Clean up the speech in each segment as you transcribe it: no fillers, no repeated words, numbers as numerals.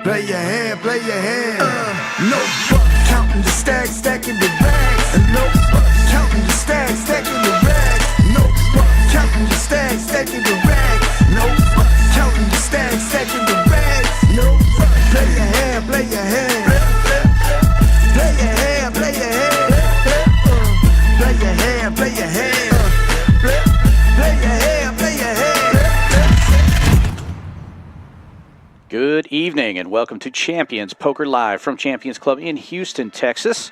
Play your hand, play your hand. No fuck, counting the stacks, stacking the bags. No fuck, counting the stacks, stacking the bags. No fuck, counting the stacks, stacking the bags. No fuck, counting the stacks, stacking the bags. No fuck, play your hand, play your hand. Play your hand, play your hand. Play your hand, play your hand. Play your hand, play your hand. Good evening and welcome to Champions Poker Live from Champions Club in Houston, Texas.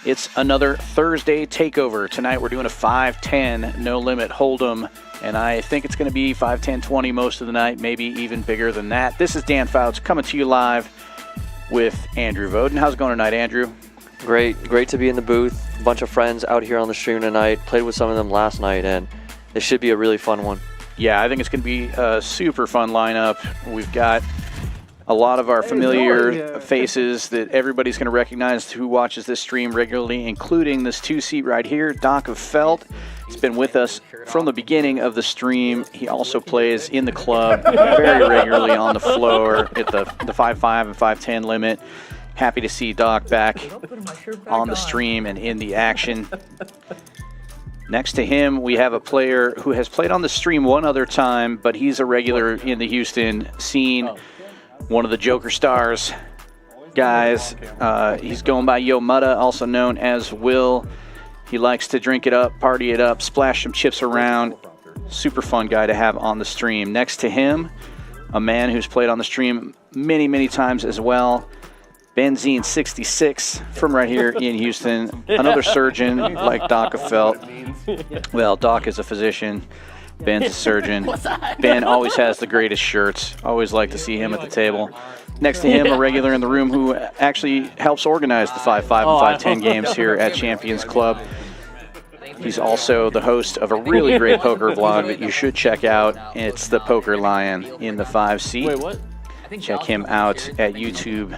It's another Thursday takeover. Tonight we're doing a 5-10 no limit hold'em, and I think it's going to be 5-10-20 most of the night, maybe even bigger than that. This is Dan Fouts coming to you live with Andrew Voden. How's it going tonight, Andrew? Great to be in the booth. A bunch of friends out here on the stream tonight. Played with some of them last night, and it should be a really fun one. Yeah, I think it's going to be a super fun lineup. We've got a lot of our familiar faces that everybody's going to recognize who watches this stream regularly, including this two-seat right here, Doc of Felt. He's been with us from the beginning of the stream. He also plays in the club very regularly on the floor at the 5-5 and 5-10 limit. Happy to see Doc back on the stream and in the action. Next to him, we have a player who has played on the stream one other time, but he's a regular in the Houston scene. One of the Joker Stars guys. He's going by Yo Mutta, also known as Will. He likes to drink it up, party it up, splash some chips around. Super fun guy to have on the stream. Next to him, a man who's played on the stream many times as well. Benzene 66 from right here in Houston. Another surgeon like Doc of Felt. Well, Doc is a physician. Ben's a surgeon. Ben always has the greatest shirts. Always like to see him at the table. Next to him, a regular in the room who actually helps organize the 5-5 and 5-10 games here at Champions Club. He's also the host of a really great poker vlog that you should check out. It's the Poker Lion in the 5 seat. Wait, what? Check him out at YouTube.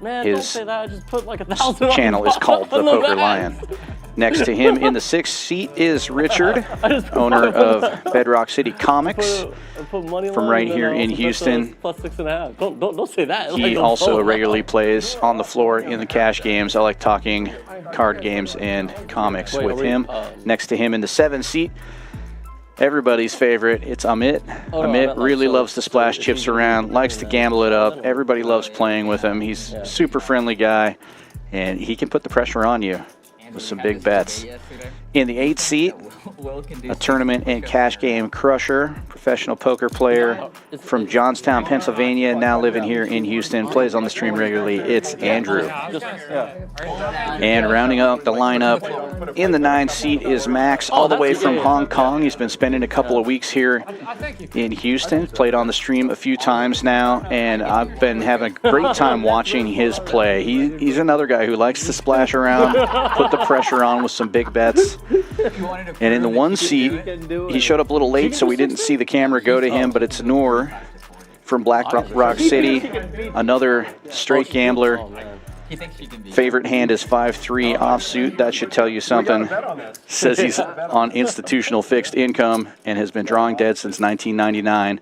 Man, His don't say that. I just put like 1,000 channel is called The Poker Lion. Next to him in the 6th seat is Richard, owner of Bedrock City Comics, from right here in Houston. Plus 6.5. Don't say that. He also regularly plays on the floor in the cash games. I like talking card games and comics with him. Next to him in the 7th seat, everybody's favorite, it's Amit. Amit really loves to splash chips around, likes to gamble it up. Everybody loves playing with him. He's a super friendly guy, and he can put the pressure on you with some big bets. In the 8th seat, a tournament and cash game crusher, professional poker player from Johnstown, Pennsylvania, now living here in Houston, plays on the stream regularly. It's Andrew. And rounding up the lineup in the 9th seat is Max, all the way from Hong Kong. He's been spending a couple of weeks here in Houston, played on the stream a few times now, and I've been having a great time watching his play. He's another guy who likes to splash around, put the pressure on with some big bets. And in the 1 seat, he showed up a little late, so we didn't see the camera go to him, but it's Noor from Black Rock City, another straight gambler. Favorite hand is 5-3 offsuit. That should tell you something. Says he's on institutional fixed income and has been drawing dead since 1999.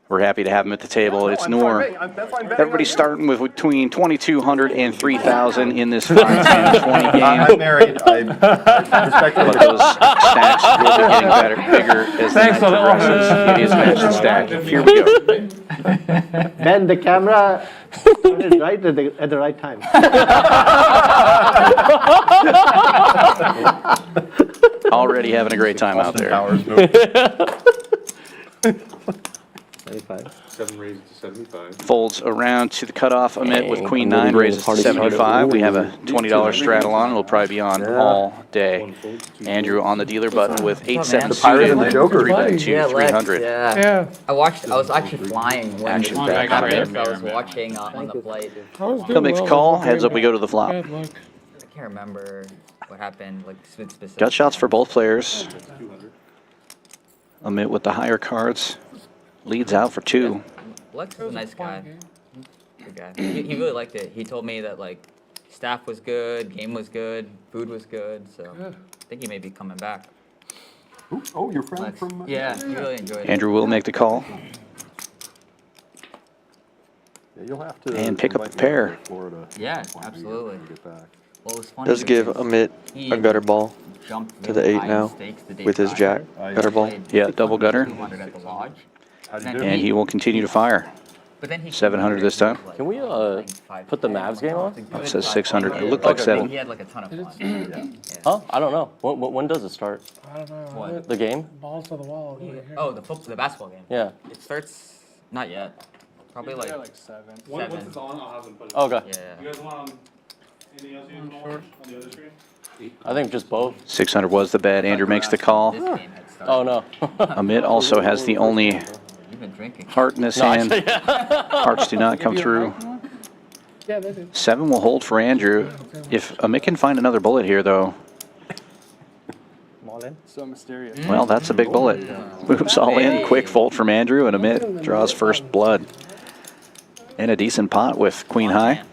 We're happy to have him at the table. It's Noor. Everybody's starting with between 2,200 and 3,000 in this 5-10-20 game. I'm married. I respect But those stacks will be getting bigger as the night progresses. It is match and stack. Here we go. Ben, the camera started right at the right time. Already having a great time out there. 25. 7 raises to 75. Folds around to the cutoff. Amit with Queen 9 raises to 75. We have a $20 straddle on. It'll probably be on all day. Andrew on the dealer button with 8-7 suited. and the Joker. 300. Yeah. I was actually flying when Action I back on it. was watching on the flight. He'll make a call. Heads up, we go to the flop. I can't remember what happened, like specific. Gut shots for both players. Amit with the higher cards. Leads out for 2. Lex is a nice guy. Good guy. He really liked it. He told me that like staff was good, game was good, food was good, so I think he may be coming back. Oh, your friend Lex. from... Yeah, he really enjoyed it. Andrew will make the call. Yeah, you'll have to And pick up invite a pair. me to Florida Yeah, when we absolutely. get back. Well, it was funny Does give because Amit he a gutter ball jumped to the really 8 high in now stakes the day with his prior. jack gutter ball. Played Yeah, double gutter. 200 at the lodge. How'd you And do? And he will continue to fire. But then he 700 this time. Can we, put the Mavs game on? It says 600. It looked like Okay, 7. He had like a ton of fun. Huh? I don't know. When does it start? I don't know. What? The game? Balls to the wall over here. Oh, the basketball game. Yeah. It starts not yet. Probably like 7. Once it's on, I'll have them put it. Okay. yeah. You guys want anything else you guys want on the other screen? I think just both. 600 was the bet. Andrew makes the call. This game had started. Oh no. Amit also has the only You've been drinking. heart in his No, hand. actually, yeah. Hearts do not come through. Yeah, they do. 7 will hold for Andrew. If Amit can find another bullet here, though, So mysterious. well, that's a big bullet. Moves all in. Quick fold from Andrew, and Amit draws first blood. And a decent pot with queen high.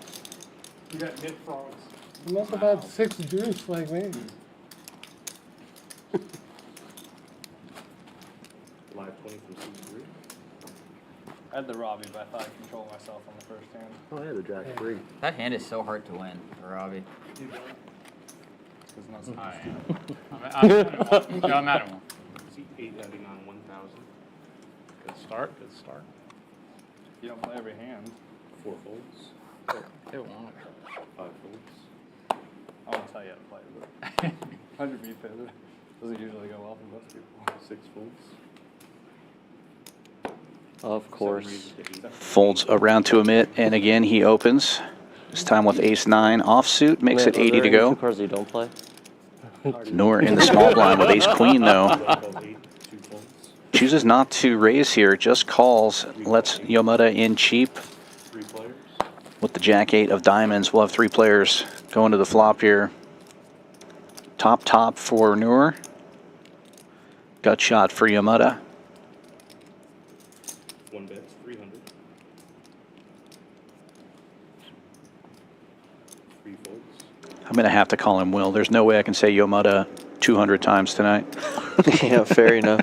You got mid frogs. You must have had 6 juice like me. Live 20 from C3. I had the Robbie, but I thought I controlled myself on the first hand. Oh, I had a jack 3. That hand is so hard to win for Robbie. Because no I'm at him. C8 heading on 1,000. Good start, good start. You don't play every hand. 4 folds. 5 folds. I won't tell you how to play, but 100 beat it doesn't usually go well for most people. 6 folds. Of course. Folds around to Amit, and again he opens. This time with ace-9 offsuit, makes it 80 to go. 2 cards you don't play. Nor in the small blind with ace-queen, though. 8, 2 folds. Chooses not to raise here, just calls. Lets Yomada in cheap 3 players. with the jack-8 of diamonds. We'll have 3 players going to the flop here. Top for Noor. Gut shot for Yomada. 1 bet's 300. 3 folds. I'm going to have to call him Will. There's no way I can say Yomada 200 times tonight. Yeah, fair enough.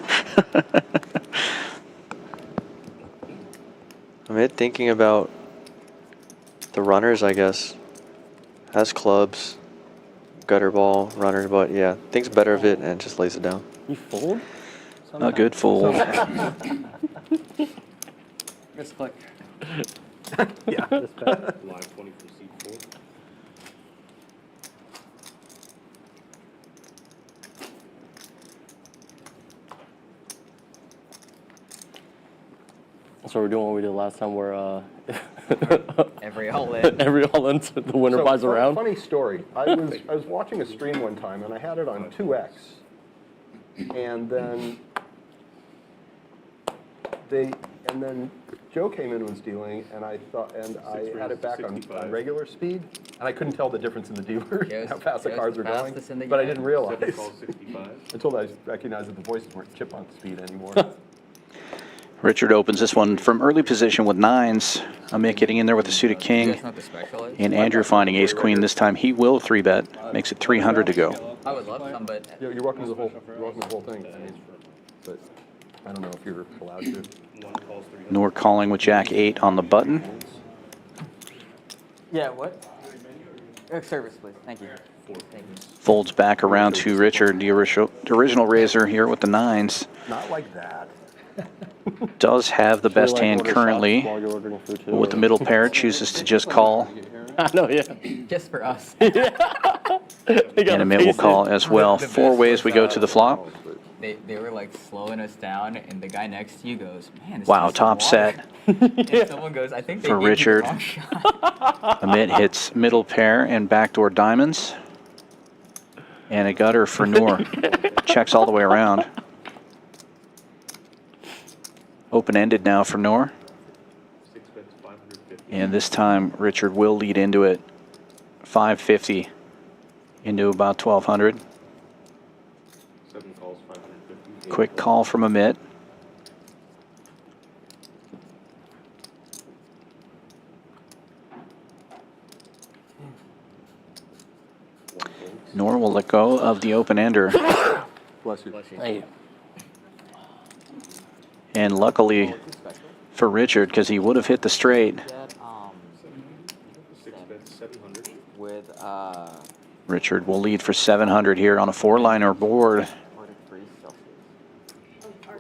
Amit thinking about the runners, I guess. Has clubs, gutter ball, runner, but yeah, thinks better of it and just lays it down. You fold? A good fold. Misclick. Yeah, that's bad. Live 20 from C4. So we're doing what we did last time where Every all-in. every all in the winner buys around. Funny story. I was watching a stream one time and I had it on 2x, and then Joe came in and was dealing, and I had it back on regular speed, and I couldn't tell the difference in the dealer, Joe's- how fast the Joe's cards the were going, fastest in the but I game. didn't realize 65. until I recognized that the voices weren't chipmunk speed anymore. Richard opens this one from early position with 9s. Amit getting in there with a suited You king. guys know what the special is? And Andrew finding ace-queen. This time he will 3-bet. Makes it 300 to go. I would love some, but You're welcome to the whole thing. I mean, but I don't know if you're allowed to. 1 calls 300. Nor calling with jack-8 on the button. yeah, what? Service, please. Thank you. Thank you. Folds back around to Richard, the original raiser here with the 9s. Not like that. Does have the best hand currently. While you're ordering food too. But with the middle pair, chooses to just call. I know, yeah. Just for us. And Amit will call as well. 4 ways we go to the flop. They were like slowing us down, and the guy next to you goes, "Man, this Wow, tastes top like set water." And someone goes, "I think they for gave you the Richard. wrong shot." Amit hits middle pair and backdoor diamonds. And a gutter for Noor. Checks all the way around. Open-ended now for Noor. 6 bets, 550. And this time, Richard will lead into it. 550 into about 1,200. 7 calls, 550. Quick call from Amit. Noor will let go of the open-ender. Bless you. Hey, And luckily for Richard, because he would have hit the straight, Richard will lead for 700 here on a 4-liner board.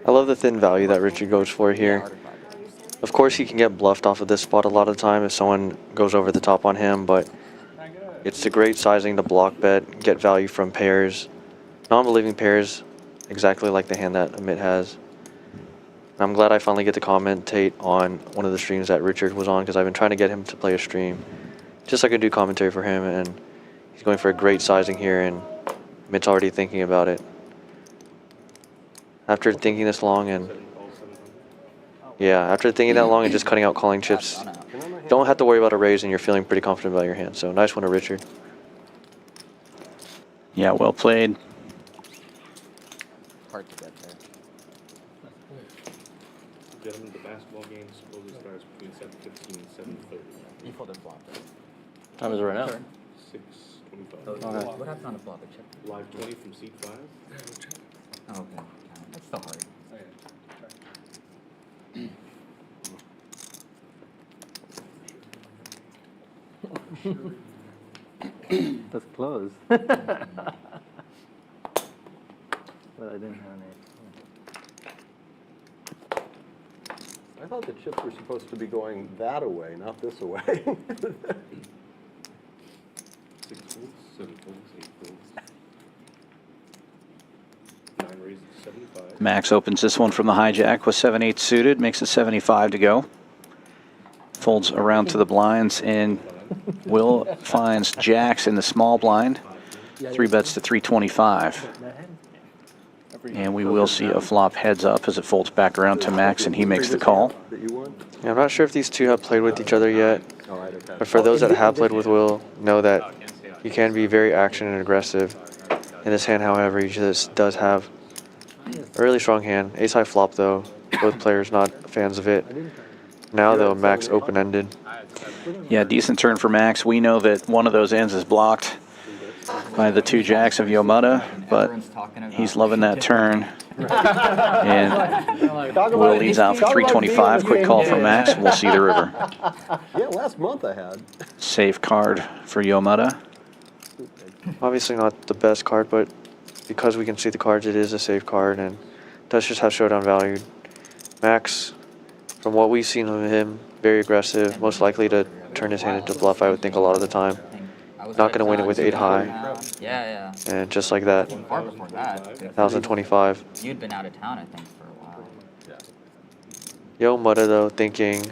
I love the thin value that Richard goes for here. Of course, he can get bluffed off of this spot a lot of the time if someone goes over the top on him, but it's a great sizing to block bet, get value from pairs, non-believing pairs, exactly like the hand that Amit has. I'm glad I finally get to commentate on one of the streams that Richard was on, because I've been trying to get him to play a stream just so I can do commentary for him, and he's going for a great sizing here, and Amit's already thinking about it. After thinking this long and after thinking that long and just cutting out calling chips, you don't have to worry about a raise and you're feeling pretty confident about your hand. So nice one to Richard. Yeah, well played. Hard to get there. Gentlemen, the basketball game supposedly starts between 7:15 and 7:30. You folded flop. What time is it right now? 6:25. Okay. What happened on the flop? I checked. Live 20 from seat 5. Oh, okay. That's still hard. That's close. But I didn't have an I thought the chips were supposed to be going that away, not this away. 6 folds, 7 folds, 8 folds. 9 raises to 75. Max opens this one from the hijack with 7-8 suited, makes it 75 to go. Folds around to the blinds, and Will finds jacks in the small blind. 3 bets to 325. And we will see a flop heads up as it folds back around to Max, and he makes the call. Yeah, I'm not sure if these two have played with each other yet, but for those that have played with Will, know that he can be very action and aggressive. In this hand, however, he just does have a really strong hand. Ace-high flop, though. Both players not fans of it. Now, though, Max open-ended. Yeah, decent turn for Max. We know that one of those ends is blocked by the 2 jacks of Yomada, but he's loving that turn. And Will leads out for 325. Quick call from Max. We'll see the river. Yeah, last month I had. Safe card for Yomada. Obviously not the best card, but because we can see the cards, it is a safe card, and does just have showdown value. Max, from what we've seen of him, very aggressive, most likely to turn his hand into bluff, I would think, a lot of the time. Not going to win it with 8 high. Yeah. And just like that, Far before that. 1,025. You'd been out of town, I think, for a while. Yomada, though, thinking,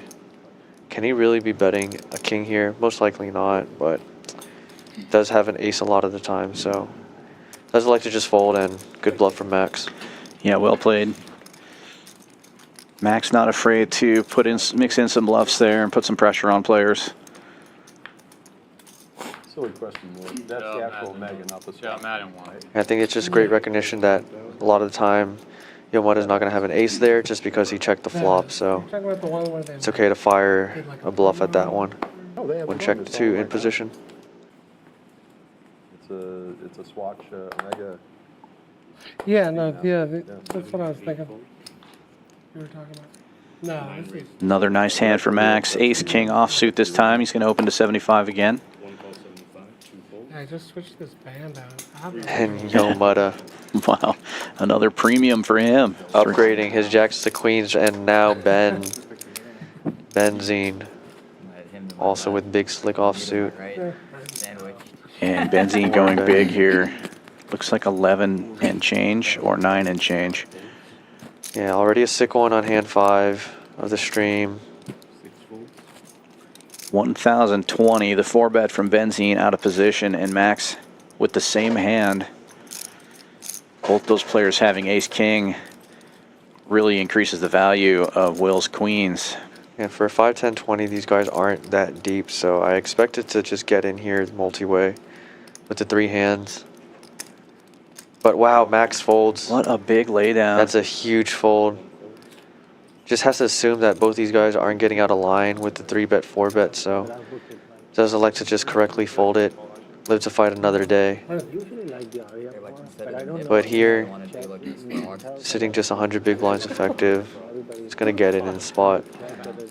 can he really be betting a king here? Most likely not, but does have an ace a lot of the time, so does like to just fold, and good bluff from Max. Yeah, well played. Max not afraid to mix in some bluffs there and put some pressure on players. Silly question, Will. That's the actual mega, not the swap. I think it's just great recognition that a lot of the time Yomada's not going to have an ace there just because he checked the flop, so Talking about the one where they it's okay to fire a bluff at that one Oh, they have when one check that's 2 all in right. position. It's a swatch mega. Yeah, no, yeah, that's what I was thinking. You were talking about. No, this is, Another nice hand for Max. Ace king offsuit this time. He's going to open to 75 again. 1 call 75, 2 folds. I just switched this band out. And Yomada Wow, another premium for him. upgrading his jacks to queens, and now Benzine, also with big slick offsuit. Right? Sandwich. And Benzine going big here. Looks like 11 and change or 9 and change. Yeah, already a sick one on hand 5 of the stream. 6 folds. 1,020. The 4-bet from Benzine out of position, and Max with the same hand. Both those players having ace king really increases the value of Will's queens. And for 5, 10, 20, these guys aren't that deep, so I expected to just get in here multi-way with the 3 hands. But wow, Max folds. What a big laydown. That's a huge fold. Just has to assume that both these guys aren't getting out of line with the 3-bet, 4-bet, so does elect to just correctly fold it. Live to fight another day. But here, sitting just 100 big blinds effective, it's going to get it in the spot.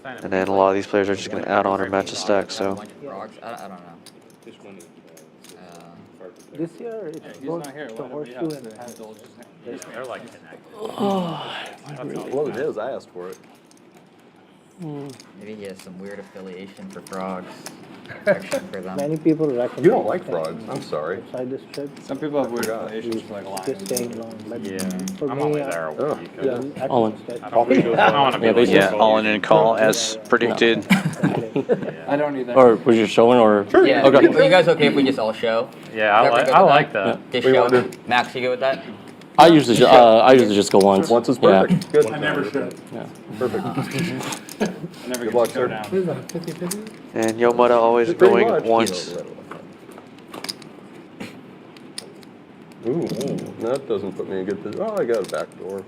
And then a lot of these players are just going to add on or match the stack, so I don't know. This one is This year, it's He's both not here. the Why don't we horseshoe have and to hat. indulge his They're like Well, it is. I asked for it. Maybe he has some weird affiliation for frogs. Protection for them. Many people recommend. You don't like that frogs. I'm sorry. Outside this trip, Some people have weird forgot. affiliations for like just staying lions. long. But Yeah, for I'm me, only there a Oh, week. yeah, All in. I don't want to be like Yeah, all in and call as predicted. I don't either. Or was you showing or? Yeah. Okay. Are you guys okay if we just all show? Yeah, Is everyone good I with like that. that. Just We show. wanna do- Max, you good with that? I usually just go once. Once is Yeah. perfect. Good. I never should. Yeah. Perfect. I never Good get luck, to go sir. down. What is that, 50-50? And Yomada always Pretty going much. once. Ooh, that doesn't put me in a good position. Oh, I got a back door.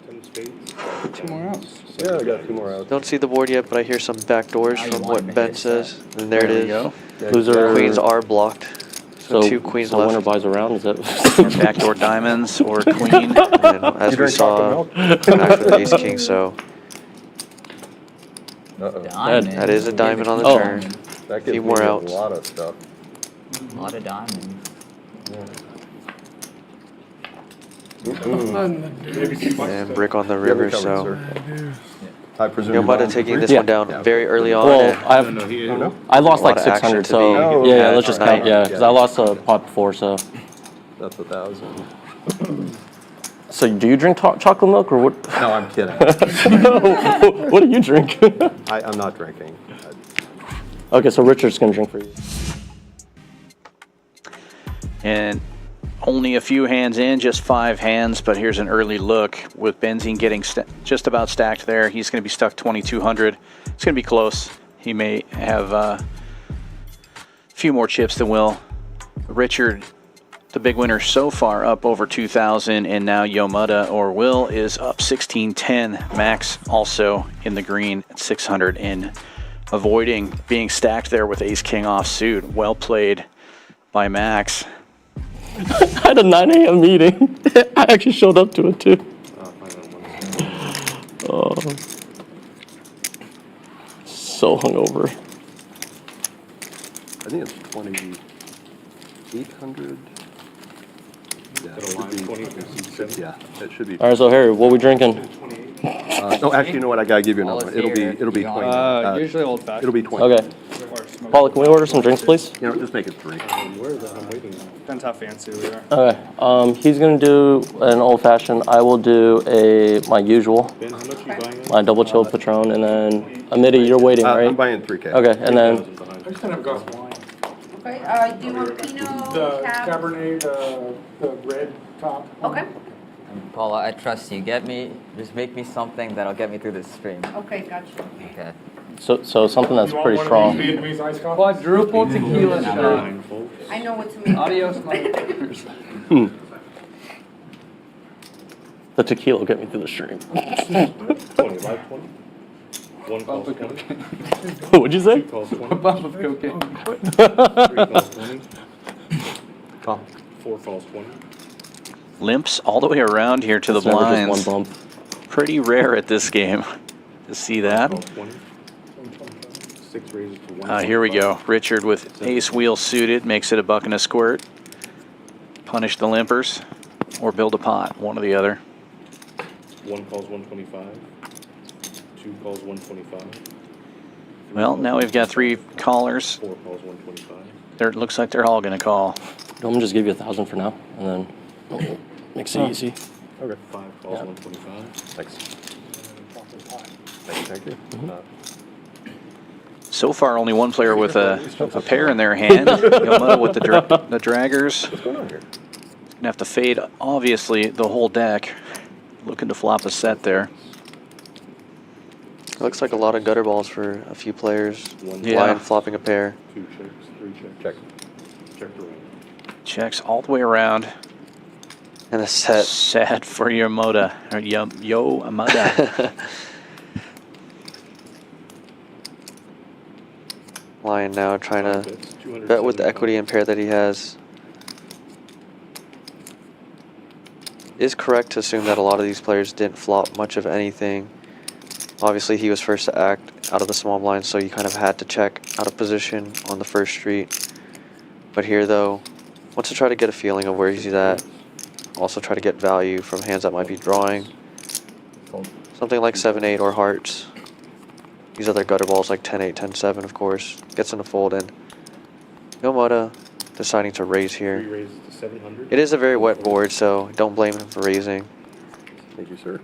10 spades. 2 more outs. Yeah, I got 2 more outs. Don't see the board yet, but I hear some back doors Now you from want him what to Ben hit says. And there it There we is. go. The queens are blocked. So 2 queens so winner left. buys around. Is that? Backdoor diamonds or queen. And as You we drink saw, chocolate milk? back with ace king, so Uh-oh. Diamond. that is a diamond on the Oh. turn. That Few gives more me a outs. lot of stuff. A lot of diamonds. And brick on the You have river, it covered, so sir. I presume you're Yomada buying taking for this free? one down very early on. Well, and I have. Oh, no? I lost A lot like of action 600, to so be Oh, yeah, okay. let's just Alright. count. Yeah, because I lost a pot before, so. That's 1,000. So do you drink chocolate milk or what? No, I'm kidding. What do you drink? I'm not drinking. Okay, so Richard's gonna drink for you. And only a few hands in, just 5 hands, but here's an early look with Benzene getting just about stacked there. He's going to be stuck 2,200. It's going to be close. He may have a few more chips than Will. Richard, the big winner so far, up over 2,000, and now Yomada or Will is up 1610. Max also in the green at 600 and avoiding being stacked there with ace king offsuit. Well played by Max. I had a 9 a.m. meeting. I actually showed up to it too. Oh, so hungover. I think it's 2,800. Yeah, it should be, yeah, it should be. All right, so Harry, what we drinking? No, actually, you know what? I gotta give you All another one. is It'll be, here. it'll be You 20. want Usually old fashioned. It'll be 20. Okay, Paula, can we order some drinks, please? You know, just make it 3. Depends how fancy we are. Okay, he's gonna do an old fashioned. I will do my usual, Ben, how much are you buying? my double chilled Patron, and then Amity, you're waiting, I'm right? buying 3K. Okay, and then I just gonna have a glass of wine. Okay, do you want Pinot The Cab? Cabernet, the red top. Okay, Paula, I trust you. Just make me something that'll get me through this stream. okay, gotcha. Okay. so something that's You want pretty one strong. of these Vietnamese iced coffee? Quadruple tequila shot. I know what to make. Adios, motherfuckers. The tequila will get me through the stream. 20, live 20? One calls 20, What'd you say? 2 calls 20, A bump of cocaine. 3 calls 20, Call. 4 calls 20. Limps all the way around here to the It's never blinds. just one bump. Pretty rare at this game to see that. Calls 20. 6 raises to 1. Here we go. Richard with ace wheel suited makes it a buck and a squirt. Punish the limpers or build a pot, one or the other. 1 calls 125. 2 calls 125. Well, now we've got 3 callers. 4 calls 125. It looks like they're all going to call. I'm gonna just give you 1,000 for now, and then makes it easy. Okay. 5 calls 125. Thanks. Thank you. So far, only one player with a pair in their hand. Yomada with the draggers. What's going on here? Gonna have to fade, obviously, the whole deck. Looking to flop a set there. It looks like a lot of gutter balls for a few players. Yeah. Lion flopping a pair. 2 checks, 3 checks. Check. Check the range. Checks all the way around. And a set. Set for Yomada. Or Yomada. Lion now trying to Bets, 275. bet with the equity and pair that he has. Is correct to assume that a lot of these players didn't flop much of anything. Obviously, he was first to act out of the small blind, so you kind of had to check out of position on the first street. But here, though, Wants to try to get a feeling of where he's at. Also try to get value from hands that might be drawing. Something like 7-8 or hearts. These other gutter balls like 10-8, 10-7, of course. Gets in the fold and Yomada deciding to raise here. Raise to 700. It is a very wet board, so don't blame him for raising. Thank you, sir.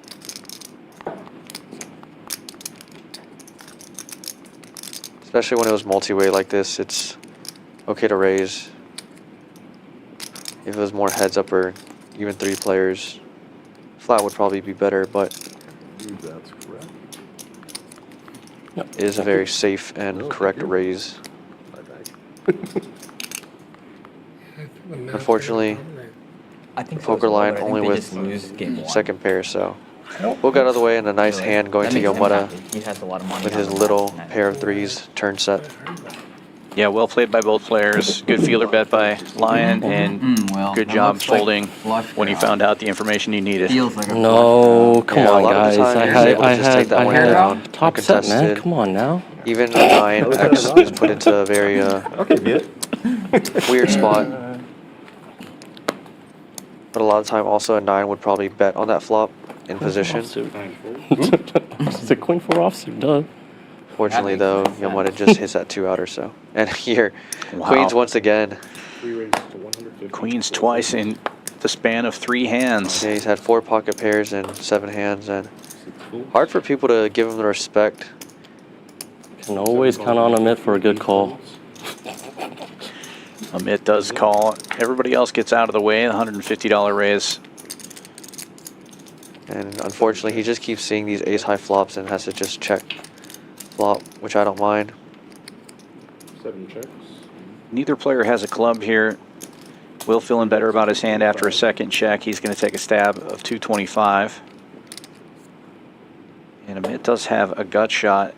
Especially when it was multi-way like this, it's okay to raise. If it was more heads up or even 3 players, flat would probably be better, but That's correct. it is a very safe and correct raise. My bag. Unfortunately, I think so poker as well, line but I think only they with just lose game 1. second pair, so we'll get out of the way and a nice Really. hand going That to makes him Yomada happy. He has a lot of money with on his the little line. pair of 3s turn set. Yeah, well played by both players. Good feeler bet by Lion, and Well, good that job looks like folding flush when he draw. found out the information he needed. Feels like a No, come Yeah, a on, lot of the guys. time I you're had, able to I just take had, that I one had down, top set, man. uncontested. Come on now. Even 9x is put into a very Okay, Amit. weird spot. But a lot of time also a 9 would probably bet on that flop in position. Offsuit. 9 fold. It's a queen 4 offsuit, duh. Fortunately though, That makes Yomada just hits that 2 out or so. And here, Wow. queens once again. 3 raise to 150. Queens twice in the span of 3 hands. Yeah, he's had 4 pocket pairs and 7 hands, and 6 folds. hard for people to give him the respect. Can always count on Amit for a good call. Amit does call. Everybody else gets out of the way. The $150 raise. And unfortunately, he just keeps seeing these ace high flops and has to just check flop, which I don't mind. 7 checks. Neither player has a club here. Will feeling better about his hand after a second check. He's going to take a stab of 225. And Amit does have a gut shot.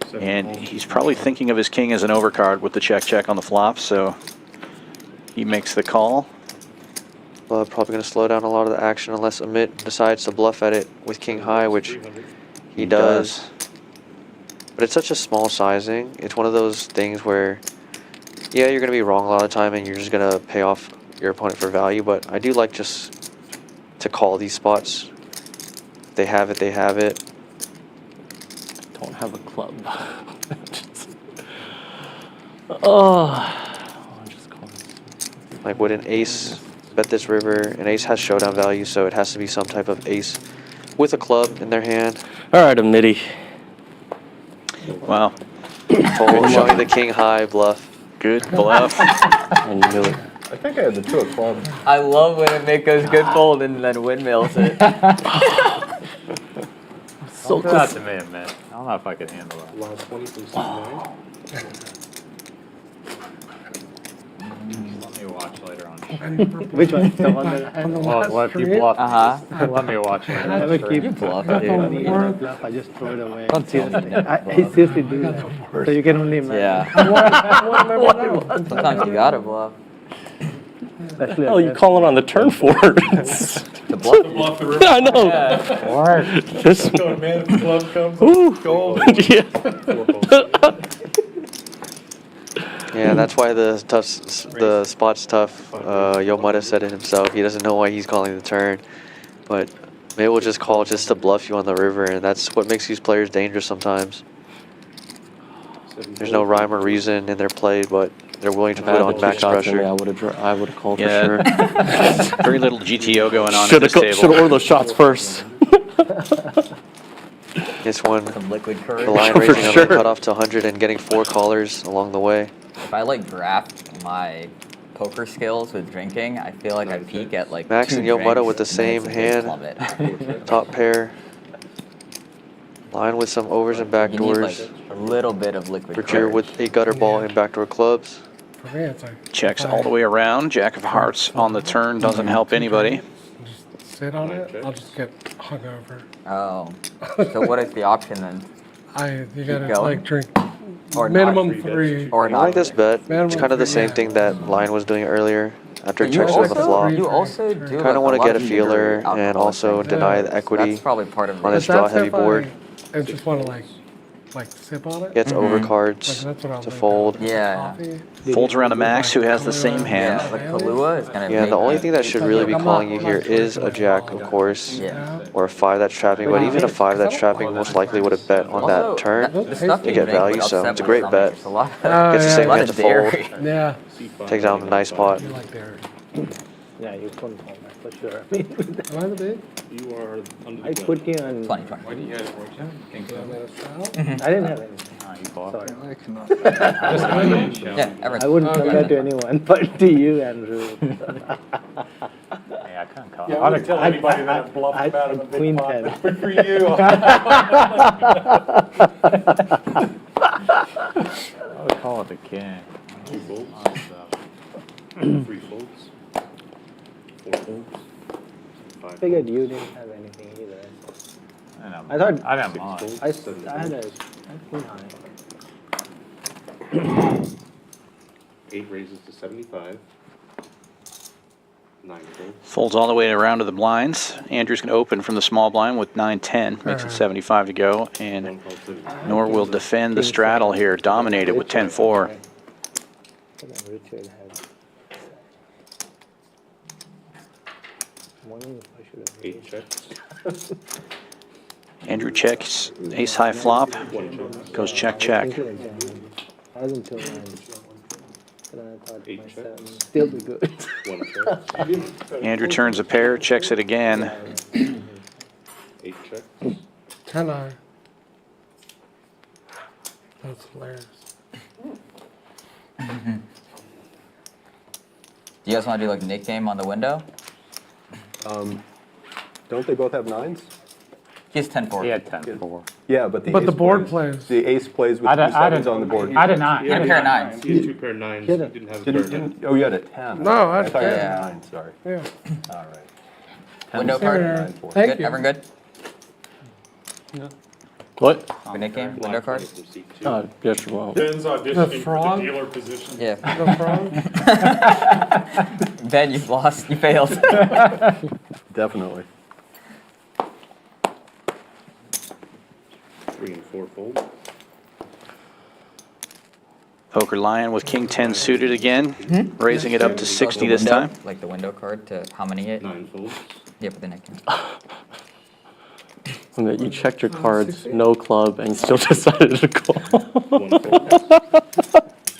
7 And folds. he's probably thinking of his king as an overcard with the check on the flop. So he makes the call. Probably going to slow down a lot of the action unless Amit decides to bluff at it with king high, which 300. he does. But it's such a small sizing. It's one of those things where, yeah, you're going to be wrong a lot of the time and you're just going to pay off your opponent for value. But I do like just to call these spots. If they have it, they have it. Don't have a club. Oh. I'm just calling. Like, would an ace bet this river? An ace has showdown value, so it has to be some type of ace with a club in their hand. All right, Amitty. Wow. Fold, showing the king high bluff. Good bluff. I knew it. I think I had the 2 of clubs. I love when it makes us good fold and then windmills it. So Don't do that to me, man. I don't know if I can handle that. Allow 20 from C9. Let me watch later on. Which one? The one that I On the had? last What, you stream, bluff? Uh-huh. Let me watch I later. never keep You bluff, got the dude. worst. bluff, I just throw it away. Don't tell me. Seriously. I seriously do that. So you can only imagine. Yeah. I want to remember now. Sometimes you gotta bluff. Especially Oh, you calling on the turn for it? The bluff. Bluff the river. I know. Yeah. This Going, man, if the club comes, Ooh. gold. Yeah. 4 folds. Yeah, that's why the spot's tough. Yomada said it himself. He doesn't know why he's calling the turn. But maybe we'll just call just to bluff you on the river, and that's what makes these players dangerous sometimes. 7 There's no folds. rhyme or reason in their play, but they're willing to If put I had on the 2 max shots in me, pressure. I would have called Yeah. for sure. Very little GTO going on Should at have this should have table. ordered those shots first. This one, Some liquid courage. the line For raising on sure. the cutoff to 100 and getting 4 callers along the way. If I like draft my poker skills with drinking, I feel like I peak at like Max 2 and Yomada drinks, with the and then same it's a big hand. plummet. Top pair. Line with some overs and You need backdoors. like a little bit of liquid Bridger courage. with a gutter ball and backdoor clubs. For me, it's like Checks all the way around. Jack of hearts on the turn doesn't help anybody. just sit on it. I'll just get hungover. Oh. So what is the option then? You gotta going? like drink Or minimum not. 3. Or I not? like this bet. It's kind of the same Yeah. thing that Line was doing earlier after it You checks on the also, flop. you also do Kinda like wanna lot get of a feeler alcoholic and drinks. also deny the equity That's probably part of on it. this draw heavy board. I just want to like like sip on it. Gets overcards Like, that's what I'm to thinking. fold. Yeah. Coffee. Folds around to Max, who has the same hand. Yeah, like Palua is gonna Yeah, make the only that. thing that should really be I'm calling not- you I'm here not is sure a if jack, I of course, Yeah. or a 5 that's trapping. But even a 5 that's trapping most likely would have bet on that turn the stuff to you get make would value. So upset it's a my great stomach. bet. It's a lot. Gets the yeah, same a lot hand of to fold. dairy. Yeah. Takes down a nice pot. You like dairy. Yeah, you couldn't hold that for sure. I mean, Am I the big? You are under the I gun. put you on. 20. Why do you have a King Am I seven? a style? I didn't have anything. You bought. Sorry. Yeah, everyone. I wouldn't tell that to anyone, but to you, Andrew. Hey, I couldn't call. Yeah, I wouldn't tell anybody that I bluffed I- about it. Queen 10. Good for you. I would call it the king. 2 folds. 3 folds. 4 folds. 5 Figured folds. you didn't have anything either. I thought- I didn't 6 mind. folds. I 7 had a folds. queen high. 8 raises to 75. 9 folds. Folds all the way around to the blinds. Andrew's going to open from the small blind with 9-10, makes it 75 to go, and 1 called 75. Nor will defend the straddle here, dominated with 10-4. Richard had. Wondering if I should have 8 checks. Andrew checks ace high flop, 1 check. goes check check. I was until 9. But I thought 8 my checks. 7 still be good. 1 check. Andrew turns a pair, checks it again. 8 checks. 10-9. That's hilarious. Do you guys want to do like Nick game on the window? Don't they both have 9s? He has 10-4. He had 10-4. Yeah, but the But ace the board plays. The ace plays with I 2 did- I 7s did- on the board. I did not. He had a pair of 9s. He had 2 pair of 9s. He didn't have a pair of 9s. Oh, you had a 10. No, I- I thought you had yeah. a 9, sorry. Yeah. All right. Window card? Here. 9-4. Thank Good, you. everyone good? What? Good Nick game, window card? From C2. Yes, you won't. Ben's auditioning for frog? the dealer position. Yeah. The frog? Ben, you've lost. You failed. Definitely. 3 and 4 fold. Poker Lion with King 10 suited again, raising it up to 60 this Window, time. Like the window card to how many it? 9 folds. Yeah, for the Nick game. And that you checked your cards, no club, and you still decided to call. 1 fold.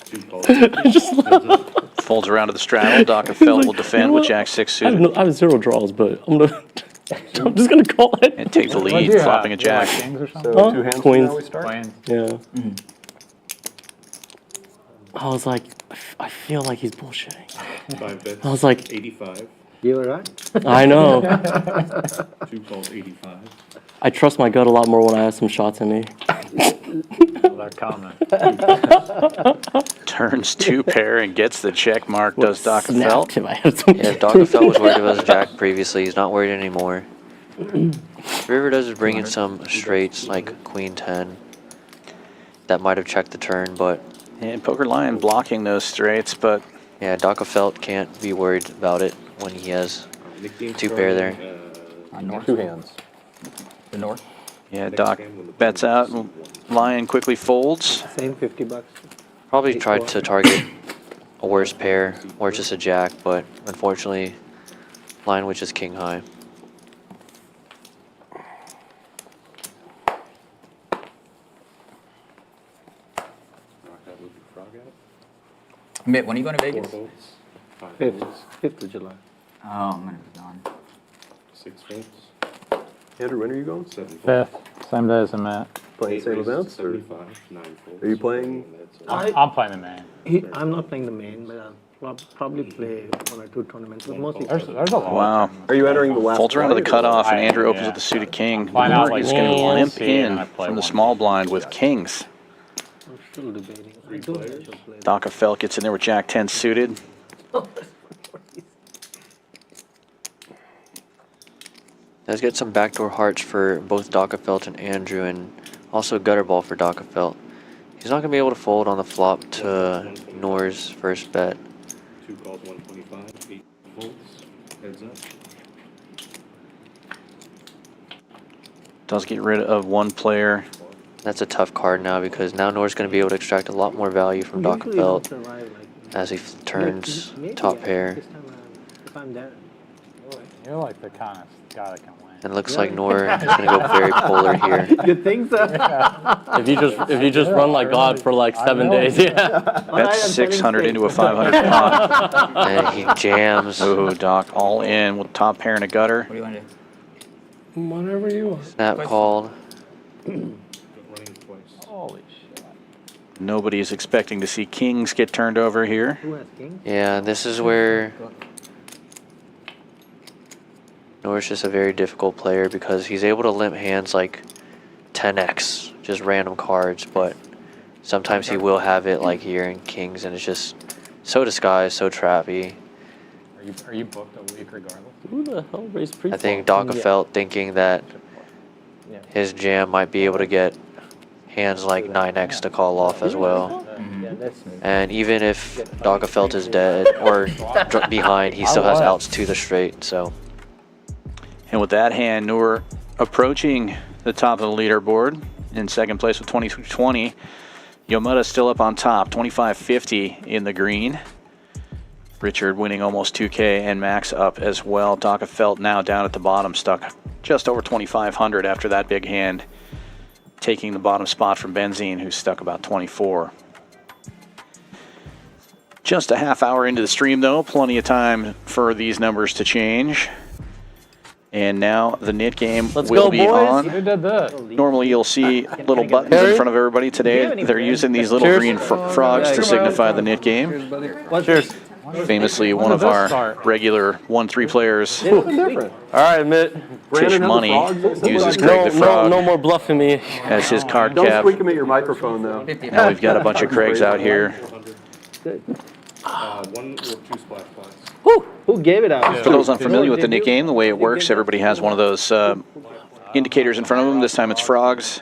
2 calls. Just Heads up. Folds around to the straddle. Doc of Felt will defend with Jack 6 I have, suited I have 0 draws, but I'm just gonna call it. and take the What lead, do you flopping a have? Do you have, jack. like kings or So something? 2 hands from Queens. now we start? Queens. Yeah. I was like, I feel like he's bullshitting. 5 bets. I was like, 85. You were right. I know. 2 calls 85. I trust my gut a lot more when I have some shots in me. They're common. Turns 2 pair and gets the check mark, does Doc of Felt. Snapped if I had some. Yeah, if Doc Felt was worried about his jack previously, he's not worried anymore. River does bring in some straights like Queen 10 that might have checked the turn, but And Poker Lion blocking those straights, but yeah, Doc of Felt can't be worried about it when he has Nick game 2 pair there. On north. 2 hands. The north. yeah, Doc bets out. Lion quickly folds. Same $50. Probably tried to target a worse pair or just a jack, but unfortunately, Lion was just king high. Rock out, move your frog out. Mitt, when are you going to 4 Vegas? folds. 5 5th, folds. 5th of July. Oh, I'm going to be gone. 6 folds. Andrew, when are you going? 7 folds. 5th, same day as I'm at. Playing 8 same raises events? to Or? 75. 9 folds. Are you playing- I'm playing the main. I'm not playing the main, but I'll probably play 1 or 2 tournaments, but mostly. There's a lot. Wow. Are you entering the last Folds around to the blind or- cutoff, and I- Andrew opens yeah. with the suited king. Find out, Nor like, is going to one limp seed and in I play from the one. small blind with kings. I'm still debating. I 3 don't players. think I'll play. Doc of Felt gets in there with Jack 10 suited. Does get some backdoor hearts for both Doc of Felt and Andrew, and also gutter ball for Doc of Felt. He's not going to be able to fold on the flop to Nor's first bet. 2 calls 125. 8 folds. Heads up. Does get rid of 1 player That's a tough card now because now Nor's going to be able to extract a lot more value from Usually you don't Dockafelt survive, like, as he turns maybe top pair. this time around, if I'm there. You're like the kind of guy that can win. And it looks like Nor is going to go very polar here. You think so? If you just run like God for like 7 days, yeah. That's 600 into a 500 pot. And he jams. Ooh, Doc all in with top pair and a gutter. What do you want to do? Whatever you want. Snap called. Running twice. Holy shit. Nobody's expecting to see kings get turned over here. Who has king? Yeah, this is where Nor's just a very difficult player because he's able to limp hands like 10x, just random cards, but sometimes he will have it like here in kings, and it's just so disguised, so trappy. Are you booked a week regardless? Who the hell raised pre? I think Dockafelt thinking that his jam might be able to get hands like 9x to call off as well. Yeah, that's me. And even if Dockafelt is dead or behind, he still has outs to the straight, so. And with that hand, Noor approaching the top of the leaderboard in second place with 2220. Yomada still up on top, 2550 in the green. Richard winning almost 2K and Max up as well. Dockafelt now down at the bottom, stuck just over 2500 after that big hand, taking the bottom spot from Benzene, who's stuck about 24. Just a half hour into the stream though, plenty of time for these numbers to change. And now the knit game will be on. Who did that? Normally you'll see little buttons in front of everybody. Today they're using these little green frogs to signify the knit game. Cheers. Famously, one of our regular 1-3 players, Different. All right, Mitt. Tish Money, uses Craig the Frog No more bluffing me. as his card Don't cap. squeak him at your microphone, though. Now we've got a bunch of Craigs out here. 1 or 2 splash pots. Who gave it out? For those unfamiliar with the knit game, the way it works, everybody has one of those indicators in front of them. This time it's frogs.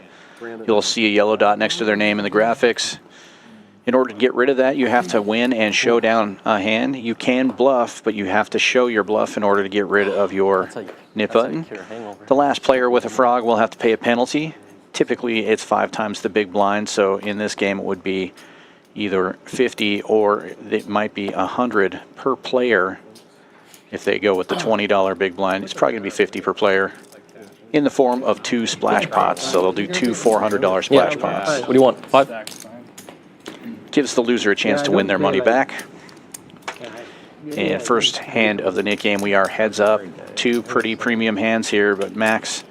You'll see a yellow dot next to their name in the graphics. In order to get rid of that, you have to win and show down a hand. You can bluff, but you have to show your bluff in order to get rid of your knit button. The last player with a frog will have to pay a penalty. Typically, it's 5 times the big blind, so in this game it would be either 50 or it might be 100 per player. If they go with the $20 big blind, it's probably going to be 50 per player in the form of 2 splash pots. So they'll do 2 $400 splash pots. What do you want? 5? Gives the loser a chance to win their money back. And first hand of the knit game, we are heads up. 2 pretty premium hands here, but Max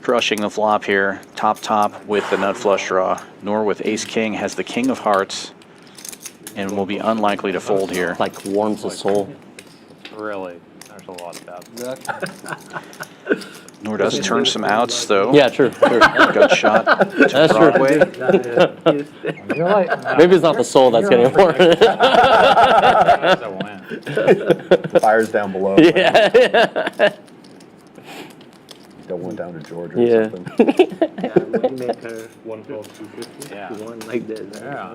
crushing the flop here. Top with the nut flush draw. Nor with ace king has the king of hearts and will be unlikely to fold here. Like warms the soul. Really, there's a lot of that. Nor does turn some outs though. Yeah, true. Good shot to That's Broadway. You're like, Maybe it's not the soul that's getting awarded. Fire's down below. Yeah. Don't want down to Georgia or Yeah. something. Moneymaker, 112, 250. Yeah. one like this. Yeah.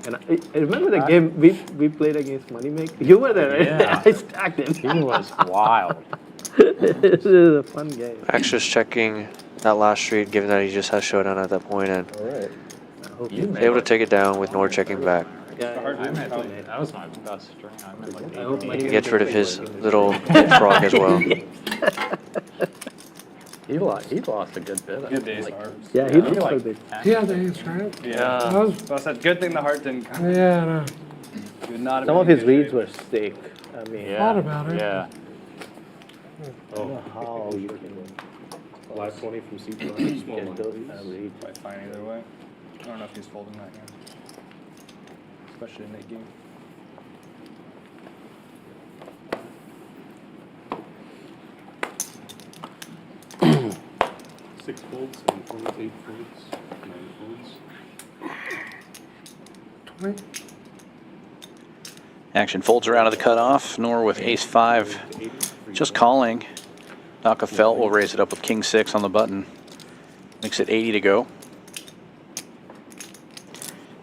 And I remember the game we played against Moneymaker. You were there, right? Yeah. I stacked him. He was wild. This is a fun game. Max just checking that last street, given that he just has showdown at that point, and All right. able to take it down with Nor checking back. That was my best string. I meant like I hope 8. Moneymaker Gets rid of his plays little frog as well. He lost a good bit. Good days, Art. Yeah, he Yeah. looks Like like this. Yeah, the ace, right? Yeah. That was- So I said, good thing the heart didn't come. Yeah, I know. He would not have Some of been his in good reads shape. were sick. I mean, Yeah. Thought about it. Yeah. I don't know how you can Live 20 from C2. Small get one, those please. reads. Quite fine either way. I don't know if he's folding that game. Especially in that game. Six folds, 7 folds, 8 folds, 9 folds. 20. Action folds around to the cutoff. Nor with ace-5 just calling. Dockafelt will raise it up with king-6 on the button. Makes it 80 to go.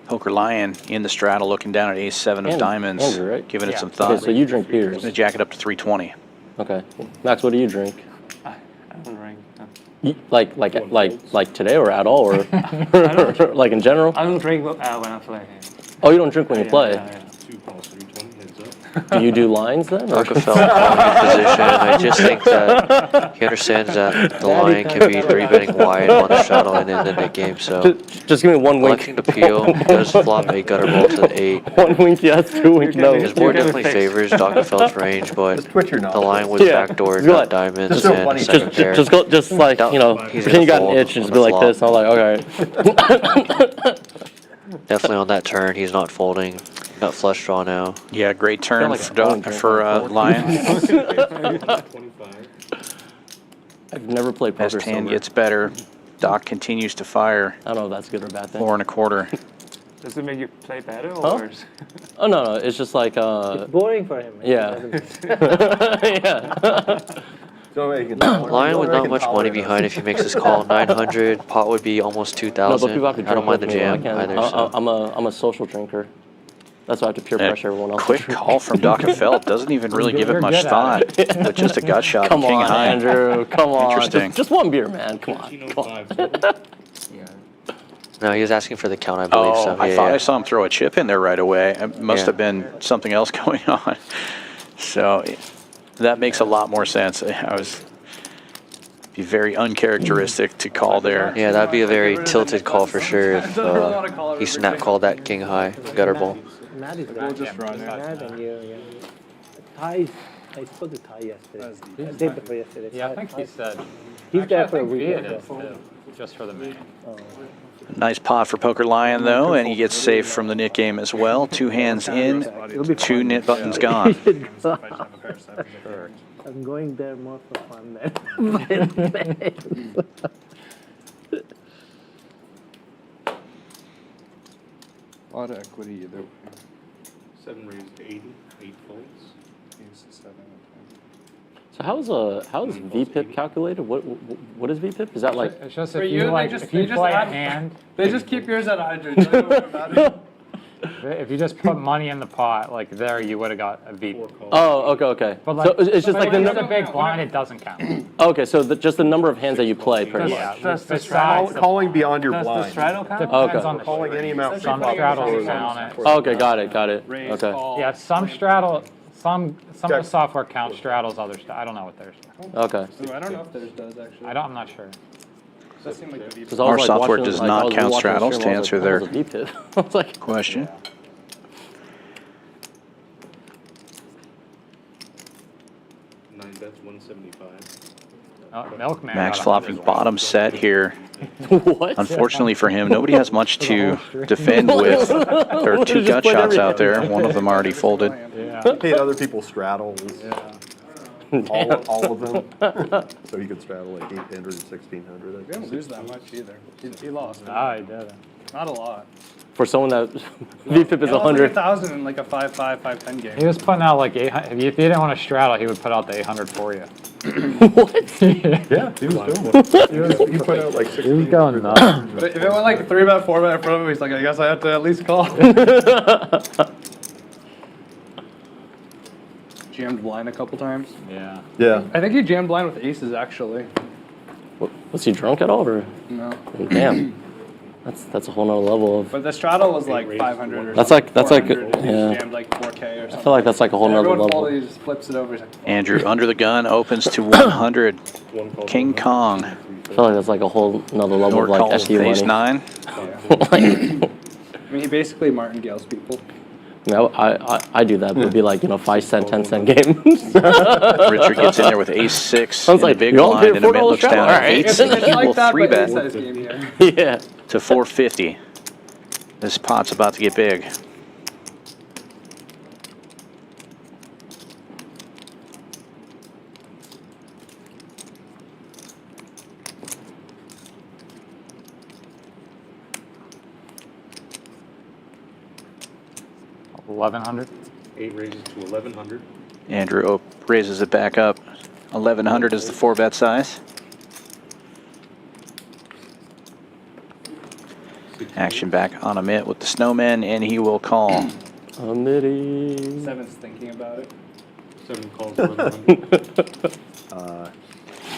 Poker Lion in the straddle looking down at ace-7 of diamonds, Andrew, right? giving it some Okay, thought. so you drink beers. Gonna jack it up to 320. Okay. Max, what do you drink? I don't drink. Like today or at all, or like in general? I don't drink when I play. Oh, you don't drink when you play? Yeah. 2 calls, 320, heads up. Do you do lines then? Or? Rockefeller in position. I just think that he understands that the line can be 3-betting wide on the straddle and in the mid game. So just give me one wink. electing to peel, he does flop a gutter ball to the 8. 1 wink yes, 2 wink no. His board definitely favors Rockefeller's range, but Just twitch your the nose. line was Yeah. backdoored, Go not ahead. diamonds, so and funny. a second pair. Just go, just like, you know, He's pretend you got gonna an itch and fold just be on like the this. I'm like, okay. Definitely on that turn, he's not folding. Got flush draw now. Yeah, great turn like for Lion. 25. I've never played As poker hand sober. gets better, Doc continues to fire. I don't know if that's good or bad thing. 4 1/4. Does it make you play better Huh? or? Oh no, it's just like Boring for him. yeah. Yeah. So he can- Lion with so he not can much money tolerate behind us. if he makes this call. 900, pot would be almost No, but 2,000. people have to I drink don't mind the with me. jam I can't. either. So. I'm a social drinker. That's why I have to peer pressure everyone else. to Quick drink. call from Dockerfeld. Doesn't even really give it much thought. With just a gut shot. Come King on, high. Andrew. Come on. Interesting. Just one beer, man. Come on. Come on. 1305. No, he was asking for the count, I believe. Oh, So I yeah, thought yeah. I saw him throw a chip in there right away. It must Yeah. have been something else going on. So that makes a lot more sense. I was be very uncharacteristic to call there. Yeah, that'd be a very tilted call for sure if he snap called that king high gutter ball. Matt is We'll just run it. Matt and you, yeah. Ty, I spoke to Ty yesterday. Day before yesterday. Yeah, I think he said. He's there for a week. It is too, just for the main. Nice pot for Poker Lion though, and he gets safe from the nit game as well. 2 hands in, 2 nit buttons gone. I'm going there more for fun than. A lot of equity either way. 7 raised to 80, 8 folds. He's 7. So how is VPIP calculated? What is VPIP? Is that like? It's just For if you, you like, they just- if you they just play a add- hand, They just keep yours at 100. They don't worry about it. if you just put money in the pot, like there, you would have got a V. 4 calls. Oh, okay. But like, So it's just but like the when number. it's a big blind, it doesn't count. Okay, so just the number of hands that you play, pretty Yeah, much. just the Call- size. Calling beyond your Does the blind. straddle count? Depends Okay. on the Calling any amount. Some from straddles or count it. Okay, got it. Raise, Okay. call. Yeah, some straddle, some of Okay. the software counts straddles, others. I don't know what theirs. Okay. Ooh, I don't know if theirs does actually. I'm not sure. That seemed like the VP. 'Cause I was, Our like, software watching- does like, not I was count watching the straddles stream, to I was answer like, their what was a VPIP? I was like, question. 9 bets, 175. Oh, Milkman. Max got flopping 100. bottom set here. what? Unfortunately for him, nobody has much to defend with. There are 2 Just gut played shots out everything. there. One of them already folded. Yeah. He paid other people straddles. All of them. So he could straddle like 800, 1600. We didn't lose that much either. He lost. No, I didn't. Not a lot. For someone that VPIP is He lost 100. like 1,000 in like a 5-5, 5-10 game. He was putting out like 800. If you didn't want to straddle, he would put out the 800 for you. What? Yeah, he was doing it. He put out like 16. He was going nuts. But if it went like 3-bet, 4-bet in front of him, he's like, I guess I have to at least call. Jammed blind a couple times. Yeah. Yeah. I think he jammed blind with aces actually. Was he drunk at all, or? No. Damn. That's a whole nother level of. But the straddle was like 500 or That's something. like- 400, and he yeah. jammed like 4K or something. I feel like that's like a whole nother Everyone level. folded, he just flips it over. He's like, Andrew under the gun opens to 100. 1 call. King Kong. I feel like that's like a whole nother level Nor of like calls FU with ace money. 9. I mean, he basically martingales people. No, I do that, but it'd be like, 5 cent, 10 cent games. Richard gets in there with ace 6 I was in like, the big you all blind, paid and Amit $4 looks down at Alright. 8. And he will Like that, but 3-bet ace-size game here. Yeah. to 450. This pot's about to get big. $1,100. 8 raises to 1,100. Andrew raises it back up. 1,100 is the 4-bet size. Action back on Amit with the snowman, and he will call. Amitty. Seven's thinking about it. 7 calls, 1,100.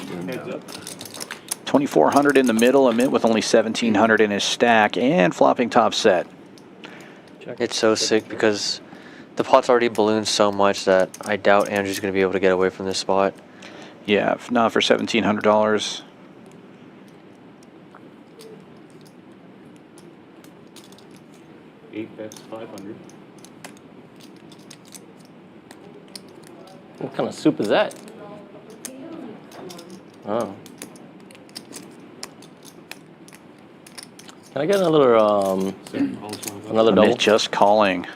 $2,400 in the middle. Amit with only $1,700 in his stack and flopping top set. It's so sick because the pot's already ballooned so much that I doubt Andrew's going to be able to get away from this spot. Yeah, if not for $1,700. 8 bets, 500. What kind of soup is that? Oh. Can I get another another double? Amit just calling.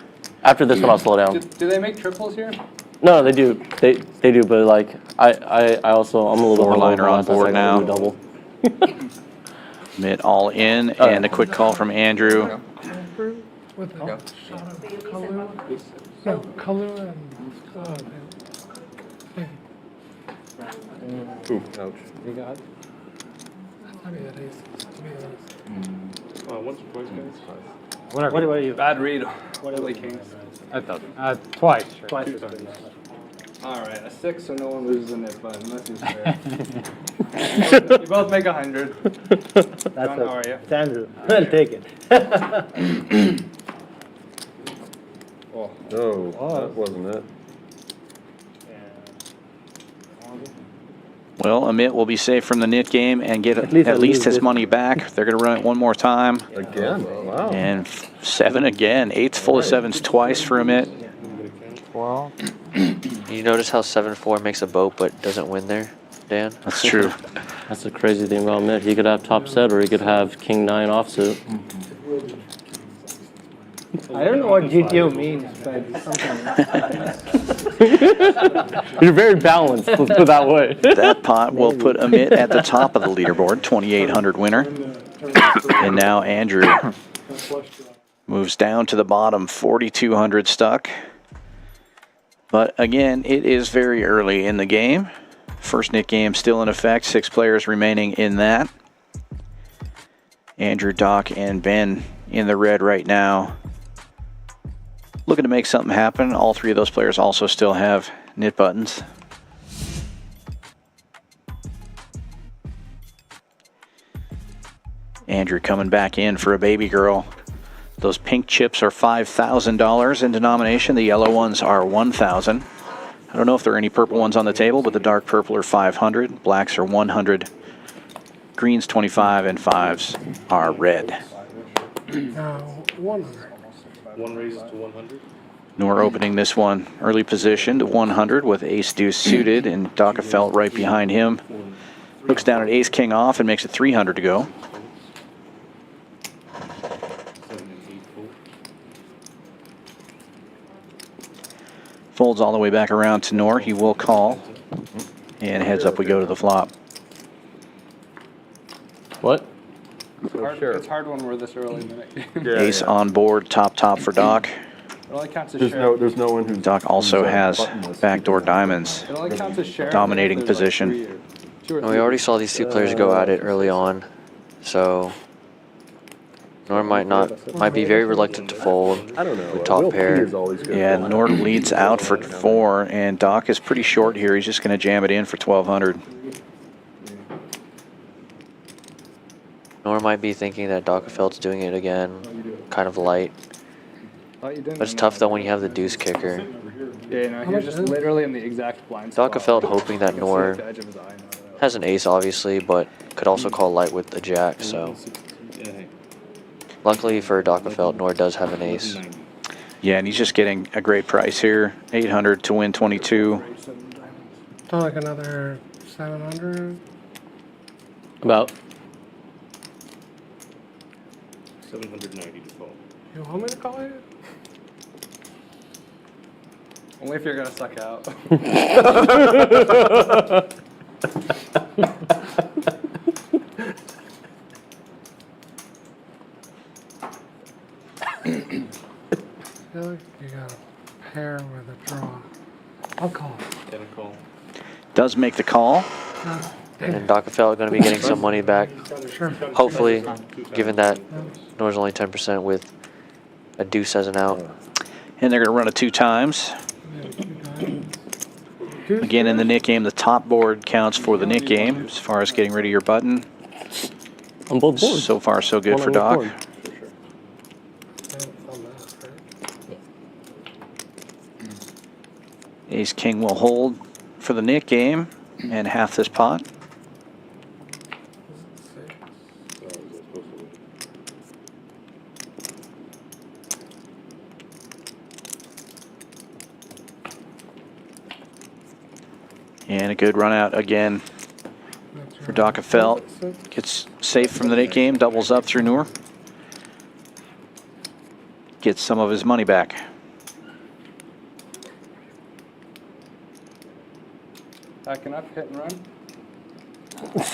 After this one, I'll slow down. Do they make triples here? No, they do. They do, but like I also I'm a little Four bit liner on board now. Double. Amit all in, and a quick call from Andrew. With the Go. shot of Kalu. No, Kalu and. Ooh, ouch. You got. I thought he had aces, to be honest. Once or twice, guys? What are you? Bad read. What kings? I thought. Twice. Twice. All right, a 6, so no one loses in it, but unless he's fair. You both make 100. That's John, how are you? It's Andrew. I'll take it. Oh, no, that wasn't it. Well, Amit will be safe from the nit game and get at least his money back. They're going to run it one more time. Again? Wow. And 7 again. 8's full of 7s twice for Amit. Well, You notice how 7-4 makes a boat but doesn't win there, Dan? That's true. That's the crazy thing about Mitt. He could have top set or he could have king 9 offsuit. I don't know what GTO means, but something. You're very balanced, let's put it that way. That pot will put Amit at the top of the leaderboard, 2,800 winner. And now Andrew moves down to the bottom, 4,200 stuck. But again, it is very early in the game. First nit game still in effect, 6 players remaining in that. Andrew, Doc, and Ben in the red right now. Looking to make something happen. All 3 of those players also still have nit buttons. Andrew coming back in for a baby girl. Those pink chips are $5,000 in denomination. The yellow ones are $1,000. I don't know if there are any purple ones on the table, but the dark purple are $500. Blacks are $100. Greens $25, and 5s are red. Now, 100. One raises to 100. Nor opening this one early position to 100 with ace deuce suited, and Dockefelt right behind him. Looks down at ace king off and makes it 300 to go. 7 and 8 fold. Folds all the way back around to Nor. He will call. And heads up we go to the flop. What? It's hard when we're this early in the game. Yeah, Ace yeah. on board, top for Doc. It only counts as There's share. no one who's... Doc also who's, has buttonless. backdoor diamonds. It only counts as share. Dominating if there's, like, position. 3 or 2 or And we 3. already saw these 2 players go at it early on, so Nor might be very reluctant to fold I don't know. with top Will P pair. is always good. Yeah, Nor leads out for 4, and Doc is pretty short here. He's just going to jam it in for 1,200. Nor might be thinking that Dockefeld's doing it again, kind of light. Thought you didn't. But it's tough though when you have the deuce kicker. Yeah, no, he was just literally in the exact blind spot. Dockefeld hoping that You can see Nor the edge of his eye now. has an ace obviously, but could also call light with the jack, so. Luckily for Dockefeld, Nor does have an ace. Yeah, and he's just getting a great price here. 800 to win 22. So like another 700. About. 790 to fold. You want me to call it? Only if you're gonna suck out. I feel like you got a pair with a draw. I'll call. Get a call. Does make the call. And Dockefeld going to be getting some money back, Sure. hopefully, given that Nor's only 10% with a deuce as an out. And they're going to run it 2 times. Again, in the nit game, the top board counts for the nit game as far as getting rid of your button. On both boards. So far, so good One for on each Doc. board. Ace King will hold for the nit game and half this pot. And a good run out again for Dockefelt. Gets safe from the nit game, doubles up through Noor. Gets some of his money back. Backing up, hit and run.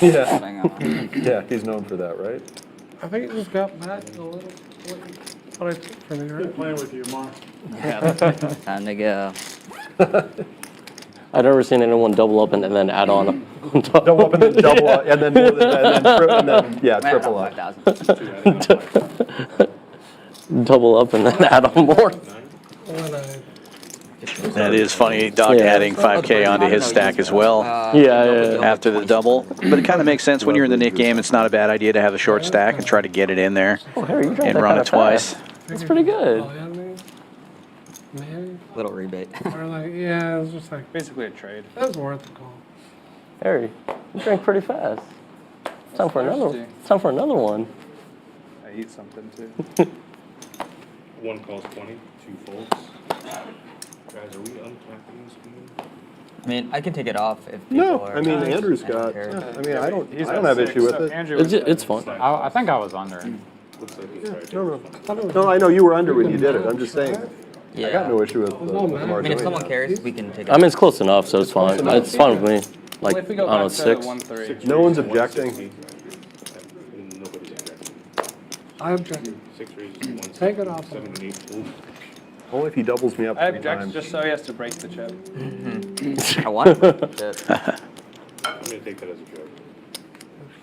Yeah. Yeah, he's known for that, right? I think it just got back a little. What I took from you, right? Playing with you, Mark. Time to go. I've never seen anyone double up and then add on. Double up and then double up, and then more than that, and then yeah, triple up. 5,000. Double up and then add on more. That is funny, Doc adding 5K onto his stack as well. Yeah. After the double. But it kind of makes sense when you're in the nit game. It's not a bad idea to have a short stack and try to get it in there Harry, you and run it twice. That's pretty good. Maybe. Little rebate. Or like, yeah, it was just like, Basically a trade. that was worth the call. Harry, you drank pretty fast. It's time for another. Thirsty. It's time for another one. I eat something too. One calls 20, 2 folds. Guys, are we uncapping this game? I mean, I can take it off if people No, are. I mean, Andrew's I don't got, care. yeah, I mean, I don't He's have at issue 6, with so it. Andrew It's fun. I think I was under. Looks like he's right. No, I know you were under when you did it, I'm just saying, Yeah. I got no issue with the I mean, if margin. someone cares, we can take it I mean, it's close enough, so it's fine. It's fine with me. Like, Well, if we I go don't know, back to 6. 1-3. No one's objecting. Nobody's objecting. I object. 6 raises, 1 Take it off. 7 and 8 folds. Only if he doubles me up I 3 object times. just so he has to break the chip. I want to break the chip. I'm going to take that as a joke.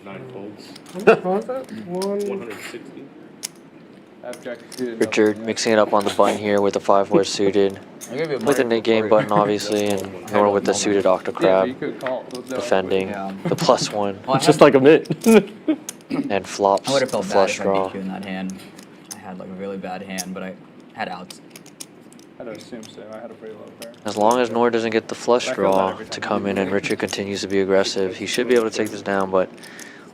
9 folds. What was that? 160. I object to Richard mixing it up on the button here with the 5 where suited. With the nit game button, obviously, and nor with the suited octo Yeah, crab. you could call Defending Yeah. the +1 Well, I It's just had- like a mitt. and flops I would the have felt bad flush if I draw. beat you in that hand. I had like a really bad hand, but I had outs. I'd assume so. I had a pretty low pair. As long as Nor doesn't get the flush draw to come in and Richard continues to be aggressive, he should be able to take this down, but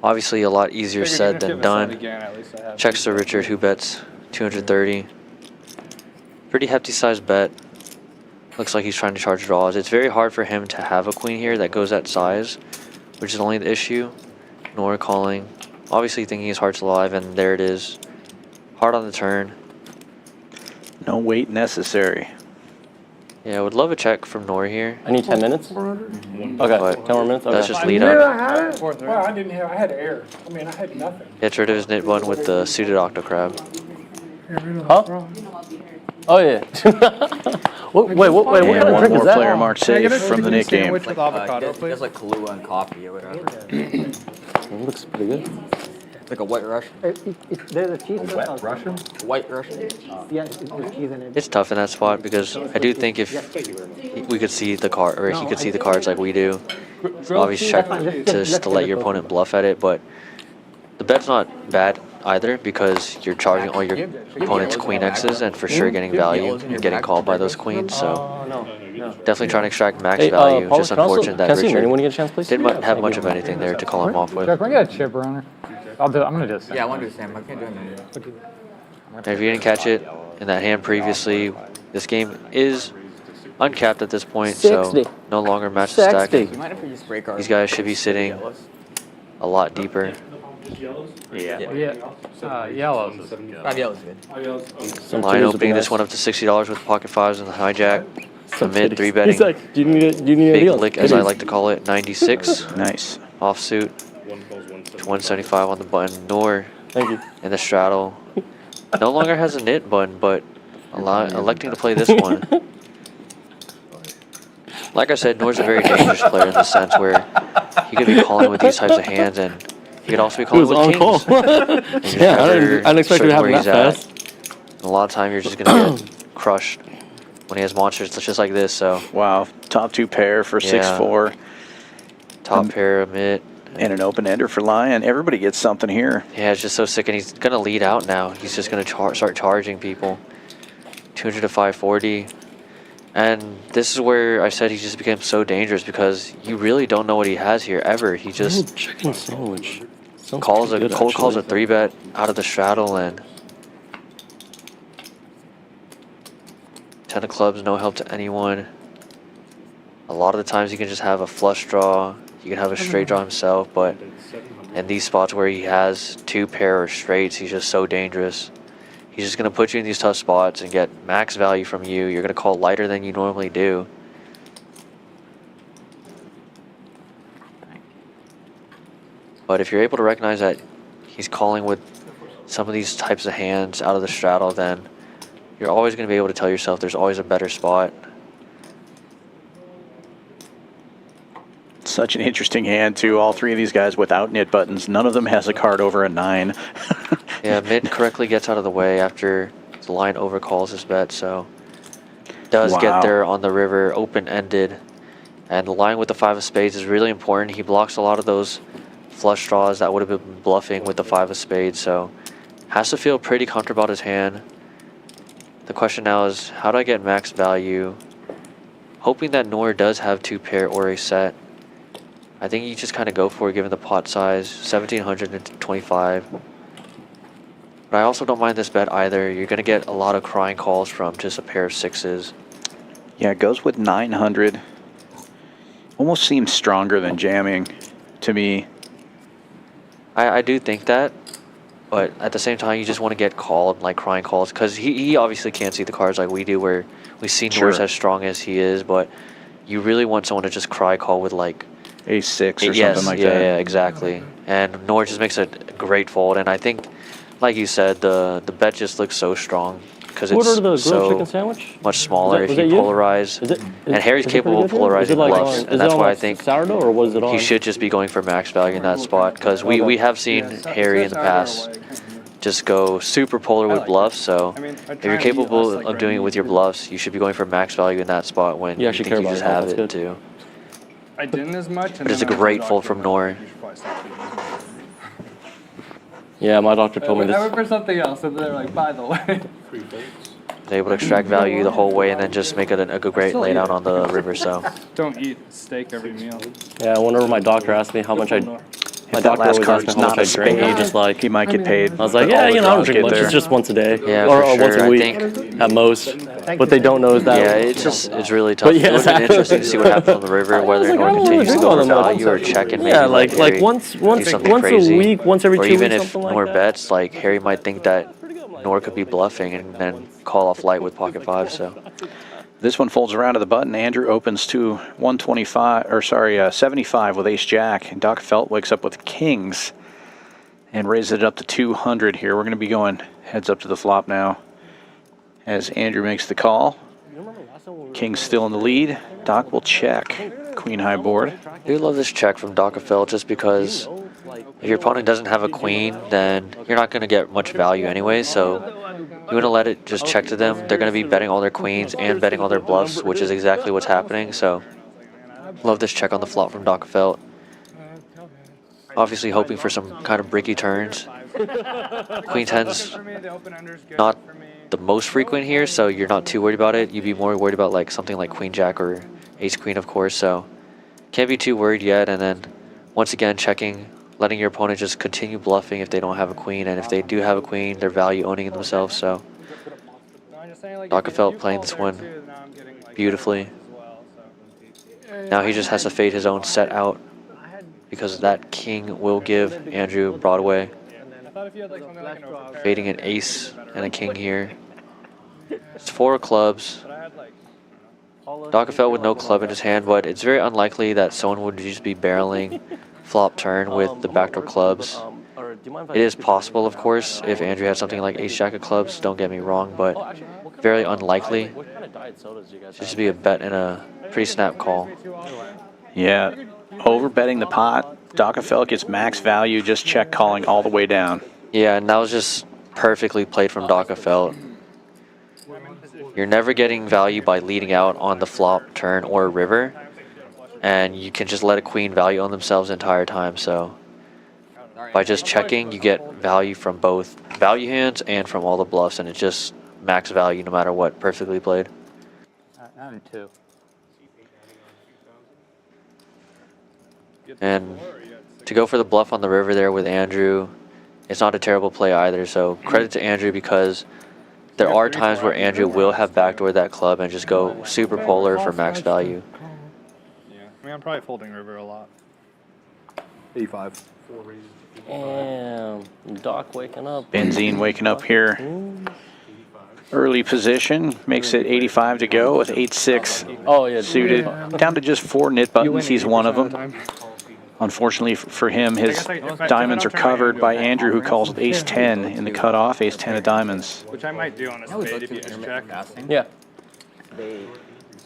obviously a lot easier Figured said if than it was set done. again, at least I have Checks to Richard, who bets 230. Pretty hefty sized bet. Looks like he's trying to charge draws. It's very hard for him to have a queen here that goes that size, which is only the issue. Nor calling. Obviously thinking his heart's alive, and there it is. Hard on the turn. No wait necessary. Yeah, I would love a check from Nor here. I need 10 minutes. Okay, 10 more minutes. Okay. That's just lead I up. had it. Fourth, right? Well, I didn't have, I had air. I mean, I had nothing. Gets rid of his nit button with the suited octo crab. Get rid of Huh? the straw. Oh yeah. Wait, what And kind of one drink more is that? player marked safe from the nit game. Sandwich with avocado, It's please. like Kahlua and coffee or whatever. It looks pretty good. Like a white Russian. There's a cheese Wet Russian? White Russian. Yeah, with cheese in it. It's tough in that spot because I do think if we could see the card, or he could see the cards like we do, obviously check just to let your opponent bluff at it, but the bet's not bad either because you're charging all your opponent's queen X's and for sure getting value. You're getting called by those queens, so Oh, no. definitely trying to extract max Hey, value. Paul, Just can I also- unfortunate can I that see Richard anyone get a chance, please? didn't have much of anything there to call him off with. Jack, can I get a chip runner? I'm gonna do this. Yeah, I want to do Sam. I can't do it. And if you didn't catch it in that hand previously, this game is uncapped at this point, so 60. no longer match the stack. 60. You mind if we just break our? These guys should be sitting a lot deeper. Yeah. Yellows. 5 yellows good. Some Line titties would be opening this nice. one up to $60 with pocket 5s and the hijack. Some Mid titties. 3 betting. He's like, do you need a Big deal? lick, as I like to call it, 96 Nice. offsuit, 175 on the button. Nor Thank you. in the straddle. No longer has a nit button, but electing to play this one. Like I said, Nor's a very dangerous player in the sense where he could be calling with these types of hands, and he could also be He calling was with on kings. call. And you're Yeah, I never didn't expect it to certain happen where that he's at. fast. And a lot of time you're just gonna get crushed. when he has monsters just like this. So wow, top 2 pair for 6-4. Top pair, Amit. And an open ender for Lion. Everybody gets something here. Yeah, it's just so sick, and he's gonna lead out now. He's just gonna start charging people. 200 to 540. And this is where I said he just became so dangerous, because you really don't know what he has here ever. He just chicken sandwich. calls a 3-bet out of the straddle, and 10 of clubs, no help to anyone. A lot of the times you can just have a flush draw. You can have a straight draw himself, but in these spots where he has 2 pair or straights, he's just so dangerous. He's just going to put you in these tough spots and get max value from you. You're going to call lighter than you normally do. But if you're able to recognize that he's calling with some of these types of hands out of the straddle, then you're always going to be able to tell yourself there's always a better spot. Such an interesting hand, too. All 3 of these guys without knit buttons. None of them has a card over a 9. Yeah, Mint correctly gets out of the way after the line overcalls his bet, so does get there on the river open-ended. And the line with the 5 of spades is really important. He blocks a lot of those flush draws that would have been bluffing with the 5 of spades, so has to feel pretty comfortable about his hand. The question now is, how do I get max value? Hoping that Nor does have 2 pair or a set. I think you just kind of go for it given the pot size, 1725. But I also don't mind this bet either. You're going to get a lot of crying calls from just a pair of 6s. Yeah, it goes with 900. Almost seems stronger than jamming to me. I do think that, but at the same time, you just want to get called, like crying calls, because he obviously can't see the cards like we do, where we see Nor's as strong as he is, but you really want someone to just cry call with like Ace-6 or something like that. Yeah, exactly. And Nor just makes a great fold, and I think, like you said, the bet just looks so strong because it's so much smaller if you polarize. And Harry's capable of polarizing bluffs, and that's why I think he should just be going for max value in that spot, because we have seen Harry in the past just go super polar with bluffs. So if you're capable of doing it with your bluffs, you should be going for max value in that spot when you think you just have it too. I didn't as much. But it's a great fold from Nor. Yeah, my doctor told me this. I went for something else, and they're like, by the way. He's able to extract value the whole way and then just make it a great laydown on the river. So Don't eat steak every meal. Yeah, whenever my doctor asked me how much I... My If that doctor last always card asked is me how not much a I drink. spade, Just like, he might get paid. I was like, yeah, you know, I don't drink much. It's just once a day. Yeah, or for once sure. a week I think, at most. What they don't know is that... yeah, it's really tough. But It yeah, would have been interesting to see what happens on the river, whether Nor continues to go for value or check and maybe Yeah, let like Harry once do something a crazy. week, once every 2 or weeks, even if something like Nor that. bets, like Harry might think that Nor could be bluffing and then call off light with pocket 5. So This one folds around to the button. Andrew opens to 125, or sorry, 75 with ace-jack. And Doc Felt wakes up with kings and raises it up to 200 here. We're going to be going heads up to the flop now as Andrew makes the call. King's still in the lead. Doc will check. Queen high board. I do love this check from Dockerfeld just because if your opponent doesn't have a queen, then you're not going to get much value anyway. So you want to let it just check to them. They're going to be betting all their queens and betting all their bluffs, which is exactly what's happening. So love this check on the flop from Dockerfeld. Obviously hoping for some kind of bricky turns. Queen 10's not the most frequent here, so you're not too worried about it. You'd be more worried about like something like Queen Jack or Ace Queen, of course. So can't be too worried yet. And then once again checking, letting your opponent just continue bluffing if they don't have a queen, and if they do have a queen, they're value owning it themselves. So Dockerfeld playing this one beautifully. Now he just has to fade his own set out, because that king will give Andrew Broadway. Fading an ace and a king here. It's 4 of clubs. Dockerfeld with no club in his hand, but it's very unlikely that someone would just be barreling flop turn with the backdoor clubs. It is possible, of course, if Andrew had something like ace jack of clubs, don't get me wrong, but very unlikely. Just be a bet and a pretty snap call. Yeah, over betting the pot. Dockerfeld gets max value, just check calling all the way down. Yeah, and that was just perfectly played from Dockerfeld. You're never getting value by leading out on the flop, turn, or river. And you can just let a queen value on themselves the entire time. So by just checking, you get value from both value hands and from all the bluffs, and it's just max value no matter what. Perfectly played. I'm 2. And to go for the bluff on the river there with Andrew, it's not a terrible play either. So credit to Andrew, because there are times where Andrew will have backdoored that club and just go super polar for max value. Yeah, I mean, I'm probably folding river a lot. 85. Damn, Doc waking up. Benzene waking up here. Early position, makes it 85 to go with 8-6 suited. Down to just 4 nit buttons, he's one of them. Unfortunately for him, his diamonds are covered by Andrew, who calls with ace-10 in the cutoff, ace-10 of diamonds. Which I might do on a spade if you just check. Yeah.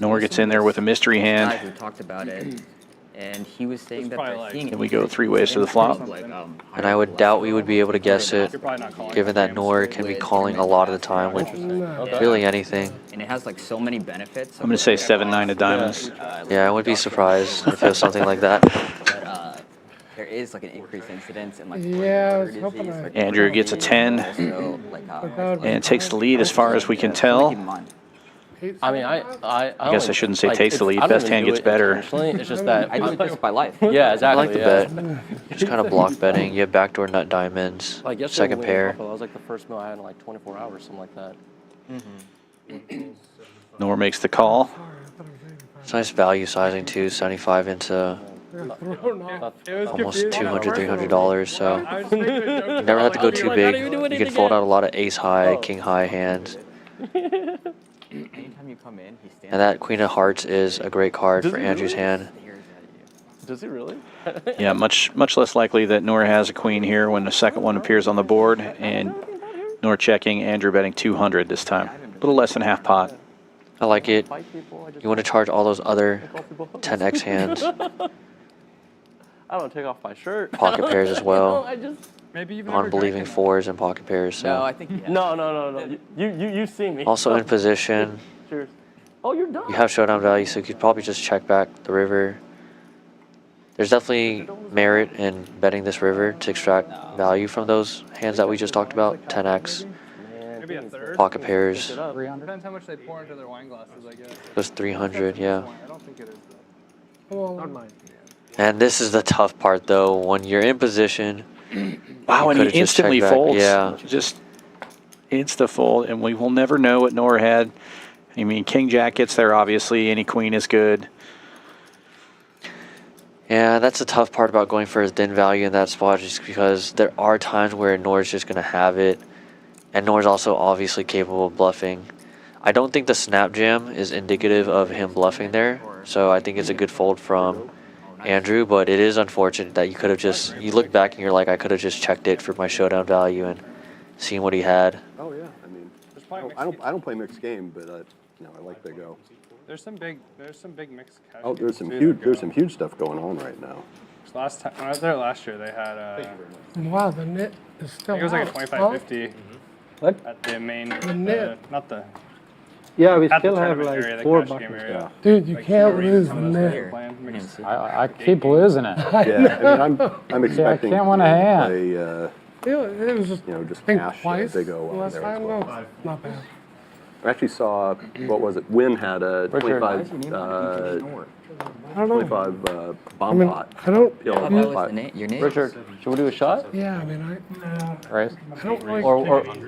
Nor gets in there with a mystery hand. We talked about it, and he was saying that they're seeing it. And we go 3 ways to the flop. And I would doubt we would be able to guess it, given that Nor can be calling a lot of the time with really anything. And it has like so many benefits. I'm going to say 7-9 of diamonds. Yeah, I wouldn't be surprised if it was something like that. But there is like an increased incidence in like Yeah, I was hoping I... Andrew gets a 10 and takes the lead as far as we can tell. I mean, I guess I shouldn't say takes the lead. Best hand gets better. It's just that I do it just by life. Yeah, exactly. I like the bet. Just kind of block betting. You have backdoor nut diamonds, like yesterday second when we pair. went up, that was like the first meal I had in like 24 hours, something like that. Nor makes the call. It's nice value sizing too, 75 into almost $200, $300. So you never have to go too big. You can fold out a lot of ace high, king high hands. Anytime you come in, he stands. And that Queen of Hearts is a great card for Andrew's hand. Does he really? Yeah, much less likely that Nor has a queen here when the second one appears on the board, and Nor checking, Andrew betting 200 this time. A little less than half pot. I like it. You want to charge all those other 10x hands. I don't take off my shirt. Pocket pairs as well. Maybe even Unbelieving 4s and pocket pairs. So. No, I think No. You see me. Also in position. Cheers. Oh, you're done. You have showdown value, so you could probably just check back the river. There's definitely merit in betting this river to extract value from those hands that we just talked about. 10x, maybe a third. pocket pairs. Depends how much they pour into their wine glasses, I guess. Those 300, yeah. I don't think it is Well, not mine. And this is the tough part, though. When you're in position, Wow, and he instantly folds. Yeah. Just insta-fold, and we will never know what Nor had. I mean, King Jack gets there, obviously. Any queen is good. Yeah, that's the tough part about going for a thin value in that spot, just because there are times where Nor's just going to have it, and Nor's also obviously capable of bluffing. I don't think the snap jam is indicative of him bluffing there, so I think it's a good fold from Andrew, but it is unfortunate that you could have just, you look back and you're like, I could have just checked it for my showdown value and seen what he had. Oh yeah, I mean, I don't play mixed game, but you know, I like Big O. There's some big mixed cash. Oh, there's some huge stuff going on right now. Last time when I was there last year, they had Wow, the knit is still I think it was like a out. 25-50 What? at the main, net. Yeah, we at the still have tournament area, like the 4 cash game buckets. area. Dude, you Like can't three lose some the of those net. playing mixed. I keep losing it. Yeah, I mean, I'm expecting can't win a hand. play, It was just, you know, just I think cash twice Big O last there as time. well. No, not bad. I actually saw, what was it? Wynn had a 25 I don't know. bomb I mean, pot. I don't. Pill, That was pot. the name. Your name. Richard, should we do a shot? Yeah, I mean, Right. I don't really.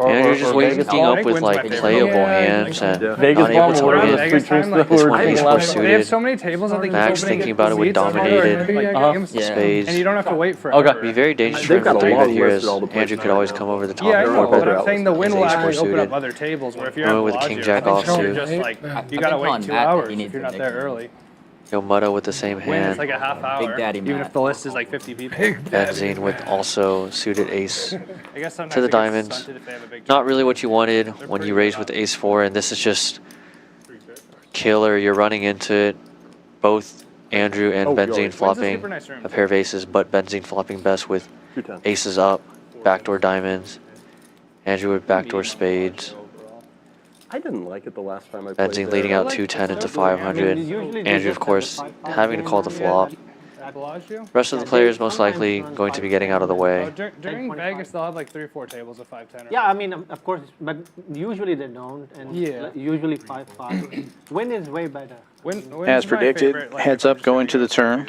And you're just waking up with like playable hands and Vegas not able bomb, to we're win. on Vegas time, like, This we're one taking is a more lot of- They have suited. so many tables. I think Max it's thinking about it with dominated and spades. you don't have to wait for Okay. It'd be very dangerous for They've him to got a 3-bet long here, list as at all the places Andrew could always come over the top. Yeah, I and know, 4-bet. but I'm saying the win His will ace four actually open up suited. other tables where if you're Going at with the Bellagio, king jack you're offsuit. just like, I've you been gotta calling wait 2 Matt that hours he if needs you're to not make there it. early. Yo, Mutto with the same Win is hand. like a half hour. Big Daddy even Matt. if the list is like 50 people. Benzene with also suited ace I guess sometimes to the it gets diamonds. stunted if they have a big Not really what you wanted when you raised with ace 4, and this is just killer. You're running into it. Both Andrew and Oh, Benzene yours. flopping super nice room, a pair of aces, but Benzene flopping best with 210. aces up, backdoor diamonds. Andrew with backdoor spades. I didn't like it the last time I played. Benzine leading out 210 into 500. Andrew, of course, having to call the flop. Rest of the players most likely going to be getting out of the way. During Vegas, they'll have like 3 or 4 tables of 5-10. Yeah, I mean, of course, but usually they don't, and usually 5-5. Win is way better. As predicted, heads up going to the turn.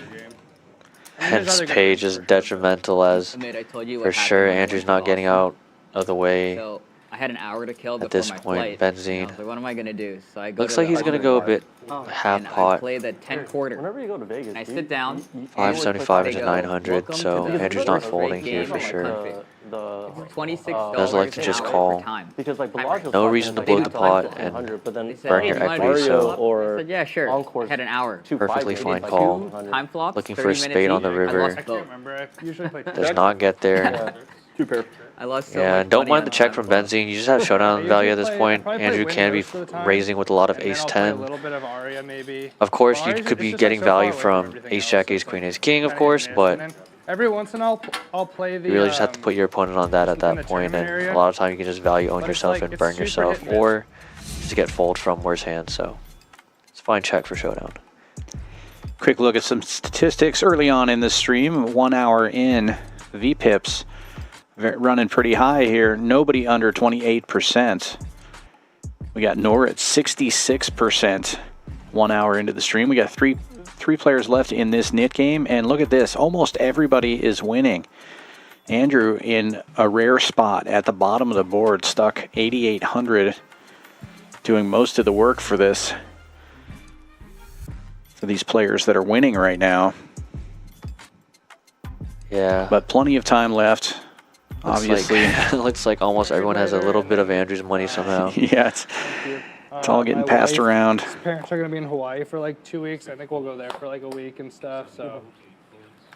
Hence, page is detrimental as Amit, I told you what for sure happened Andrew's not getting out of the way. So I had an hour to kill before At this my point, flight. I Benzine. was like, what am I gonna do? So I go Looks to like the he's going to go a bit half and I pot. play the 10 quarter. Whenever you go to Vegas, And I sit down. 575 they into go, 900, "Welcome so to the Andrew's not first folding rate here game for of my sure. country." $26 Does like to an just hour call. for time. because like Timer. Bellagio's No reason to bloat the pot and They said, burn "Hey, your do you wanna equity, do so a flop?" I said, yeah, sure. Encore's I had an hour. perfectly 2-5, fine like call. Time flops. Looking 30 for a minutes spade on each. the I river. lost I can't both. remember. I usually play Does not get there. 2 pair. I lost so Yeah, much don't money mind on the check time from flops. Benzine. You just have showdown value at this point. Probably play Andrew win can be most of the time, raising with a lot of and then ace I'll play a 10. little bit of Aria maybe. Of course, you Aria's- could it's be just, getting like, so far value away from everything ace else, jack, so ace it's, queen, like, ace king, of kinda course, hit and but miss. And then every once in a while I'll play the. you really just have to put your opponent on that at in that the point, tournament and area. a lot of time you can just value own But it's yourself like- and it's burn super yourself, hit and miss. or just get fold from worse hands, so it's a fine check for showdown. Quick look at some statistics early on in the stream. 1 hour in, VPIPs running pretty high here. Nobody under 28%. We got Nor at 66%. 1 hour into the stream, we got three players left in this knit game, and look at this. Almost everybody is winning. Andrew in a rare spot at the bottom of the board, stuck 8,800, doing most of the work for this. For these players that are winning right now. Yeah. But plenty of time left. Obviously. It looks like almost everyone has a little bit of Andrew's money somehow. Yeah, it's all getting My passed around. His parents are gonna be in Hawaii for like 2 weeks. I think we'll go there for like a week and stuff. So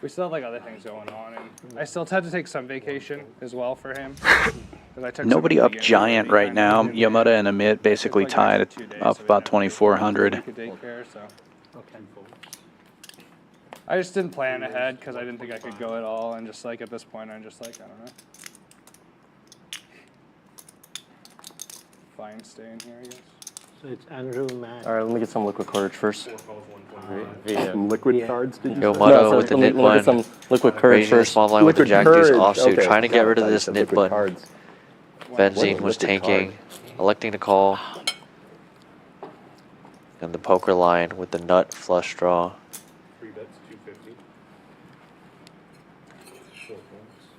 we still have like other things going on, and I still had to take some vacation as well for him. 'Cause I took some Nobody at the up beginning giant of the right weekend, now. and then Yamada and Amit basically took, like, tied extra 2 days, up so we about didn't have 2,400. a week of daycare, so. I just didn't plan ahead because I didn't think I could go at all, and just like at this point, I'm just like, I don't know. Fine, stay in here, I guess. So it's Andrew, Matt. All right, let me get some liquid courage first. Some liquid cards, did you Yo, say? Motto sorry, with the let me nit get one. some liquid courage Raising the first. small blind with the Liquid jack deuce courage, offsuit, okay. trying to get rid of I this said nit liquid button. cards. Benzine was Liquid tanking, card. electing to call. And the poker line with the nut flush draw. 3 bets, 250.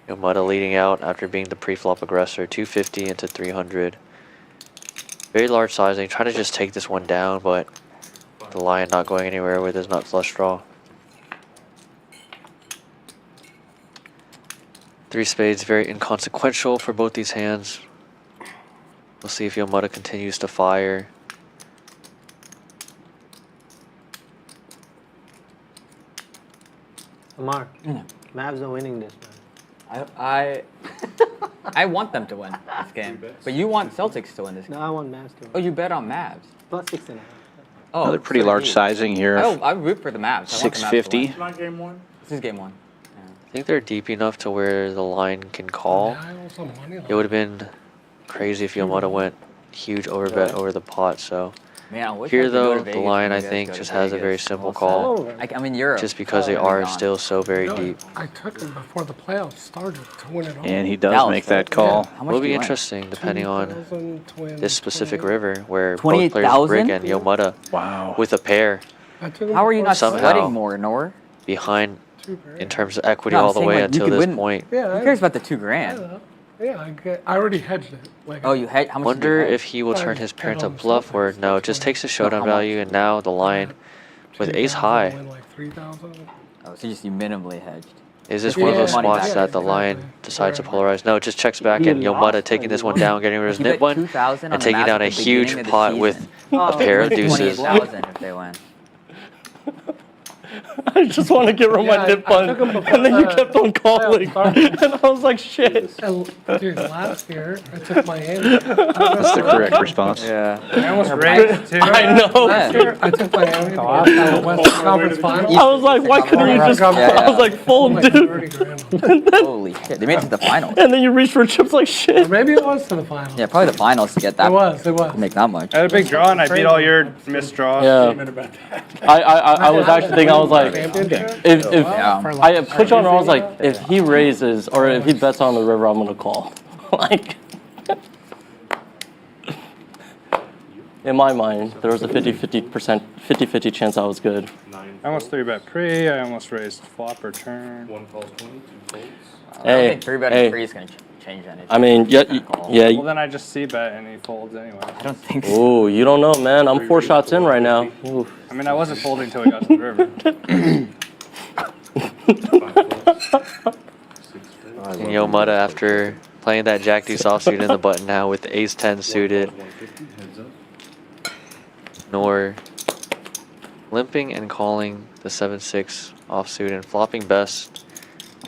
Yamada leading out after being the pre-flop aggressor, 250 into 300. Very large sizing, trying to just take this one down, but the lion not going anywhere with his nut flush draw. 3 spades, very inconsequential for both these hands. We'll see if Yamada continues to fire. Mark, Mavs are winning this, man. I want them to win this game, but you want Celtics to win this game. No, I want Mavs to win. Oh, you bet on Mavs. Plus 6.5. Oh, Another pretty large sizing here. I root for the Mavs. I want the Mavs to 650. win. Not game 1? This is game 1. I think they're deep enough to where the line can call. It would have been crazy if Yamada went huge overbet over the pot, so. Man, I wish I Here could go though, to the Vegas line when I you guys think go to just has a very Vegas. simple call. I'm in Europe. Just because they I'm gonna are be gone. still so very deep. I took him before the playoffs started to win it all. And he does Dallas, make that call. How much Will do be you win? interesting depending on 2,000, twins, this specific 28. river where both 28,000? players brig and Yomada Wow. with a pair I took him How are you before not the Somehow. sweating more, Nor? behind two pairs. in terms of equity No, I'm all the saying, way like, you until could this win. point. Yeah, Who cares about the $2 I grand? know. Yeah, I already hedged it. Like, Oh, you had how much? Wonder did you if he will Well, turn his bet parent on up bluff or no, it just takes a showdown how much? value and now the line with ace 2,000, high. win like 3,000. Oh, so just you minimally hedged. Is this one of Yeah, those money spots back. that the line Exactly. decides to Yeah. polarize? No, it just checks back and Yomada taking this one down, getting rid of his You nit bet one, 2,000 on and the taking Mavs down at a the huge beginning of the pot with season. a pair of deuces. 28,000 if they win. I just want to get rid of my nip button. And then you kept on calling. And I was like, shit. Dude, last year, I took my hand. That's the correct response. Yeah. I almost raised too. I know. Last year, I took my hand. West Conference Finals. I was like, why couldn't you just, I was like, fold, dude. Holy shit, they made it to the finals. And then you reached for chips like shit. Maybe it was to the finals. Yeah, probably the finals to get that. It was. Make that much. I had a big draw and I beat all your missed draws. Yeah. I was actually thinking, I was like, if I put you on, I was like, if he raises or if he bets on the river, I'm gonna call. Like, in my mind, there was a 50-50 chance I was good. I almost 3-bet pre. I almost raised flop or turn. 1 calls 20, 2 folds. I don't think 3-betting free is gonna change anything. I mean, yeah. Well, then I just c-bet and he folds anyway. I don't think so. Ooh, you don't know, man. I'm 4 shots in right now. Ooh. I mean, I wasn't folding until we got to the river. And Yomada, after playing that Jack Deuce offsuit in the button now with the Ace 10 suited, nor limping and calling the 7-6 offsuit and flopping best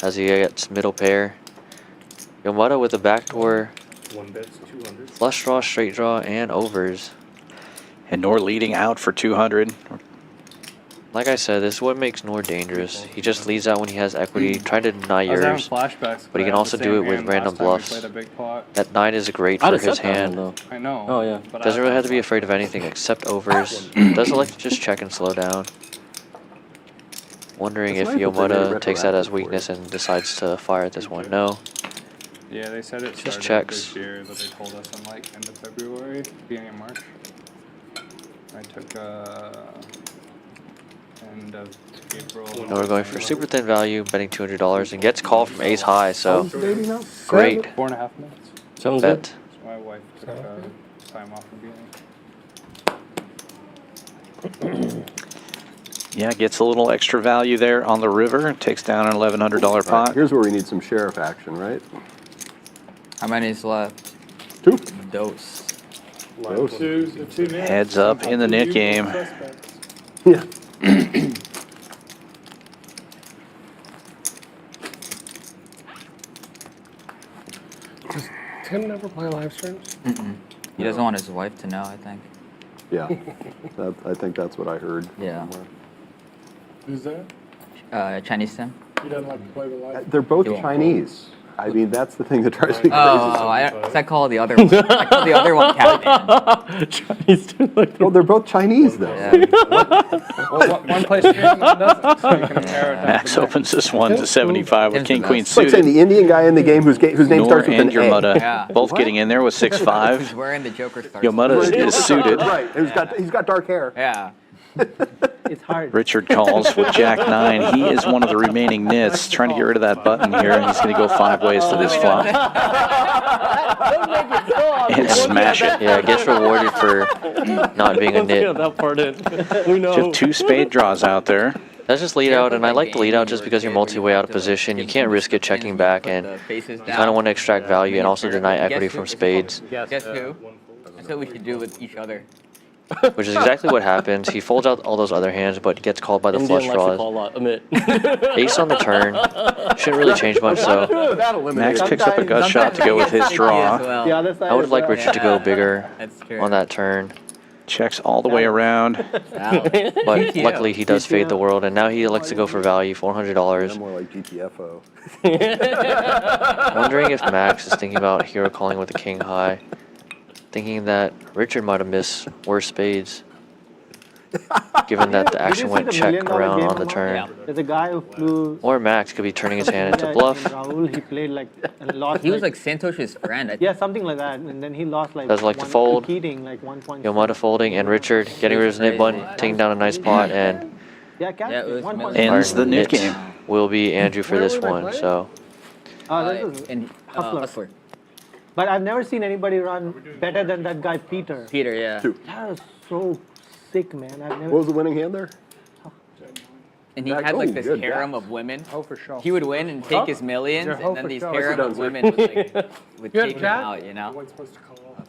as he gets middle pair. Yomada with a backdoor flush draw, straight draw, and overs. And Nor leading out for 200. Like I said, this is what makes Nor dangerous. He just leads out when he has equity, trying to deny yours, but he can also do it with random bluffs. That 9 is great for his hand. I know. Oh, yeah. Doesn't really have to be afraid of anything except overs. Doesn't like to just check and slow down. Wondering if Yomada takes that as weakness and decides to fire at this one. No. Yeah, they said it just started checks. this year, but they told us in like end of February, beginning of March. I took end of April. Now we're going for super thin value, betting $200, and gets called from ace high, so great 4.5 minutes. Sounds bet. So my wife took time off from beginning. Yeah, gets a little extra value there on the river. Takes down an $1,100 pot. Here's where we need some sheriff action, right? How many is left? 2. Dose. Heads up in the net game. Yeah. Does Tim never play live streams? He doesn't want his wife to know, I think. Yeah. I think that's what I heard. Yeah. Who's that? Chinese Tim. He doesn't like to play with live. They're both Chinese. I mean, that's the thing that drives me crazy. I call the other one. I call the other one Captain. Chinese dude, like, Oh, they're both Chinese, though. Yeah. Well, one plays stream and one doesn't, so you can compare it. Max opens this one to 75 with King Queen It's like saying suited. the Indian guy in the game whose name Nor starts with and an A. Yomada Yeah. both getting in there with 6-5. He's wearing the Joker star. Yomada is suited. Right. He's got dark hair. Yeah. It's hard. Richard calls with Jack 9. He is one of the remaining nits, trying to get rid of that button here, and he's going to go 5 ways to this flop. And smash it. Yeah, gets rewarded for not being a nit. that part in. We know. Just 2 spade draws out there. That's just lead out, and I like the lead out just because you're multi-way out of position. You can't risk it checking back, and you kind of want to extract value and also deny equity from spades, Guess who? That's what we should do with each other. which is exactly what happens. He folds out all those other hands, but gets called by the Indian flush likes to draws. call a lot. Amit. Ace on the turn. Shouldn't really change much, so Max picks up a gut shot to go with his draw. The other side I would is, have liked Richard to go bigger That's true. on that turn. Checks all the way around. But luckily he does fade the world, and now he elects to go for value, $400. More like GTFO. Wondering if Max is thinking about hero calling with the king high, thinking that Richard might have missed worse spades, given that the action went check around on the turn. There's a guy who flew. Or Max could be turning his hand into bluff. Rahul, he played like and lost. He was like Santosh's friend. I think. Yeah, something like that, and then he lost like. Does like to fold. Competing, like 1 Yomada folding, and Richard getting rid of his nit button, taking down a nice pot, and Yeah, Yeah, it was 1.5. Ends the nit nit game. will be Andrew for this one. So This is and Hustler. But I've never seen anybody run better than that guy Peter. Peter, yeah. That was so sick, man. I've never. What was the winning hand there? And he had like this harem of women. Oh, for sure. He would win and take his millions, You're and then for these sure. harem of women would, like, would You had take him chat? out, you know? Wasn't supposed to call off.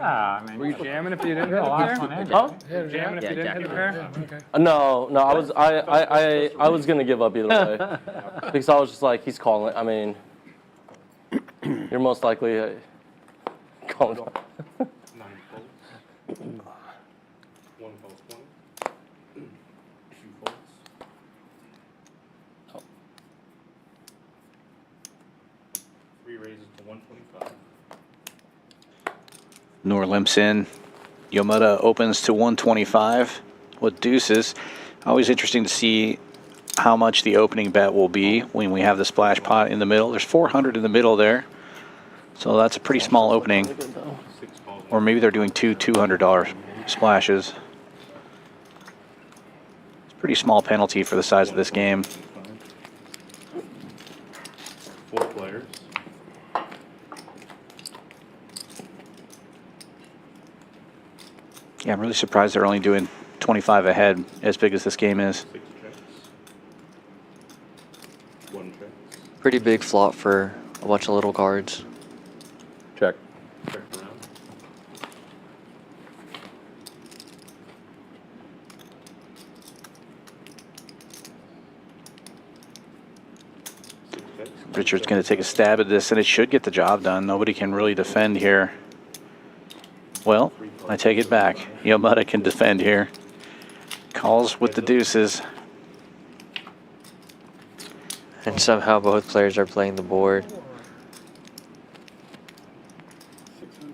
Ah, I mean, were you jamming if you didn't hit a pair? Huh? Jamming if you didn't hit a pair? No, I was gonna give up either way because I was just like, he's calling. I mean, you're most likely calling. 9 folds. 1 calls 20. 2 folds. 3 raises to 125. Nor limps in. Yomada opens to 125 with deuces. Always interesting to see how much the opening bet will be when we have the splash pot in the middle. There's 400 in the middle there. So that's a pretty small opening. Or maybe they're doing two $200 splashes. It's a pretty small penalty for the size of this game. 4 players. Yeah, I'm really surprised they're only doing 25 ahead, as big as this game is. 6 checks. 1 check. Pretty big flop for a bunch of little cards. Check. Check around. Richard's going to take a stab at this, and it should get the job done. Nobody can really defend here. Well, I take it back. Yomada can defend here. Calls with the deuces. And somehow both players are playing the board.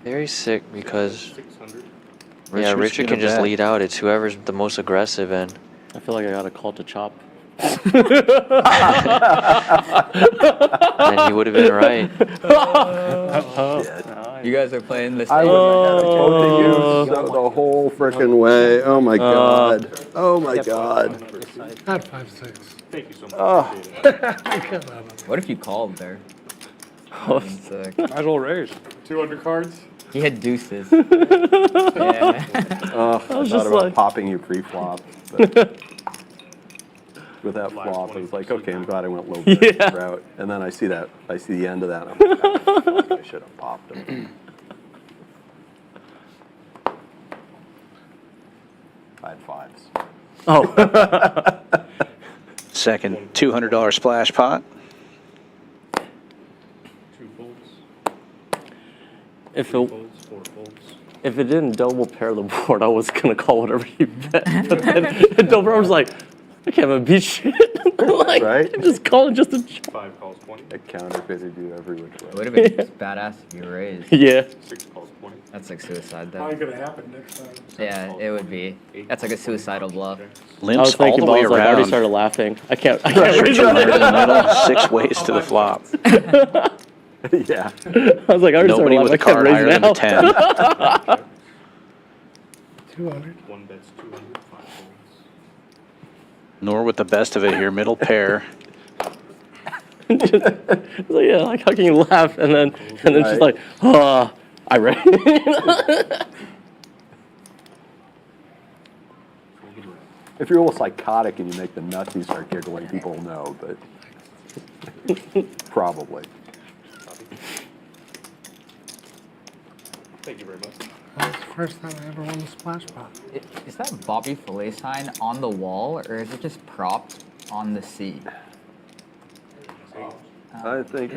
Very sick because, yeah, Richard can just lead out. It's whoever's the most aggressive, and I feel like I got a call to chop. and he would have been right. You guys are playing this. I was poking you the whole frickin' way. Oh my god. Oh my god. Not 5-6. Thank you so much. What if you called there? Might as well raise. 2 undercards. He had deuces. I Yeah. thought about popping you pre-flop. With that flop, I was like, okay, I'm glad I went low route. And then I see the end of that. I'm like, I should have popped him. I had 5s. Oh. Second $200 splash pot. 2 folds. If 3 it folds, 4 folds. if it didn't double pair the board, I was gonna call whatever you bet. But then double pair, I was like, I can't even beat shit. Like, Right? I'm just calling just to. 5 calls 20. A counter because you do every which It way. would have been just badass if you raised. Yeah. 6 calls 20. That's like suicide, though. Probably gonna happen next time. Yeah, it would be. That's like a suicidal bluff. I was Limps all thinking, the but I way was like, I already around. started laughing. I can't raise 200 in the it. middle, 6 ways to the flop. Yeah. I was like, I already Nobody started with a laughing. I can't card raise higher than now. the 10. 200. 1 bet's 200. 5 folds. Nor with the best of it here, middle pair. Just, it's like, yeah, like how can you laugh and then just like, I raised. If you're a little psychotic and you make the nutsies start giggling, people will know, but probably. Thank you very much. That was the first time I ever won the splash pot. Is that Bobby Filet sign on the wall, or is it just propped on the seat? I think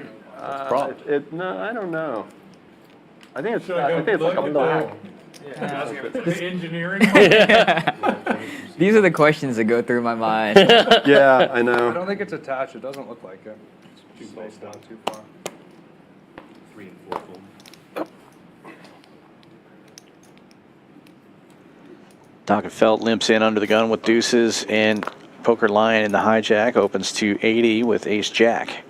no, I don't know. I think it's I think it's like a plaque. Engineering. These are the questions that go through my mind. Yeah, I I know. don't think it's attached. It doesn't look like it. It's spaced out too far. 3 and 4 folds. Dockenfeld limps in under the gun with deuces, and Poker Line in the hijack opens to 80 with ace jack.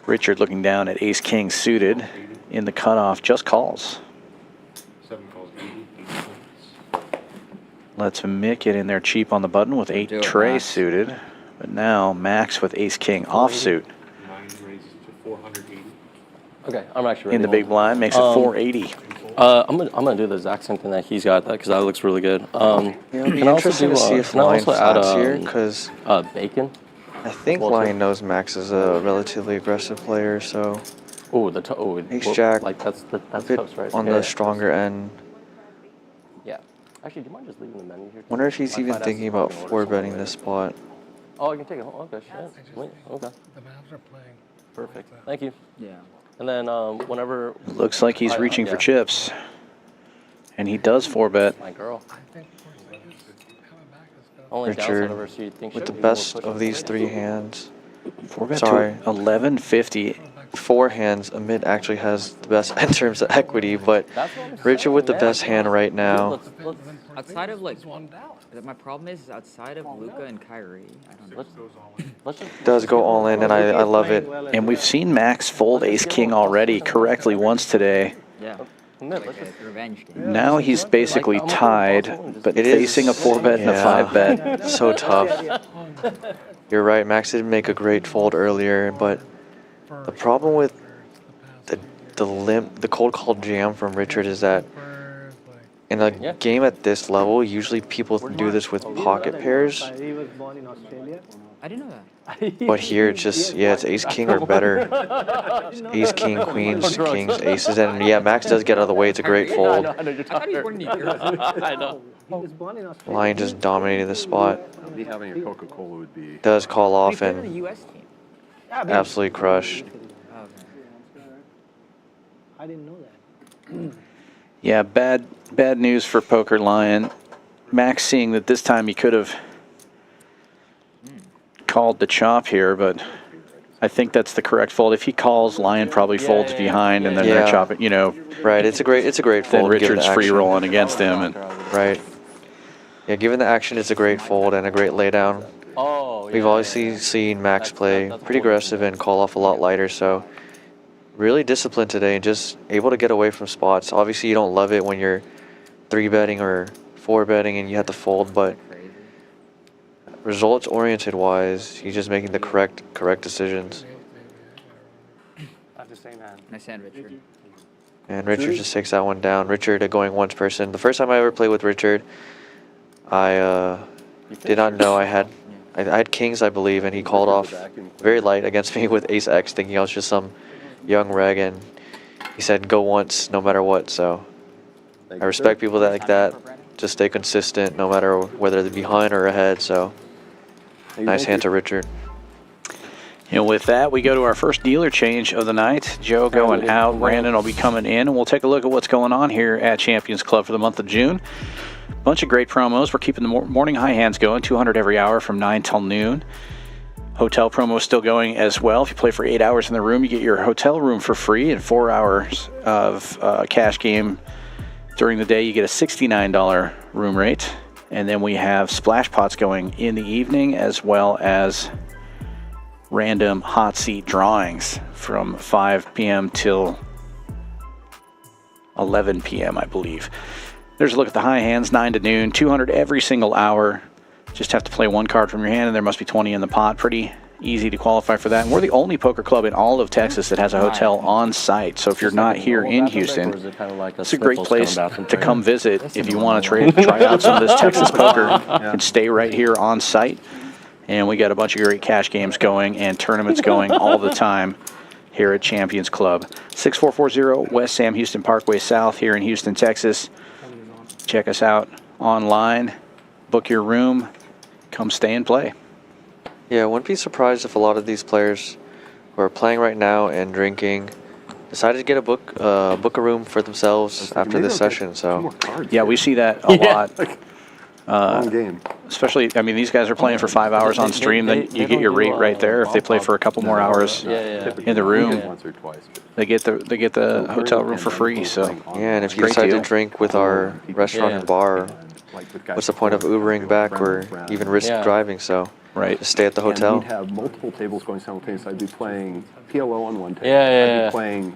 Richard looking down at ace king suited in the cutoff, just calls. 7 calls 80. 8 folds. Lets Mick get in there cheap on the button with 8 tray suited. But now Max with ace king offsuit 9 raises to 480. Okay, I'm actually ready in the to big hold. blind, makes it 480. I'm gonna do the exact same thing that he's got, because that looks really good. It'll be can I also interesting do, to see if can I Lion also add flats here, because bacon? I think Well, Lion knows Max is a relatively aggressive player, so Oh, Ace Jack. Like that's a bit toast, right? on the stronger end. Yeah. Actually, do you mind just leaving the menu here? Wonder if he's even thinking about 4-betting this spot. Oh, I can take it home. Okay, shit. Sweet. Okay. The Mavs are playing. Perfect. Thank you. Yeah. And then whenever. Looks like he's reaching for chips. And he does 4-bet. My girl. I think coming back is good. Only downside Richard of her, she thinks with the she will best push of us these away. 3 hands. 4-bet Sorry. to 1150. 4 hands. Amit actually has the best in terms of equity, but That's what I'm Richard saying, with the man. best hand right now. Let's Outside of like, One down. my problem is outside of Luka and Kyrie, I don't know. let's just. Does go all in, and I love it. And we've seen Max fold ace-king already correctly once today. Yeah. Admit, Like let's just. a revenge game. Now he's basically tied, but facing a 4-bet and a 5-bet. So tough. You're right, Max did make a great fold earlier, but the problem with the cold call jam from Richard is that in a game at this level, usually people do this with pocket pairs, He was born in Australia. I didn't know that. but here it's just, yeah, it's ace-king or better. Ace-king, queens, kings, aces, and yeah, Max does get out of the way. It's a great fold. I thought he was born in New Jersey. I know. He was born in Australia. Lion just dominated the spot. Me having a Coca-Cola would be. Does call He off played in the and U.S. team. absolutely crushed. Oh, okay. I didn't know that. Yeah, bad news for Poker Lion. Max seeing that this time he could have called the chop here, but I think that's the correct fold. If he calls, Lion probably folds behind, and then they're Yeah. chopping. Right, it's a great Then fold. given Richard's the free action. rolling against him, and Right. Yeah, given the action, it's a great fold and a great laydown. Oh, yeah. We've obviously seen Max play pretty aggressive and call off a lot lighter, so really disciplined today and just able to get away from spots. Obviously, you don't love it when you're 3-betting or 4-betting and you have to fold, but results-oriented wise, he's just making the correct decisions. At the same hand. Nice hand, Richard. And Richard just takes that one down. Richard going once person. The first time I ever played with Richard, I did not know I had kings, I believe, and he called off very light against me with ace X, thinking I was just some young reg, and he said go once no matter what. So I respect people that like that. Just stay consistent no matter whether they're behind or ahead. So nice hand to Richard. And with that, we go to our first dealer change of the night. Joe going out, Brandon will be coming in, and we'll take a look at what's going on here at Champions Club for the month of June. Bunch of great promos. We're keeping the morning high hands going, 200 every hour from 9 till noon. Hotel promo is still going as well. If you play for 8 hours in the room, you get your hotel room for free, and 4 hours of cash game during the day, you get a $69 room rate. And then we have splash pots going in the evening, as well as random hot seat drawings from 5 p.m. till 11 p.m., I believe. There's a look at the high hands, 9 to noon, 200 every single hour. Just have to play one card from your hand, and there must be 20 in the pot. Pretty easy to qualify for that. And we're the only poker club in all of Texas that has a hotel on site. So if you're not here in Houston, it's a great place to come visit if you want to try out some of this Texas poker and stay right here on site. And we got a bunch of great cash games going and tournaments going all the time here at Champions Club. 6440 West Sam Houston Parkway South here in Houston, Texas. Check us out online. Book your room. Come stay and play. Yeah, I wouldn't be surprised if a lot of these players who are playing right now and drinking decided to get a book a room for themselves after this session. So yeah, we see that a lot. Long game. Especially, I mean, these guys are playing for 5 hours on stream. Then you get your rate right there. If they play for a couple more hours in the room, Once or twice. they get the hotel room for free. So yeah, and if you Great decide deal. to drink with our restaurant and bar, what's the point of Ubering back or even risk driving? So right, just stay at the And hotel. we'd have multiple tables going simultaneously. I'd be playing PLO on one table. Yeah. I'd be playing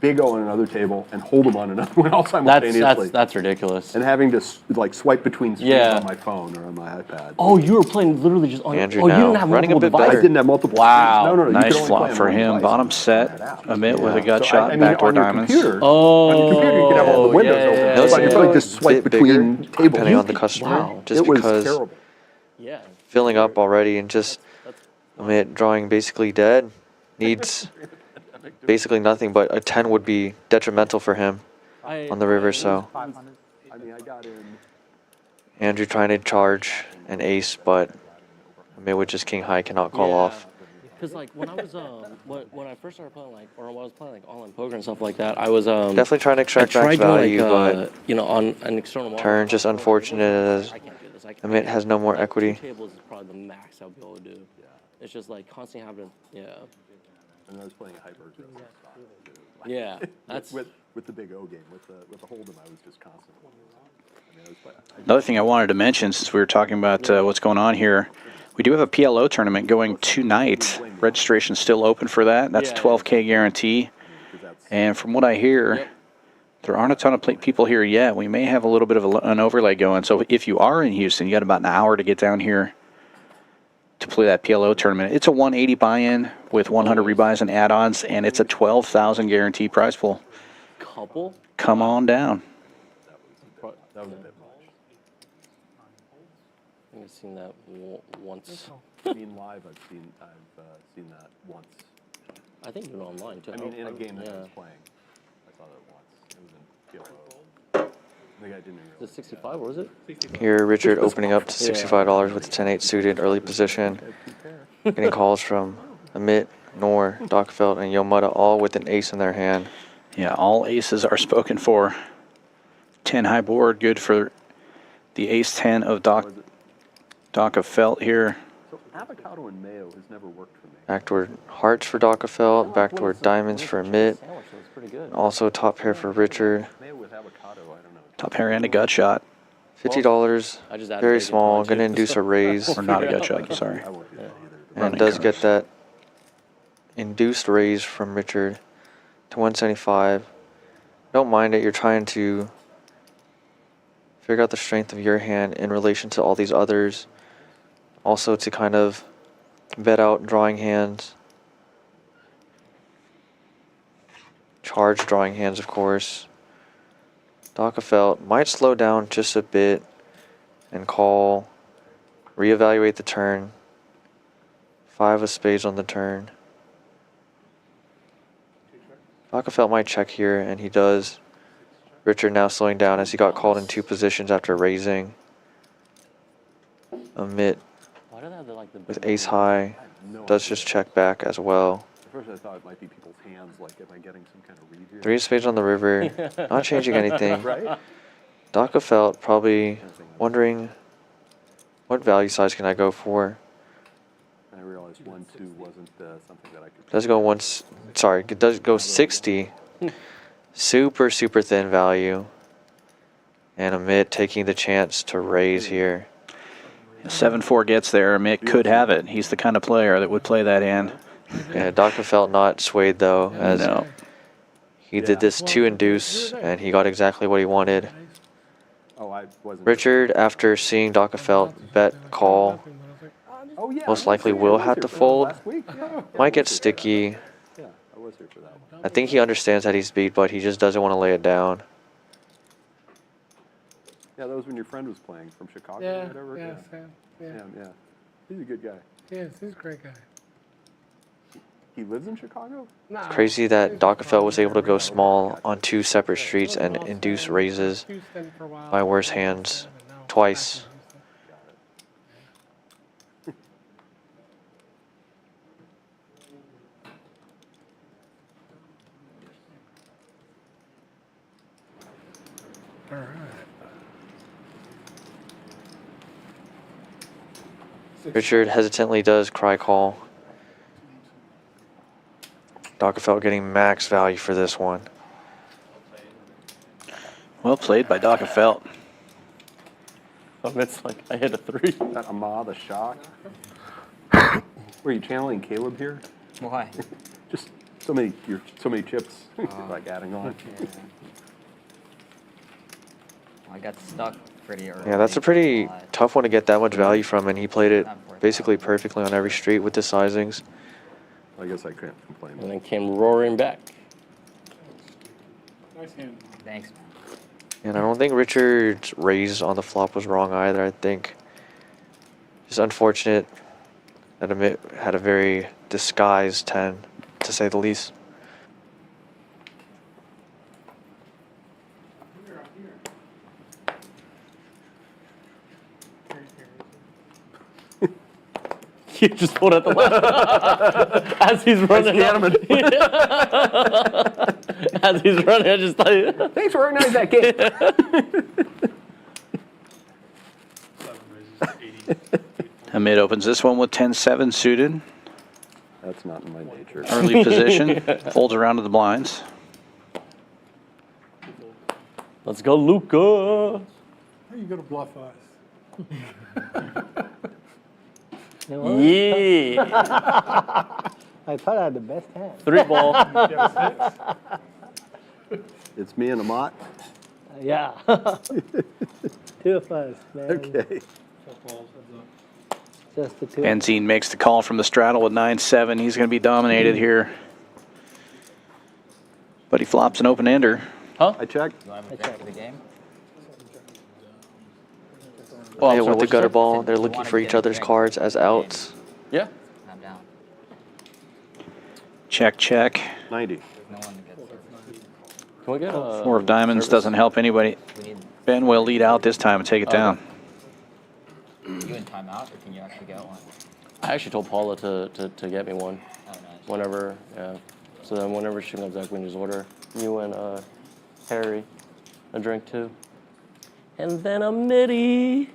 Big O on another table and Hold'em on another one all simultaneously. That's ridiculous. And having to like swipe between screens Yeah. on my phone or on my iPad. Oh, you were playing literally just on. Andrew oh, you now didn't have running a multiple bit better. I devices. didn't have multiple Wow. screens. No, you nice could only flop play for on one him. device. Bottom set, Amit with a gut So, shot, I mean, backdoor on your diamonds. computer, Oh, on your computer, you could have all the windows open. yeah, But you yeah. probably just swipe Bit between bigger, tables. depending on the customer. Wow. Just It was because terrible. Yeah. filling up already and just Amit drawing basically dead. Needs basically nothing, but a 10 would be detrimental for him on the river. So I mean, I got in. Andrew trying to charge an ace, but Amit with just king high cannot call off. Because like when I was when I first started playing or when I was playing online poker and stuff like that, I was Definitely trying to extract max to value, but you know, on an external market, turn just unfortunate as Amit has no more equity. 2 tables is probably the max I'll be able to do. Yeah. It's just like constantly having And I was playing a hyper aggressive style too. Yeah, that's with the big O game. With the hold'em, I was just constant. I mean, Another thing I wanted to mention, since we were talking about what's going on here, we do have a PLO tournament going tonight. Registration's still open for that. That's 12K guarantee. And from what I hear, there aren't a ton of people here yet. We may have a little bit of an overlay going. So if you are in Houston, you got about an hour to get down here to play that PLO tournament. It's a 180 buy-in with 100 rebuys and add-ons, and it's a 12,000 guarantee prize pool. couple. Come on down. that was a bit much. I think I've seen that once. I mean, live, I've seen that once. I think even online too. I mean, in a game that I was playing, I saw that once. It was in PLO. The guy didn't Is it 65? What was it? Here, Richard opening up to $65 with the 10-8 suited early position. Getting calls from Amit, Nor, Dockfeld, and Yomada, all with an ace in their hand. Yeah, all aces are spoken for. 10 high board, good for the ace 10 of Dockfeld here. So avocado and mayo has never worked for me. Backdoor hearts for Dockfeld, backdoor diamonds for Amit. Also top pair for Richard. Mayo with avocado, I don't know. Top pair and a gut shot. $50, very small, going to induce a raise. Or not a gut shot, sorry. And does get that induced raise from Richard to 175. Don't mind it, you're trying to figure out the strength of your hand in relation to all these others. Also to kind of bet out drawing hands. Charge drawing hands, of course. Dockfeld might slow down just a bit and call, reevaluate the turn. 5 of spades on the turn. Dockfeld might check here, and he does. Richard now slowing down as he got called in 2 positions after raising. Amit with ace high does just check back as well. At first I thought it might be people's hands, like, am I getting some kind of read here? 3 of spades on the river, not changing anything. Right? Dockfeld probably wondering what value size can I go for. And I realized 1-2 wasn't something that I could. Does go once, sorry, it does go 60. Super thin value. And Amit taking the chance to raise here. 7-4 gets there. Amit could have it. He's the kind of player that would play that hand. Yeah, Dockfeld not swayed though, as No. he did this to induce, and he got exactly what he wanted. Oh, I wasn't. Richard, after seeing Dockfeld bet call, Oh, yeah, most I was likely here. will I was have here to for that fold. last week. Yeah. Might get sticky. Yeah, I was here for that one. I think he understands that he's beat, but he just doesn't want to lay it down. Yeah, that was when your friend was playing from Chicago Yeah, or whatever. yeah, Sam. Yeah. Yeah. He's a good guy. Yes, he's a great guy. He lives in Chicago? No, Crazy that Dockfeld was able to go small on 2 separate streets and induce raises by worse hands twice. All right. Richard hesitantly does cry call. Dockfeld getting max value for this one. Well played by Dockfeld. It's like I hit a 3. That Ahmad, the shock. Were you channeling Caleb here? Why? Just so many chips, like adding on. I got stuck pretty early. Yeah, that's a pretty tough one to get that much value from, and he played it basically perfectly on every street with the sizings. I guess I can't complain. And then came roaring back. Nice hand. Thanks. And I don't think Richard's raise on the flop was wrong either. I think it's unfortunate that Amit had a very disguised 10, to say the least. You just pulled at the last as he's running. As he's running, I just thought. Thanks for organizing that game. Amit opens this one with 10-7 suited. That's not in my nature. Early position, folds around to the blinds. Let's go, Luca. How are you gonna bluff us? Yeah. I thought I had the best hand. 3 ball. It's me and Amit. Yeah. 2 of us, man. Okay. Just the 2. Benzine makes the call from the straddle with 9-7. He's going to be dominated here. But he flops an open-ender. Huh? I check. Do I have a check for the game? Hey, with the gutter ball, they're looking for each other's cards as outs. Yeah. I'm down. Check, check. 90. There's no one to get service. Can we get a 4 of diamonds doesn't help anybody. We need Ben will lead out this time and take it down. you in timeout, or can you actually get one? I actually told Paula to get me one. Oh, nice. Whenever, yeah. So then whenever she comes back, we can just order you and Harry a drink too. And then a midi.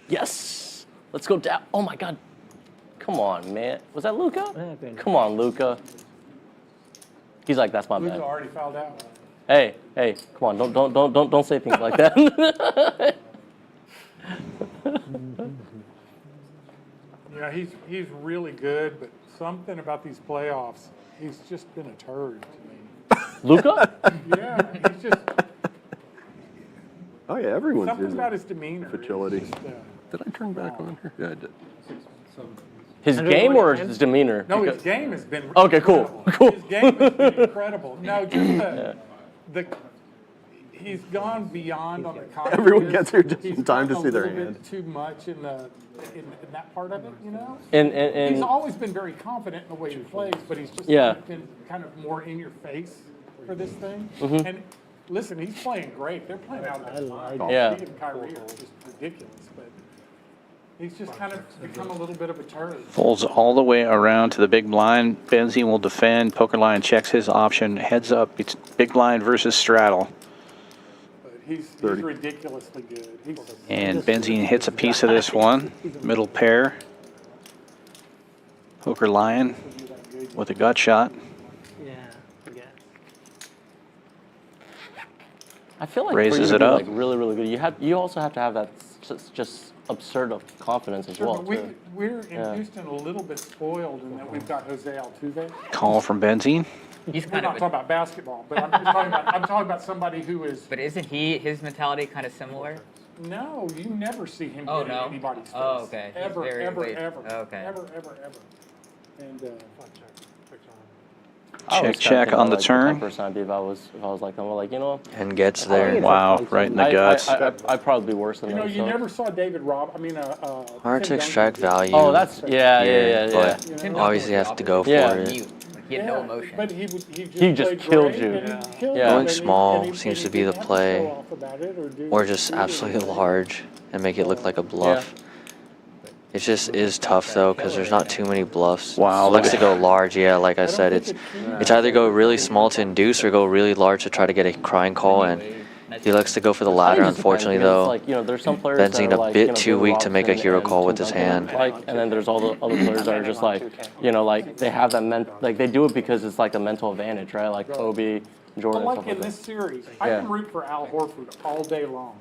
Yes. Let's go down. Oh my God. Come on, man. Was that Luca? Come on, Luca. He's like, that's my bad. Luca already fouled out. Hey, come on. Don't say things like that. Yeah, he's really good, but something about these playoffs, he's just been a turd to me. Luca? Yeah, he's just Oh yeah, everyone's something using about his demeanor. fertility. It's just, Did I turn back on here? Yeah, I did. His game or his demeanor? no, his game has been Okay, cool, incredible. cool. His game has been incredible. No, just the he's gone beyond on the confidence. Everyone gets here just He's in time to gone see their a little hand. bit too much in that part of it, you know. And He's always been very confident in the way he plays, but he's just Yeah. been kind of more in your face for this thing. Mm-hmm. And listen, he's playing great. They're playing out of their mind. Yeah. He and Kyrie are just ridiculous, but he's just kind of become a little bit of a turd. Folds all the way around to the big blind. Benzine will defend. Pokerline checks his option. Heads up. It's big blind versus straddle. But he's 30. ridiculously good. And Benzine hits a piece of this one. Middle pair. Poker Lion with a gut shot. Yeah, I guess. I feel like Raises for you to it be, up. like really, really good, you also have to have that just absurd of confidence as Sure, well. but Too. we're in Houston a little bit spoiled in that we've got Jose Altuve. Call from Benzine. He's We're kind not of. talking about basketball, but I'm talking about somebody who is. But isn't his mentality kind of similar? No, you never see him Oh, get in no? anybody's face. Oh, okay. He's Ever, very ever, late. ever. Okay. Ever. And I always Check kinda on the think, like, turn. type of person I'd be if I was like them. Like, you know, And gets there. Wow, right in the guts. I'd probably be worse than you know, them. you so. never saw David Robb. I mean, Hard to Tim extract Duncan. value. Oh, that's yeah. But You know? obviously you have to go for Yeah. it. He had no emotion. But he He just played killed great, you. and he killed Yeah. you, Going and he- small and he- seems and to he be the didn't have to play. show off about it Or just absolutely large and make it look like a bluff. It just is tough though, because there's not too many bluffs. Wow, He likes to go large, yeah, like I said, it's either go really small to induce or go really large to try to get a crying call, and he likes to go for the latter, unfortunately Because it's though. like, you know, there's some players that Benzine are a like, bit you know, too David weak to make a Robson hero and call with Tim his Duncan, hand. like, and then there's all the other players that are just like, you know, like they have that like they do it because it's like a mental advantage, right? Like Kobe, Jordan, But stuff like like in this that. series, I Yeah. can root for Al Horford all day long.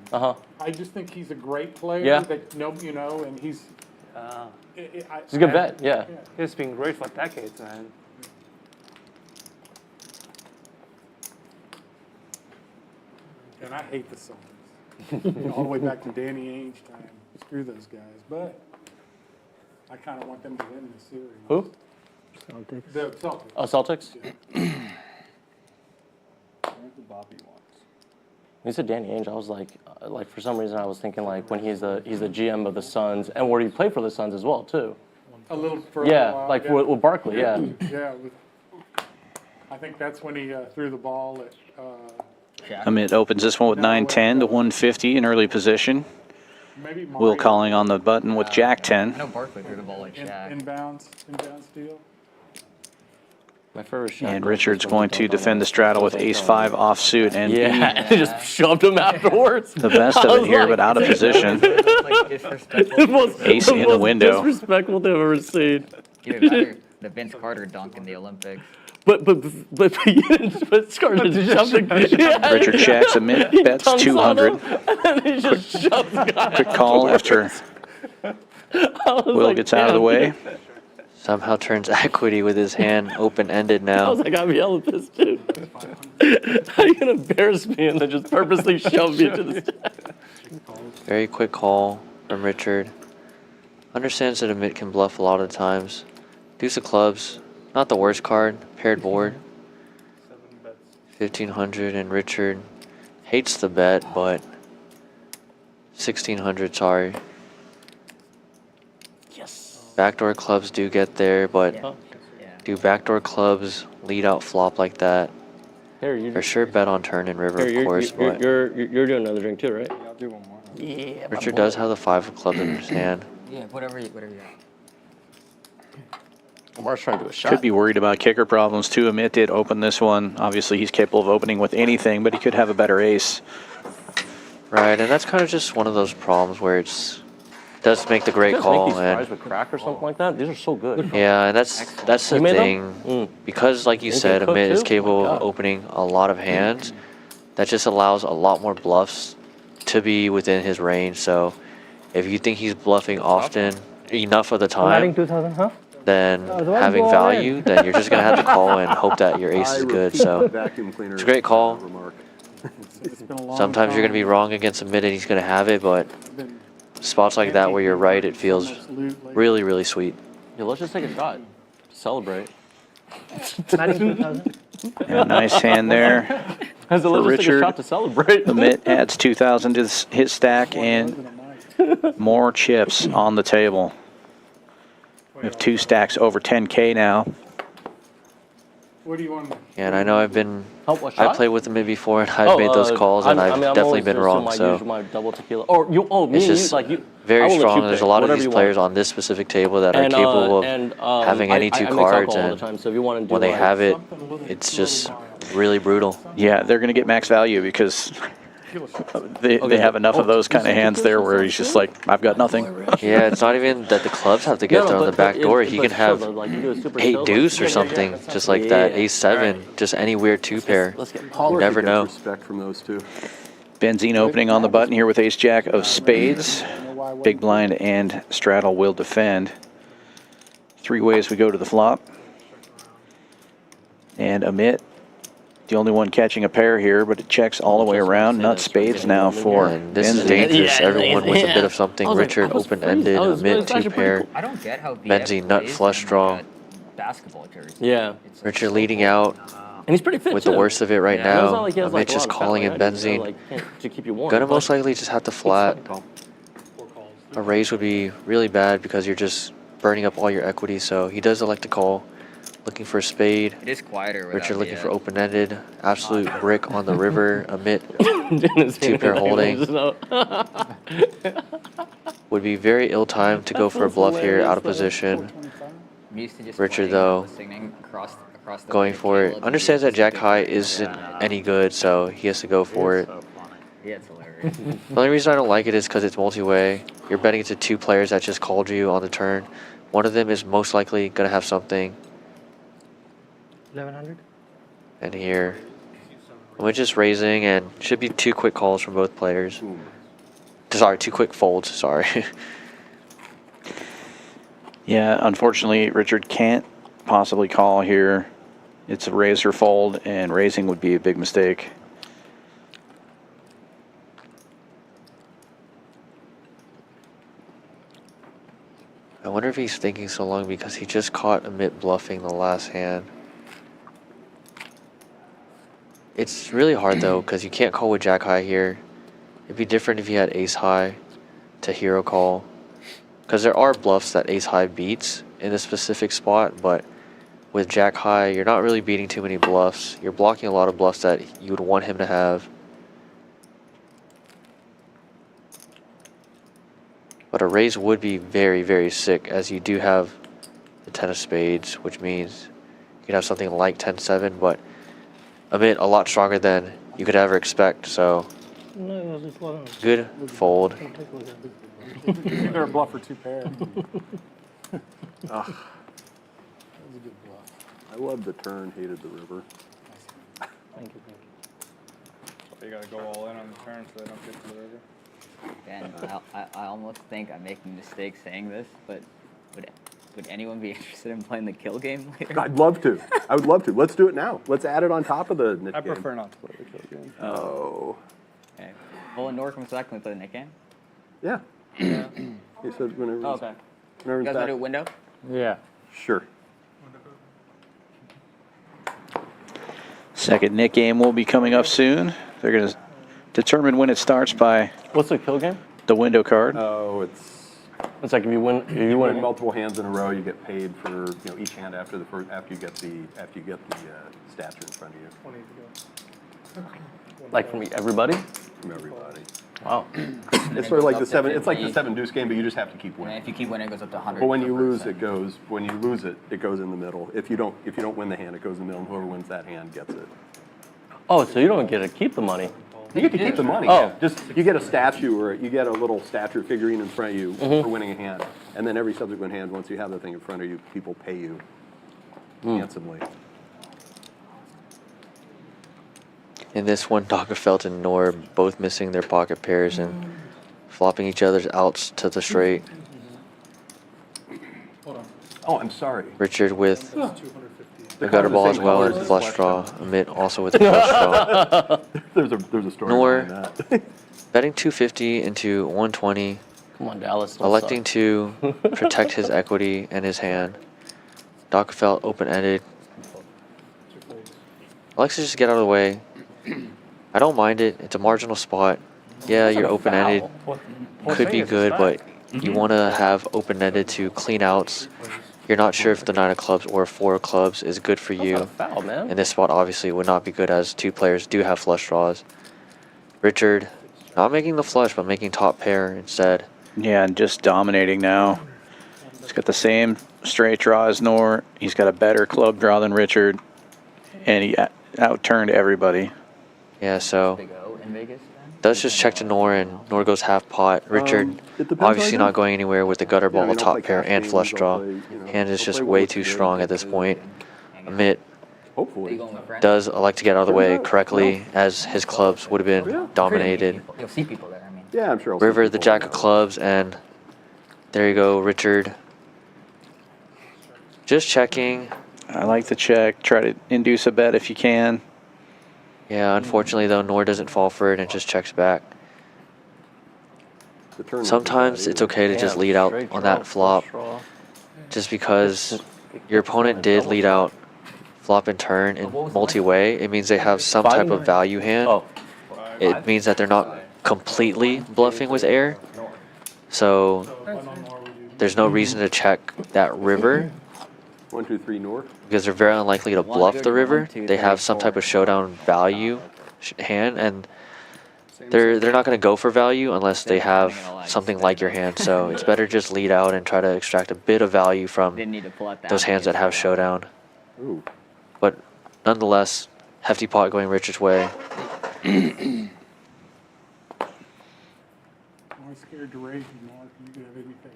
I just think he's a great player. Yeah. That you know, and he's. It's a good bet, yeah. He's been great for decades, man. And I hate the Suns. All the way back to Danny Ainge time. Screw those guys. But I kind of want them to win this series. Who? Celtics. The Celtics. Oh, Celtics? When you said Danny Ainge, I was like for some reason I was thinking like when he's the GM of the Suns, and where he played for the Suns as well too. A little for Yeah, a while, like yeah. with Barkley, yeah. Yeah. I think that's when he threw the ball at. Amit opens this one with 9-10 to 150 in early position. Maybe Will Mario. calling on the button with Jack I 10. know Barkley threw the ball like Shaq. Inbounds deal. My favorite shot. And Richard's going to defend the straddle with ace-5 offsuit, and Yeah, and just shoved him afterwards. the best of it here, but out of position. Like disrespectful. Ace in the window. Disrespectful they've ever seen. Even better, the Vince Carter dunk in the Olympics. But you didn't put Scarlett just shoved the yeah, Richard checks, Amit he bets dunks 200. on him, and then he just shoves the guy Quick call after Will gets out of the way. Somehow turns equity with his hand open-ended I now. was like, I'm yelling at this dude. How you gonna embarrass me and then just purposely shove me to the stack? Very quick call from Richard. Understands that Amit can bluff a lot of times. Deuce of clubs, not the worst card. Paired board. 1500, and Richard hates the bet, but 1600, sorry. Yes. Backdoor clubs do get there, but do backdoor clubs lead out flop like that? Here, you For sure bet on turn and river, here, of course, but you're doing another drink too, right? Yeah, I'll do one more. Yeah. Richard does have the 5 of clubs in his hand. Yeah, whatever you got. Omar's trying to do a shot. Could be worried about kicker problems too. Amit did open this one. Obviously, he's capable of opening with anything, but he could have a better ace. Right, and that's kind of just one of those problems where it's does make the great call, Make these fries and with crack or something like that. These are so good. yeah, and that's the You made thing them? because, like you They said, can cook Amit is too? capable Oh my of God. opening a lot of hands. That just allows a lot more bluffs to be within his range. So, if you think he's bluffing often enough of the time, 2000, huh? then what's having going value, on? then you're just gonna have to call and hope that your ace is good. So, Vacuum cleaner. it's a great call. Remark. It's been a long Sometimes you're gonna be time. wrong against Amit, and he's gonna have it, but Been spots like that where you're right, it feels really, really sweet. Yeah, let's just take a shot. Celebrate. 92,000. And a nice hand there Let's for just take a Richard. shot to celebrate. Amit adds 2,000 to his stack and more chips on the table. We have 2 stacks over 10K now. What do you want? And I know I've been, Oh, what I shot? played with Amit before, and I've made those calls, and I've I'm definitely always been just wrong. my So usual, my double tequila. Or you, me it's and just you, like you. I very will let strong. you There's a pick, lot of whatever these you players want. on this specific table that are capable of having any 2 I mix cards, alcohol all and the time, so if you want to do when they like, have it, it's just really brutal. Yeah, they're going to get max value because they have enough of those kind of hands there where he's just like, I've got nothing. Yeah, it's not even that the clubs have to get there on the back door. He can have like, you do a super 8 chill, deuce like, or something, just like that, ace 7, just any weird 2 pair. Let's get You never know. Respect from those two. Benzene opening on the button here with ace jack of spades. Big blind and straddle will defend. 3 ways we go to the flop. And Amit, the only one catching a pair here, but it checks all the way around. Nut spades now for And this is Benzene. dangerous. Yeah, Everyone with a bit of I something. was like, Richard I was open-ended, freezing. I was Amit actually 2 pretty pair. cool. I don't get how VF Benzene nut plays flush in, draw. like, a basketball jersey. Yeah. It's Richard leading out And he's pretty fit with too. the worst of it right Yeah, It's not now. like he has, Amit like, a just lot of calling in fat, right? So, Benzene. like, can't to keep you warm. Gonna but- most likely just have to flat. A raise would be really bad because you're just burning up all your equity. So he does elect to call, looking for a spade. It is quieter. Richard without looking VF. for open-ended, absolute brick on the river. Amit Dennis 2 pair holding. Dennis, Would be very ill-timed to go for a bluff here, out of position. I'm used to just Richard, playing, though, listening across the Going way, for it. Caleb, Understands that he's Jack just High different. isn't any good, so he has to go for it. Yeah, it's hilarious. The only reason I don't like it is because it's multi-way. You're betting to 2 players that just called you on the turn. One of them is most likely going to have something. 1100. And here, we're just raising, and should be 2 quick calls from both players. Sorry, 2 quick folds, sorry. Yeah, unfortunately, Richard can't possibly call here. It's a raise or fold, and raising would be a big mistake. I wonder if he's thinking so long because he just caught Amit bluffing the last hand. It's really hard though, because you can't call with Jack High here. It'd be different if you had Ace High to hero call. Because there are bluffs that Ace High beats in a specific spot, but with Jack High, you're not really beating too many bluffs. You're blocking a lot of bluffs that you would want him to have. But a raise would be very, very sick, as you do have the 10 of spades, which means you could have something like 10-7, but Amit a lot stronger than you could ever expect, so good fold. They're a bluff for 2 pair. That was a good bluff. I loved the turn, hated the river. Thank you. So you gotta go all in on the turn so they don't get to the river. And I almost think I'm making a mistake saying this, but would anyone be interested in playing the kill game later? I'd love to. I would love to. Let's do it now. Let's add it on top of the Nick I game. prefer not to play the kill game. Oh. Okay. Well, in Nor comes back, can we play the Nick game? Yeah. Yeah. He said whenever. Oh, okay. Whenever You he's guys want to back. do a window? Yeah. Sure. Second Nick game will be coming up soon. They're going to determine when it starts by What's the kill game? the window card. Oh, it's It's like if you win, you win multiple hands in a row, you get paid for each hand after the first after you get the stature in front of you like from everybody. from everybody. Wow. It's sort of like the seven. It's like the 7 deuce game, but you just have to keep And winning. if you keep winning, it goes up to 100. But when you lose, it goes. When you lose it, it goes in the middle. If you don't win the hand, it goes in the middle. And whoever wins that hand gets it. Oh, so you don't get to keep the money. You get to keep the money. Oh. Yeah. Just you get a statue or you get a little statue figurine in front of you for winning a hand, and then every subsequent hand, once you have the thing in front of you, people pay you handsomely. In this one, Dockerfeld and Nor both missing their pocket pairs and flopping each other's outs to the straight. Oh, I'm sorry. Richard with the card gutter is the ball same as well color and as the flush flush draw. Amit also with the flush draw. There's a story Nor behind that. betting 250 into 120, Come on, Dallas. Don't electing suck. to protect his equity and his hand. Dockerfeld open-ended. Alexa, just get out of the way. I don't mind it. It's a marginal spot. Yeah, you're open-ended. Could be good, but you want to have open-ended to clean outs. You're not sure if the 9 of clubs or 4 of clubs is good for That's you. not a foul, man. And this spot obviously would not be good as 2 players do have flush draws. Richard not making the flush, but making top pair instead. Yeah, and just dominating now. He's got the same straight draw as Nor. He's got a better club draw than Richard. And he outturned everybody. Yeah, so Big O in Vegas. does just check to Nor, and Nor goes half pot. Richard it depends obviously on not going anywhere with the gutter ball, Yeah, I mean, I'll top play pair, cash and games, flush I'll draw. play, Hand is I'll just play way what's too good. strong at this point. Amit Hopefully. does elect to get out of the way correctly, as his clubs would have been dominated. You'll see people there. I mean, Yeah, I'm sure. I'll see River, the people jack now. of clubs, and there you go, Richard. Just checking. I like to check. Try to induce a bet if you can. Yeah, unfortunately though, Nor doesn't fall for it and just checks back. The turn wasn't Sometimes bad it's either. okay to just lead out Straight on draw, that flop, flush draw. just because your opponent did lead out flop and turn in multi-way. It means they have some type of value hand. Oh, It means that they're not completely bluffing with air. So there's no reason to check that river 1, 2, 3 north. because they're very unlikely to bluff the river. They have some type of showdown value hand, and they're not going to go for value unless they have something like your hand. So it's better just lead out and try to extract a bit of value from didn't need to pull out that. those hands that have showdown. Ooh. But nonetheless, hefty pot going Richard's way. I'm scared to raise you, Mark. You could have anything there.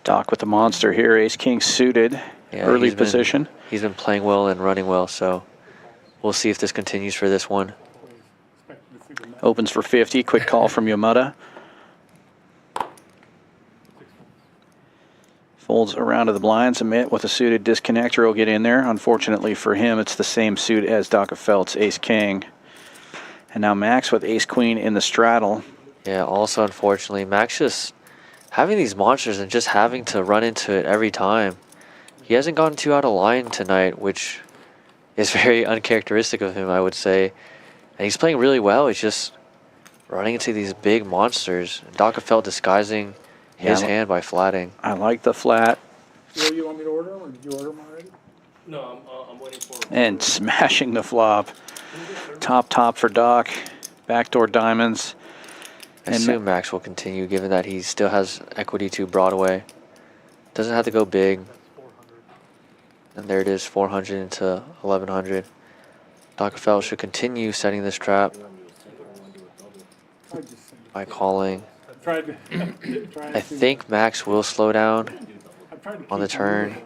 Doc with the monster here. Ace King suited. Yeah, Early he's been- position. He's been playing well and running well, so we'll see if this continues for this one. Expected to see the net. Opens for 50. Quick call from Yamada. Folds around to the blinds. Amit with a suited disconnector will get in there. Unfortunately for him, it's the same suit as Dockerfeld's Ace King. And now Max with Ace Queen in the straddle. Yeah, also unfortunately, Max just having these monsters and just having to run into it every time. He hasn't gotten too out of line tonight, which is very uncharacteristic of him, I would say. And he's playing really well. He's just running into these big monsters. Dockerfeld disguising his Yeah. hand by flatting. I like the flat. You want me to order them, or did you order them already? no, I'm waiting for. And smashing the flop. Top for Doc. Backdoor diamonds. I assume Max will continue, given that he still has equity to Broadway. Doesn't have to go big. And there it is, 400 into 1100. Dockerfeld should continue setting this trap by calling. I think Max will slow down on the turn.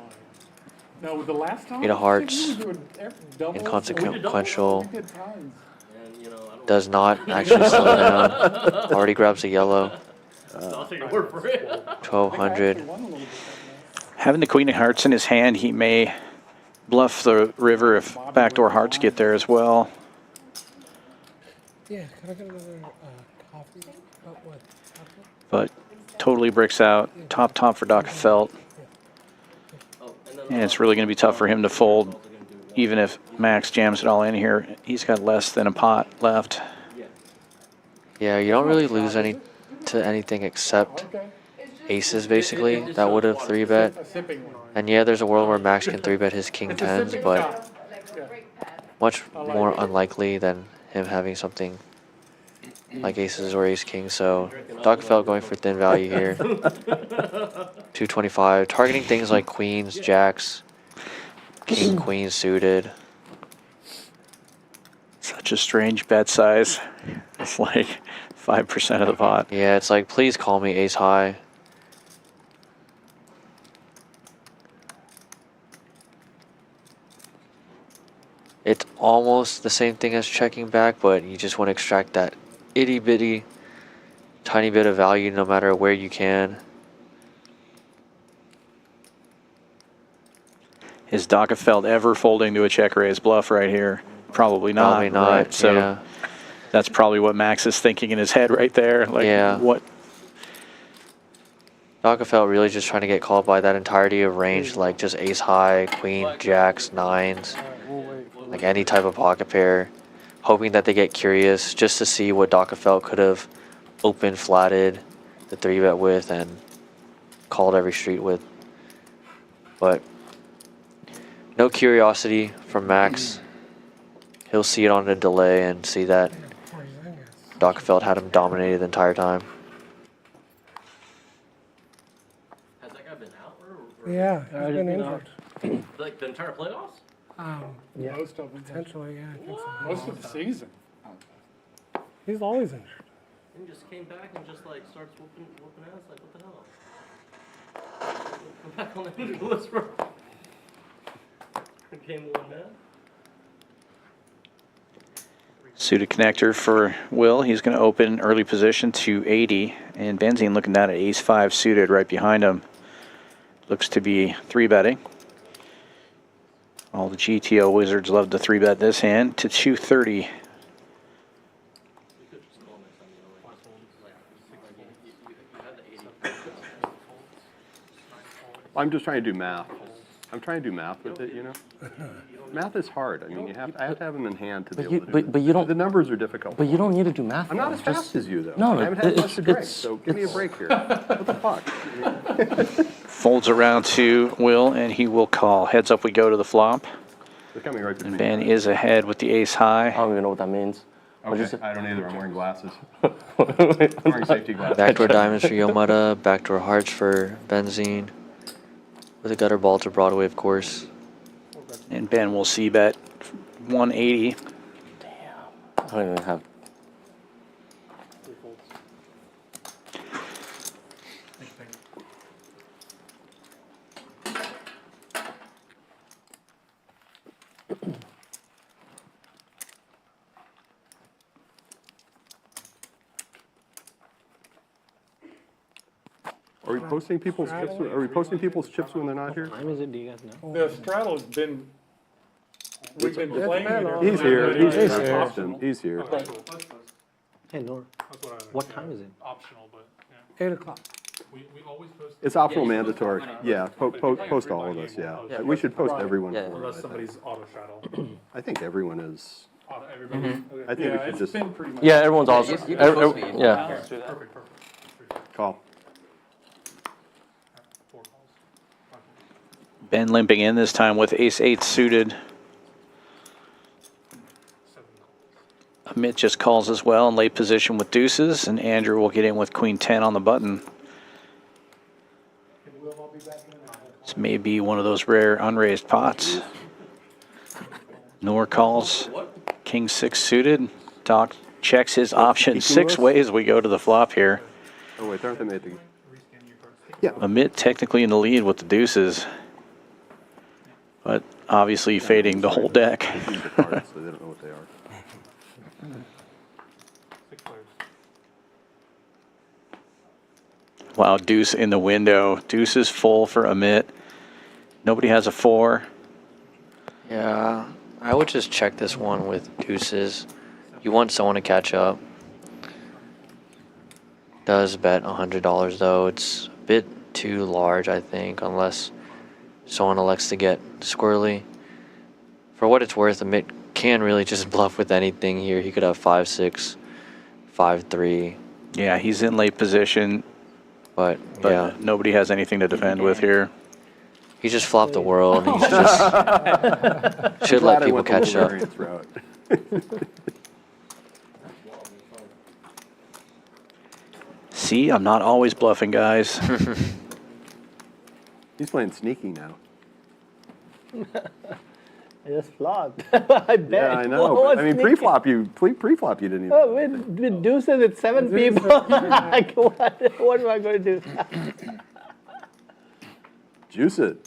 Eight of hearts, inconsequential. Does not actually slow down. Already grabs a yellow. 1200. Having the queen of hearts in his hand, he may bluff the river if backdoor hearts get there as well. Yeah, can I get another coffee? What? But totally bricks out. Top for Dockerfeld. And it's really going to be tough for him to fold, even if Max jams it all in here. He's got less than a pot left. Yeah, you don't really lose anything except aces, basically. That would have 3-bet. And yeah, there's a world where Max can 3-bet his king tens, but much more unlikely than him having something like aces or ace king. So Dockerfeld going for thin value here. 225, targeting things like queens, jacks, king, queen suited. Such a strange bet size. It's like 5% of the pot. Yeah, it's like, please call me ace high. It's almost the same thing as checking back, but you just want to extract that itty bitty tiny bit of value no matter where you can. Is Dockerfeld ever folding to a check raise bluff right here? Probably not. Probably not, right? So yeah. that's probably what Max is thinking in his head right there. Like, yeah. What? Dockerfeld really just trying to get called by that entirety of range, like just ace high, queen, jacks, nines, like any type of pocket pair, hoping that they get curious just to see what Dockerfeld could have open flatted the 3-bet with and called every street with. But no curiosity from Max. He'll see it on a delay and see that Dockerfeld had him dominated the entire time. Has that guy been out? Yeah, he's been injured. Like the entire playoffs? Yeah. Most of them. Potentially, yeah. I think so. Most of the season. He's always injured. And he just came back and just like starts whooping ass. Like, what the hell? Come back on the injury list for game 1, man. Suited connector for Will. He's going to open early position to 80. And Benzine looking down at ace-5 suited right behind him. Looks to be 3-betting. All the GTO wizards love to 3-bet this hand to 230. I'm just trying to do math. I'm trying to do math with it, you know? Math is hard. I mean, I have to have them in hand to be able to do it. But you don't. The numbers are difficult. But you don't need to do math. I'm not as fast as you, though. No, I haven't had much to drink, so give me a break here. What the fuck? Folds around to Will, and he will call. Heads up we go to the flop. They're coming right between And Ben us. is ahead with the ace-high. I don't even know what that means. Okay, I don't either. I'm wearing glasses. I'm wearing safety glasses. Backdoor diamonds for Yomada, backdoor hearts for Benzine. With a gutter ball to Broadway, of course. And Ben will c-bet 180. Damn. I don't even have. Are we posting people's chips? Are we posting people's chips when they're not here? What time is it? Do you guys know? The straddle's been, we've been playing it. He's here. He's It's here. optional. He's here. Hey, Nor. What time is it? Optional, but, yeah. 8 o'clock. We always post. It's optional mandatory. Yeah, post all of us, yeah. We should post everyone for it, I Unless think. somebody's auto straddle. I think everyone is. Everybody. Okay. I think we Yeah, should it's just been pretty much. Yeah, everyone's awesome. You can post me. Yeah. Perfect. call. Ben limping in this time with ace-8 suited. Amit just calls as well in late position with deuces, and Andrew will get in with queen 10 on the button. This may be one of those rare unraised pots. Nor calls king 6 suited. Doc checks his option 6 ways. We go to the flop here. Oh wait, aren't they made the... Amit technically in the lead with the deuces, but obviously fading the whole deck. So they don't know what they are. Wow, deuce in the window. Deuce is full for Amit. Nobody has a 4. Yeah, I would just check this one with deuces. You want someone to catch up. Does bet $100 though. It's a bit too large, I think, unless someone elects to get squirrely. For what it's worth, Amit can really just bluff with anything here. He could have 5-6, 5-3. Yeah, he's in late position, but yeah, nobody has anything to defend with here. He just flopped the world. He's just should let people catch up. See, I'm not always bluffing, guys. He's playing sneaky now. I just flopped. I bet. Yeah, I know. I mean, pre-flop you didn't even. Oh, with deuces, with 7 people. Like, what am I going to do? Juice it.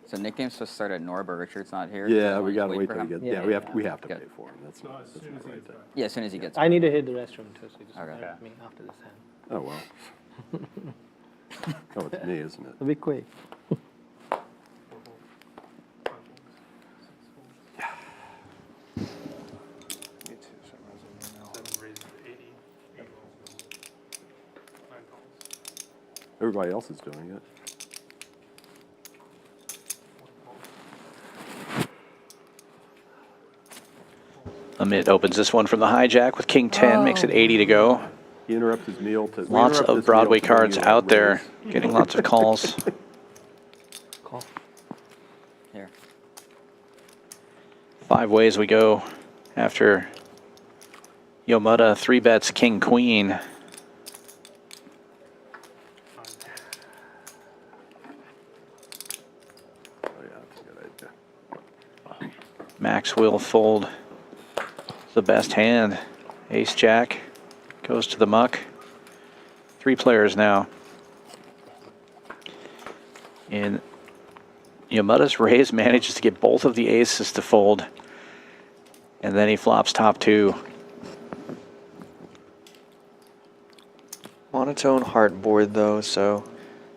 So nicknames supposed to start at Nor, but Richard's not here. Yeah, we gotta wait for till he him? gets. Yeah, we have to pay for him. That's not right. Yeah, as soon as he gets. I need to hit the restroom too, so you just Okay. help me after this hand. Oh well. Oh, it's me, isn't it? It'll be quick. Everybody else is doing it. Amit opens this one from the hijack with king 10, makes it 80 to go. He interrupts his meal to. Lots of Broadway cards out there, getting lots of calls. Call. Here. 5 ways we go after Yomada 3 bets king queen. Max will fold the best hand. Ace Jack goes to the muck. 3 players now. And Yamada's raise manages to get both of the aces to fold. And then he flops top 2. Monotone heart board though, so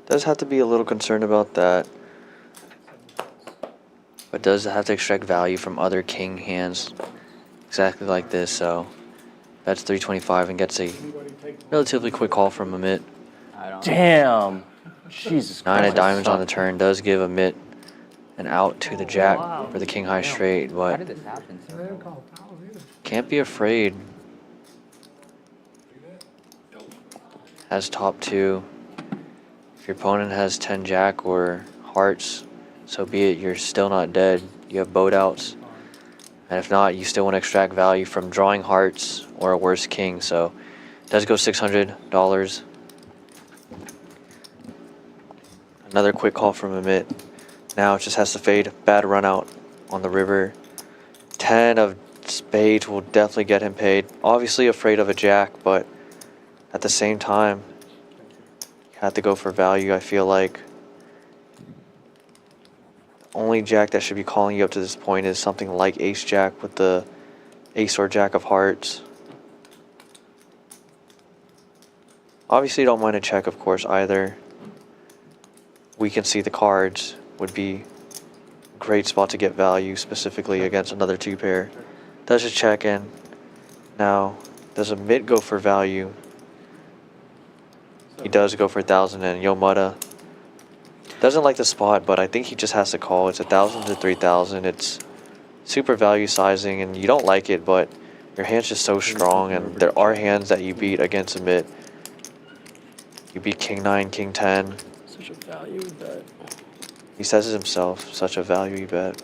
does have to be a little concerned about that. But does have to extract value from other king hands exactly like this, so that's 325 and gets a relatively quick call from Amit. Damn. Jesus Christ. 9 of diamonds on the turn does give Amit an out to the jack for the king high straight, How but did this happen? can't be afraid. Has top 2. If your opponent has 10 jack or hearts, so be it, you're still not dead. You have boat outs. And if not, you still want to extract value from drawing hearts or a worse king, so it does go $600. Another quick call from Amit. Now it just has to fade. Bad run out on the river. 10 of spades will definitely get him paid. Obviously afraid of a jack, but at the same time, you have to go for value, I feel like. The only jack that should be calling you up to this point is something like ace jack with the ace or jack of hearts. Obviously don't mind a check, of course, either. We can see the cards would be a great spot to get value, specifically against another 2 pair. Does a check in. Now, does Amit go for value? He does go for 1,000, and Yomada doesn't like the spot, but I think he just has to call. It's 1,000 to 3,000. It's super value sizing, and you don't like it, but your hand's just so strong, and there are hands that you beat against Amit. You beat king 9, king 10. Such a value bet. He says it himself, such a value bet.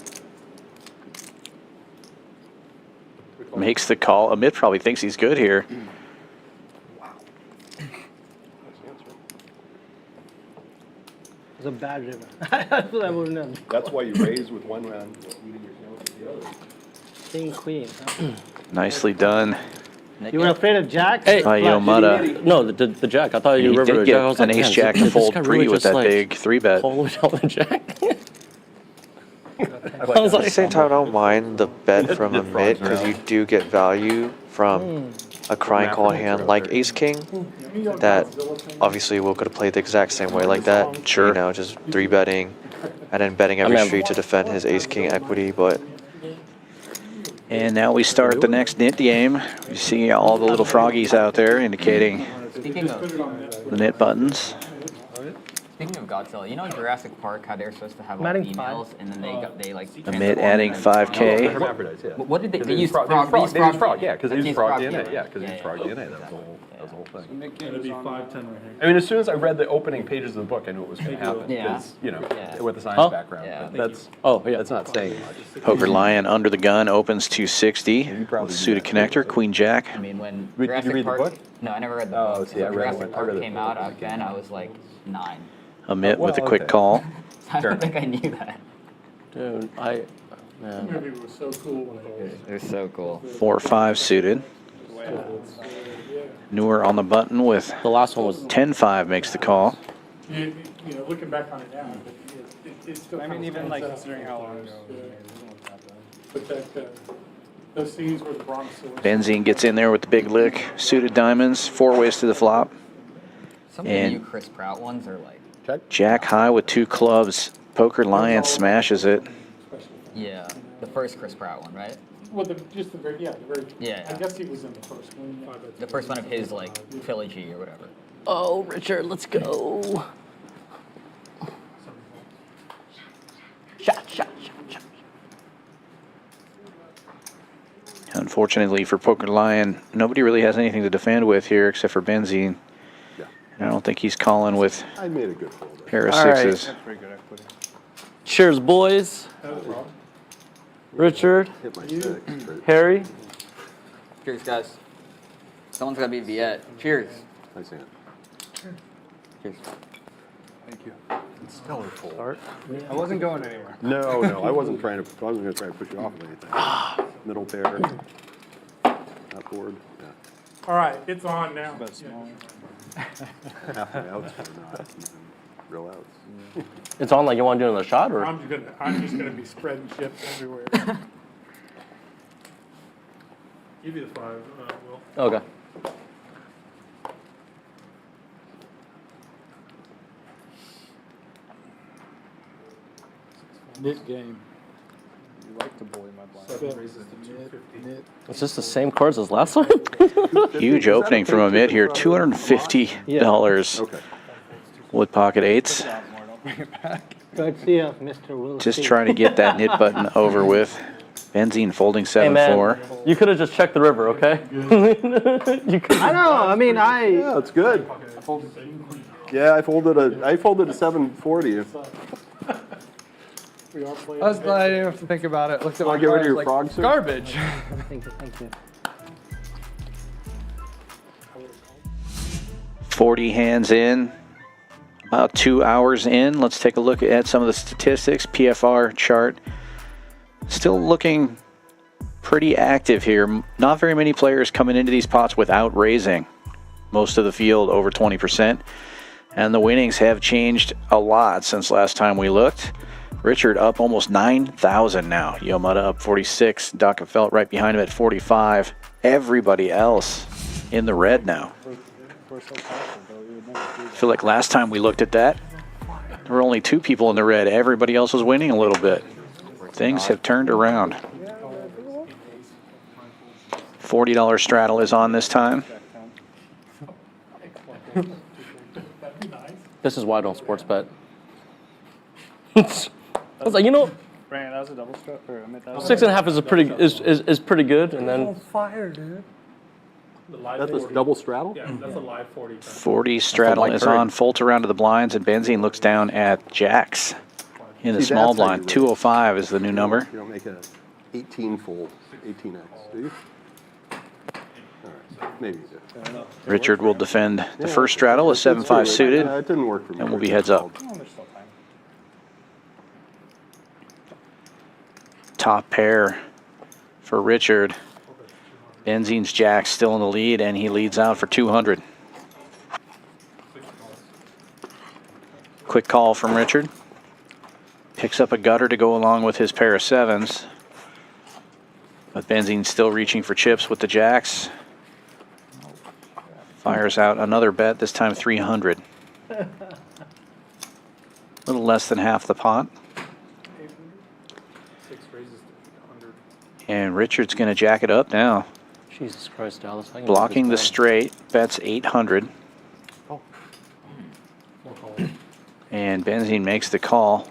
makes the call. Amit probably thinks he's good here. It's a bad river. That's what I wouldn't have. That's why you raise with one round. King, queen. Huh? Nicely done. You were afraid of jacks? Hey, By Yomada. No, the jack. I thought And you he rivered did a get jack. I was an like, ace man, jack did to this fold guy pre really with just, that like, big 3-bet. all the way down the jack. At the same time, I don't mind the bet from Amit because you do get value from a crying call hand like Ace King that obviously will could have played the exact same way like that. Sure. You know, just 3-betting and then betting every street to defend his Ace King equity, but And now we start the next nit game. You see all the little froggies out there indicating Speaking of the nit buttons. Speaking of Godzilla, you know Jurassic Park, how they're supposed to have all Adding females, and then they like. Amit adding 5K. Hermaphrodites, yeah. What did they Because use? frog, Frog. they use frog, yeah, because they They use use frog frog DNA, DNA. yeah, because they use Yeah, frog yeah. DNA. That was the whole thing. It'd be 5'10" right here. I mean, as soon as I read the opening pages of the book, I knew it was going to happen. Yeah. Because, you know, Yeah. with the science Huh? background. Yeah. But that's, that's not saying much. Poker Lion under the gun opens 260 probably with do suited that. connector, Queen Jack. I mean, when Did you Jurassic read the Park. book? No, I never read the Oh, book. see, I When read Jurassic it. I Park read it. came out, then I was like 9. Amit with a well, quick okay. call. I don't think I knew that. Dude, The man. movie was so cool when it was. They're so cool. 4-5 suited. Newer on the button with The last one was 10-5 makes the call. You know, looking back on it now, it still. I mean, kinda even stands like out. considering how long ago. But that, those scenes where the Brontosaurus. Benzine gets in there with the big lick. Suited diamonds, 4 ways to the flop. Some of the And- new Chris Pratt ones are like, Jack high with 2 clubs. Poker Lion smashes it. yeah, the first Chris Pratt one, right? Well, just the very, the very. Yeah. I guess he was in the first one. The first one of his like trilogy or whatever. Oh, Richard, let's go. Shot. Unfortunately for Poker Lion, nobody really has anything to defend with here except for Benzine. Yeah. I don't think he's calling with I made a good fold. a pair of All right. sixes. That's pretty good equity. Cheers, boys. Richard, Hit my six. but Harry. Cheers, guys. Someone's gotta be Viet. Cheers. Nice hand. Cheers. Thank you. Stellar fold. I wasn't going anywhere. No, I wasn't going to try to push you off of anything. Middle pair. Top board. Yeah. All right, it's on now. But small. Half my outs are not even real outs. It's on like you want to do another shot or? I'm just gonna be spreading chips everywhere. Give you the 5, Will. Okay. Nit game. You like to bully my blind. Nit. Is this the same cards as last time? Huge opening from Amit here, $250 Okay. with pocket 8s. Bring it back. Courtesy of Mr. Will. Just Steve. trying to get that nit button over with. Benzine folding Hey 7-4. man, you could have just checked the river, okay? You could. I know. I mean, Yeah, it's good. Yeah, I folded a 740. We are playing. I was glad I didn't have to think about it. Looked at my Wanna get rid of cards your like, frog suit? garbage. Thank you. 40 hands in, about 2 hours in. Let's take a look at some of the statistics. PFR chart still looking pretty active here. Not very many players coming into these pots without raising. Most of the field over 20%. And the winnings have changed a lot since last time we looked. Richard up almost 9,000 now. Yomada up 46. Dockenfeld right behind him at 45. Everybody else in the red now. I feel like last time we looked at that, there were only 2 people in the red. Everybody else was winning a little bit. Things have turned around. $40 straddle is on this time. This is why I don't sports bet. I was like, you know, Brandon, that was a double stroke. Or, I meant that was 6.5 is pretty good, and then On fire, dude. That's a double straddle? Yeah, that's a live 40. 40 straddle is on. Folds around to the blinds, and Benzine looks down at jacks in the See, small that's how blind. you raise. 205 is the new number. You don't make a 18 fold, 18x, do you? Maybe. Richard will defend the first straddle, a 7-5 suited, It didn't work for me. and we'll be heads up. Top pair for Richard. Benzine's jack still in the lead, and he leads out for 200. Quick call from Richard. Picks up a gutter to go along with his pair of sevens. But Benzine's still reaching for chips with the jacks. Fires out another bet, this time 300. A little less than half the pot. And Richard's going to jack it up now. Jesus Christ, Dallas. I can Blocking the make this straight, bets 800. And Benzine makes the call.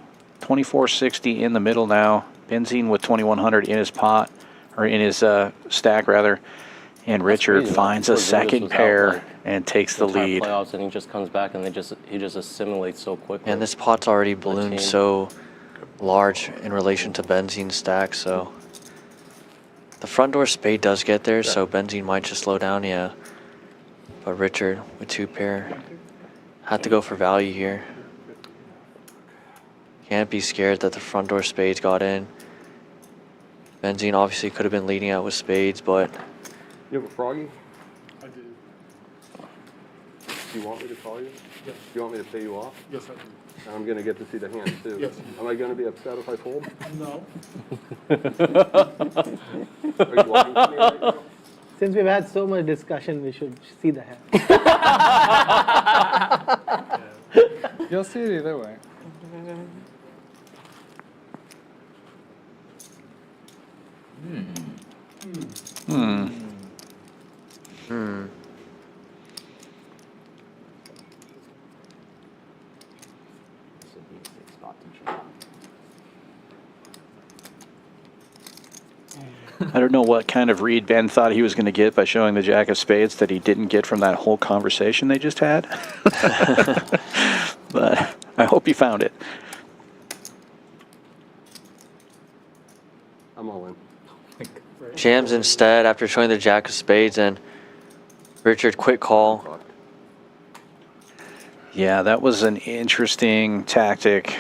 2460 in the middle now. Benzine with 2100 in his pot, or in his stack rather. And Richard crazy. finds a Porzingis second was out, pair like, and takes the entire lead. Playoffs, and he just comes back and he just assimilates so quickly. And this pot's already ballooned team. so large in relation to Benzine's stack, so the front door spade does get there, so Benzine might just slow down, yeah. But Richard with two pair had to go for value here. Can't be scared that the front door spades got in. Benzine obviously could have been leading out with spades, but You have a froggy? I do. Do you want me to call you? Yes. Do you want me to pay you off? Yes, I do. And I'm going to get to see the hand too. Yes. Am I going to be upset if I fold? No. Are you walking to me right now? Since we've had so much discussion, we should see the hand. You'll see it either way. I don't know what kind of read Ben thought he was going to get by showing the jack of spades that he didn't get from that whole conversation they just had. But I hope he found it. I'm all in. jams instead after showing the jack of spades, and Richard quick call. Yeah, that was an interesting tactic.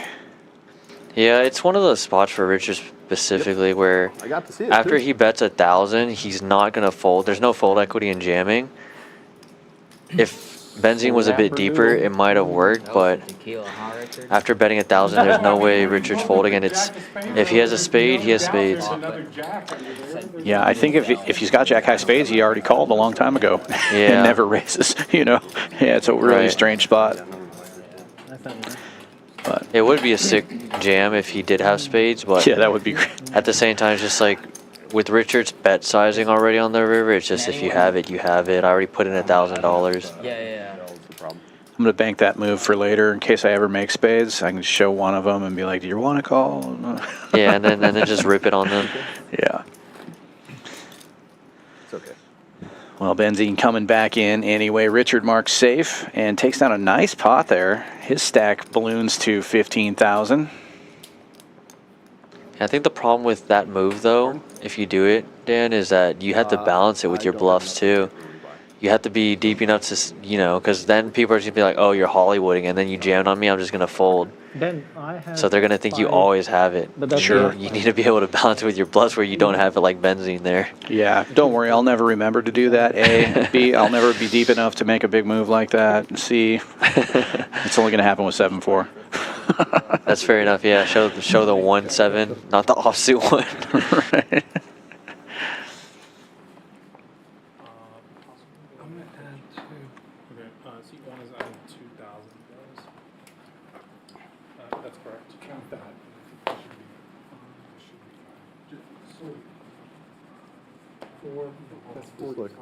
Yeah, it's one of those spots for Richard specifically where I got to see it after too. he bets 1,000, he's not gonna fold. There's no fold equity in jamming. If Benzine was a bit deeper, it might have worked, but after betting 1,000, there's no way Richard's folding, and it's if he has a spade, he has spades. Yeah, I think if he's got jack high spades, he already called a long time ago. Yeah. And never raises, you know. Yeah, it's a really Right. strange spot. But It would be a sick jam if he did have spades, but yeah, that would be great. at the same time, it's just like with Richard's bet sizing already on the river, it's just if you have it, you have it. I already put in $1,000. Yeah. That's the problem. I'm gonna bank that move for later in case I ever make spades. I can show one of them and be like, "Do you want to call?" Yeah, and then just rip it on them. Yeah. It's okay. Well, Benzine coming back in anyway. Richard marks safe and takes down a nice pot there. His stack balloons to 15,000. I think the problem with that move, though, if you do it, Dan, is that you have to balance it with your bluffs too. You have to be deep enough to, because then people are just gonna be like, "Oh, you're Hollywooding," and then you jammed on me. I'm just gonna fold. Then I have. So they're gonna think you 5. always have it. But that's Sure, not- you need to be able to balance it with your bluffs where you don't have it like Benzine there. Yeah, don't worry. I'll never remember to do that. A. B. I'll never be deep enough to make a big move like that. And C. It's only going to happen with 7-4. That's fair enough. Yeah, show the 1-7, not the offsuit one. Right. I'm gonna add 2. Okay, seat one is adding 2,000, guys. That's correct. Count that. That should be fine. Four, that's 45.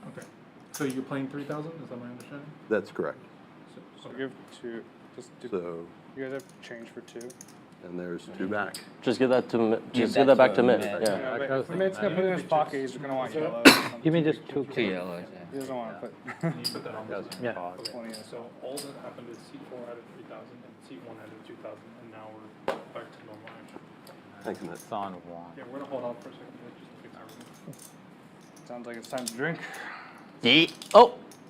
Okay, so you're playing 3,000, is that my understanding? That's correct. So give 2. Just do, So, you guys have change for 2? and there's 2 back. Just give that to just give that back to Mitt. Yeah. Yeah, but if Mitt's gonna put it in his pocket, he's gonna want yellow. Give me just 2. Two yellows, He doesn't want to put. Can you put that on? Yeah. 20 So all that happened is seat 4 added 3,000 and seat 1 added 2,000, and now we're back to normal action. Thanks, Amit. Son one. Yeah, we're gonna hold off for a second. Just to get everything. Sounds like it's time to drink.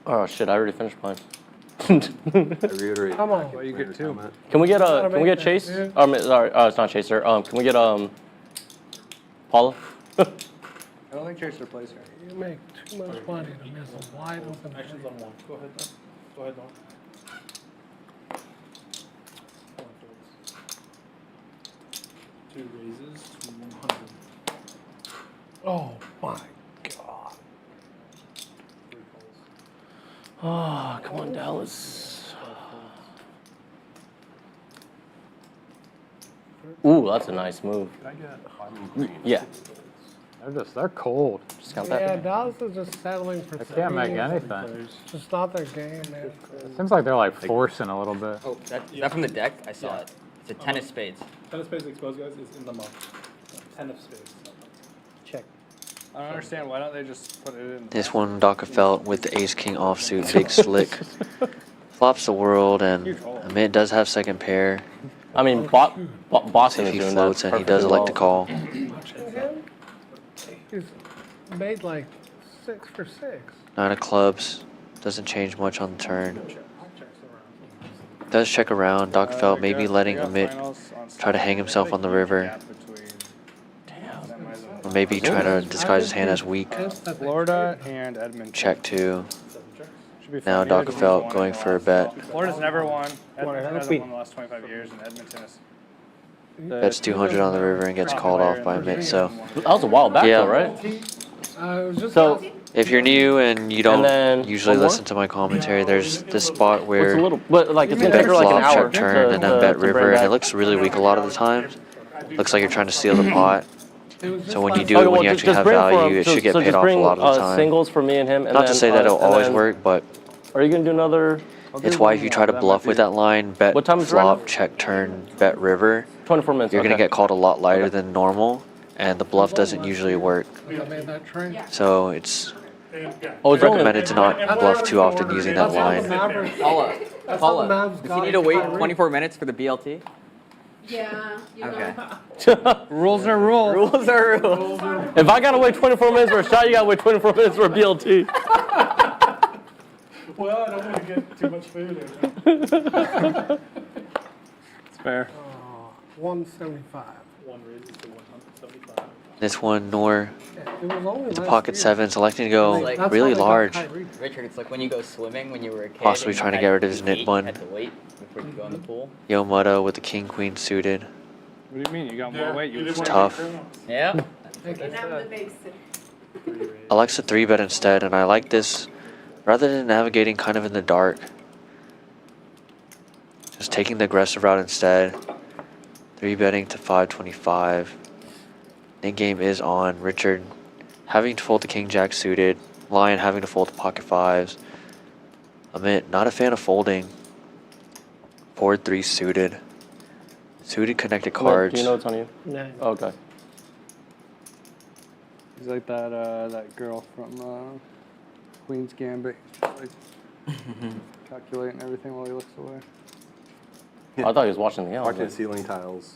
Oh shit! I already finished mine. I reiterate. Come on. Well, you get two. Can we get Chase? Sorry, it's not Chaser. Can we get Paula? I don't think Chaser plays here. You make too much money to miss a wide open. Actions on one. Go ahead, Don. Go ahead, Don. Two raises to 100. Oh my God. Three calls. Oh, come on, Dallas. Ooh, that's a nice move. Yeah. They're cold. Just count Yeah, that. Dallas is just settling for. They can't make anything. It's just not their game, man. It seems like they're like forcing a little bit. Oh, is that from the deck? I saw it. It's a 10 of spades. 10 of spades exposed, guys, is in the mug. 10 of spades. Check. I don't understand. Why don't they just put it in? This one, Dockerfelt with the ace-king offsuit, big slick. Flops the world, and Amit does have second pair. I mean, Boston If is he doing floats, that and he does elect to call. Watching him, he's made like 6 for 6. 9 of clubs, doesn't change much on the turn. Does check around, Dockerfelt maybe letting Amit try to hang himself on the river. Or maybe trying to disguise his hand as weak. Florida and Edmonton. Check 2. Should be Now fine. Neither team's won Dockerfelt in going the for a last- bet. Florida's never won. Edmonton hasn't Queen. won the last 25 years, and Edmonton is. Bets 200 on the river and gets called off by Amit, so. That was a while back, Yeah. though, right? It was just So If you're new and you And then don't usually one more? listen to my commentary, there's this spot it's where a little, but like it's gonna bet take her like an flop, hour check turn, and then bet to bring river, and back. it looks really weak a lot of the times. Looks like you're trying to steal the pot. So when you do Okay, it, when well, you just actually have bring for value, him. it should get So paid just off a bring, lot of the time. Singles for me and him. And Not to then, say that it'll and always then- work, but Are you gonna do another? it's why if you try to bluff with that line, bet What time is it right flop, check turn, bet river, 24 minutes. you're going to okay. get called a lot lighter than normal, and the bluff doesn't usually work. I made that trade. So it's Oh, it's only recommended to not bluff too often using that line. Paula, That's Paula, how the Mavs does he got need to wait Kyrie. 24 minutes for the BLT? Yeah, you Okay. know. Rules are rules. Rules are rules. If I gotta wait 24 minutes for a shot, you gotta wait 24 minutes for a BLT. Well, I don't want to get too much food in. It's fair. 175. One raises to 175. This one, Nor, Yeah, it was only with the last pocket year. sevens, electing to go Like- That's really how they got large. Kyrie. Richard, it's like when you go swimming when you were a kid. Possibly and you trying to had get rid of his to knit wait, bun. You had to wait before you go in the pool. Yo Mudda with the king queen suited. What do you mean? You got more weight. You didn't were wanna Tough. take turn Yeah. You can have the base. Alexa 3-bet instead, and I like this rather than navigating kind of in the dark. Just taking the aggressive route instead. 3-betting to 525. Net game is on. Richard having to fold the king jack suited. Lion having to fold the pocket fives. Amit not a fan of folding. 4-3 suited. Suited connected cards. Do you know what's on you? No. Oh, okay. He's like that girl from Queen's Gambit. Like calculating everything while he looks away. I thought he was watching the Watching game. the ceiling tiles.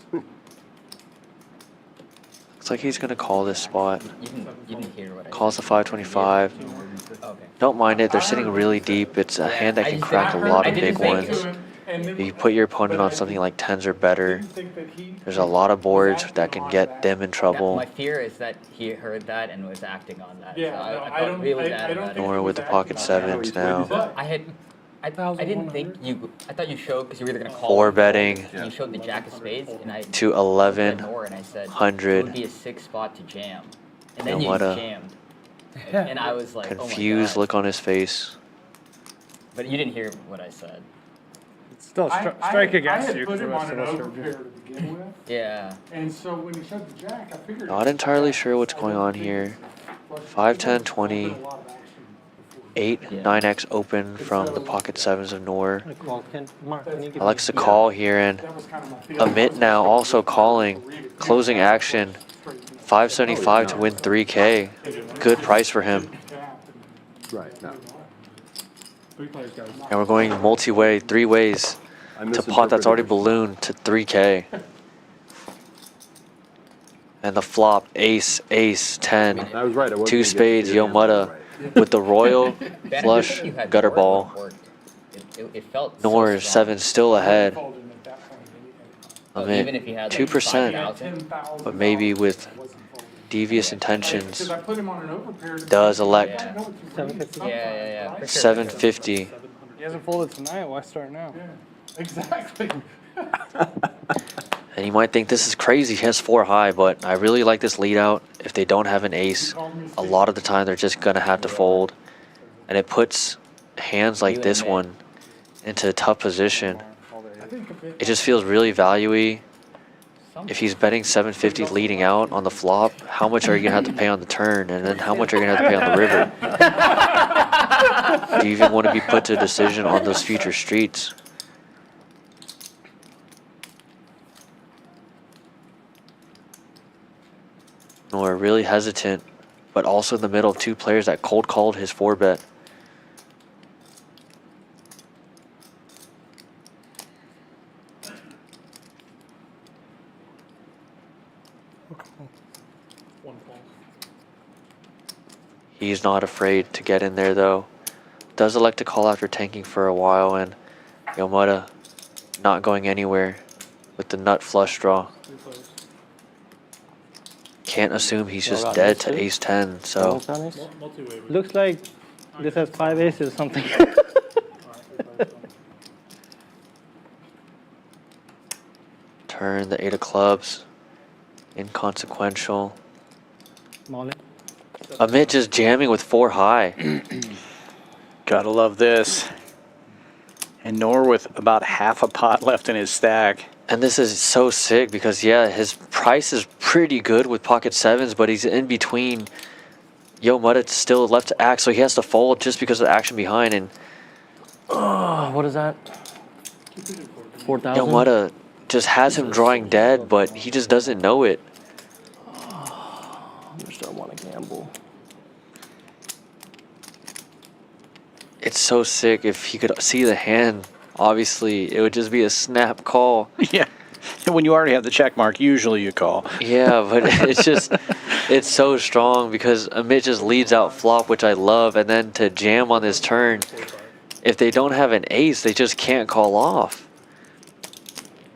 Looks like he's gonna call this spot. You didn't hear what I Calls the 525. said. Okay. Don't mind it, they're sitting really deep. It's a hand that can crack a lot of big ones. If you put your opponent on something like 10s or better, there's a lot of boards that can get them in trouble. My fear is that he heard that and was acting on that. Yeah, so no, I I felt don't- really I bad don't about think it. Nor with the pocket sevens now. I didn't think you. I thought you showed because you were either gonna call. 4-betting And you showed the jack of spades, and I to 11, said more, and I said 100. it would be a 6 spot to jam, and then Yeah, you what a jammed, and I was like, confused oh my God. look on his face. But you didn't hear what I said. It's still strike against I you. had put 'cause the him rest on of an us are overpair to begin with. Yeah. And so when he showed the jack, I figured. Not entirely sure what's going on here. 5, 10, 20, 8, 9x open from the pocket sevens of Nor. Alexa call here, and Amit now also calling. Closing action. 575 to win 3K. Good price for him. Right, no. And we're going multi-way, 3 ways I to pot that's already misinterpreted. ballooned to 3K. And the flop, ace, ace, 10, I was right. I wasn't 2 gonna spades, get your Yomutta hand with the royal Ben, flush if you had gutter more, it would've ball. worked. It felt Nor so strong. 7 still ahead. Oh, even if you had like 2%, 5,000. but maybe with devious intentions, Because I put him on an overpair. does elect Yeah. 750. 750. He hasn't folded tonight. Why start now? Exactly. And you might think this is crazy, he has 4 high, but I really like this lead out. If they don't have an ace, a lot of the time they're just gonna have to fold. And it puts hands like this one into a tough position. It just feels really value-y. If he's betting 750 leading out on the flop, how much are you gonna have to pay on the turn? And then how much are you gonna have to pay on the river? Do you even want to be put to a decision on those future streets? Nor really hesitant, but also in the middle of 2 players that cold called his 4-bet. He's not afraid to get in there though. Does elect to call after tanking for a while, and Yomutta not going anywhere with the nut flush draw. Can't assume he's just dead to ace 10, so Looks like this has 5 aces or something. turn the 8 of clubs. Inconsequential. Amit just jamming with 4 high. Gotta love this. And Nor with about half a pot left in his stack. And this is so sick because, yeah, his price is pretty good with pocket 7s, but he's in between. Yomutta still left to act, so he has to fold just because of the action behind. And what is that? 4,000? Yomutta just has him drawing dead, but he just doesn't know it. I just don't want to gamble. It's so sick. If he could see the hand, obviously, it would just be a snap call. Yeah. And when you already have the check mark, usually you call. Yeah, but it's just, it's so strong because Amit just leads out flop, which I love, and then to jam on this turn, if they don't have an ace, they just can't call off.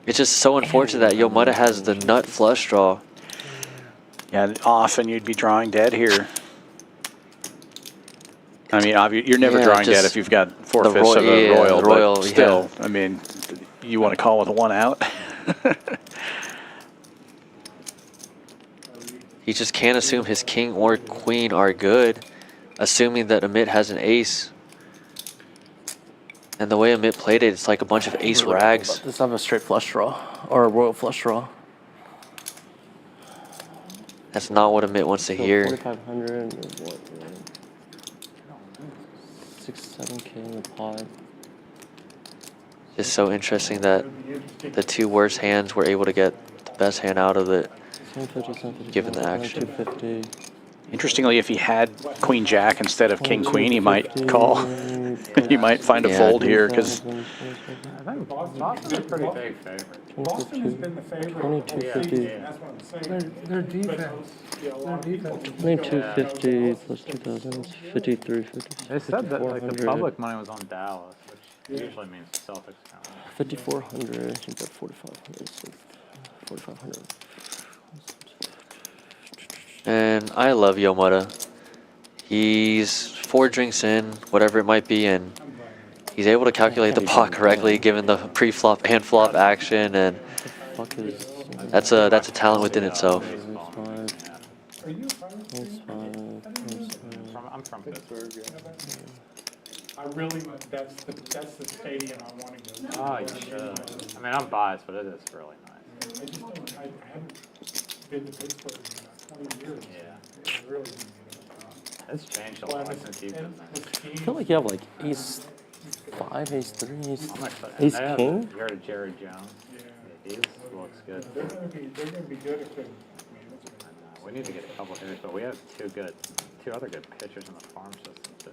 It's just so unfortunate that Yomutta has the nut flush draw. Yeah, often you'd be drawing dead here. I mean, you're never drawing dead if you've got 4/5 of a royal, but still, I mean, you want to call with 1 out? He just can't assume his king or queen are good, assuming that Amit has an ace. And the way Amit played it, it's like a bunch of ace rags. Does have a straight flush draw or a royal flush draw? That's not what Amit wants to hear. 4,500. What? 6-7K in the pot. It's so interesting that the 2 worst hands were able to get the best hand out of it, 750, given the action. 250. Interestingly, if he had Queen Jack instead of King Queen, he might call. He might find a fold here because Boston's a pretty big favorite. Boston has been the favorite. 2250. That's what I'm saying. Their defense. Their defense. 2250 plus 2,000 is 5350. They said that like the public money was on Dallas, which usually means Celtics count. 5,400. I think that 4,500. 4,500. And I love Yomutta. He's 4 drinks in, whatever it might be, and he's able to calculate the pot correctly given the pre-flop and flop action, and that's a talent within itself. I'm from Pittsburgh. I really, that's the stadium I want to go to. Oh, you should. I mean, I'm biased, but it is really nice. I just don't, I haven't been to Pittsburgh in 20 years. Yeah. It's really. It's changed a lot since you've been there. I feel like you have like ace 5, ace 3, ace Ace king. You heard of Jerry Jones? Yeah. He looks good. They're gonna be good if they. We need to get a couple hitters, but we have 2 other good pitchers in the farm system too.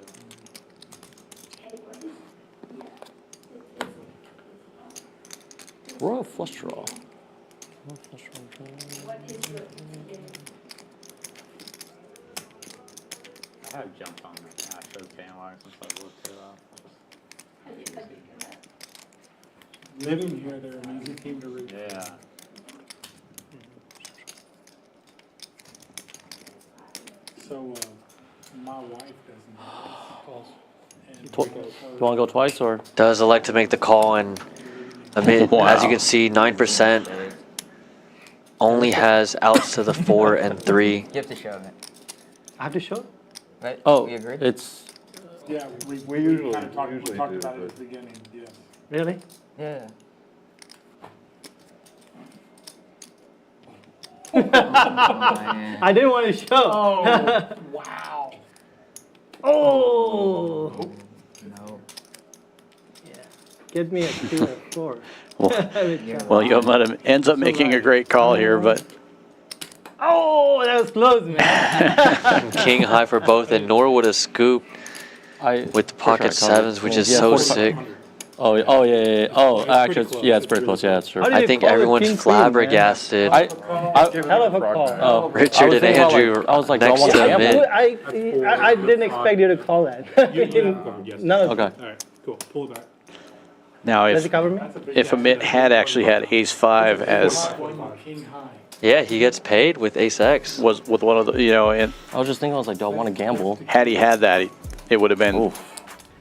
Royal flush draw. I have jumped on the Astros bandwagon since I looked it up. Living here, they're an easy team to root. Yeah. So, my wife doesn't. You want to go twice or? Does elect to make the call, and Amit, as you can see, 9% only has outs to the 4 and 3. You have to show it. I have to show? Right? Oh, We agreed? it's. Yeah, we usually kind of talked about it at the beginning, yes. Really? Yeah. I didn't want to show. Oh, wow. Oh. No. Get me a 2 or 4. Well, Yomada ends up making a great call here, but Oh, that was close, man. King high for both, and Nor would have scooped with the pocket sevens, which is so 45. sick. Oh, yeah. Oh, actually, yeah, it's pretty close. Yeah, that's true. I think everyone's flabbergasted. Hell of a call. Oh, Richard and Andrew I was like, next do to I want to Amit. I didn't expect you to call that. No. Okay. All right, cool. Pull it back. now Does it if cover me? Amit had actually had ace 5 as King high. Yeah, he gets paid with ace X. was with one of the, and I was just thinking, I was like, do I want to gamble? had he had that, it would have been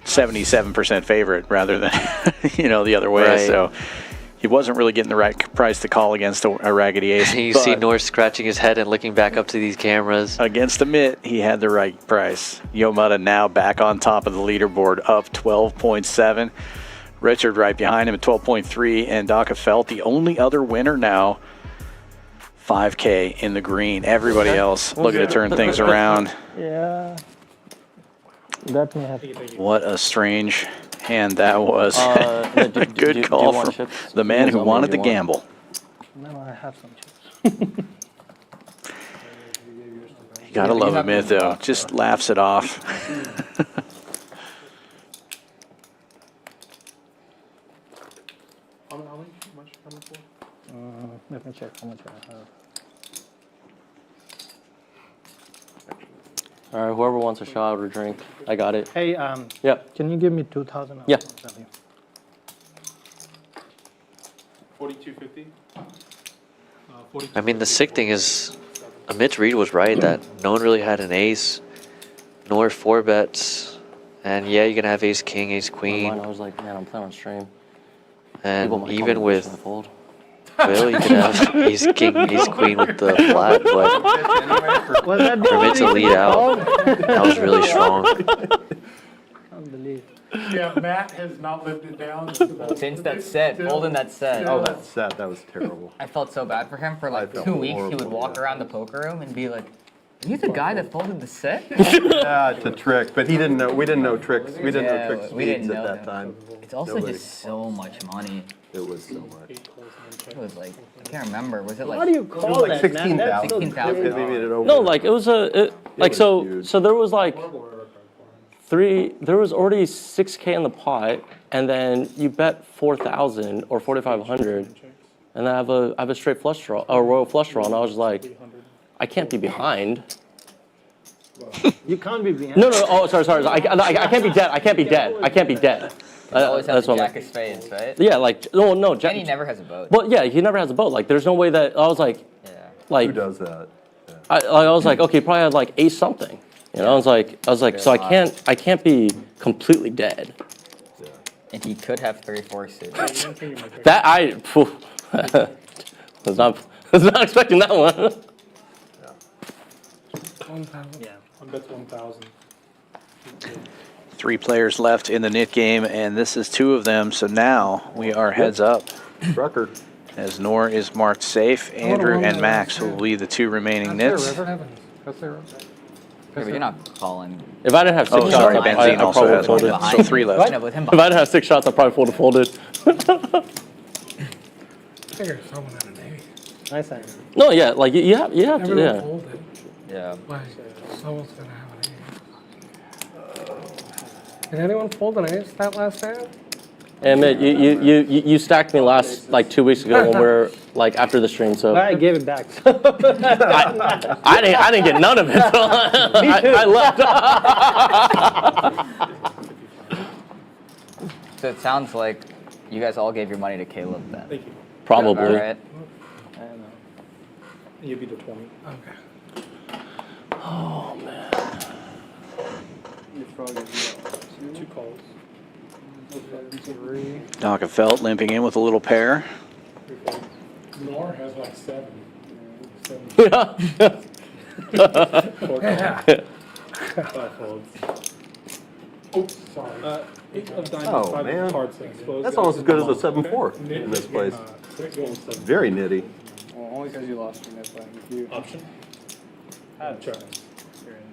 77% favorite rather than, the other way. Right. So he wasn't really getting the right price to call against a raggedy ace. You but see Nor scratching his head and looking back up to these cameras. against Amit, he had the right price. Yomada now back on top of the leaderboard, up 12.7. Richard right behind him at 12.3, and Daka Felt the only other winner now. 5K in the green. Everybody else looking to turn things around. Yeah. That may have. What a strange hand that was. Yeah, do Good you call want from chips? the man who Tell me wanted what to you want. gamble. No, I have some chips. You gotta love Amit though. Just laughs it off. Let me check how much I have. All right, whoever wants a shot or a drink, I got it. Hey, Yeah. can you give me 2,000? Yeah. 42.50. I mean, the sick thing is, Amit's read was right that no one really had an ace, nor 4 bets. And yeah, you're going to have ace king, ace queen. I was like, man, I'm playing on stream. And People might call even me with bitch in the fold. Will, you could have ace king, ace queen with the flat, but Was that for Amit to lead out, that was really strong. Unbelievable. Yeah, Matt has not lived it down. Since that set, holding that set. Oh, that set, that was terrible. I felt so bad for him for like felt 2 weeks. He horrible, would walk yeah. around the poker room and be like, "Are you the guy that folded the set?" Yeah, it's a trick, but he didn't know. We didn't know tricks. We didn't Yeah, know trick we didn't speeds know at that that. time. It's also Nobody. just so much money. It was so much. It was like, I can't remember. Was it like? How do you It was call like that, man? That's 16,000. so 16,000. They made it over. No, like it was like was so. huge. So there was like there was already 6K in the pot, and then you bet 4,000 or 4,500, and then I have a straight flush draw, a royal flush draw, and I was like, I can't be behind. You can't be behind. No. Oh, sorry. I can't be dead. I can't be dead. You always have That's the what jack I'm of spades, right? Yeah, like no. Jack, And he never has a boat. Well, yeah, he never has a boat. Like, there's no way that I was like, Yeah. like Who does that? I was like, okay, probably had like ace something. You know, I was like, so I can't be completely dead. And he could have 3-4 suits. That I was not expecting that one. Yeah. One bet's 1,000. 3 players left in the knit game, and this is 2 of them. So now we are heads up. Rucker. As Nor is marked safe, Andrew and Max will be the 2 remaining nits. Yeah, but you're not calling. If I didn't have 6 Oh, shots, sorry, I Benzine also probably has one. folded. So 3 left. No, with him If I didn't have 6 shots, I probably would have folded. Figure someone had an ace. Nice hand. No, yeah, like you have to, Everyone yeah. folded. Yeah. Like, someone's gonna have an ace. Did anyone fold an ace that last hand? Amit, you stacked me last like 2 weeks ago when we were like after the stream. So I gave it back. I didn't get none of it. So I left. So it sounds like you guys all gave your money to Caleb then. Thank you. Probably. All right. You beat the 20. Okay. Oh man. Your frog is 2 calls. 3. Dockefelt limping in with a little pair. Nor has like 7. Yeah. 4 calls. 5 folds. Oops, sorry. 8 of diamonds, Oh, 5 man. of hearts exposed. That's almost as good as a 7-4 in this place. Very nitty. Well, only because you lost your net button. If you Option. had Try. you're in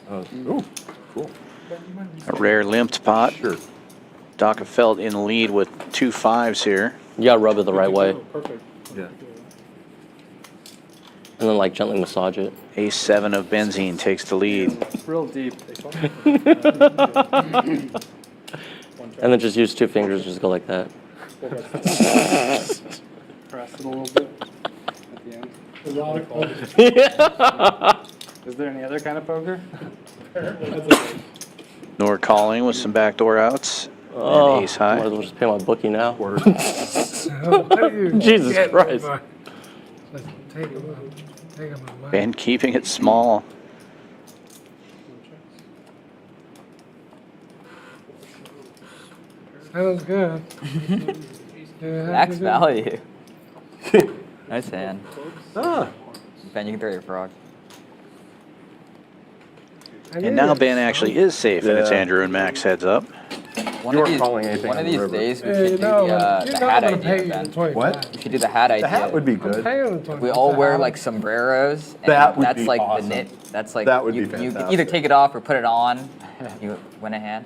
there. Ooh, cool. A rare limped pot. Sure. Dockefelt in the lead with 2 5s here. You gotta rub it the right way, Perfect. Yeah. and then like gently massage it. Ace 7 of benzene takes the lead. Real deep. And then just use 2 fingers, just go like that. Press it a little bit at the end. Erotic poker. Is there any other kind of poker? Nor calling with some backdoor outs. Oh, And ace might high. as well just pay my bookie now. Jesus Jesus Christ. Take him away. Ben keeping it small. Sounds good. Max value. Nice hand. Ah. Ben, you can throw your frog. And now Ben actually is safe, and it's Yeah. Andrew and Max heads up. One You of weren't these, calling anything one on of the these river. days we Hey, should you do know, the you're not hat gonna pay idea, you Ben. the 25. What? We should do the hat idea. The hat would be I'm good. paying the 25. We all wear like sombreros, and That would that's be like awesome. the knit. That's like That would you, be you fantastic. either take it off or put it on. You win a hand.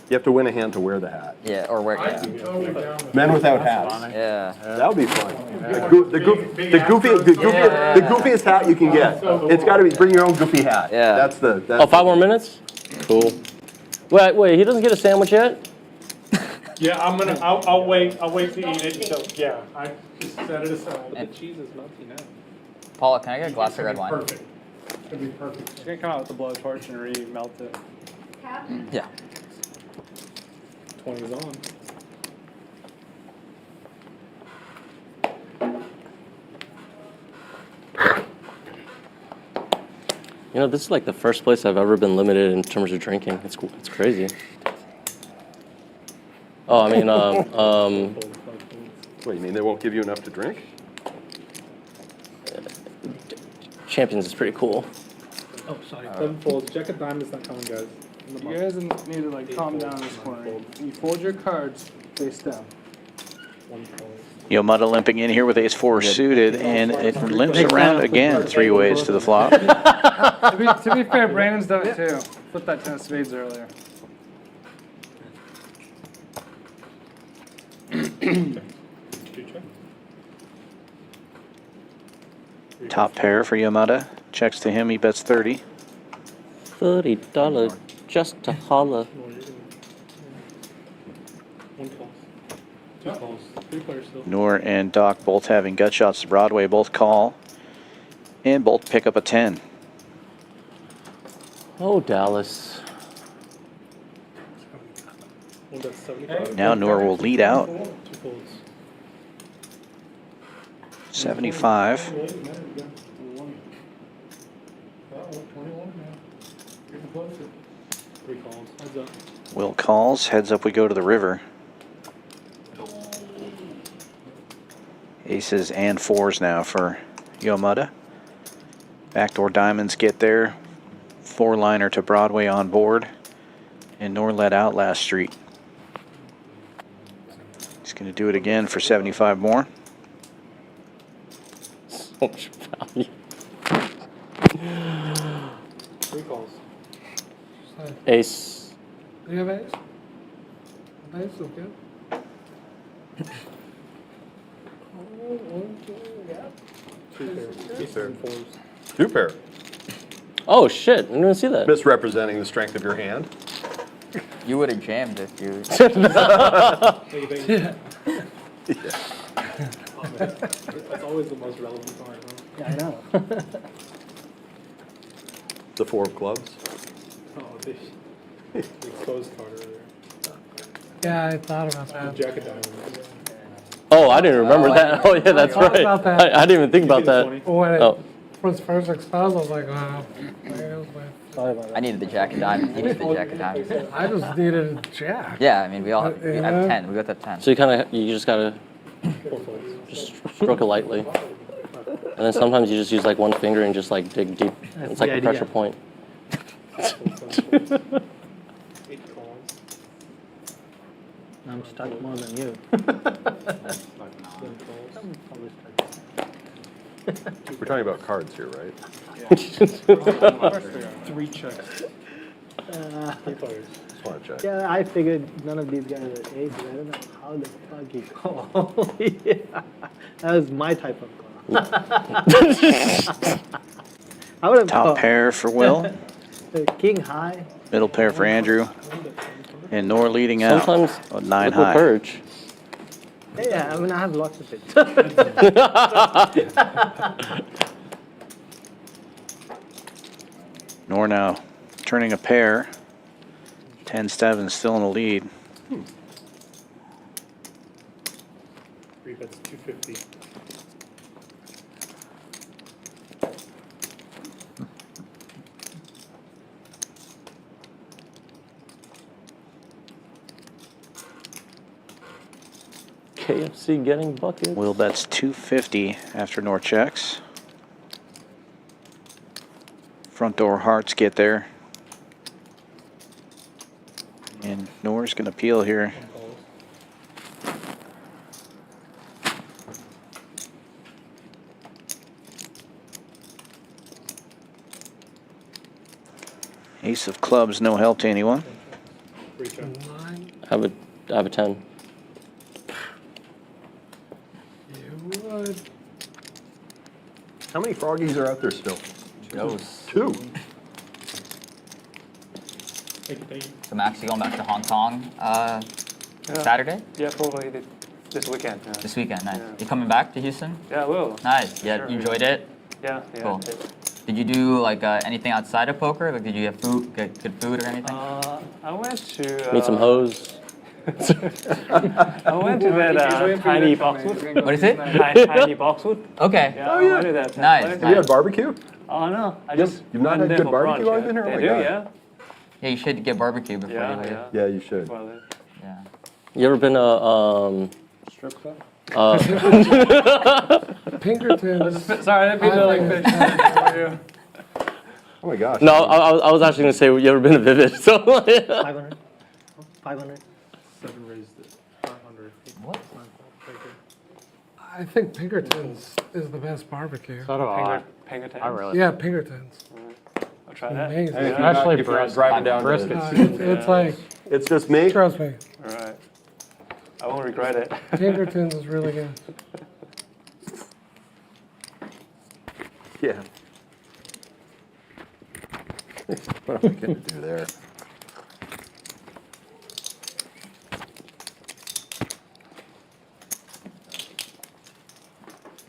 You have to win a hand to wear the hat. Yeah, or wear it. Totally down with Men without hats. Yeah. That would be fun. The goofiest hat you can get. It's got to be bring your own goofy hat. Yeah. That's the. That's Oh, 5 more minutes? Cool. Wait, he doesn't get a sandwich yet? Yeah, I'll wait to eat it, so, yeah, I just set it aside. And- Cheese is melty now. Paula, can I get a glass of red wine? Perfect. It'll be perfect. It's gonna come out with the blowtorch and re-melt it. Yeah. 20 is on. You know, this is like the first place I've ever been limited in terms of drinking. It's crazy. Oh, I mean, What, you mean they won't give you enough to drink? Champions is pretty cool. Oh, sorry. 7 folds. Jack of diamonds not coming, guys. You guys need to like calm down this corner. You fold your cards face down. Yomada limping in here with ace 4 suited, and it limps around again 3 ways to the flop. To be fair, Brandon's done it too. Flipped that 10 of spades earlier. Top pair for Yomada. Checks to him, he bets 30. $30 just to holler. 1 call. 2 calls. 3 players still. Noor and Doc both having gut shots to Broadway, both call. And both pick up a 10. Oh, Dallas. One that's 75. Now Noor will lead out. 2 folds. 75. 3 calls. Heads up. Will calls. Heads up we go to the river. Aces and 4s now for Yomada. Backdoor diamonds get there. 4-liner to Broadway on board. And Noor let out last street. He's going to do it again for 75 more. So much value. 3 calls. Ace. Do you have ace? Ace, okay. Yeah. 2 pairs. 3 pairs. 4s. 2 pair. Oh, shit. I didn't even see that. Misrepresenting the strength of your hand. You would have jammed if you. That's always the most relevant part, huh? Yeah, I know. The 4 of clubs. Oh, the exposed card earlier. Yeah, I thought about that. Jack of diamonds. Oh, I didn't remember that. Oh, yeah, that's thought right. about that. I didn't even think about that. When it Oh. was first exposed, I was like, wow. Sorry about that. I needed the jack of diamonds. He needed the jack of diamonds. I just needed a jack. Yeah, I mean, we all have Yeah. 10. We got that 10. So you just gotta just stroke it lightly. And then sometimes you just use like one finger and just like dig deep. It's like the a pressure idea. point. 8 calls. I'm stuck more than you. We're talking about cards here, right? 3 checks. 3 players. Just want to check. Yeah, I figured none of these guys are aces. I don't know how the fuck you call. Yeah, that was my type of call. I would have Top called pair for Will, king high. middle pair for Andrew, and Nor leading out. Sometimes Oh, 9 liquid high. courage. Yeah, I mean I have lots of it. Nor now turning a pair. 10-7 still in the lead. 3 bets 250. KFC getting buckets. Will bets 250 after Nor checks. Front door hearts get there. And Nor's going to peel here. Ace of clubs, no help to anyone. 3 checks. I have a 10. You would. How many froggies are out there still? Those. 2. Thank you. So Max, you going back to Hong Kong Saturday? Yeah, probably this weekend. Yeah. This weekend, nice. Yeah. You coming back to Houston? Yeah, I will. Nice. Yeah, Sure. you enjoyed it? Yeah, yeah. Cool. Did you do like anything outside of poker? Like, did you have food, get good food or anything? I went to. Meet some hoes. I went to that tiny boxwood. What is it? Tiny boxwood. Okay. Yeah, I went to that. Nice. Went Have you had barbecue? Oh no, I just. You've not went had there good for barbecue brunch, while yeah. you've been here? Oh They my do, God. yeah. Yeah, you should get barbecue before you leave. Yeah. Yeah, you should. Before I leave. Yeah. You ever been to Strip club? uh Pinkertons. Sorry, I didn't mean to like finish. Oh my gosh. No, I was actually gonna say you ever been to Vivid? So 500. 500. 7 raised it. 500. What? I think Pinkertons is the best barbecue. So do I. Pinkertons. I really. Yeah, Pinkertons. I'll try that. Amazing. Hey, if Actually, you're not brisket. driving down to- It's like, It's just me. trust me, All right. I won't regret it. Pinkertons is really good. Yeah. What am I getting to do there?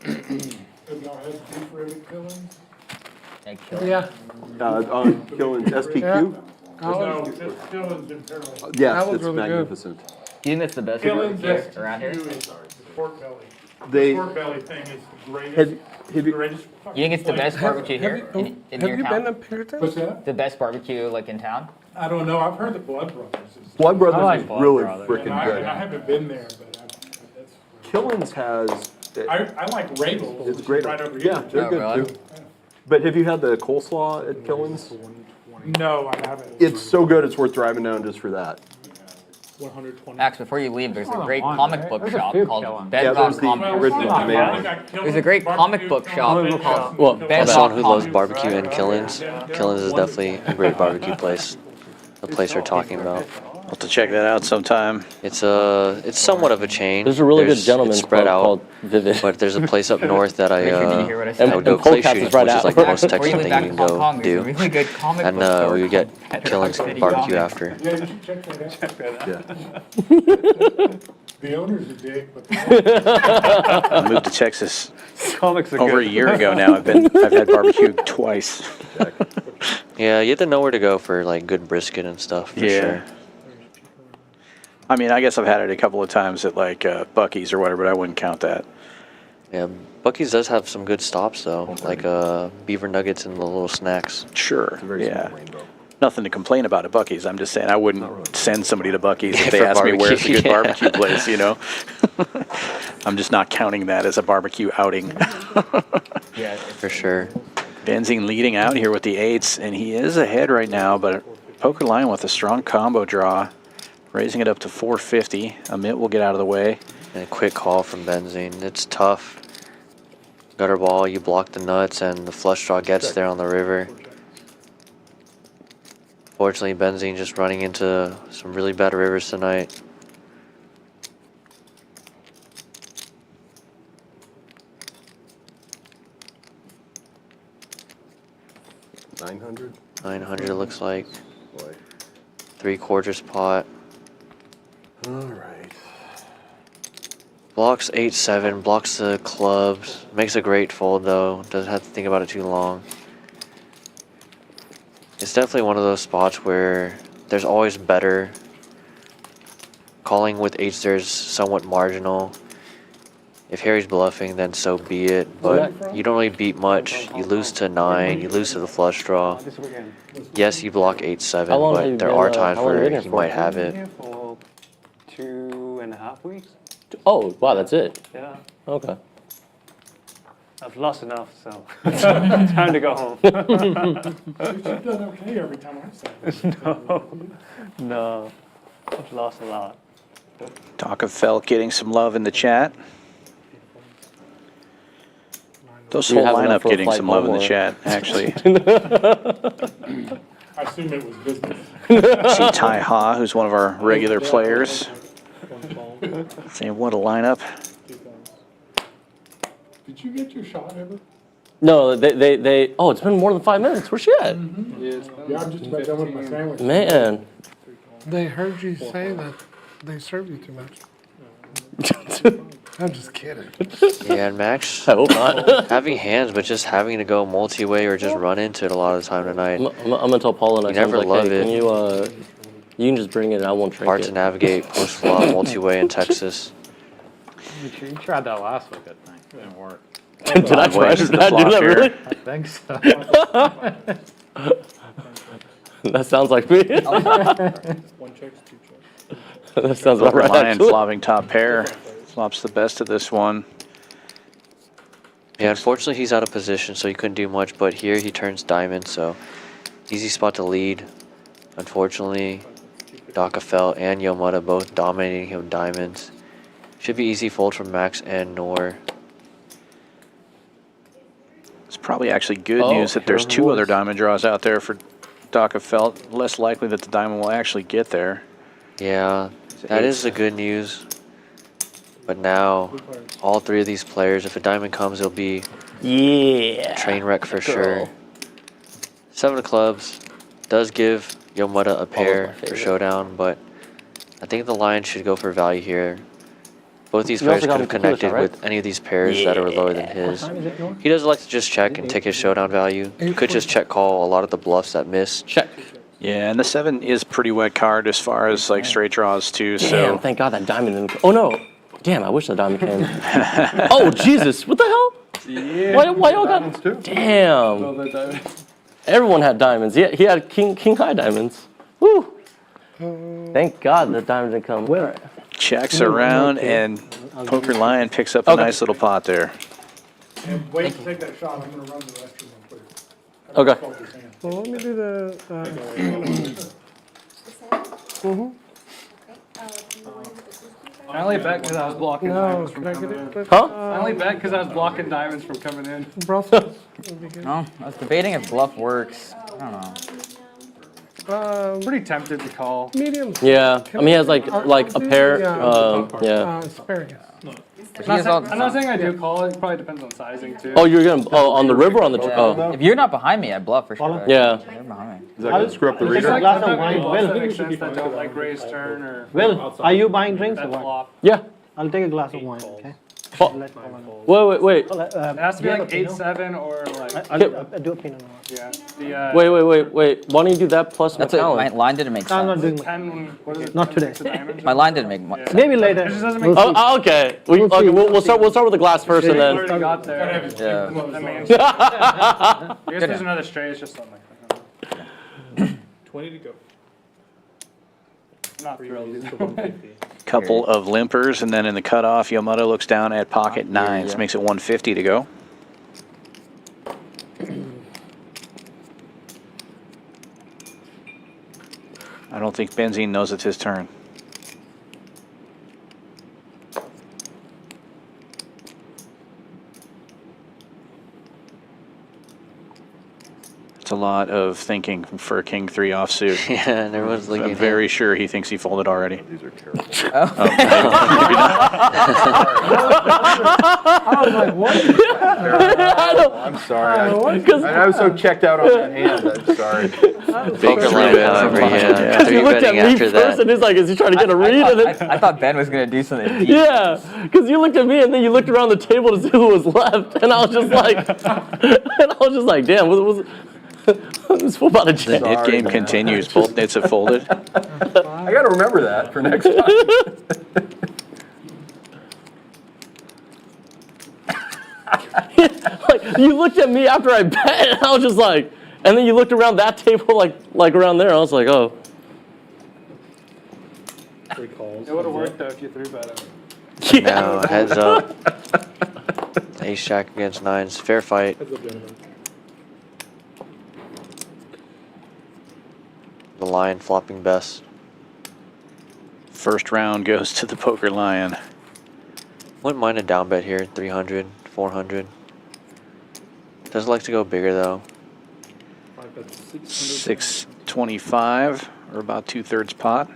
Have y'all had beef rabbit killings? Egg killing. Yeah. On Killing SPQ? No, just killings in Pearl. Yes, That was it's really good. magnificent. Do you think that's the best Killings barbecue around here? SPQ is the pork belly. They- The pork belly thing is the greatest. Have you- greatest You think it's the best barbecue Have here you, in have your you town? been to Pinkertons? What's that? The best barbecue like in town? I don't know. I've heard the Blood Brothers is. Blood Brothers like is Blood really Brothers. freaking And I good. haven't been there, but that's. Killins has. I like Rabel. It's great. Right over here. Yeah, they're Oh, good really? too. But have you had the coleslaw at Killins? No, I haven't. It's so good, it's worth driving down just for that. 120. Max, before you leave, there's a great on, comic right? book There's a shop few called killing. Yeah, Bedrock there's the Comics. original main one. There's a great comic book shop called Well, Bedrock As someone who loves Comics. barbecue and Killins, Killins is definitely a great barbecue place. The place we're talking about. I'll have to check that out sometime. It's somewhat of a chain. There's a really good gentleman it's spread out, called Vivid. but there's a place up north that I And would go clay Polecats shooting, is right which is out. like the most Before Texan you thing went you can back to Hong go Kong, there's a do. really good comic And book store we would get called killings City barbecue Comics. after. Yeah, you should check that out. The owner's a dick, but I moved to Texas Comics are over good. a year ago now. I've had barbecue twice. Yeah, you have to know where to go for like good brisket and stuff. For sure. I mean, I guess I've had it a couple of times at like Buc-ee's or whatever, but I wouldn't count that. Yeah, Buc-ee's does have some good stops though, like beaver nuggets and the little snacks. Sure. Yeah. Nothing to complain about at Buc-ee's. I'm just saying I wouldn't send somebody to Buc-ee's if they For asked me where's a good barbecue, yeah. barbecue place, you know? I'm just not counting that as a barbecue outing. Yeah, For sure. Benzine leading out here with the 8s, and he is ahead right now, but poker line with a strong combo draw, raising it up to 450. Amit will get out of the way. And a quick call from Benzine. It's tough. Gutter ball, you block the nuts, and the flush draw gets there on the river. Fortunately, Benzine just running into some really bad rivers tonight. $900? 900 looks like. Boy. 3/4 pot. All right. Blocks 8-7, blocks the clubs. Makes a great fold though. Doesn't have to think about it too long. It's definitely one of those spots where there's always better. Calling with 8s there's somewhat marginal. If Harry's bluffing, then so be it. But you don't really beat much. You lose to 9, you lose to the flush draw. Yes, you block 8-7, How long have you but there been, are times how long have you where been he here for? might have it. Here for 2.5 weeks. Oh, wow, that's it. Yeah. Okay. I've lost enough, so time to go home. you've done okay every time I've said No, I've lost a lot. Talk of Felt getting some love in the chat. Those Do you whole have enough lineup for a getting flight some love in home, the or- chat, actually. I assume it was business. See Ty Ha, who's one of our regular players, saying what a lineup. Did you get your shot ever? No, they. Oh, it's been more than 5 minutes. Where's she at? Yeah, I'm just about done with my sandwich. Man. They heard you say that they serve you too much. I'm just kidding. Yeah, and Max I hope not. having hands, but just having to go multi-way or just run into it a lot of the time tonight. I'm gonna tell Paula next You time, never like, love hey, it. can you can just bring it and I won't drink Hard it. to navigate post-flop multi-way in Texas. You tried that last week, I think. It didn't work. Did I try? Waves Did the I do that flop here. really? I think so. That sounds like me. One checks, two checks. That sounds about Poker right. line actually. flopping top pair. Flops the best of this one. Yeah, unfortunately he's out of position, so he couldn't do much, but here he turns diamond, so easy spot to lead. Unfortunately, Felt and Yomada both dominating him diamonds. Should be easy fold from Max and Nor. It's probably actually good Oh, news that there's here it two other was. diamond draws out there for Felt. Less likely that the diamond will actually get there. Yeah, that is the good news. But now, all 3 of these players, if a diamond comes, it'll be Yeah. train wreck for Girl. sure. 7 of clubs does give Yomada a pair my for favorite. showdown, but I think the line should go for value here. Both these You players also could got have him tequila connected shot, right? with any of these pairs that are lower than his. He does like to just check and take his showdown value. He could just check call a lot of the bluffs that miss. Check. Yeah, and the 7 is pretty wet card as far as like straight draws too. Damn, So thank God that diamond didn't. Oh no. Damn, I wish the diamond came. Oh Jesus! What the hell? Yeah. Why y'all got? Damn. Everyone had diamonds. He had king high diamonds. Woo. Thank God the diamond didn't come. Where? checks around, and Poker Lion picks up a nice little pot there. And wait to take that shot. I'm going to run to the restroom real quick. Okay. Well, let me do the. I only bet because I was blocking No, diamonds can from I get coming it? in. Huh? I only bet because I was blocking diamonds from coming in. Brussels would be good. No, I was debating if bluff works. I don't know. Pretty tempted to call. Medium. Yeah. I mean, he has like a pair. Yeah. Spare, yes. I'm not saying I do call. It probably depends on sizing too. Oh, you're gonna on the river or on the oh. If you're not behind me, I bluff for sure. Yeah. You're behind me. Is that gonna screw up the It's reader? like glass I've of wine. got Well, that you makes should be sense that don't like raise turn or. Will, are you buying drinks or Bet what? flop. Yeah. I'll take a glass of wine, okay? Oh. Let Colin know. Wait. It has to be like 8-7 or like. I'll do a Pinot Noir. Yeah. The, Wait. Why don't you do that plus That's it. My Macallan? line didn't make I'm not sense. doing 10, what is it? Not today. My line didn't make much sense. Maybe later. It just doesn't make We'll see. Oh, okay. We'll start with the glass first and then. already got there. Yeah. I mean, I guess there's another straight. It's just something like that. 20 to go. Not thrilled. Couple of limpers, and then in the cutoff, Yamato looks down at pocket nines, makes it 150 to go. I don't think Benzene knows it's his turn. It's a lot of thinking for a king 3 offsuit. Yeah, and everyone's looking. I'm very sure he thinks he folded already. These are terrible. I was like, what? I'm sorry. I was so checked out on that hand. I'm sorry. Poker line, however, yeah. He looked at me first and he's like, is he trying to get a read? And then, I thought Ben was gonna do something deep. yeah, because you looked at me and then you looked around the table to see who was left, and I was just like, damn, what was this fool about to The jam? knit game continues. Both knits have folded. I got to remember that for next time. Like, you looked at me after I bet, and I was just like, and then you looked around that table, like around there, and I was like, oh. It would have worked though if you 3-bet him. Now, heads up. Ace Jack against nines. Fair fight. The lion flopping best. First round goes to the poker lion. Wouldn't mind a down bet here. 300, 400. Doesn't like to go bigger though. 625, or about 2/3 pot.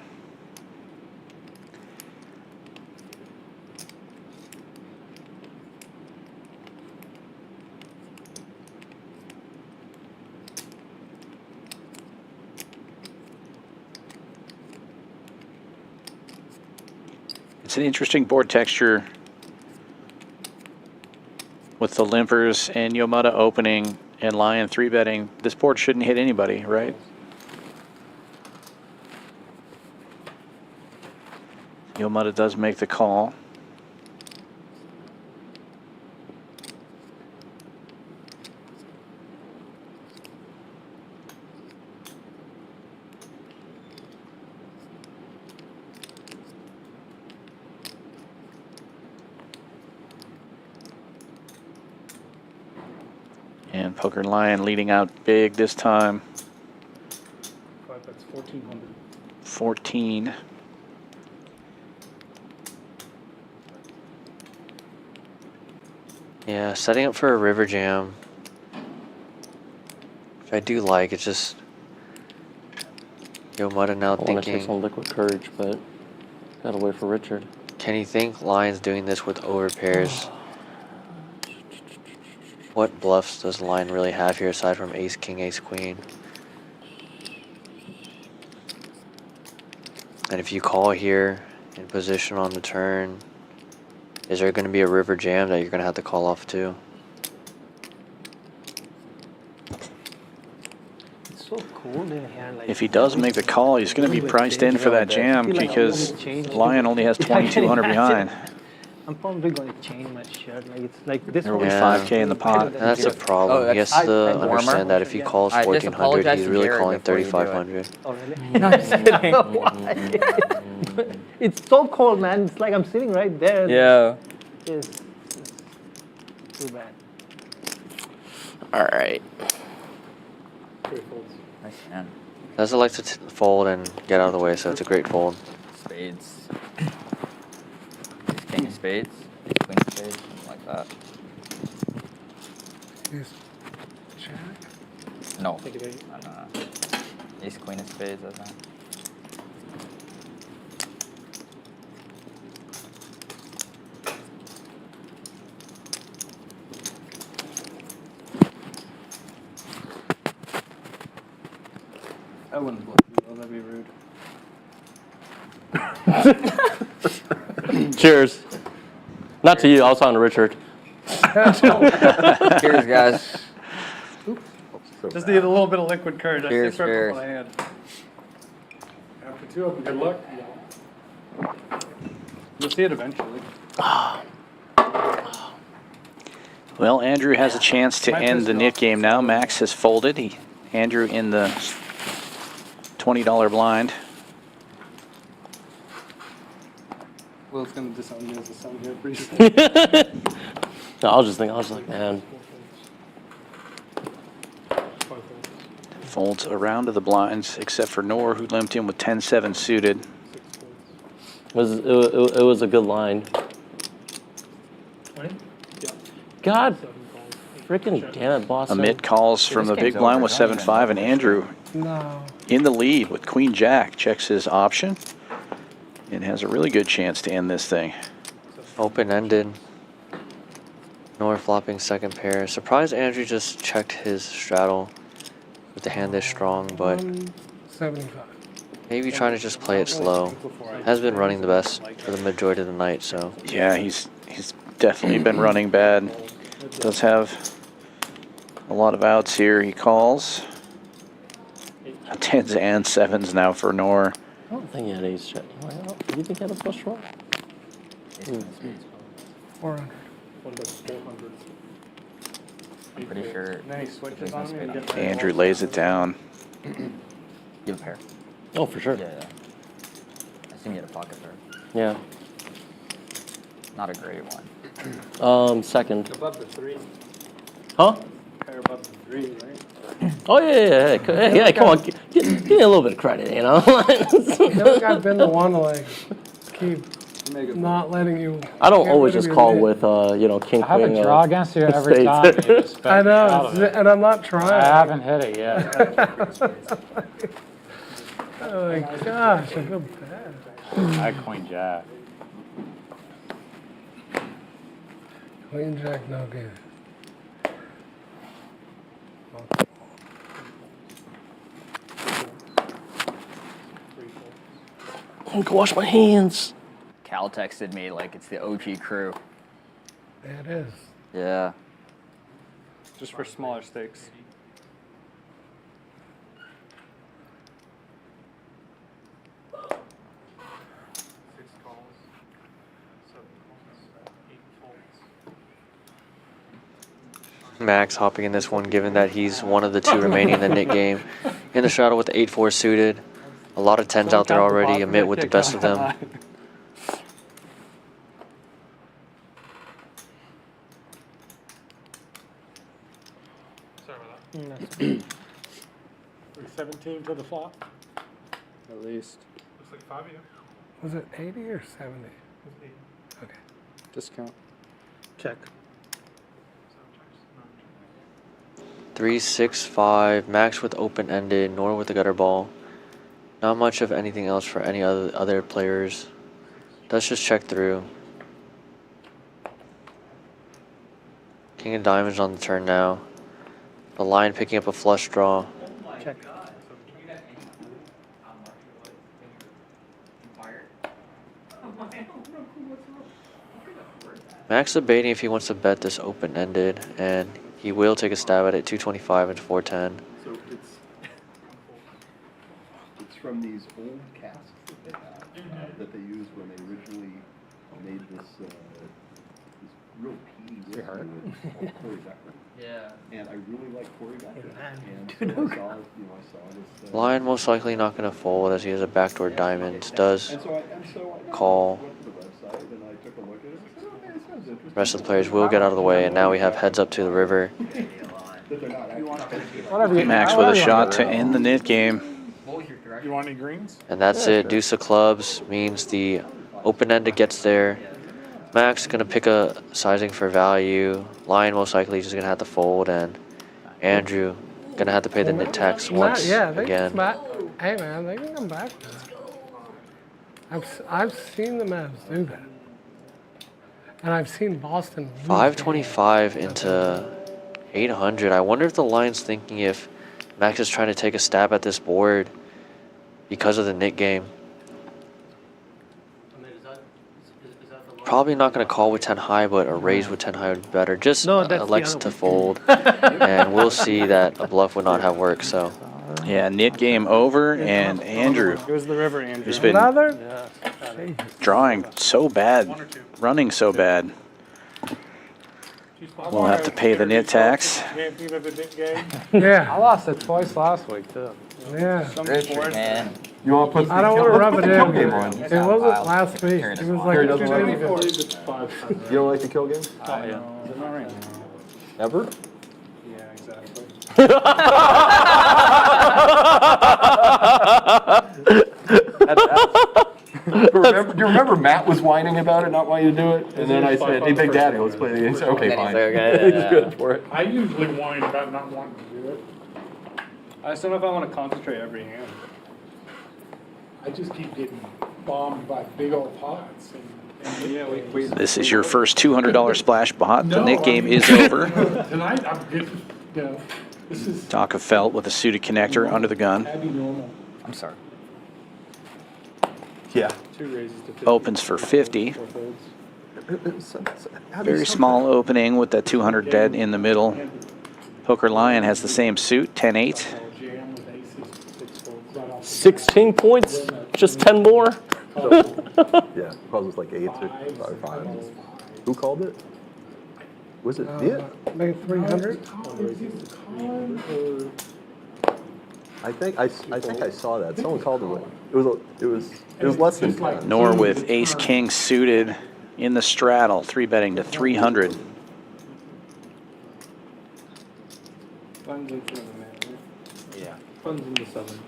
It's an interesting board texture with the limpers and Yomata opening and Lion 3-betting. This board shouldn't hit anybody, right? Yomata does make the call. And Poker Lion leading out big this time. 5-bet's 1400. 14. Yeah, setting up for a river jam. Which I do like. It's just Yomata now I want to take thinking. some liquid courage, but gotta wait for Richard. Can he think Lion's doing this with overpairs? What bluffs does Lion really have here aside from ace, king, ace, queen? And if you call here in position on the turn, is there going to be a river jam that you're going to have to call off too? It's so cold in here. Like, If he does make the call, he's going to be priced in for that jam because Lion only has 2,200 behind. I'm probably going to change my shirt. Like it's like this There will one. be 5K in the pot. And that's a problem. He has to understand that if he calls I just 1,400, apologize he's to really Jared calling before you do it. 3,500. Oh really? No, I'm just kidding. Why? It's so cold, man. It's like I'm sitting right there. Yeah. It's too bad. All right. Nice hand. Doesn't like to fold and get out of the way, so it's a great fold. Spades. King of spades. Queen of spades. Something like that. Yes. Check. No. Ace queen of spades, I think. I wouldn't bluff you though, that'd be rude. Cheers. Not to you, I was talking to Richard. Cheers, guys. Just need a little bit of liquid courage. Cheers, I see cheers. my hand. After two of them, good luck. You'll see it eventually. Well, Andrew has a chance to My end the pistol. knit game now. Max has folded. Andrew in the $20 blind. Will's gonna disown me as a son here pretty soon. No, I was like, man. Folds around to the blinds, except for Nor, who limped in with 10-7 suited. It was a good line. 20? God freaking damn it, boss. Amit calls from the big blind with 7-5, and Andrew No. in the lead with Queen Jack. Checks his option and has a really good chance to end this thing. Open-ended. Nor flopping second pair. Surprised Andrew just checked his straddle with the hand this strong, but 75. maybe trying to just play it slow. Has been running the best for the majority of the night, so. Yeah, he's definitely been running bad. Does have a lot of outs here. He calls. 10s and 7s now for Nor. I don't think he had ace check. Do you think he had a flush draw? 400. Pretty sure. Then he switches on me and gets Andrew lays it down. Give a pair. Oh, for sure. Yeah. I assume you had a pocket pair. Yeah. Not a great one. Second. above the 3. Huh? Pair above the 3, right? Oh yeah. Hey, come on, give me a little bit of credit, you know. I feel like I've been the one to like keep not letting you. I don't get always rid of just your call knit. with king I have queen. a draw against you every spades. time. You just spend I out know, of it. and I'm not trying. I haven't hit it yet. Oh my gosh, I feel bad. I had Queen Jack. Queen Jack, no good. I can wash my hands. Cal texted me like it's the OG crew. Yeah, it is. Yeah. Just for smaller stakes. Max hopping in this one, given that he's one of the two remaining in the knit game. In the straddle with the 8-4 suited. A lot of 10s out there already. Amit with the best of them. Sorry 17 to the flop. At least. Looks like 5 of you. Was it 80 or 70? Okay. Discount. Check. 3, 6, 5. Max with open-ended. Nor with the gutter ball. Not much of anything else for any other players. Let's just check through. King of diamonds on the turn now. The line picking up a flush draw. Check. Max debating if he wants to bet this open-ended, and he will take a stab at it. 225 and 410. So it's from these old casks that they have that they used when they originally made this real peaty whiskey with Corey Becker. Yeah. And I really like Corey Becker. And so I saw this. Line most likely not going to fold as he has a backdoor diamond. Does call. Rest of the players will get out of the way, and now we have heads up to the river. Max with a shot to end the knit game. You want any greens? And that's it. Deuce of clubs means the open-ended gets there. Max going to pick a sizing for value. Lion most likely just going to have to fold, and Andrew going to have to pay the knit tax once Yeah, thanks, again. Matt. Hey man, they can come back. I've seen the Mavs do that, and I've seen Boston. lose 525 into 800. I wonder if the line's thinking if Max is trying to take a stab at this board because of the Nick game. Probably not going to call with 10 high, but a raise with 10 high would be better. Just elects to fold, and we'll see that a bluff would not have worked. So, Yeah, Nit game over, and Andrew, It was the river, Andrew. who's been drawing so bad, running so bad, will have to pay the Nit tax. Champion of the Nick game. Yeah. I lost it twice last week, too. Yeah. Man. You want to put? I don't want to rub it kill in. game on. It wasn't last week. It was like Harry 2 doesn't like days it. ago. You don't like the kill game? Oh, yeah. Is it not right? Ever? Yeah, exactly. Do you remember Matt was whining about it, not wanting to do it? And then I said, hey, Big Daddy, let's play the game. He said, okay, fine. He's good for it. I usually whine about not wanting to do it. I just don't know if I want to concentrate every hand. I just keep getting bombed by big old pots. Yeah, we This is your first $200 splash bot. The Nit game is over. Tonight, I'm getting, you know, this is Doc of Felt with a suited connector under the gun. Abby normal. I'm sorry. Yeah. 2 raises to 50. Opens for 50. 4 folds. Very small opening with that 200 dead in the middle. Poker Lion has the same suit, 10-8. Jam with aces, 6 folds, right off. 16 points, just 10 more. Yeah, puzzles like 8 or 5. Who called it? Was it? Yeah. Maybe 300. I think I saw that. Someone called it. It was less than 10. Nor with Ace King suited in the straddle, 3-betting to 300. Funds in front of the man, right? Yeah. Funds in the 7.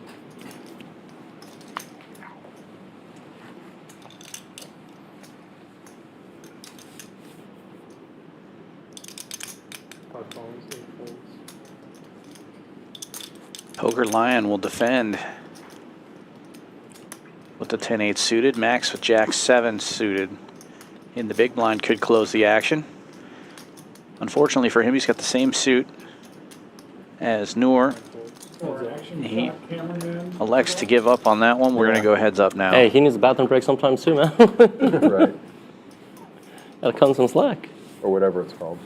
Poker Lion will defend with the 10-8 suited. Max with Jack-7 suited in the big blind could close the action. Unfortunately for him, he's got the same suit as Noor. He elects to give up on that one. We're going to go heads up now. Hey, he needs a bathroom break sometimes too, man. Right. Gotta cut some slack. Or whatever it's called.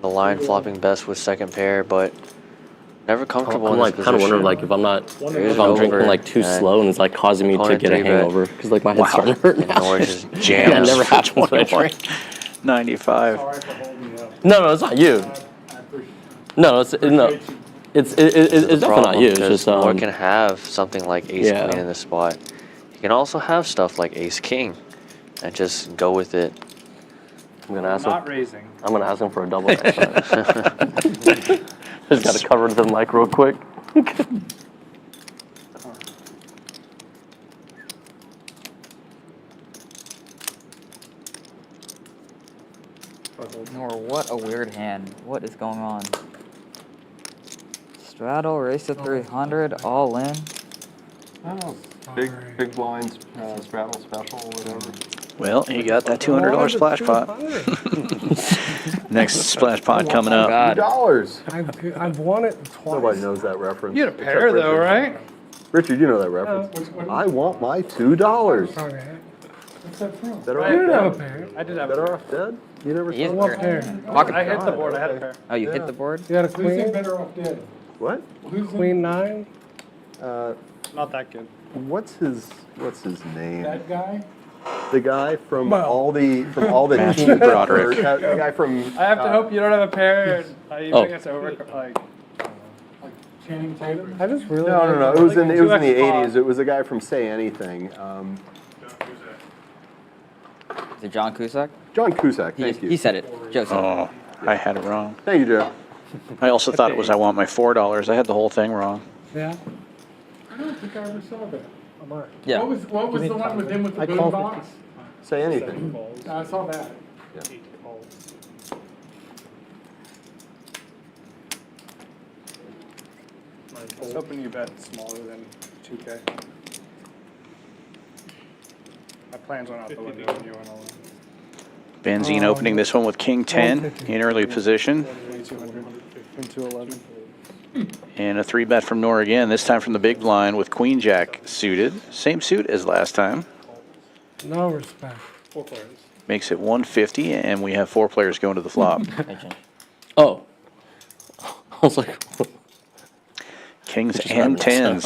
The line flopping best with second pair, but never comfortable I'm in like this kind of position. wondering like if There's I'm over, drinking like too and slow and it's like causing me to opponent get a 3-bet. hangover because like my head's starting to hurt And now. Nor just Yeah, it jams. never happens when I drink. 95. No, it's not you. No, it's definitely not you. It's just Nor can have something like Ace Yeah. Queen in this spot. You can also have stuff like Ace King, and just go with it. I'm gonna ask him. Not raising. I'm gonna ask him for a double next time. Just gotta cover the mic real quick. Nor what a weird hand. What is going on? Straddle, race to 300, all in. I don't know. Big blinds, straddle special, whatever. Well, he got that $200 splash pot. Next splash pot coming up. $2. I've won it twice. Nobody knows that reference. You had a pair though, right? Richard, you know that reference. I want my $2. Okay. What's that from? Better You off didn't have a dead. pair. I did have a Better pair. off dead? You never He is saw What that? pair? Pocket. I hit the board. I had a pair. Oh, you Yeah. hit the board? You had a Who's in queen? better off dead? What? Who's in Queen 9? Not that good. What's his name? that guy? The guy from Well- all the Matthew Broderick. The guy from I have to hope you don't have a pair. You Oh. think it's over? Like, Channing Tatum? I just really No. like It was in the 2X 80s. It was a guy from Say Anything. Is it John Cusack? John Cusack. Thank you. He said it. Joe said it. Oh, I had it wrong. Thank you, Joe. I also thought it was I want my $4. I had the whole thing wrong. Yeah. I don't think I ever saw that. Yeah. What was the one with him with the boom box? Say Anything. I saw that. I was hoping you bet smaller than 2K. My plans went out the window when you went all in. Benzine opening this one with King 10 in early position. 2200. Into 11. And a 3-bet from Nor again, this time from the big blind with Queen Jack suited. Same suit as last time. No respect. 4 players. Makes it 150, and we have 4 players going to the flop. Oh. I was like, Kings and 10s.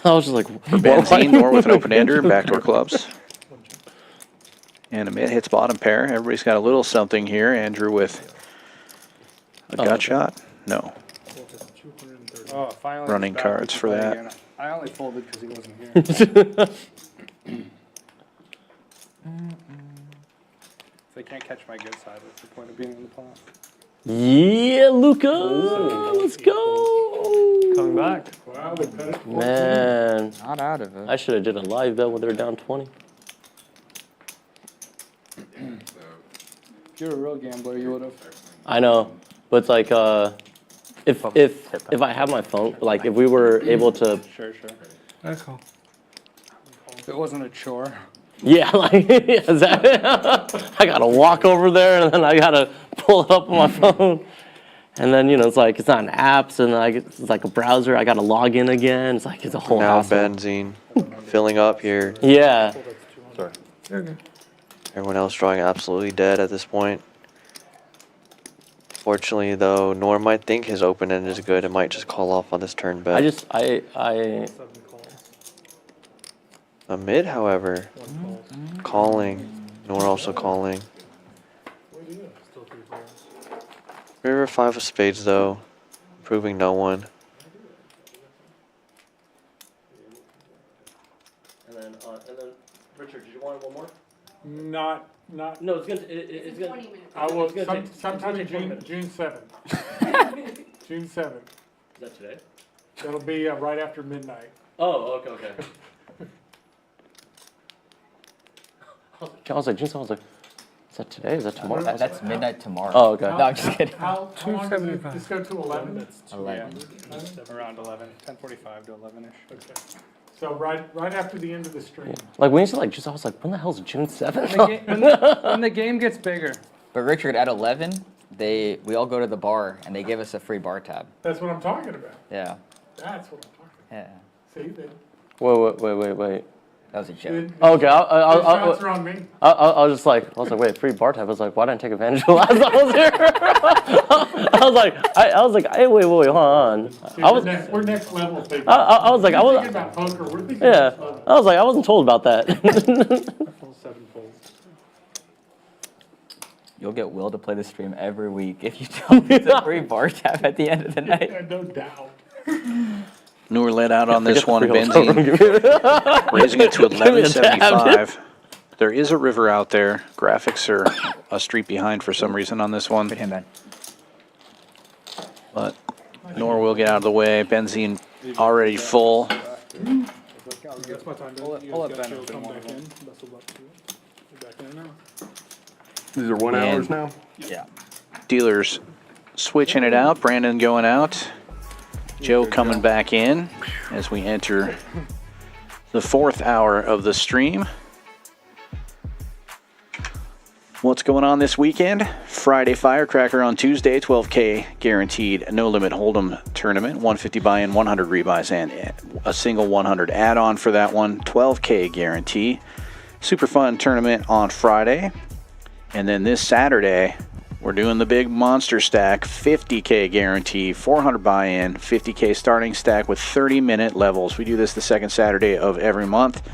I was just like, Benzine, Nor with an open ender, backdoor clubs. And Amit hits bottom pair. Everybody's got a little something here. Andrew with a gut shot. No. Oh, finally Running he's back. cards We can for play that. again. I only folded because he wasn't here. If they can't catch my good side, what's the point of being in the pot? Yeah, Luca, let's go. Coming back. Wow, they bet it. Man, Not out of it. I should have did a live bet when they were down 20. If you're a real gambler, you would have. I know, but it's like if I have my phone, like if we were able to, Sure. That's cool. If it wasn't a chore. yeah, like I gotta walk over there and then I gotta pull it up on my phone, and then it's like it's not an app, so then it's like a browser. I gotta log in again. It's like it's a whole Now hassle. Benzine filling up here. Yeah. You're good. Everyone else drawing absolutely dead at this point. Fortunately, though, Norm might think his open end is good. It might just call off on this turn bet. I Amit, however, calling. Nor also calling. River 5 of spades, though, proving no one. And then Richard, did you want one more? Not. No, it's gonna. 20 minutes. I will. It's gonna take- Sometime in it's gonna take June 7th. June 7th. Is that today? That'll be right after midnight. Oh, okay. I was like, June, I was like, is that today? Is that tomorrow? That's midnight tomorrow. Oh, okay. No, I'm just kidding. How long does it 275. just go to 11? 11. Around 11, 10:45 to 11ish. Okay. So right after the end of the stream. Like when you said like June, I was like, when the hell is June 7th? When the game gets bigger. But Richard, at 11, we all go to the bar and they give us a free bar tab. That's what I'm talking about. Yeah. That's what I'm talking Yeah. about. See, then Wait. That was a joke. Okay, the shots are on me. I was just like, wait, free bar tab. I was like, why didn't I take advantage of last time I was here? I was like, hey, wait, hold on. See, we're next level thinking. I was like, We're thinking about poker. We're thinking yeah. next level. I was like, I wasn't told about that. Full 7 folds. You'll get Will to play the stream every week if you tell me it's a free bar tab at the end of the night. No doubt. Noor let out on this one. Benzine raising it to 1175. There is a river out there. Graphics are a street behind for some reason on this one. But Noor will get out of the way. Benzine already full. That's my time. I'll let Ben open Come one back of them. in. That's what we're back in now. These are 1 hours now? Yeah. Dealers switching it out. Brandon going out. Joe coming back in as we enter the 4th hour of the stream. What's going on this weekend? Friday Firecracker on Tuesday, 12K guaranteed no limit hold'em tournament, 150 buy-in, 100 rebuys, and a single 100 add-on for that one, 12K guarantee. Super fun tournament on Friday. And then this Saturday, we're doing the big monster stack, 50K guarantee, 400 buy-in, 50K starting stack with 30-minute levels. We do this the second Saturday of every month.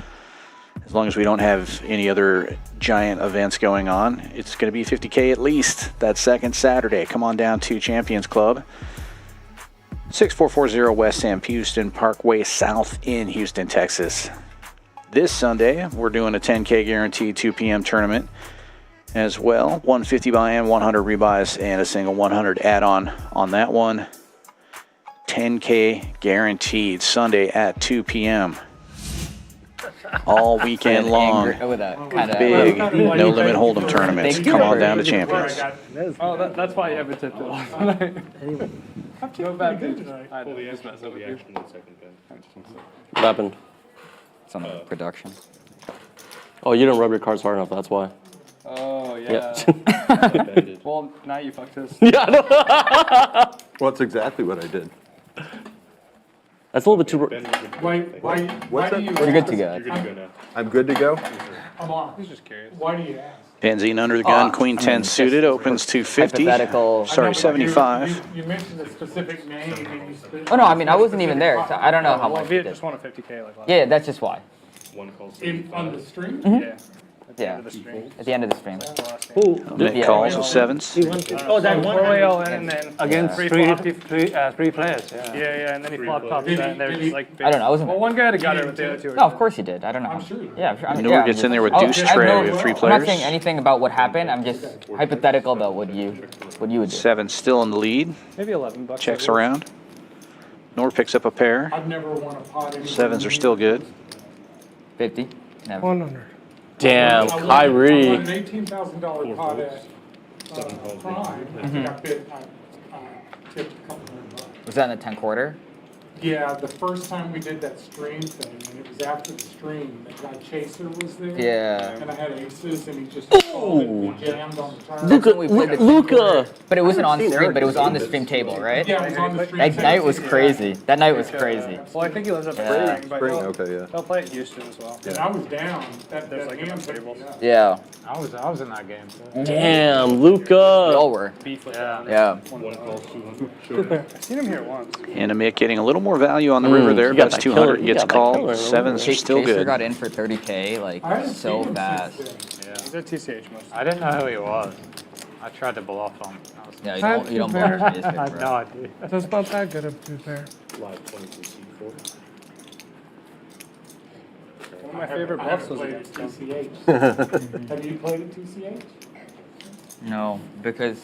As long as we don't have any other giant events going on, it's going to be 50K at least that second Saturday. Come on down to Champions Club, 6440 West Sam Houston Parkway South in Houston, Texas. This Sunday, we're doing a 10K guarantee 2 p.m. tournament as well. 150 buy-in, 100 rebuys, and a single 100 add-on on that one. 10K guaranteed Sunday at 2 p.m. all weekend long. With a kind of Big no limit hold'em tournaments. Big Come on number. down to Champions. Oh, that's why you haven't tipped it last night. No bad pitch. I Well, the just action, messed so up the with you. action in the second then. What happened? some production. Oh, you didn't rub your cards hard enough. That's why. Oh, yeah. Well, now you fucked this. Yeah. I know. Well, that's exactly what I did. That's a little bit too. Why What's do that? you You're good to ask? go. You're good to go now. I'm good to go? I'm on. He's just curious. Why do you ask? Benzine under the gun, Queen 10 suited, opens 250. Hypothetical. Sorry, 75. You mentioned a specific name and you spit. Oh no, I mean I wasn't even there, so I don't know how Well, much. Viet it did. just won a 50K like last Yeah, that's just why. One call On the stream? Yeah. Yeah. Of the stream. At the end of the stream. Mitt Yeah. calls with sevens. Oh, that one royal and then Against three three players. yeah. Yeah, and then he flopped top Did he- set, and they were did just he- like. I don't know. I wasn't. Well, one guy had a gutter, but the other two. No, of course he did. I don't know. I'm sure. Yeah, I'm sure. Newer yeah, gets in there with Oh, deuce I have tray no- with 3 I'm not players. saying anything about what happened. I'm just hypothetical about what you would do. Seven still in the lead. Maybe $11. Checks around. Nor picks up a pair. I've never won a pot. anywhere Sevens are near still good. 50. Never. 100. Damn, I won Kyrie. an $18,000 pot at Prime. I think I tipped a couple $100. Was that in the 10 quarter? Yeah, the first time we did that stream thing, and it was after the stream, that guy Chaser was there. Yeah. And I had aces, and he just called it, and jammed on the turn. That's when we played the Luca. But it wasn't on stream. But it was on the stream table, right? Yeah, it was on the stream. That night was crazy. That night was crazy. Well, I think he lives up in Yeah. Spring, but Spring, he'll- okay, yeah. They'll play at Houston as well. And I was down. That There's like hand enough put me tables. up. Yeah. I was in that game too. Damn, We Luca. all were. Beef with Yeah. Yeah. One call, 200. I've seen him here once. And Amit getting a little more value on the river there. you got Bets that 200 killer- you gets got that called. killer. Sevens are still Chaser good. got in for 30K, like I haven't so seen him since fast. then. He's at TCH most of I didn't know who he was. I tried to bluff him. Yeah, you I don't had bluff two Chaser, pair. I had bro. no idea. So it's about that good of 2 pair. Live 22 C4. One of my favorite bluffs was played against at him. TCH. Have you played at TCH? No, because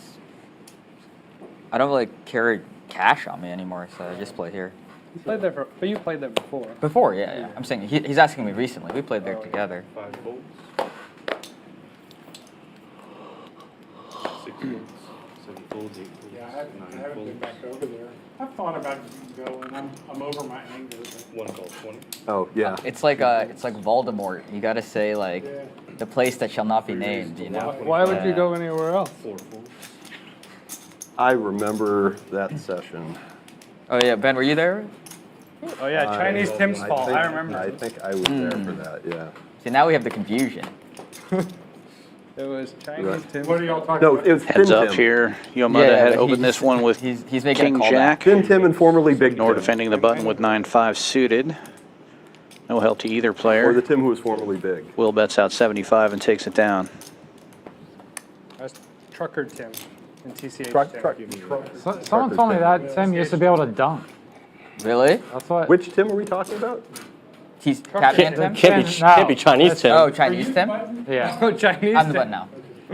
I don't really carry cash on me anymore, so I just play here. You played there but you played there before. Before, yeah. I'm saying he's asking me recently. We played there together. 5 folds. 6 folds. 7 folds, 8 folds, Yeah, I 9 haven't been folds. back over there. I've thought about going. I'm over my anger. But One call, 20. Oh, yeah. It's like Voldemort. You gotta say like yeah. the place that shall not be named. You know. Why would you Yeah. go anywhere else? 4 folds. I remember that session. Oh yeah, Ben, were you there? Oh yeah, Chinese Tim's fault. I remember. I think I was there for that, yeah. See, now we have the confusion. It was Chinese Right. Tim. What are y'all talking No, about? it was Heads Thin up Tim. here. Yomada Yeah, had but opened this one with He's making King a callback. Jack. Thin Tim and formerly Big Nor Tim. defending the button with 9-5 suited. No help to either Or the player. Tim who was formerly Big. Will bets out 75 and takes it down. That's Trucker Tim and TCH Truck- Tim. truck- Someone told me that Tim used to be able to dunk. Really? That's what. Which Tim are we talking about? He's Captain Tim? Can't be Chinese Tim. Oh, Chinese Tim? Yeah. Oh, Chinese I'm the Tim. button now.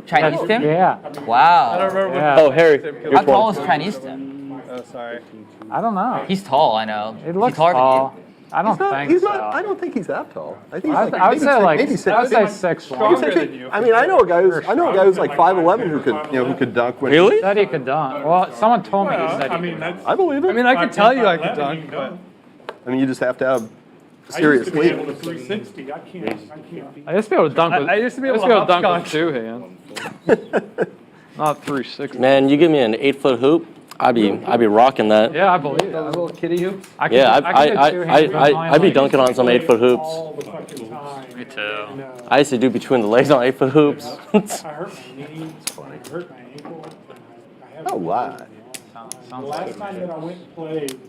Chinese Tim? Yeah. Wow. I don't remember Yeah. what Oh, Harry. Tim How tall is Chinese Tim? Oh, sorry. I don't know. He's tall, I know. It looks he's taller tall. I don't He's not, think he's so. not, I don't think he's that tall. I think he's I like, would say like maybe I would say 6'1". Stronger than you. I mean, I know a guy who's like 5'11" who could, who could dunk. When Really? Said he could dunk. Well, someone told me he said I he mean, could. that's. I believe it. I mean, I could tell you I could 5'11", dunk, you but know. I mean, you just have to have I serious used to be able weight. to 360. I can't. I used to be able to dunk with. I used to be able to dunk with hopscotch. 2 hands. Not 360. Man, you give me an 8-foot hoop, I'd be rocking that. Yeah, I believe it. those little kitty hoops. I could, Yeah, I could do 2 hands with mine, I'd be like- dunking on some 8-foot hoops. All the fucking time. Me too. And, I used to do between the legs on 8-foot hoops. I hurt my knee. I hurt my ankle. And I haven't Oh, wow. played in a long time. The last time that I went and played.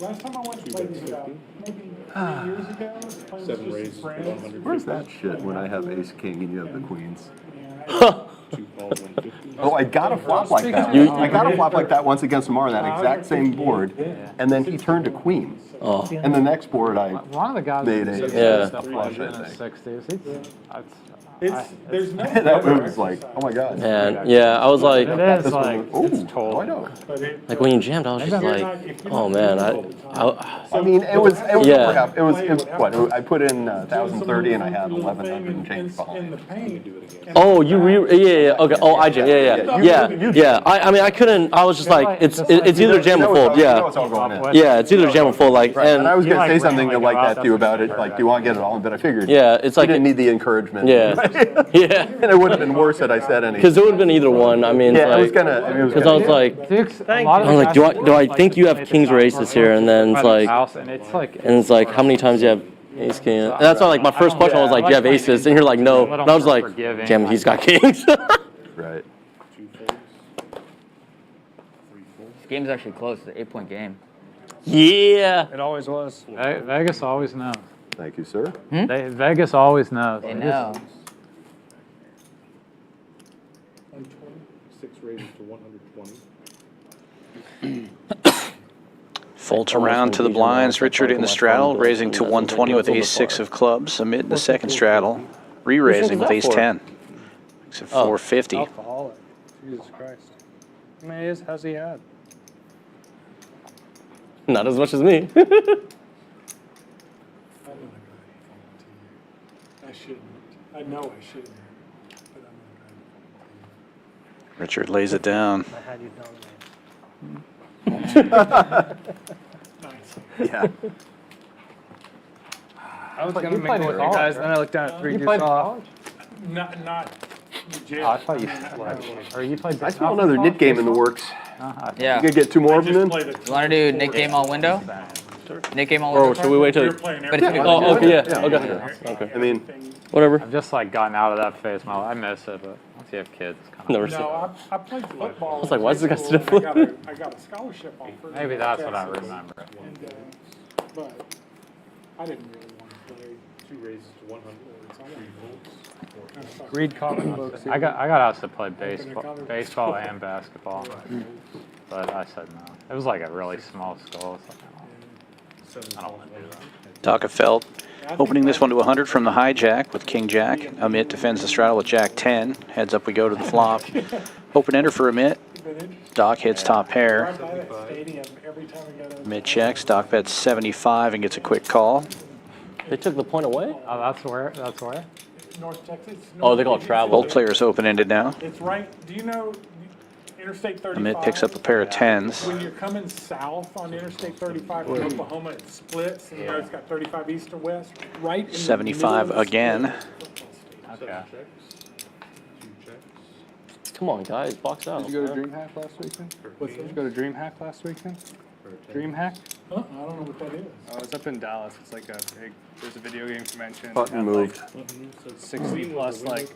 Last time I went and played was maybe 3 years ago. I was playing 7 with raised some for friends. 100. Where's that shit when I have ace king and you have the queens? Yeah, 2 calls, 150. Oh, I got a flop like that. I got a flop like that once against Lamar on that exact same board, and then he turned to queen. Oh. And the next board I One of the guys made a Yeah. stuff flush, like I in his think. 60s. There's no. That move was like, oh my god. And yeah, I was like, It is This like, one, it's ooh, total. I know. like when you jammed, I was just like, oh man, I mean, it was Yeah. crap. It was what? I put in 1,030 and I had 1,100 and change behind. oh, you yeah, okay, oh, I jammed, yeah. I mean, I couldn't, I was just like, it's either jam or fold, yeah. It's all going in. Yeah, it's either jam or fold, like, And I was and, gonna say something like that to you about it, like, do you want to get it all? But I figured. yeah, it's I like, didn't need the encouragement. yeah, yeah. And it would have been worse had I said anything. Because it would have been either one, I mean, Yeah, it was like, gonna. I mean, it was because I gonna. was like, I I was like, do I think you have kings or aces here? And then it's like, And it's like, how many times do you have ace king? And that's why, like, my first question was like, do you have aces? And you're like, no. And I was like, damn, he's got kings. Right. This game's actually close. It's an 8-point game. Yeah. It always was. Vegas always knows. Thank you, sir. Vegas always knows. They know. 6 raises to 120. Folds around to the blinds. Richard in the straddle, raising to 120 with ace-6 of clubs. Amit in the second straddle, re-raising with ace-10. Makes it 450. Alcoholic. Jesus Christ. How many aces has he had? Not as much as me. I shouldn't. I know I shouldn't. But I'm Richard lays it down. I had you dominated. nice. Yeah. I was But gonna you make played it in with you college, guys, right? then I looked down at 3 You deuce played in off. college? Not jail. Oh, I thought you or you played. I smell another knit game in the works. Yeah. You gonna get 2 more of them then? You want to do Nick game all window? Nick game all Or window? should we wait till? But it's Oh, okay, yeah, okay. I mean, Whatever. I've just like gotten out of that phase. I miss it, but once you have kids, it's kind of. Never seen. No, I played football. I was like, why is this guy in still high school, playing? I got a scholarship offer. Maybe that's what I remember. And, but I didn't really want to play. 2 raises to 100. 3 volts. Read comic books. I got asked to play baseball and basketball, but I said no. It was like a really small school. So I don't want to do that. Takafelt opening this one to 100 from the hijack with King Jack. Amit defends the straddle with Jack 10. Heads up we go to the flop. Open ender for Amit. Doc hits top pair. Amit checks. Doc bets 75 and gets a quick call. They took the point away? Oh, that's where. North Texas. Oh, they call it travel. Both players open-ended now. It's right. Do you know Interstate 35? Amit picks up a pair of 10s. When you're coming south on Interstate 35 from Oklahoma, it splits, and you know it's got 35 east or west. Right in 75 the middle of the again. Okay. 2 checks. Come on, guys, box out. Did you go to DreamHack last weekend? Did you go to DreamHack last weekend? DreamHack? Huh? I don't know what that is. Oh, it's up in Dallas. It's like a big, there's a video game convention. Button They have, moved. Like 60 plus like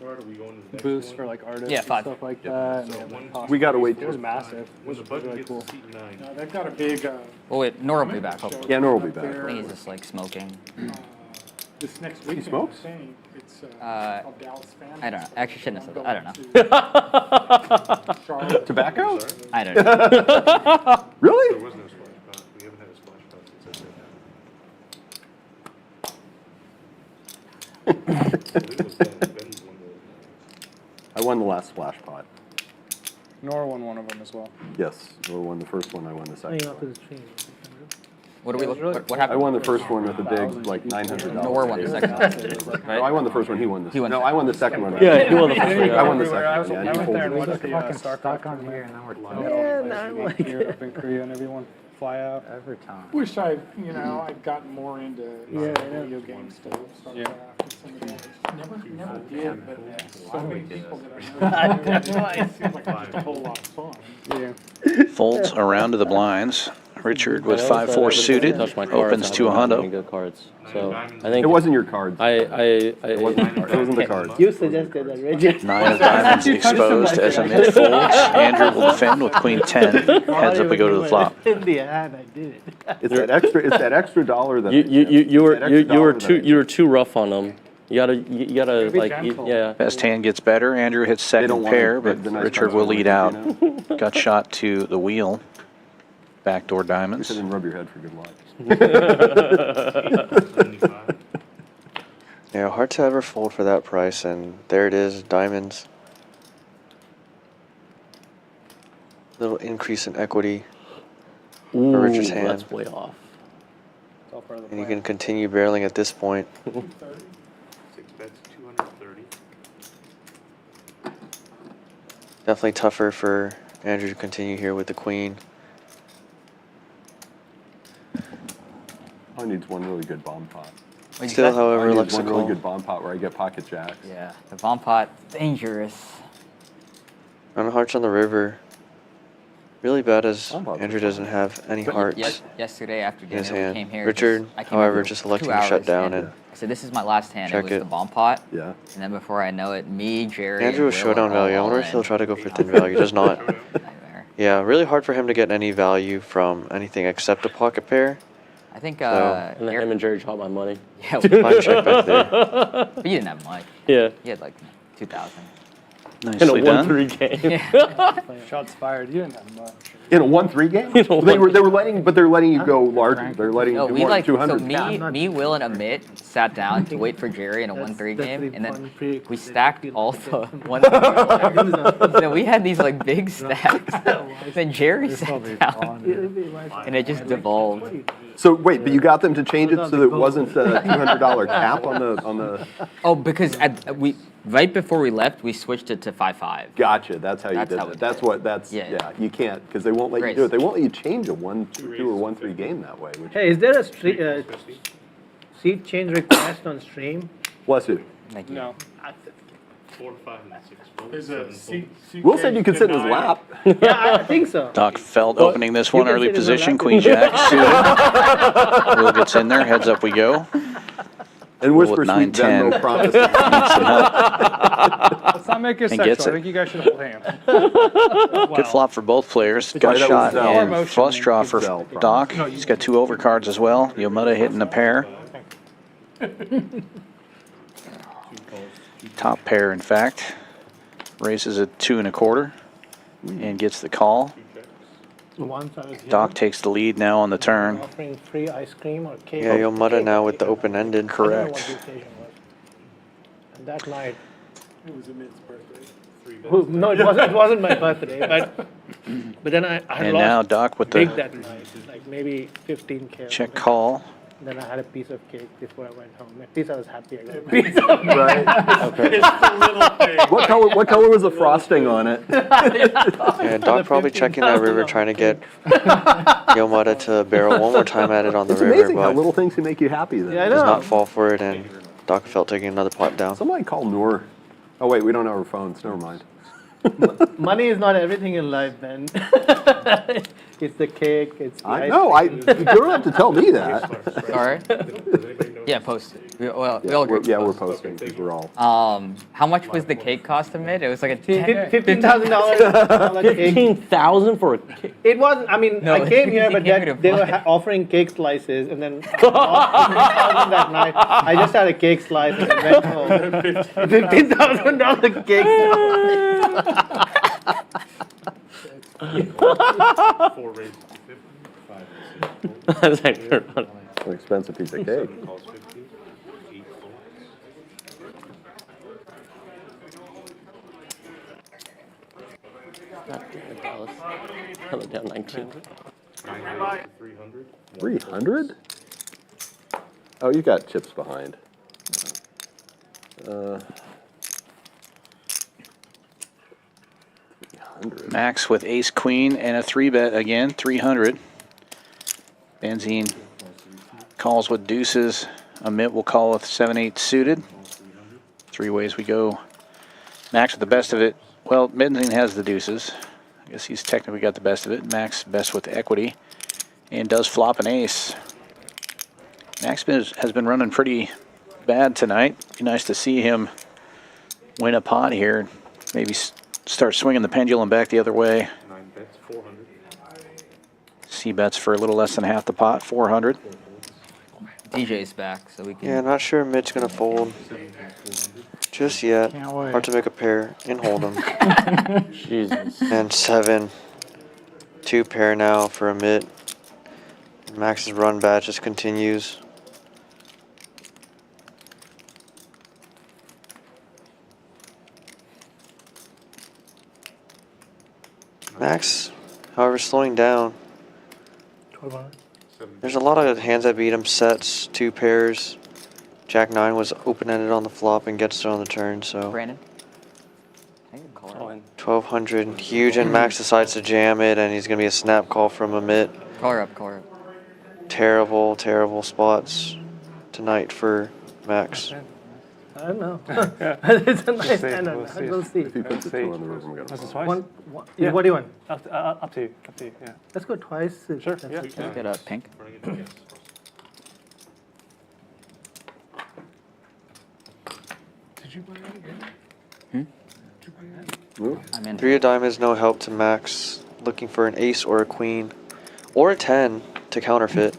booths for like artists Yeah, and 5. stuff like that. And, like, We gotta wait. It was massive. It When was the button really gets cool. to seat 9. No, they've got a big. Oh wait, Nor will be back. Hopefully. Yeah, Nor will be back. I think he's just like smoking. This next weekend. smokes? I think it's called Dallas Fan. I don't know. Actually, shouldn't have said that. I don't know. Charlotte. Tobacco? I don't know. Really? There was no splash pad. We haven't had a splash pad since I said that. I won the last splash pot. Nora won one of them as well. Yes, Nor won the first one. I won the second Hang out to one. the stream. What do we look? What I happened? won the first one with a big, like $900. Nor won the second one. No, I Right? won the first one. He won the. He won No, the I won the second one. Yeah, he won the first one. I won the second I one. Yeah, he went there and folded. watched the Fucking StarCraft stuck on here, and now we're Yeah, no, I'm like here up in Korea and everyone fly out. every time. Wish I'd gotten more into video game stuff. Yeah. Never did, but so many people that I know. It seems like just a whole lot of fun. Yeah. Folds around to the blinds. Richard with 5-4 suited. Opens to a hundo. Good cards. So I think It wasn't your cards. I It wasn't the cards. You suggested that, right? 9 of diamonds exposed as Amit folds. Andrew will defend with queen 10. Heads up we go to the flop. In the hand, I did it. It's that extra. It's that extra dollar that. you were It's you were too rough on them. You gotta Be like gentle. yeah. Best hand gets better. Andrew hits They don't second want pair, the but nice Richard cards will on lead the out. hand, Got shot to the wheel. Backdoor You diamonds. shouldn't rub your head for good luck. 75. Yeah, hard to ever fold for that price, and there it is, diamonds. Little increase in equity for Richard's hand. That's way off. And you can continue barreling at this point. 6 bets, 230. Definitely tougher for Andrew to continue here with the queen. I needs one really good bomb pot. What'd you Still, say? however, I looks need a one really call. good bomb pot where I get pocket jacks. Yeah, the bomb pot, dangerous. On hearts on the river. Really bad as Bomb pots are Andrew doesn't have any But hearts yesterday after in his dinner, we hand. came here. Richard, I came however, over just 2 electing to shut hours, down and and I said, "This is my last hand." check It was it. the bomb pot. Yeah. And then before I know it, me, Jerry, Andrew with and Will showdown are all value. I wonder all if he'll in. try to go for thin value. Does not. Nightmare. Yeah, really hard for him to get any value from anything except a pocket pair. I think. And then him and Jerry chopped my money. Yeah. Fine check back there. But you didn't have much. Yeah. You had like 2,000. In a Nicely done. 1-3 game. Yeah. Shots fired. You didn't have much. In a 1-3 game? They were letting you go larger. They're letting No, you do we more than like 200. so me, Will, and Amit sat down to wait for Jerry in a 1-3 game, and then we stacked all the 1-3. So we had these like big stacks. Then Jerry sat down, and it just devolved. So wait, but you got them to change it so that it wasn't a $200 cap on the. Oh, because right before we left, we switched it to 5-5. Gotcha. That's how you That's did how it. we That's did what. it. That's Yeah. yeah. You can't because they won't let you do it. They won't let you change a 1-2 or 1-3 game that way. Which Hey, is there a seat change request on stream? bless you. Thank you. No. 4, 5, and 6 folds. There's a seat. Will said you could sit in his lap. Yeah, I think so. Doc Felt opening this one, can early sit in the position, lap. Queen Jack suited. Will gets in there, heads up we go. And Will whisper with sweet 9-10. Venmo promise. Needs some help. Let's not make it And sexual. gets I it. think you guys should hold hands. Good flop for both players. Gut that shot was Zell. and Emotion flush draw and for Zell, Doc. He's got 2 overcards as well. Yomada hitting a pair. Top pair, in fact. Raises a 2 1/4 and gets the call. Once I was here, Doc takes the lead now on the turn. offering free ice cream or cake. Yeah, Yomada now with the open-ended. I don't know what Correct. the occasion was. And that night, It was Amit's birthday. no, it wasn't my birthday, but then I had And lost now Doc with big the that night, like maybe 15K. or check something. call. Then I had a piece of cake before I went home. At least I was happy I got a piece of cake. Right. What color was the frosting on it? Yeah, Doc probably checking that river, trying to get Yomada to barrel one more time at it on the It's river, amazing how but little things can make you happy. Then. Yeah, I does know. not fall for it, and Doc Felt taking another pot down. Somebody call Noor. Oh wait, we don't have our phones. Never mind. Money is not everything in life, man. It's the cake, it's the I ice know. cream. You don't have to tell me that. All right. Yeah, post it. We all agreed. We're posting because we're all. How much was the cake cost, Amit? It was like a $15,000 cake. 15,000 for a cake. It wasn't. I mean, No, I came here, he but came here to they were fly. offering cake slices, and then I lost 15,000 that night. I just had a cake slice and I went home. $15,000 cake slice. 4 raises to 50, 5 and 6 folds. That's actually funny. An expensive piece of cake. 7 calls 50, 8 folds. God damn it, Dallas. Hella down 19. 9 raises to 300. 300? Oh, you got chips behind. 300. Max with ace queen and a 3-bet again, 300. Benzine calls with deuces. Amit will call with 7-8 suited. 3 ways we go. Max with the best of it. Well, Benzine has the deuces. I guess he's technically got the best of it. Max best with the equity and does flop an ace. Max has been running pretty bad tonight. Be nice to see him win a pot here. Maybe start swinging the pendulum back the other way. 9 bets, 400. C bets for a little less than half the pot, 400. DJ's back, so we can. Yeah, not sure Mid's gonna fold just yet. Can't wait. Hard to make a pair in Hold'em. Jesus. And 7. 2 pair now for a mid. Max's run bat just continues. Max, however, slowing down. 1200. There's a lot of hands that beat him. Sets, 2 pairs. Jack 9 was open-ended on the flop and gets it on the turn, so. Brandon. I can call her. 1200, huge, and Max decides to jam it, and he's going to be a snap call from Amit. Call her up, call her up. Terrible, terrible spots tonight for Max. I don't know. It's a nice hand. We'll see. If he puts a 2 on the river, we're That's gonna. a twice? What do you want? Up to you, yeah. Let's go twice. Sure, That's yeah. okay. Let's get a pink. Did you buy it again? I'm in. 3 of diamonds, no help to Max. Looking for an ace or a queen. Or a 10 to counterfeit.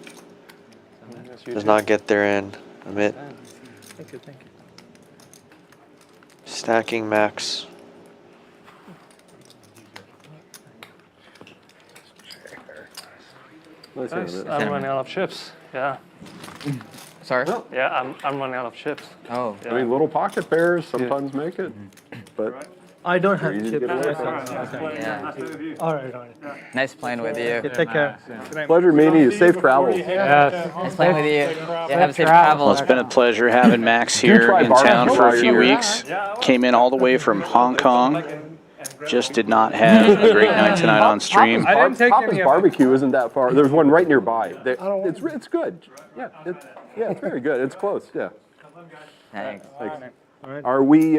Does not get there in. Amit. Thank you, thank you. Stacking Max. Nice Nice. hand, I'm running out of chips. Yeah. Sorry? Yeah, I'm running out of chips. Oh. I mean, little pocket pairs sometimes make it, but I don't have easy to chips. get away Yeah. All right. Nice playing with you. Take care. pleasure meeting you. Safe travels. Nice playing with you. Yeah, have a safe travel. Well, it's been a pleasure having Max here try in town barbecue for a while few you're weeks. Came in all the way from Hong Kong. Just did not have a great night tonight on stream. Papa's barbecue isn't that far. There's one right nearby. It's good. Yeah, it's very good. It's close. Yeah. Thanks. Are we?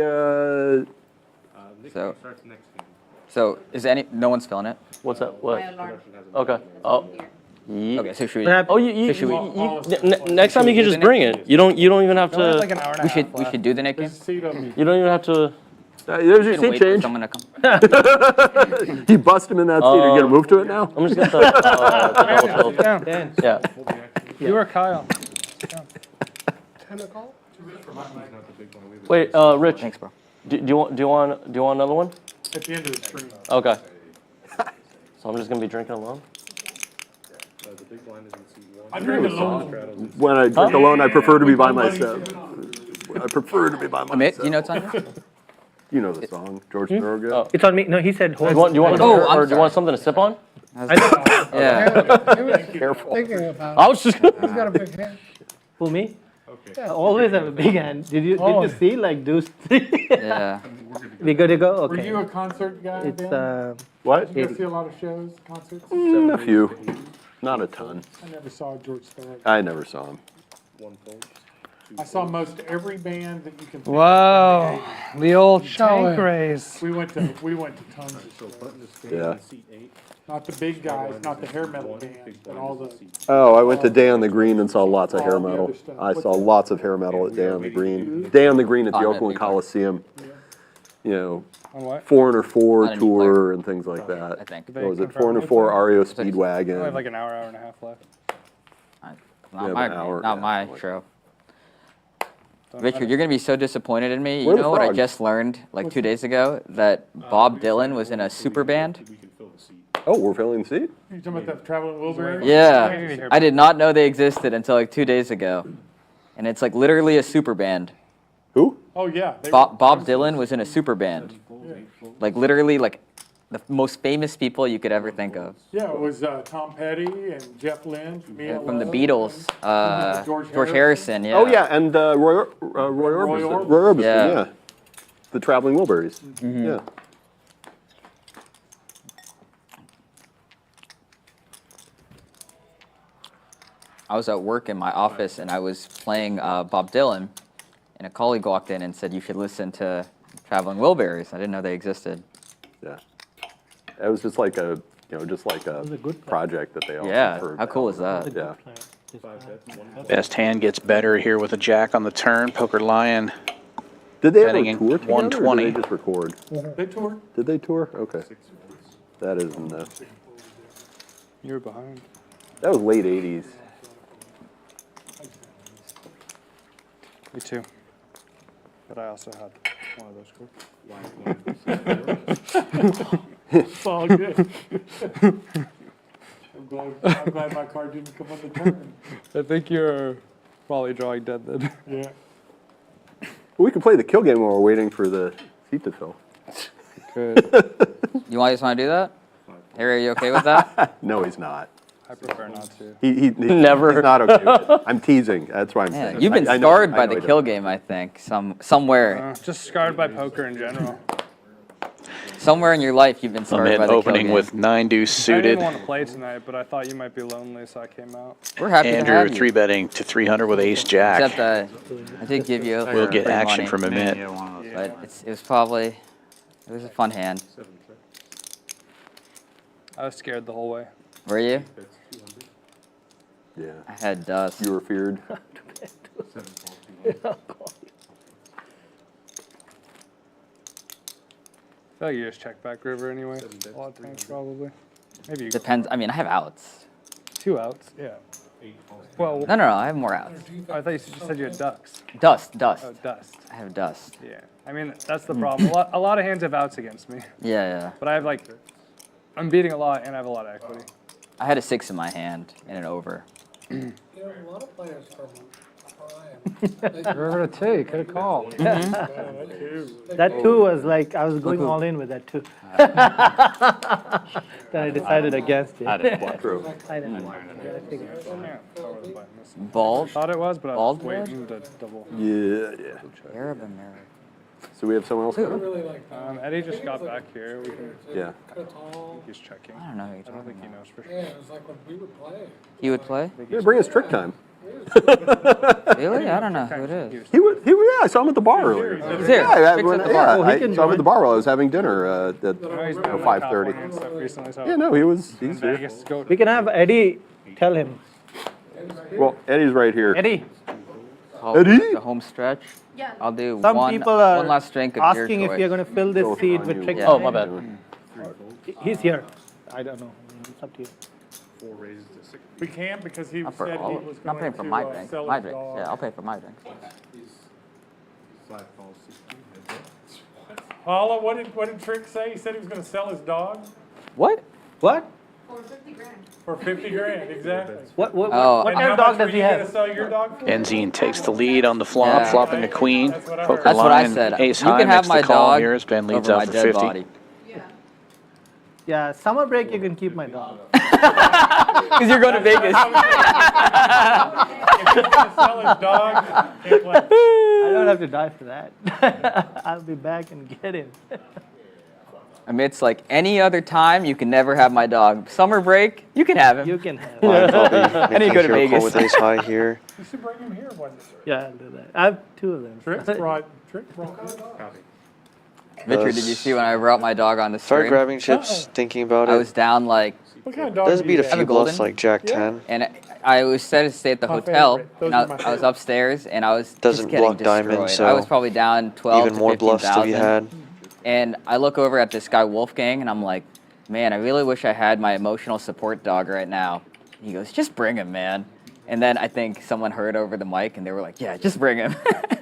So is no one's filling it? What's that? What? My alarm. Okay. Oh. Yeah. Okay, so should we? Oh, next time you can just bring it. You don't even have to. We should do the Nick game. You don't even have to. There's your seat Wait for change. someone to come. You bust him in that seat. Are you gonna move to it now? I'm just gonna double tilt. Dan, Yeah. you or Kyle? 10 o'clock? Wait, Rich. Thanks, bro. Do you want another one? At the end of the stream. Okay. So I'm just gonna be drinking alone. I drink alone. When I drink alone, I prefer to be by myself. I prefer to be by myself. Amit, do you know it's on here? You know the song, George Thorogood. Oh. It's on me. No, he said hold. Do you want or do you want something to sip on? Yeah. He was Careful. thinking about I was just. He's got a big hand. Who, me? Okay. I always have a big hand. Did you see like those? Yeah. We good to go? Were Okay. you a concert guy, It's Ben? What? Did you go see a lot of shows, concerts? A few. Not a ton. I never saw George Thorogood. I never saw him. I saw most every band that you can think Wow, the old tank it. race. We went to tons of shows. Yeah. Not the big guys, not the hair metal bands, but all the. Oh, I went to Day on the Green and saw lots of hair All the metal. other stuff. I saw lots of hair metal at Day on the Green. Day on the Green at the On a Oakland big bar. Coliseum. You know, On what? Foreigner On 4 a new tour and things like that. I think. What was it? Foreigner 4 REO I have Speedwagon. like an hour and a half left. Not Yeah, my, an hour, not yeah. my show. Richard, you're gonna be so disappointed in me. You Where are the know what I frogs? just learned like 2 days ago? That Bob Dylan was in a super band. Oh, we're filling the seat? You talking about the Traveling Wilburys? Yeah, I did not know they existed until like 2 days ago, and it's like literally a super band. Who? Oh, yeah. Bob Dylan was in a super band, like literally like the most famous people you could ever think of. Yeah, it was Tom Petty and Jeff Lynne. From the Beatles, George Harrison. Yeah. Oh, yeah, and Roy Orbison. Roy Orbison, Yeah. yeah. The Traveling Wilburys. Yeah. I was at work in my office and I was playing Bob Dylan, and a colleague walked in and said, "You should listen to Traveling Wilburys." I didn't know they existed. Yeah. It was just like a, project that they all Yeah, heard how about. cool is that? Yeah. Best hand gets better here with a jack on the turn. Poker Lion. Did they ever Betting in tour together, 120. or did they just record? They toured. Did they tour? Okay. That isn't, You're behind. that was late 80s. Me too. But I also had one of those cards. It's all good. I'm glad my card didn't come on the turn. I think you're probably drawing dead then. Yeah. We can play the kill game while we're waiting for the seat to fill. Good. You guys want to do that? Harry, are you okay with that? No, he's not. I prefer not to. He's Never. He's not okay with it. I'm teasing. That's why I'm Yeah, saying. you've been I know- scarred I by know the he kill does. game, I think. Somewhere. Just scarred by poker in general. Somewhere in your life, you've been scarred Amit by the kill opening game. with 9 deuce I suited. didn't want to play tonight, but I thought you might be lonely, so I came out. We're happy to Andrew have you. 3 betting to 300 with ace jack. Except I did give you. We'll get free action money, from Amit. But it was a fun hand. I was scared the whole way. Were you? Yeah. I had dust. You were feared. I feel like you just check back river anyway. A lot of times, probably. Maybe you Depends. I mean, I have outs. 2 outs. Yeah. Well, No, I have more outs. I thought you said you had ducks. Dust. Oh, dust. I have dust. Yeah. I mean, that's the problem. A lot of hands have outs against me. Yeah. But I have like, I'm beating a lot and I have a lot of equity. I had a 6 in my hand and an over. You know, a lot of players from River to 2, you could have called. That 2 was like, I was going all in with that 2. Then I decided against it. True. I know. Bald? Thought it was, but I was Bald waiting to double. Yeah. Arab American. So we have someone else coming? really like Eddie just got back here. We can, Yeah. he's checking. I don't know who you're I don't talking think he about. knows for Yeah, sure. it was like when we would play. He would play? Yeah, bring us trick time. Really? I don't know who it is. Yeah, I saw him at the bar earlier. He's here. Yeah, Trick's at the yeah, bar. I saw him at the bar while I was having dinner at He's been on the 5:30. top and stuff recently, so Yeah, no, he's here. Vegas, go. We can have Eddie tell him. Well, Eddie's right here. Eddie, Eddie? The home stretch. Yeah. I'll do some one people are last drink of your asking if choice. you're going to fill this seat with trick. Yeah. Oh, my bad. He's here. I don't know. It's up to you. We can't because he Not for said he all, was not going paying for to my drink. sell My his drinks. dog. Yeah, I'll pay for my drinks. Paula, what did Trick say? He said he was going to sell his dog What? What? For 50 grand. for 50 grand, exactly. What Oh, what And kind how of dog much were does he you gonna have? sell your dog for? Benzine takes the lead on the flop, Yeah. flopping a queen. That's what I Poker heard. That's what I line, said. ace You high can have makes my the call dog here as Ben leads over out my for dead 50. body. Yeah. Yeah, summer break you can keep my dog. Because you're going to Vegas. If he's gonna sell his dog, can't play. I don't have to die for that. I'll be back and get him. Amit's like, any other time, you can never have my dog. Summer break, you can have him. You can have I'll him. probably I need to making go to hero call Vegas. with ace high here. You should bring him here one day. Yeah, I'll do that. I have 2 of them. Trick brought his dog. Richard, did you see when I brought my dog on the Start stream? grabbing chips, thinking about I it. was down like, What kind of dog Does do beat you a have? few a golden. bluffs like Jack 10. and I was set to stay at the My hotel, favorite. Those and are my I was upstairs, and I was Doesn't just getting block diamond, destroyed. I so was probably down 12 Even to more bluffs to be 15,000. had. And I look over at this guy Wolfgang, and I'm like, man, I really wish I had my emotional support dog right now. He goes, just bring him, man. And then I think someone heard over the mic, and they were like, yeah, just bring him.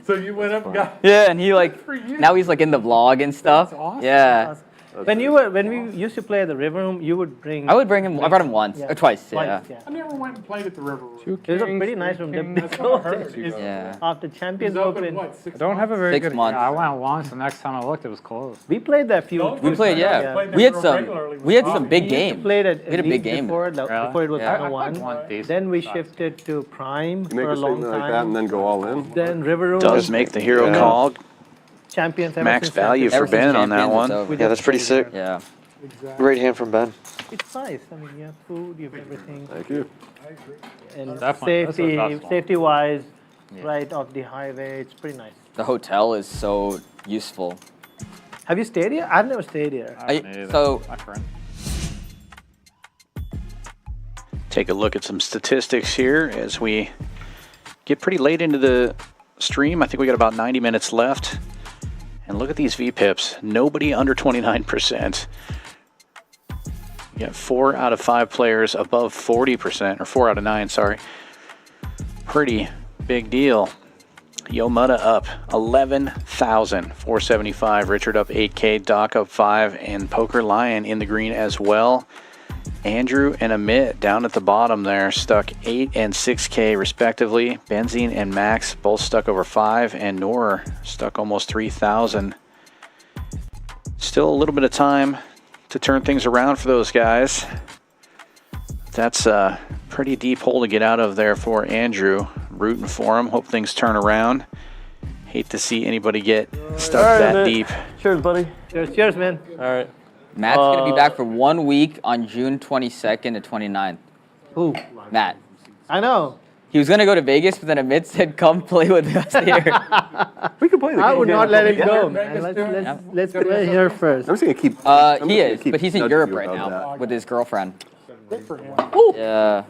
So you went up and got. Yeah, and he like, for you. now he's like in the vlog and stuff. That's awesome. Yeah. When we used to play at the River Room, you would bring. I would bring him, I brought him once, Yeah. or twice, yeah. I never went and played at the River Room. It was a pretty nice room. That's what I heard. Is- Yeah. After He's Champions open, Open, what, 6 I don't have a very 6 good months. I went once, the next time I looked, it was closed. we played there a few. No, We played, yeah. Played We had there some, regularly with we had some Bobby. big We used to games. play it at We had a big least game. before, Really? before it was Yeah. 101. One decent Then we size. shifted to Prime You make for a a long statement like that time. and then go all in. Then River Room. Does make the hero Yeah. call. Champions. ever Max since value Champions. for Ever since Ben on that Champions, one. it's over. Yeah, that's pretty sick. Yeah. Great hand from Ben. It's nice. I mean, you have food, you have everything, Thank you. and Definitely, that's the best one. safety-wise, right off the highway. It's pretty nice. The hotel is so useful. Have you stayed here? I've never stayed here. I haven't either. So, My friend. Take a look at some statistics here as we get pretty late into the stream. I think we got about 90 minutes left. And look at these VPIPs. Nobody under 29%. You got 4 out of 5 players above 40%, or 4 out of 9, sorry. Pretty big deal. Yo Mutta up 11,475. Richard up 8K, Doc up 5, and Poker Lion in the green as well. Andrew and Amit down at the bottom there, stuck 8 and 6K respectively. Benzine and Max both stuck over 5, and Noor stuck almost 3,000. Still a little bit of time to turn things around for those guys. That's a pretty deep hole to get out of there for Andrew. Rooting for him. Hope things turn around. Hate to see anybody get stuck that deep. Cheers, buddy. Cheers, cheers, man. All right. Matt's going to be back for 1 week on June 22nd to 29th. Who? Matt. I know. He was going to go to Vegas, but then Amit said, come play with us here. We can play the game. I would not let him Yeah. go, man. Let's play here first. I'm just gonna keep. He is, but he's in Europe right now with his girlfriend. Good for him. Yeah.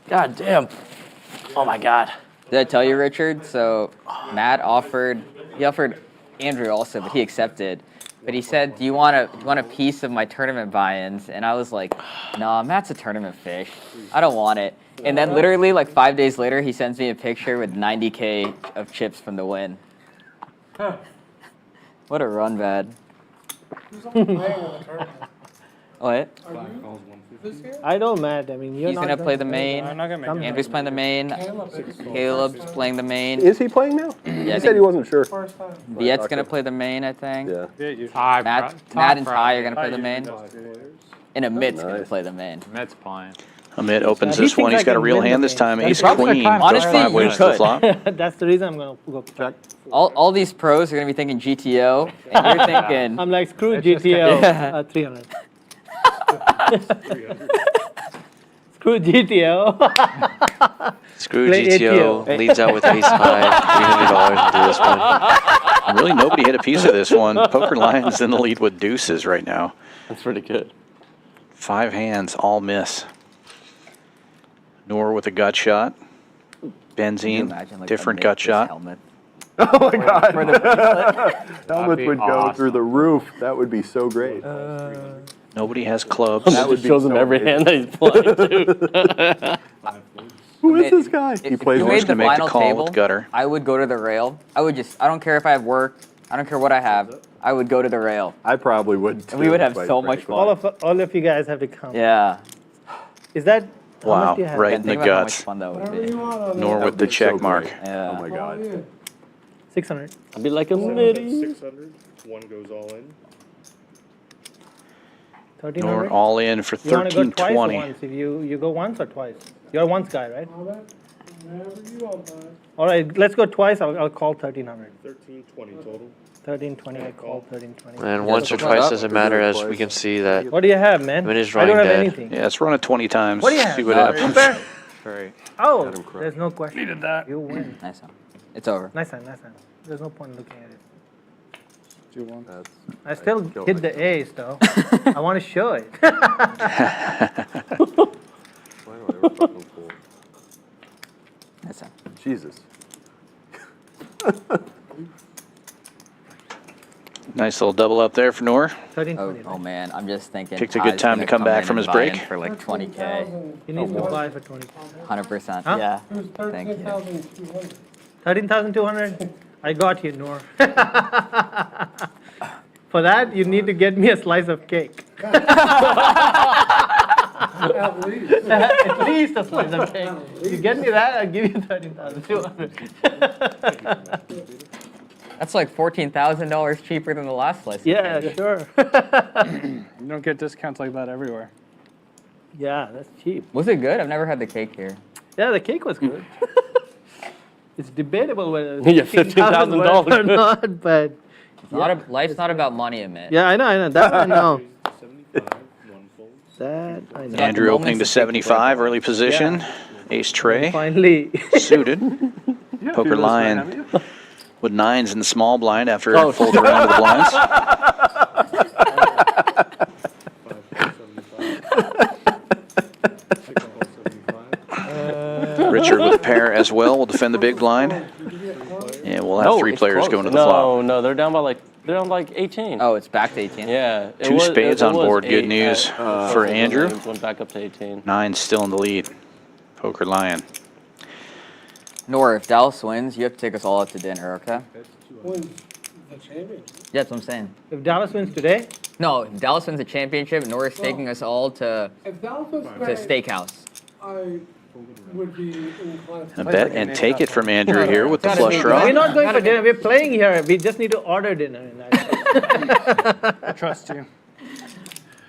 God damn. Oh my God. Did I tell you, Richard? So Matt offered Andrew also, but he accepted. But he said, do you want a piece of my tournament buy-ins? And I was like, no, Matt's a tournament fish. I don't want it. And then literally like 5 days later, he sends me a picture with 90K of chips from the win. What a run, bad. What? I don't, Matt. I mean, you're He's not going to play the main. I'm not gonna make it. Andrew's playing the main. Caleb's playing the main. Is he playing now? Yeah, He said he wasn't sure. Viet's going to play the main, I think. Yeah. Matt and Ty are going to play the main. And Amit's going to play the main. Amit's playing. Amit opens He this one. thinks He's got I a can real win the hand this game. time. Ace Probably queen. could. Honestly, Goes 5 ways you to the could. flop. That's the reason I'm gonna go check. All these pros are going to be thinking GTO, and you're thinking... I'm like, screw GTO. Yeah. 300. Screw GTO. Screw Play GTO. ATO. Leads out with ace high. $300 into this one. Really, nobody hit a piece of this one. Poker Lion's in the lead with deuces right now. That's pretty good. 5 hands, all miss. Noor with a gut shot. Benzene, different gut shot. Helmet. Oh my God. For the bracelet. Helmets would go through the roof. That would be so great. Nobody has clubs. That would be shows him so every amazing. hand that he's playing, too. Who is this guy? He If plays you one. He's made the going to make the final call table, with gutter. I would go to the rail. I don't care if I have work. I don't care what I have. I would go to the rail. I probably would too. And we would have quite so much frankly. fun. All of you guys have to come. Yeah. Is that how Wow, much do you have? right Yeah, in the think about how much guts. fun that would be. Nor That with would the be check so mark. great. Yeah. Oh my God. 600. I'd be like a middy. 600. One goes all in. 1300. Nor all in for You want to go twice or 1320. once? If you go once or twice? You're a once guy, right? All right, let's go twice. I'll call 1300. 1320 total. 1320. I call 1320. And once or twice doesn't matter, as we can see that What do you have, man? Amit is I drawing don't have dead. anything. Yeah, let's run it 20 times. What do you have? See what happens. Super? Right. Oh, Got him correct. there's no question. Needed that. You win. Nice one. It's over. Nice hand, nice hand. There's no point in looking at it. 2-1. I still killed hit it. the ace, though. I want to show it. Why do I ever fucking fool? Nice one. Jesus. Nice little double up there for Noor. 1320. Oh man, I'm just thinking. Picked a good Ty's time gonna to come back in from and his buy in break. for like 20K. He needs to buy for 20. 100%. Huh? Yeah. Thank you. 13,200. I got you, Noor. For that, you need to get me a slice of cake. At least a slice of cake. You get me that, I'll give you 13,200. That's like $14,000 cheaper than the last slice. of Yeah, cake. sure. You don't get discounts like that everywhere. Yeah, that's cheap. Was it good? I've never had the cake here. Yeah, the cake was good. It's debatable whether it's Yeah, $15,000 or not, but Life's not about money, Amit. yeah, I know. That I know. 75. One folds. That I know. Andrew the opening to moments that take the break 75, away. early position. Ace tray, Finally. suited. Poker Lion with 9s in the small blind after folding around to the blinds. 575. Richard with pair as well will defend the big blind. And we'll have 3 it's players close. going to the flop. No, they're down by like 18. Oh, it's back to 18. Yeah. 2 spades on board. Good 8 news at- for Andrew. Went back up to 18. 9 still in the lead. Poker Lion. Nor, if Dallas wins, you have to take us all out to dinner, okay? Win the championship. Yeah, that's what I'm saying. If Dallas wins today, No, if Dallas wins the championship, Nor is taking us all to If Dallas was to great, steakhouse. I would be inclined A to. bet and take it from Andrew here with the flush we're draw. not going for dinner. We're playing here. We just need to order dinner. In that. I trust you.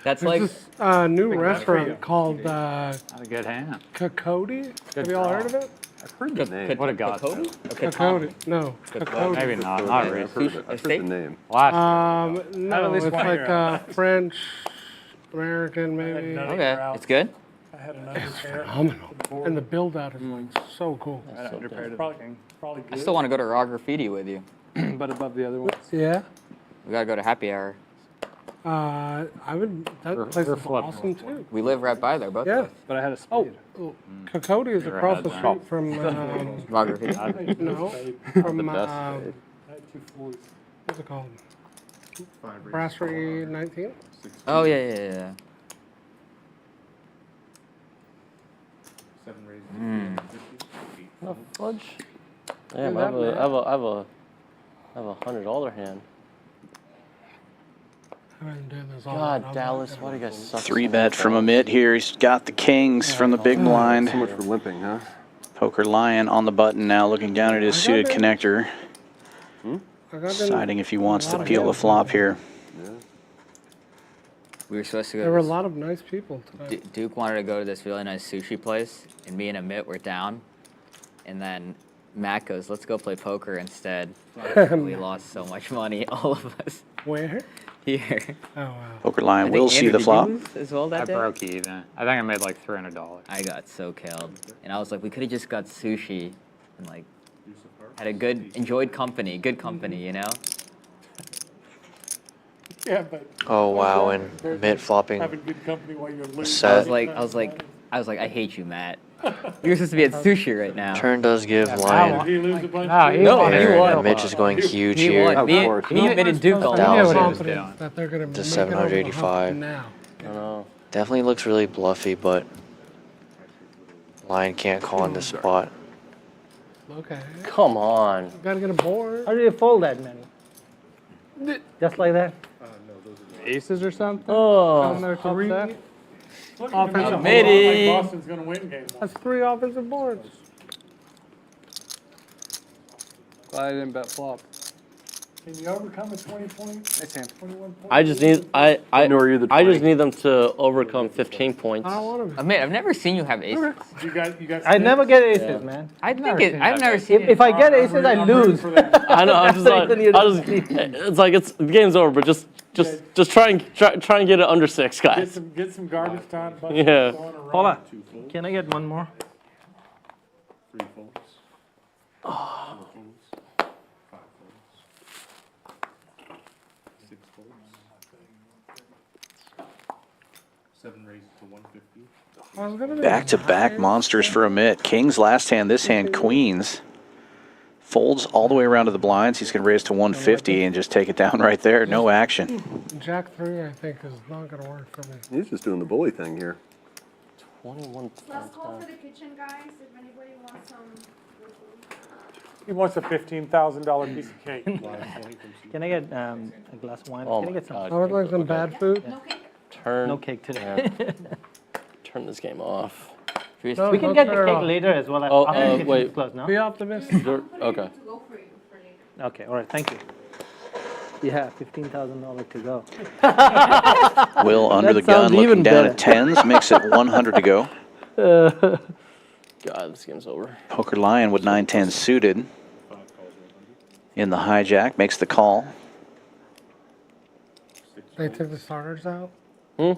That's There's like this new restaurant called Not a good hand. Pkwy. Have you all heard of it? I've heard the name. What a god. Pkwy. No, Pkwy. Maybe not. Not really. I've heard the name. No, it's like French, American, maybe. okay. It's good. I had another pair. Phenomenal. And the build out is like so cool. Probably I good. still want to go to Raw Graffiti with you. But above the other ones. Yeah. We gotta go to happy hour. I would. That place is awesome too. We live right by there, both. Yeah. But I had a spade. Pkwy is across the street from. Raw Graffiti. No, from. I had 2 fours. What's it called? Brasserie 19. Oh yeah. 7 raises. No fudge. Damn, I have a $100 hand. God, Dallas, why do you guys suck? 3-bet from Amit here. He's got the kings from the big blind. So much for limping, huh? Poker Lion on the button now, looking down at his suited connector. Deciding if he wants to peel the flop here. We were supposed to go. There were a lot of nice people today. Duke wanted to go to this really nice sushi place, and me and Amit were down. And then Matt goes, "Let's go play poker instead." We lost so much money, all of us. Where? Here. Oh wow. Poker Lion will see the flop. As well that I day? broke even. I think I made like $300. I got so killed, and I was like, we could have just got sushi, and like had a enjoyed company, good company, you know. Yeah, but. Oh wow, and Mitt flopping Having good company while you're a living. set. I was like, I hate you, Matt. You're supposed to be at sushi right now. Turn does give Lion. Did he lose a bunch? No, he There, won. and Mitch is going huge He here. won. Me and Duke all Dallas That they're gonna to make it 785. over the hump now. I know. Definitely looks really bluffy, but Lion can't call in this spot. Okay. Come on. Gotta get a board. How do you fold that many? Just like that? Aces or something? Oh. On their top set? Offensive Mitty. Like Boston's gonna win game 1. That's 3 offensive boards. Glad I didn't bet flop. Can you overcome a 20 point? I can. 21 point? I just need I Nor you the I just 20. need them to overcome 15 points. I don't want to. Amit, I've never seen you have aces. You got. I never get aces, man. I've never seen If I get aces, I lose. I know. I'm just like, it's like the game's over, but just try and get it under 6, guys. Get some garbage time. Yeah. Hold on. Can I get one more? 3 folds. 4 folds. 5 folds. 6 folds. 7 raises to 150. Back-to-back monsters for Amit. Kings last hand, this hand queens. Folds all the way around to the blinds. He's going to raise to 150 and just take it down right there. No action. Jack 3, I think, is not gonna work for me. He's just doing the bully thing here. 21. Last call for the kitchen, guys, if anybody wants some. He wants a $15,000 piece of cake. Can I get a glass of wine? Oh Can I my get some? God. I would like some bad food. No cake? Turn. No cake today. Turn this game off. We can get the cake later as well. Oh, after the kitchen wait. is closed, no? Be optimistic. Okay. To go for you for later. Okay, all right, thank you. Yeah, $15,000 to go. Will under That the gun, sounds looking even down better. at 10s, makes it 100 to go. God, this game's over. Poker Lion with 9-10 suited. In the hijack, makes the call. They took the starters out. Hmm?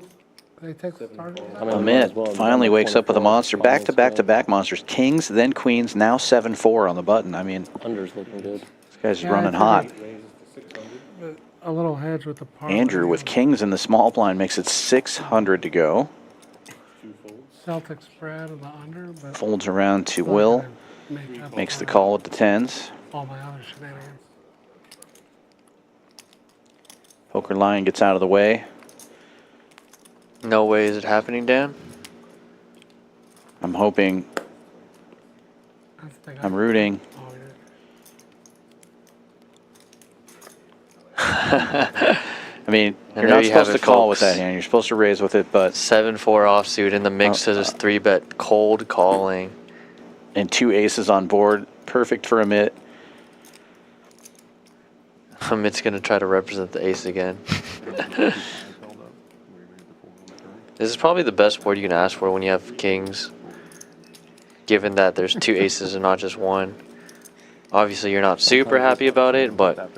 They take the starters out. I mean, might as well. Amit finally wakes up with a monster. Back-to-back-to-back monsters. Kings, then queens, now 7-4 on the button. I mean, Under's looking good. this guy's Yeah, running I hot. A little hedge with the par. Andrew with kings in the small blind makes it 600 to go. Celtic spread of the under, but Folds around to not Will. gonna make up Makes the for call with the 10s. all my other shenanigans. Poker Lion gets out of the way. No way is it happening, Dan? I'm hoping. That's the thing I'm rooting. Oh, I mean, And you're there not you have supposed to it, call with folks. that hand. You're supposed to raise with it, but 7-4 offsuit in the mix is 3-bet cold calling. and 2 aces on board. Perfect for Amit. Amit's gonna try to represent the ace again. This is probably the best board you can ask for when you have kings, given that there's 2 aces and not just one. Obviously, you're not super happy about it, but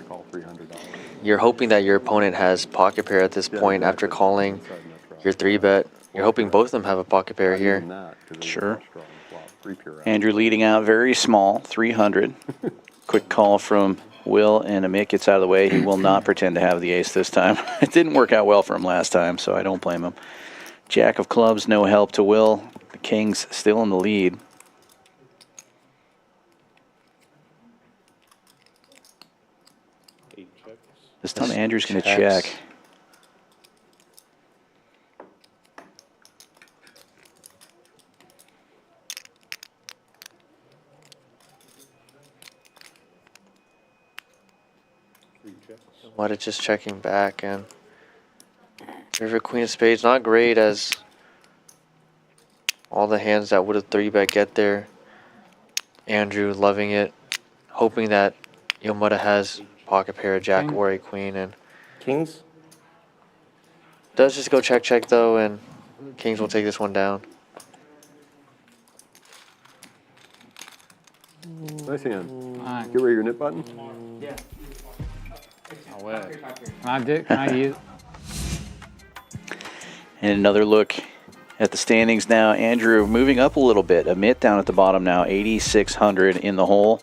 you're hoping that your opponent has pocket pair at this point after calling your 3-bet. You're hoping both of them have a pocket pair here. Sure. Andrew leading out very small, 300. Quick call from Will, and Amit gets out of the way. He will not pretend to have the ace this time. It didn't work out well for him last time, so I don't blame him. Jack of clubs, no help to Will. The king's still in the lead. This time Andrew's going to check. Might have just checking back, and river queen of spades, not great as all the hands that would have 3-bet get there. Andrew loving it, hoping that Yomada has pocket pair, a jack or a queen, and kings does just go check though, and kings will take this one down. Nice hand. Get rid of your nip button. Yeah. Can I use? And another look at the standings now. Andrew moving up a little bit. Amit down at the bottom now, 8,600 in the hole.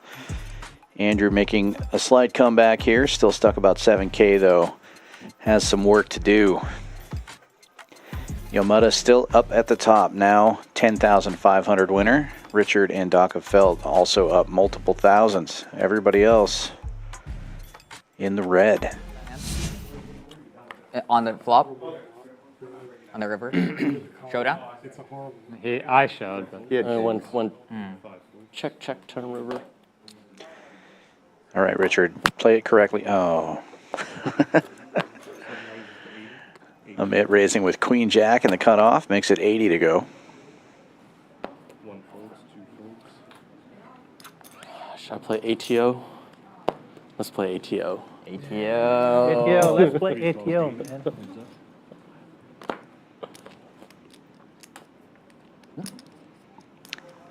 Andrew making a slight comeback here. Still stuck about 7K though. Has some work to do. Yomada still up at the top now, 10,500 winner. Richard and Doc of Feld also up multiple thousands. Everybody else in the red. On the flop? On the river? Showdown? I showed, but one check turn river. All right, Richard, play it correctly. Oh. Amit raising with Queen Jack in the cutoff, makes it 80 to go. Should I play ATO? Let's play ATO. ATO. Let's play ATO, man.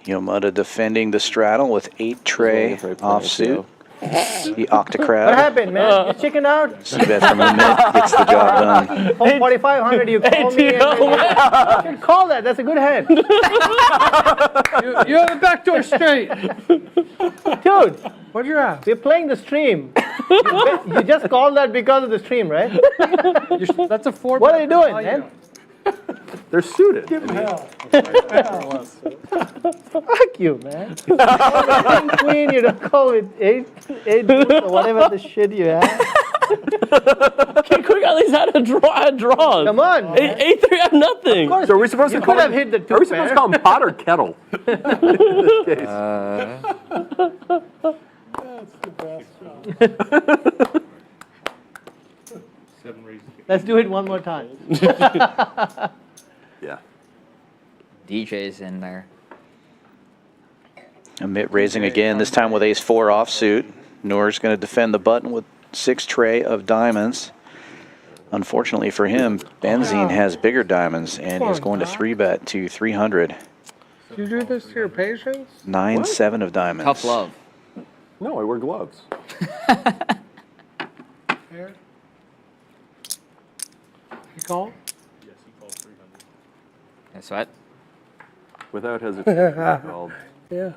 Yomada defending the straddle with 8 tray offsuit. The octocrat. What happened, man? You chicken out? C-bet from Amit gets the job done. 4,500, you call me. You should call that. That's a good hand. You have a backdoor straight. Dude, What'd you ask? we're playing the stream. You just called that because of the stream, right? That's a 4. What are you doing, man? They're suited. Give him hell. Fuck you, man. Queen, you don't call with 8 or whatever the shit you have. King Quick at least had a draw. Come on, man. 8-3, I have nothing. Of course, So are we supposed to you call could have him? hit the Are we 2 supposed to pair. call him pot or kettle? In this case. That's the best. Let's do it one more time. Yeah. DJ's in there. Amit raising again, this time with ace-4 offsuit. Noor's going to defend the button with 6 tray of diamonds. Unfortunately for him, Benzene has bigger diamonds and is going to 3-bet to 300. Did you do this to your patients? 9-7 of diamonds. Tough love. No, I wear gloves. Here. You call? Yes, he called 300. That's what? Without hesitation. Called. Yeah.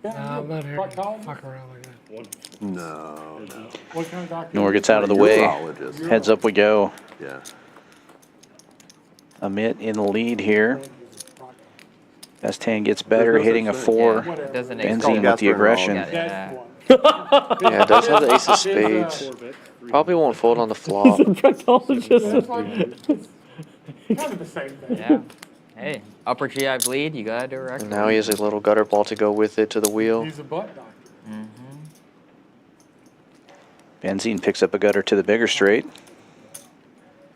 Nah, I'm not here to fuck around like that. No. What kind of doctor? Noor gets out of the way. Urologist. Heads up we go. Yeah. Amit in the lead here. Best hand gets better, hitting a 4. Doesn't Benzene with the aggression. Yeah. Yeah, it does have the ace of spades. Probably won't fold on the flop. Kind of the same thing. Yeah. Hey, upper GI bleed, you gotta do a record. And now he has a little gutter ball to go with it to the wheel. He's a butt doctor. Benzene picks up a gutter to the bigger straight.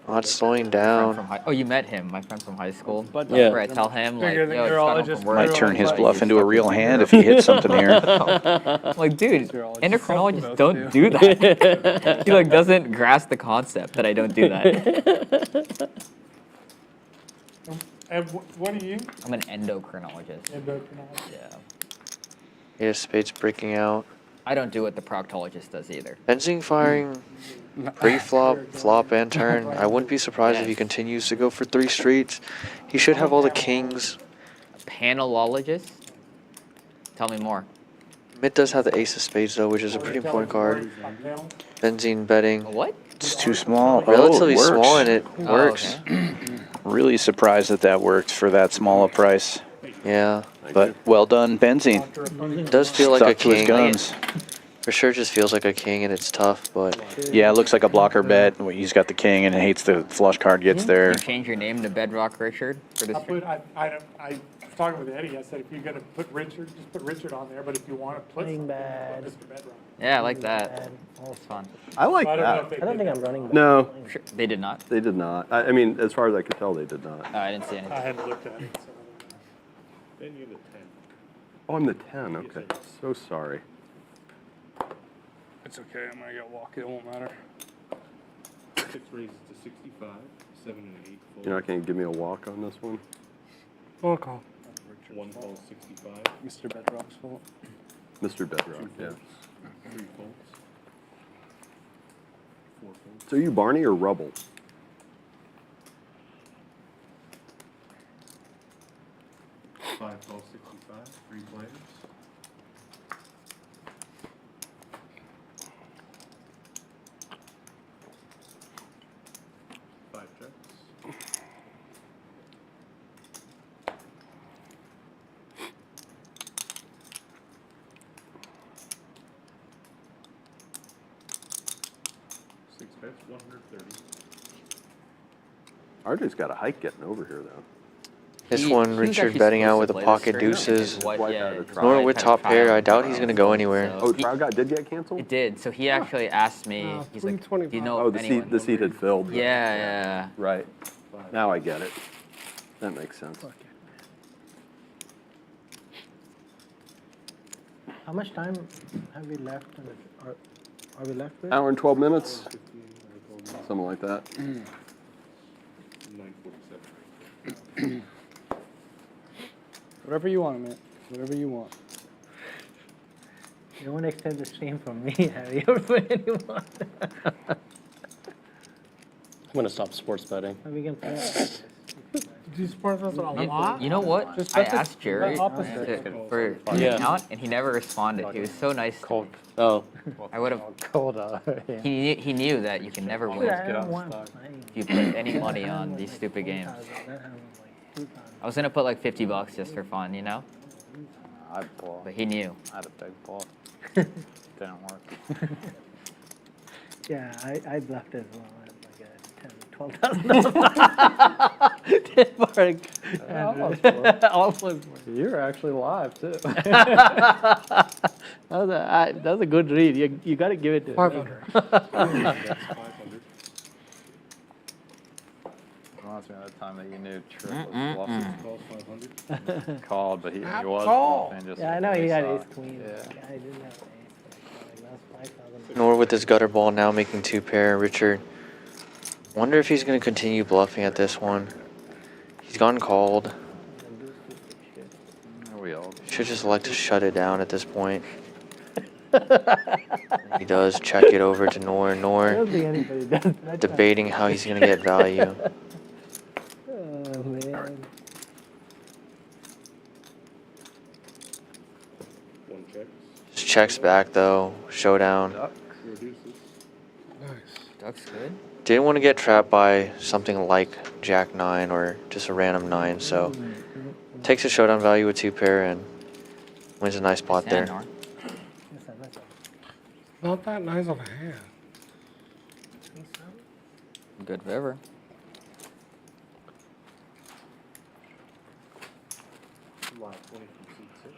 Not slowing Friend down. from oh, you met him, my friend from high school. Yeah. Where I tell him like, Bigger than yo, I just got home from work. Might turn his Like, bluff you're into a stuck real with me. hand if he hits something here. I'm like, dude, endocrinologists don't do that. He like doesn't grasp the concept that I don't do that. And what are you? I'm an endocrinologist. Endocrinologist. Yeah. Yeah, spades breaking out. I don't do what the proctologist does either. Benzing firing pre-flop, flop, and turn. I wouldn't be surprised if he continues to go for 3 streets. He should have all the kings. A panelologist? Tell me more. Mitt does have the ace of spades though, which is a pretty important card. Benzene betting. What? It's too small. Relatively it works. small and it works. Really surprised that worked for that small a price. Yeah. But well done, Benzene. It does feel like a Stuck to his king. guns. For sure just feels like a king and it's tough, but... Yeah, it looks like a blocker bet. He's got the king and hates the flush card gets there. You change your name to Bedrock Richard for this. I was talking with Eddie. I said if you're gonna put Richard, just put Richard on there. But if you want to put Running bad. Mr. Bedrock. Yeah, I like that. It's fun. I like I don't know that. if they I don't did think I'm that. running back. No, Sure. They did not. they did not. I mean, as far as I could tell, they did not. Oh, I didn't see anything. I hadn't looked at it. So Then you have a 10. Oh, I'm the 10. Okay. So sorry. It's okay. I'm gonna get walk. It won't matter. 6 raises to 65, 7 and 8 folds. You're not going to give me a walk on this one? Phone call. 1 falls 65, Mr. Bedrock's fault. Mr. Bedrock, yeah. 3 folds, 4 folds. So are you Barney or Rubble? Five falls 65, 3 players. Five checks. Six bets, 130. RJ's got a hike getting over here, though. This one, Richard betting out with the pocket deuces. Yeah. Nor with top pair, I doubt he's going to go anywhere. Oh, trial guy did get canceled? It did. So he actually asked me. He's like, "Do you know Oh, the anyone?" seat had filled. Yeah, yeah. Right. Now I get it. That makes sense. How much time have we left? Are we left with? Hour and 12 minutes? Something like that. 947. Whatever you want, man. Whatever you want. You want to extend the stream from me, have you? Or for anyone? I'm gonna stop sports betting. We can play. Do you support us a lot? You know what? Just I that's the- asked Jerry the opposite. for his Yeah. account, and he never responded. He was so nice. Cold. Oh. I would have. Cold. Yeah. He knew that you can never win I don't want money. if you put any money on these stupid games. I was gonna put like $50 just for fun, you know. I'd pull. But he knew. I had a big pull. Didn't work. Yeah, I bluffed as well. Like $12,000. Almost. You're actually live, too. That was a good read. You got to give it to 500. That's 500. Reminds me of that time that you knew Tripp was bluffing. Calls 500. Called, but he was Call. bluffing. Just Yeah, I know he had ace ace queen. Yeah. I didn't have ace. Like, that's 5,000. Nor with his gutter ball now making 2 pair. Richard. Wonder if he's going to continue bluffing at this one. He's gone called. We all. Should just like to shut it down at this point. He does check it over to Nor. I Nor don't think anybody does that. debating how he's going to get value. Oh, man. 1 check. Just checks back though. Showdown. Reduces. Duck's good. Didn't want to get trapped by something like Jack 9 or just a random 9, so takes a showdown value with 2 pair and wins a nice spot there. Not that nice of a hand. Good river. Live 20 from seat 6.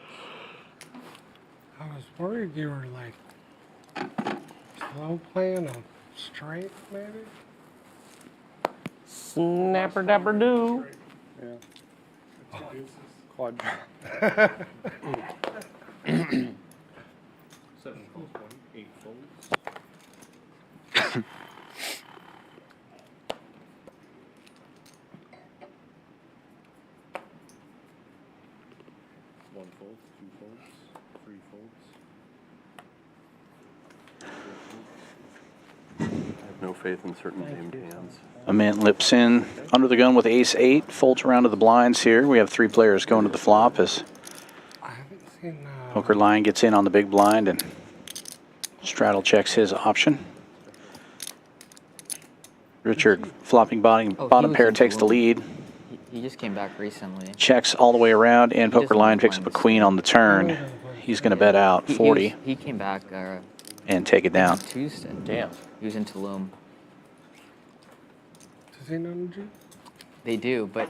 I was worried you were like slow playing a straight, maybe. Snapper dapper do. Yeah. Quad. 7 calls 20, 8 folds. One fold, 2 folds, 3 folds. I have no faith in certain named hands. Amit lips in under the gun with ace-8, folds around to the blinds here. We have 3 players going to the flop as Poker Line gets in on the big blind and straddle checks his option. Richard flopping bottom pair takes the lead. He just came back recently. Checks all the way around, and Poker Line picks up a queen on the turn. He's going to bet out 40 He came back and take it down. Tuesday. Damn. He was in Tulum. Does he know Najib? They do, but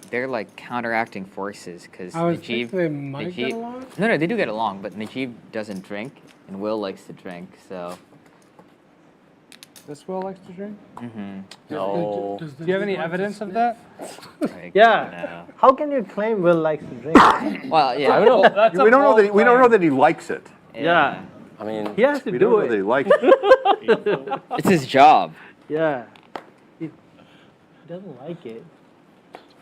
they're like counteracting forces because I was Najib. thinking they might get along. No, they do get along, but Najib doesn't drink, and Will likes to drink, so. This Will likes to drink? Mm-hmm. No. Do you have any evidence of that? Yeah. How can you claim Will likes to drink? Well, yeah. We don't know that he likes it. Yeah. I mean, he has to We do don't know it. that he likes it. It's his job. Yeah. He doesn't like it.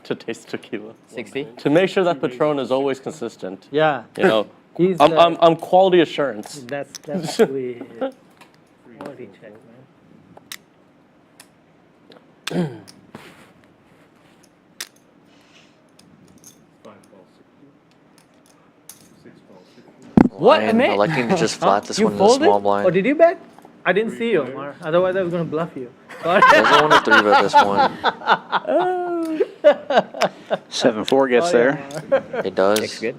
To taste tequila. 60? To make sure that Patron is always consistent. Yeah. You know, He's I'm quality assurance. That's who he is. Quality check, man. What? Ryan Amit? electing to just flat this You one in the folded? small blind. Oh, did you bet? I didn't see you, Omar. Otherwise, I was going to bluff you. Doesn't want to 3-bet this one. 7-4 gets there. It does. Six good.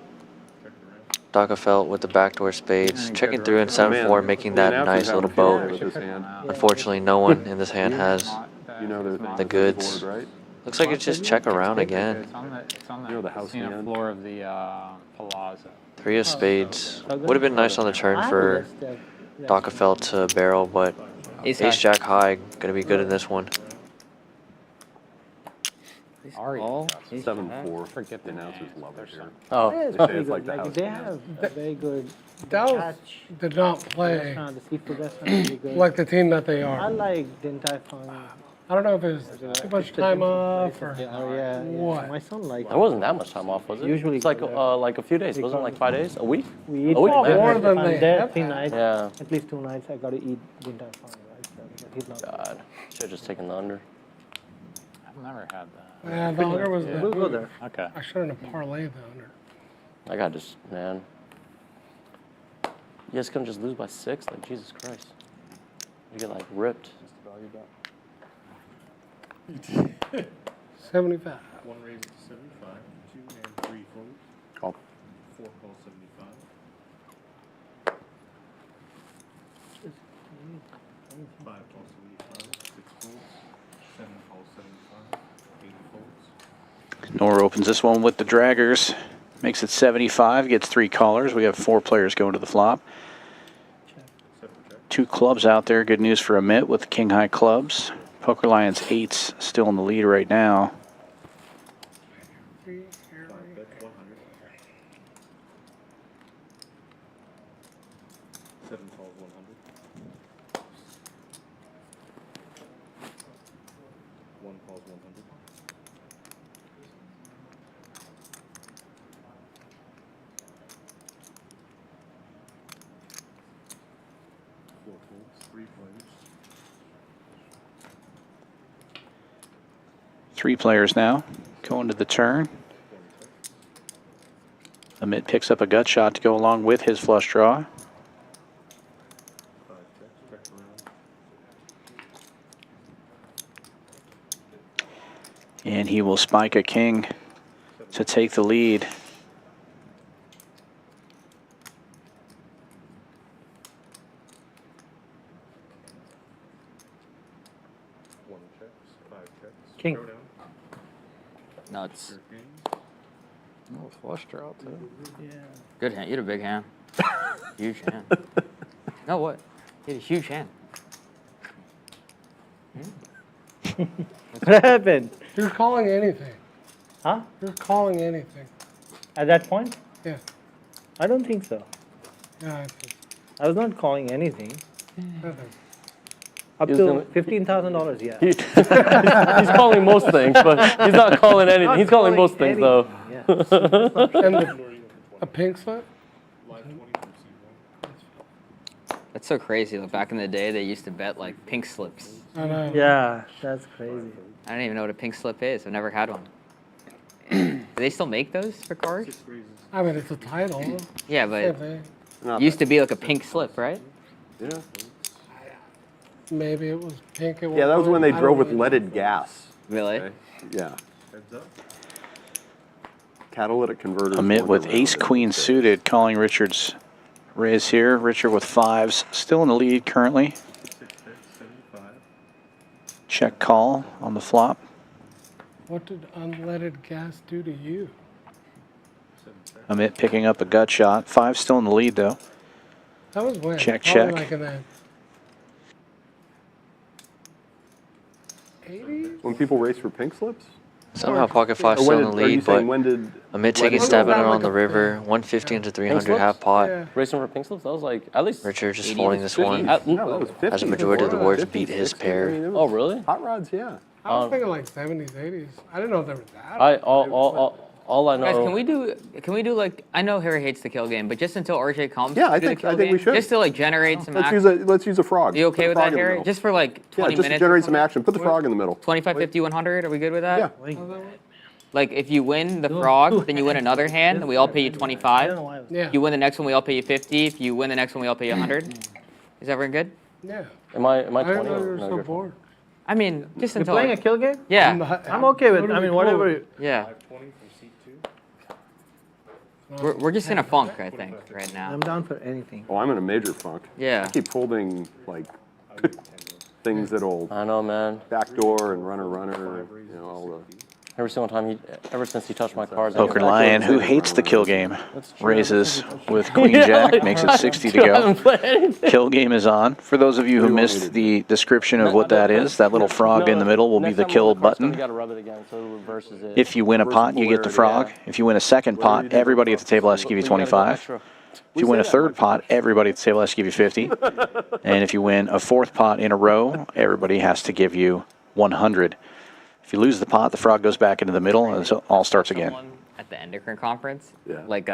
Felt with the backdoor spades, checking through in 7-4, making that nice little boat. Unfortunately, no one in this hand has You know the goods. board, right? Looks like it's just check around again. It's on the You know the house hand? floor of the Palazzo. 3 of spades. Would have been nice on the turn for Felt to barrel, but Ace Ace-Jack high, gonna be good in this one. All 7-4. Forget the announcers love it here. Oh. Yeah, it's They say pretty it's like good. the Like, house they hand. have a very good Dallas catch. did not play Restaurant, the seafood restaurant is really good. like the team that they I are. like Din Tai Fung. I don't know if it was too much time off or Yeah. what. My son likes There wasn't that much time off, was it? Usually it's like go there. like a few days. Wasn't it like 5 days? A week? We eat A week, man. more than I'm they there have 3 had. nights. Yeah. At least 2 nights. I got to eat Din Tai Fung, right? So he's not. God. Should have just taken the under. I've never had that. Yeah, the under was We'll go there. Okay. I shouldn't have parlayed the under. I got just, man. You guys couldn't just lose by 6? Like, Jesus Christ. You get, like, ripped. 75. One raise to 75, 2 and 3 folds. Call. 4 calls 75. 5 calls 75, 6 folds. 7 calls 75, 8 folds. Nor opens this one with the draggers. Makes it 75, gets 3 callers. We have 4 players going to the flop. 2 clubs out there. Good news for Amit with the king high clubs. Poker Lion's 8's still in the lead right now. 5 bets 100. 7 calls 100. 1 calls 100. 4 folds, 3 players. 3 players now going to the turn. Amit picks up a gut shot to go along with his flush draw. 5 checks, check around. And he will spike a king to take the lead. One checks, 5 checks. King. Showdown. Nuts. Your king. Oh, flush draw too. Yeah. Good hand. You had a big hand. Huge hand. No, what? You had a huge hand. What happened? You're calling anything. Huh? You're calling anything. At that point? Yeah. I don't think so. Yeah, I think. I was not calling anything. Nothing. Up He was to gonna- $15,000, yeah. He's calling most things, but he's not calling anything. He's calling most things, though. Yeah. And a pink slip? That's so crazy. Like back in the day, they used to bet like pink slips. I know. Yeah, that's crazy. I don't even know what a pink slip is. I've never had one. Do they still make those for cards? I mean, it's a title. Yeah, Same but thing. it used to be like a pink slip, right? Yeah. Maybe it was pink at one Yeah, that was when they point. I drove don't with really know. leaded gas. Really? Okay? Yeah. Catalytic converters. Amit weren't with around ace in queen those days. suited, calling Richard's raise here. Richard with fives, still in the lead currently. Check call on the flop. What did unleaded gas do to you? Amit picking up a gut shot. Five still in the lead though. That was when? Check, Probably check. Like in the 80s? When people race for pink slips? Somehow Pocket Five's Or still when in the did- are you lead, saying but when did Amit taking when- stab at it Like on the a- river. 150 into 300 slips? half pot. Yeah. Racing for pink slips? That was like at least. Richard just 80s, folding this 50s. one. No, that was 50s. As a majority of the boards 50s, beat his 60s. pair. I mean, it was Oh, really? hot rods, yeah. I was thinking like 70s, 80s. I didn't know if they were that. All I know. Guys, can we do like, I know Harry hates the kill game, but just until RJ comes Yeah, I to the think- kill I think game, we should. just to like generate some Let's action. use a frog. You okay Put with the frog that, in the Harry? middle. Just for like 20 Yeah, just to minutes? generate some action. Put the frog in the middle. 25, 50, 100, are we good with that? Yeah. Like if you win the frog, then you win another hand, and we all pay you 25. Yeah. You win the next one, we all pay you 50. If you win the next one, we all pay you 100. Is everyone good? Yeah. Am I I 20 didn't know you or were no, so you're bored. I mean, just You're until. playing a kill game? Yeah. I'm okay with, I Totally mean, cool. whatever. Yeah. We're just in a funk, I think, right now. I'm down for anything. Oh, I'm in a major funk. Yeah. I keep holding like things that'll I know, man. backdoor and runner, you know, all the. Every single time ever since he touched my cards. Poker Lion, who hates the kill game, raises with Queen Jack, makes it 60 to go. Kill game is on. For those of you who missed the description of what that is, that little frog in the middle will be the kill button. You gotta rub it again, so it reverses it. If you win a pot, you get the frog. If you win a second pot, everybody at the table has to give you 25. If you win a third pot, everybody at the table has to give you 50. And if you win a fourth pot in a row, everybody has to give you 100. If you lose the pot, the frog goes back into the middle, and it all starts again. At the endocrine conference, Yeah. like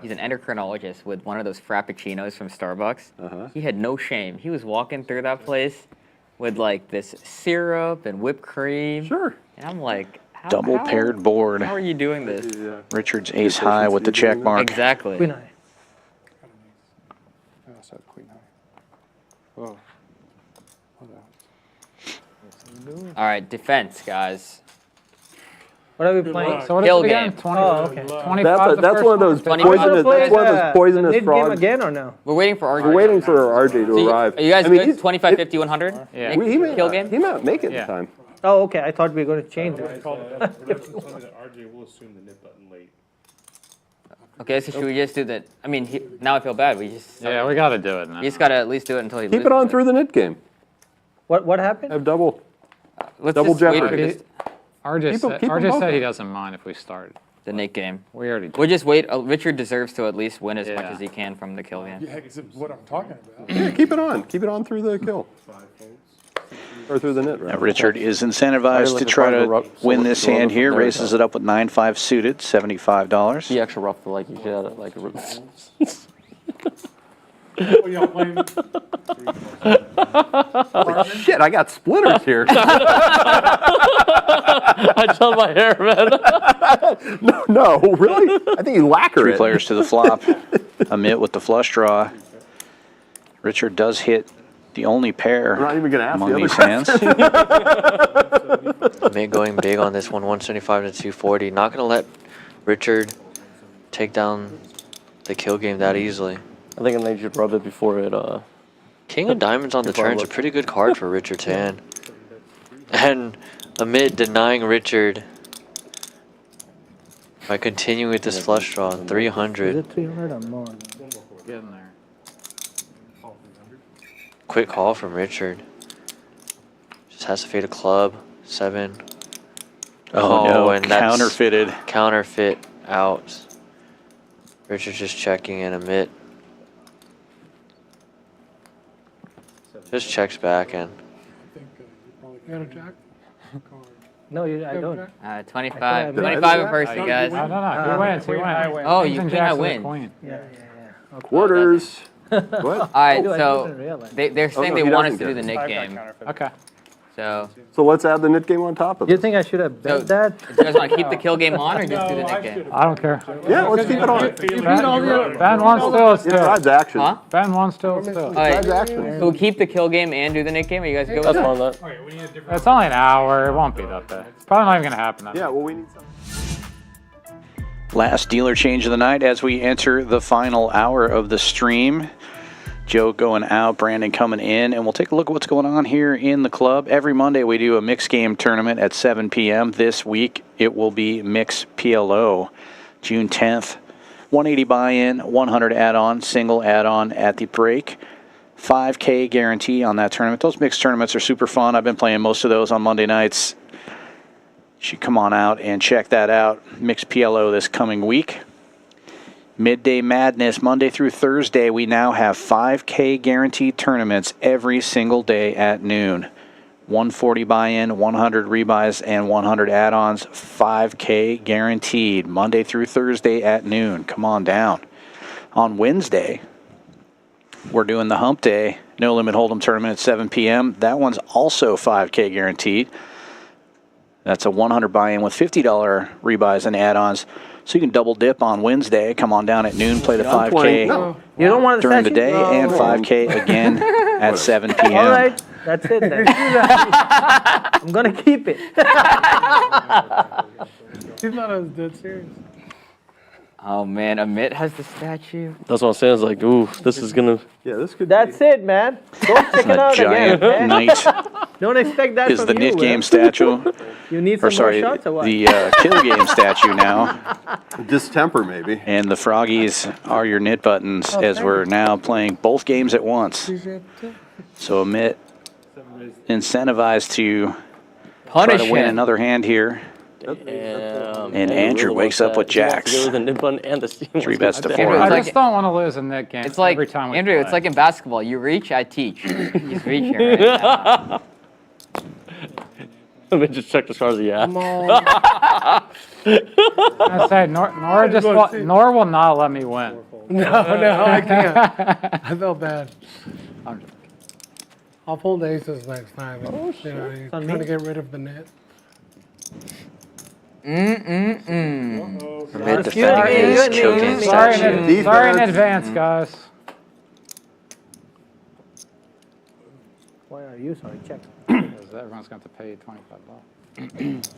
he's an endocrinologist with one of those frappuccinos from Starbucks. He had no shame. He was walking through that place with like this syrup and whipped cream. Sure. And I'm like, Double paired board. How are you doing this? Richard's ace high with the check mark. Exactly. Queen high. I also have queen high. Whoa. All right, defense, guys. What are we playing? So what Kill is it again? game. 20, Oh, okay. 25 the That's first one of those 20 poisonous. That's one of those poisonous mid game frogs. again or no? We're waiting for RJ. We're waiting for RJ to arrive. Are you guys I mean, good? he's- 25, 50, 100? Yeah. He may Kill not- game? He may not make it in time. Oh, okay. I thought we were going to change it. RJ will assume the nip button late. Okay, so should we just do that? I mean, now I feel bad. We just Yeah, we got to do it now. you just gotta at least do it until he Keep it on through the nit game. What happened? Have double. Let's double just wait for jeopardy. this, RJ Keep 'em- said, keep 'em RJ both said he up. doesn't mind if we start. the Nate game. We already did. We'll just wait. Richard deserves to at least win as much Yeah. as he can from the kill game. Yeah, it's what I'm talking about. Yeah, keep it on. Keep it on through the kill. Or through the nit, Now, right? Richard is incentivized to try to win this hand here. Raises it up with 9-5 suited, $75. Be extra rough to like you should have like. Oh, y'all playing? Shit, I got splinters here. I gelled my hair, man. No, really? I think you lacquer Three it. players to the flop. Amit with the flush draw. Richard does hit the only pair I'm not even gonna ask among the other these hands. Amit going big on this one, 175 to 240. Not going to let Richard take down the kill game that easily. I think they should rub it before it. King of Diamonds on the Before I turn is a look. pretty good card for Richard's hand. And Amit denying Richard by continuing with this flush draw, Is 300. it 300 or more? Getting there. Quick call from Richard. Just has to fade a club. 7. Oh, no, and that's counterfeited. Counterfeit out. Richard's just checking and Amit just checks back and. You got a jack? No, I don't. 25. 25 a person, guys. No, he wins. He wins. Oh, you think I win? Yeah. Quarters. What? All right, I so didn't realize. they're saying no, they he want us doesn't to do get the it. Nick game. Okay. So, Let's add the knit game on top of You it. think I should have bet So- that? do you guys want to keep the kill game on or just do the Nick game? I don't care. Yeah, let's keep it on. Ben wants still. Besides action. Huh? Ben wants still. All Besides right, action. so we'll keep the kill game and do the Nick game. Are you guys good with That's that? fine with that. It's only an hour. It won't be that bad. It's probably not even going to happen. Yeah, well, we need some. Last dealer change of the night as we enter the final hour of the stream. Joe going out, Brandon coming in, and we'll take a look at what's going on here in the club. Every Monday we do a mixed game tournament at 7 p.m. This week it will be Mix PLO, June 10th. 180 buy-in, 100 add-on, single add-on at the break. 5K guarantee on that tournament. Those mixed tournaments are super fun. I've been playing most of those on Monday nights. You should come on out and check that out. Mix PLO this coming week. Midday Madness, Monday through Thursday, we now have 5K guaranteed tournaments every single day at noon. 140 buy-in, 100 rebuys, and 100 add-ons, 5K guaranteed, Monday through Thursday at noon. Come on down. On Wednesday, we're doing the Hump Day No Limit Hold'em tournament at 7 p.m. That one's also 5K guaranteed. That's a 100 buy-in with $50 rebuys and add-ons. So you can double dip on Wednesday. Come on down at noon, play the 5K You don't want during the statue? day, and 5K again at 7 p.m. All right, that's it then. I'm gonna keep it. He's not as dead serious. Oh man, Amit has the statue. That's what I'm saying. It's like, ooh, this is gonna. Yeah, this could. That's it, man. Don't check it out again. Giant Man. knight Don't expect that is from the you. knit game man. statue. You need some Or sorry, more shots or what? the kill game statue now. Distemper, maybe. And the froggies are your knit buttons as we're now playing both games at once. So Amit incentivized to Punish try to win him. another hand here. And Andrew wakes up with jacks. The knit button and the steam. 3 bets to Andrew, 400. I like- just don't want to lose in that game It's like, every time we Andrew, play. it's like in basketball. You reach, I teach. He's reaching right now. Let me just check as far as the app. I say Nor will not let me win. No, I can't. I felt bad. I'll pull the aces next time. He's trying to get rid of the net. Amit defending his kill game Sorry statue. sorry in advance, guys. Why are you sorry? Check. Because everyone's going to have to pay $25.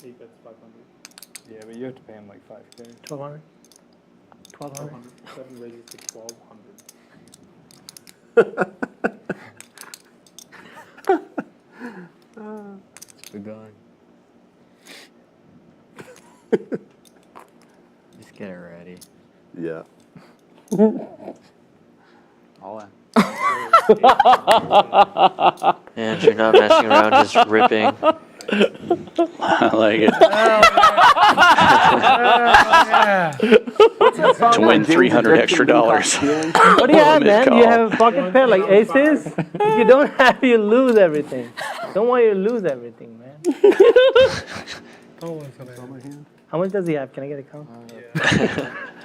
8 bets 500. Yeah, but you have to pay him like 5K. 1200. 1200. 7 raises to 1200. We're going. Just get it ready. Yeah. All in. And you're not messing around, just ripping. I like it. To win $300 extra. What do you have, man? Do you have a pocket pair like aces? If you don't have, you lose everything. Don't want you to lose everything, man. How much does he have? Can I get a count?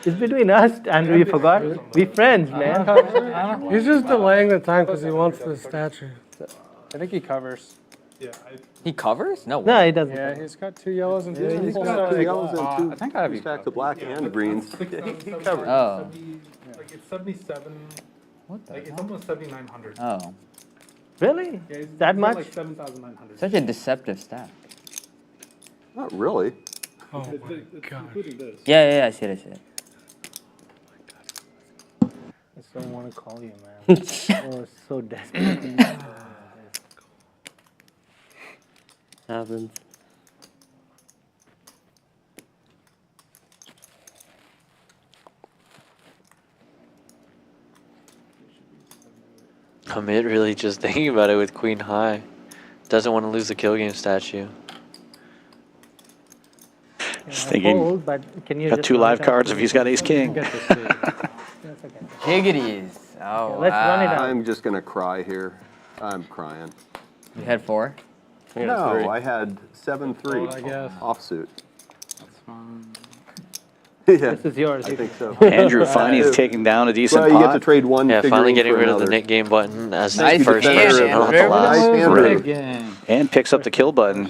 It's between us, Andrew. You forgot? We friends, man. He's just delaying the time because he wants the statue. I think he covers. Yeah. He covers? No. No, he doesn't. Yeah, he's got 2 yellows and 2 He's full got 2 stack. yellows and I think I have 2 you stacks of black and greens. He covered. Oh. Like it's 77. What the Like it's hell? almost 7,900. Oh. Really? Yeah, he's That got much? Like 7,900. Such a deceptive stack. Not really. Oh my god. Including this. Yeah, I see it, I see it. I so want to call you, man. Oh, so desperate. Happens. Amit really just thinking about it with queen high. Doesn't want to lose the kill game statue. Just thinking, Fold, but can you got just 2 run live it out? cards if he's got ace king. Jiggities. Oh, Let's run it out. I'm just gonna cry here. I'm crying. You had 4? No, I had 7-3 I guess. offsuit. That's fine. Yeah, This is yours. I think so. Andrew finally is taking down a decent Well, you get to pot. trade one. Yeah, finally figurine getting for rid of the another. Nick game button as the Nice first defense, person, Andrew. not the last. Nice Right. hand. And picks up the kill button.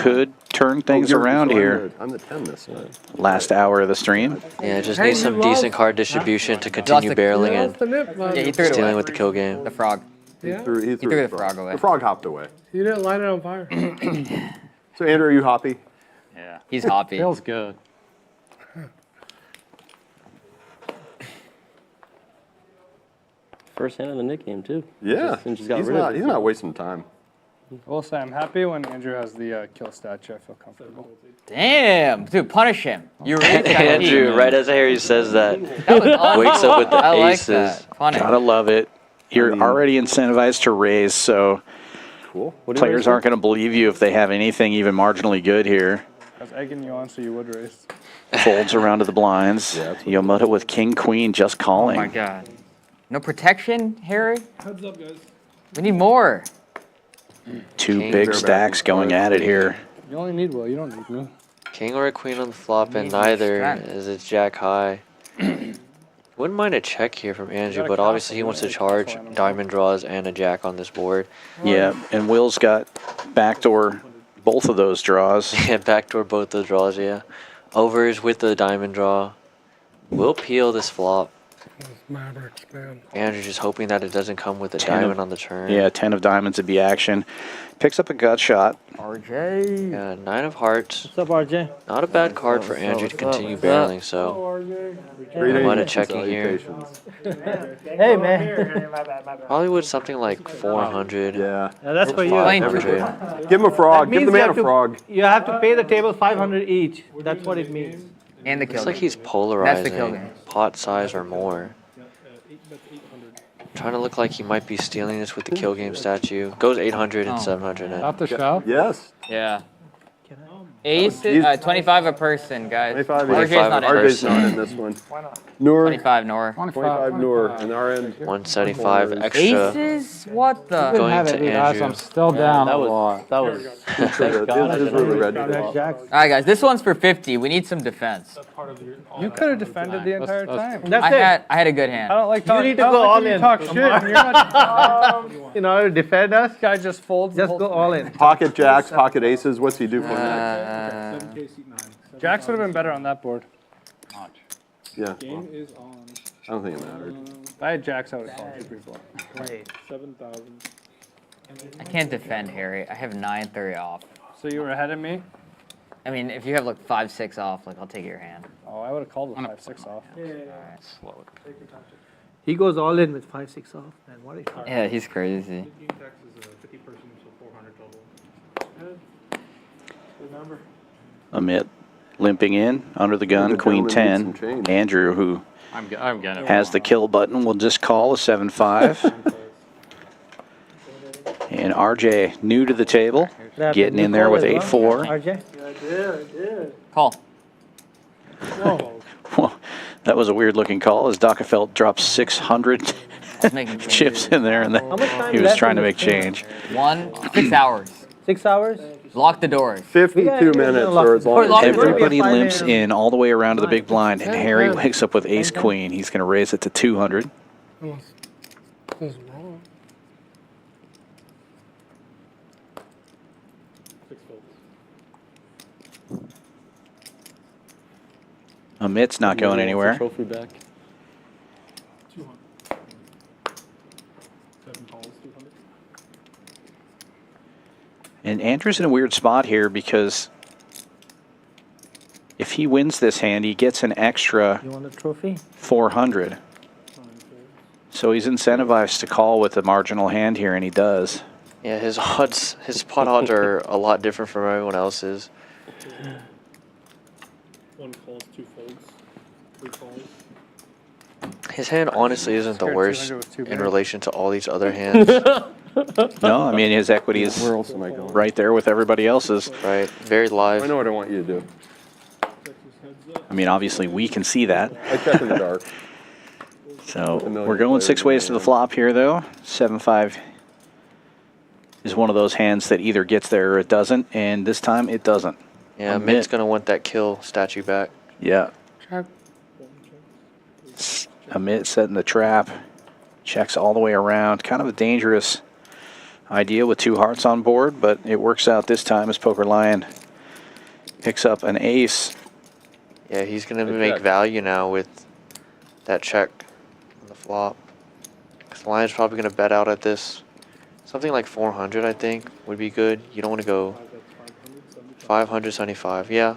Could turn things around here. I'm the 10 this time. Last hour of the stream. Yeah, just Hey, needs some you decent lost. card distribution to continue Lost the- barreling Yeah, in, that's the nip button. Yeah, he threw it dealing away. with the kill game. The frog. Yeah. He threw the frog away. The frog hopped away. You didn't light it on fire. So Andrew, are you hoppy? Yeah. He's hoppy. Feels good. First hand of the Nick game too. Yeah. Just got He's rid of not. it. He's not wasting time. I will say I'm happy when Andrew has the kill statue. I feel comfortable. Damn, dude, punish him. You raised that Andrew, key. right as Harry says that, That was awesome. wakes up with the I like aces. that. Punish. Gotta love it. You're already incentivized to raise, so Cool. players aren't going to believe you if they have anything even marginally good here. I was egging you on so you would raise. Folds around to the blinds. Yeah, that's what Yomota with king, queen, just Oh calling. my god. No protection, Harry? Heads up, guys. We need more. 2 King, big bareback, stacks going at it here. You only need Will. You don't need me. King or a queen on the flop, and Needs more neither strength. as it's jack high. Wouldn't mind a check here from Andrew, gotta but obviously he castle, wants to you gotta charge castle on him. diamond draws and a jack on this board. Yeah, and Will's got backdoor both of those draws. Yeah, backdoor both those draws, yeah. Overs with the diamond draw. Will peel this flop. Those Mavericks, man. Andrew just hoping that it doesn't come with a 10 of- diamond on the turn. Yeah, 10 of diamonds would be action. Picks up a gut shot. RJ. Yeah, 9 of hearts. What's up, RJ? Not a bad card for Andrew to continue barreling, so Greetings might have and checking here. salutations. Hey, man. Probably would something like 400. Yeah. That's for you. Fine. Every trade. Give him a frog. That Give the means you man a have to- frog. You have to pay the table 500 each. That's what it means. And the kill. Looks like game. he's kill polarizing. game. Pot size or more. Trying to look like he might be stealing this with the kill game statue. Goes 800 and Oh. 700 in. Off the shop. Yes. Yeah. Ace, He's- 25 a person, guys. 25. RJ's not in. RJ's not in this one. Noor. 25 Nor. 25 Noor. And our end. 175 extra. Aces? What the? Going to Andrew. I'm still down That a was lot. that was. This is really red today. Jacks. All right, guys. This one's for 50. We need some defense. You could have defended the entire time. That's I it. had a good hand. I don't like talking. need to I don't go like all when you in. talk shit. And you're not, In order to defend us, guy just folds. the just whole go all in. Pocket jacks, pocket aces. What's he do for next? Jacks would have been better on that board. Yeah. Game is on. I don't think it mattered. If I had jacks, I would have called you before. Wait. 7,000. I can't defend Harry. I have 9-3 off. So you were ahead of me. I mean, if you have like 5-6 off, like I'll take your hand. Oh, I would have called with 5-6 off. He goes all in with 5-6 off. Man, what is Yeah, he's crazy. Amit limping in under the gun, The queen gentleman needs 10. some change. Andrew, who I'm gonna. has the kill button, will just call a 7-5. And RJ, new to the table, getting in there with 8-4. RJ? Call. Well, that was a weird looking call as Dockefelt dropped 600 Making chips in there, and How much time he was left trying in to this make game? change. 6 hours. 6 hours? Lock the doors. 52 minutes or as long Lock as the door. Everybody Five limps a.m. in all the way around to the big blind, and Harry wakes up with ace queen. He's going to raise it to 200. That's wrong. Amit's not going anywhere. Trophy back. 200. 7 calls, 200. And Andrew's in a weird spot here because if he wins this hand, he gets an extra You want a trophy? 400. So he's incentivized to call with a marginal hand here, and he does. Yeah, his odds, his pot odds are a lot different from everyone else's. 1 calls, 2 folds, 3 calls. His hand honestly isn't the worst in relation to all these other hands. No, I mean, his equity is Where else am I going? right there with everybody else's. Right, very live. I know what I want you to do. I mean, obviously, we can see that. I check in the dark. So we're going 6 ways to the flop here, though. 7-5 is one of those hands that either gets there or it doesn't, and this time it doesn't. Yeah, Amit's going to want that kill statue back. Yeah. Amit setting the trap. Checks all the way around. Kind of a dangerous idea with 2 hearts on board, but it works out this time as Pokerline picks up an ace. Yeah, he's going to make value now with that check on the flop. Because the Lion's probably going to bet out at this. Something like 400, I think, would be good. You don't want to go 575. Yeah. A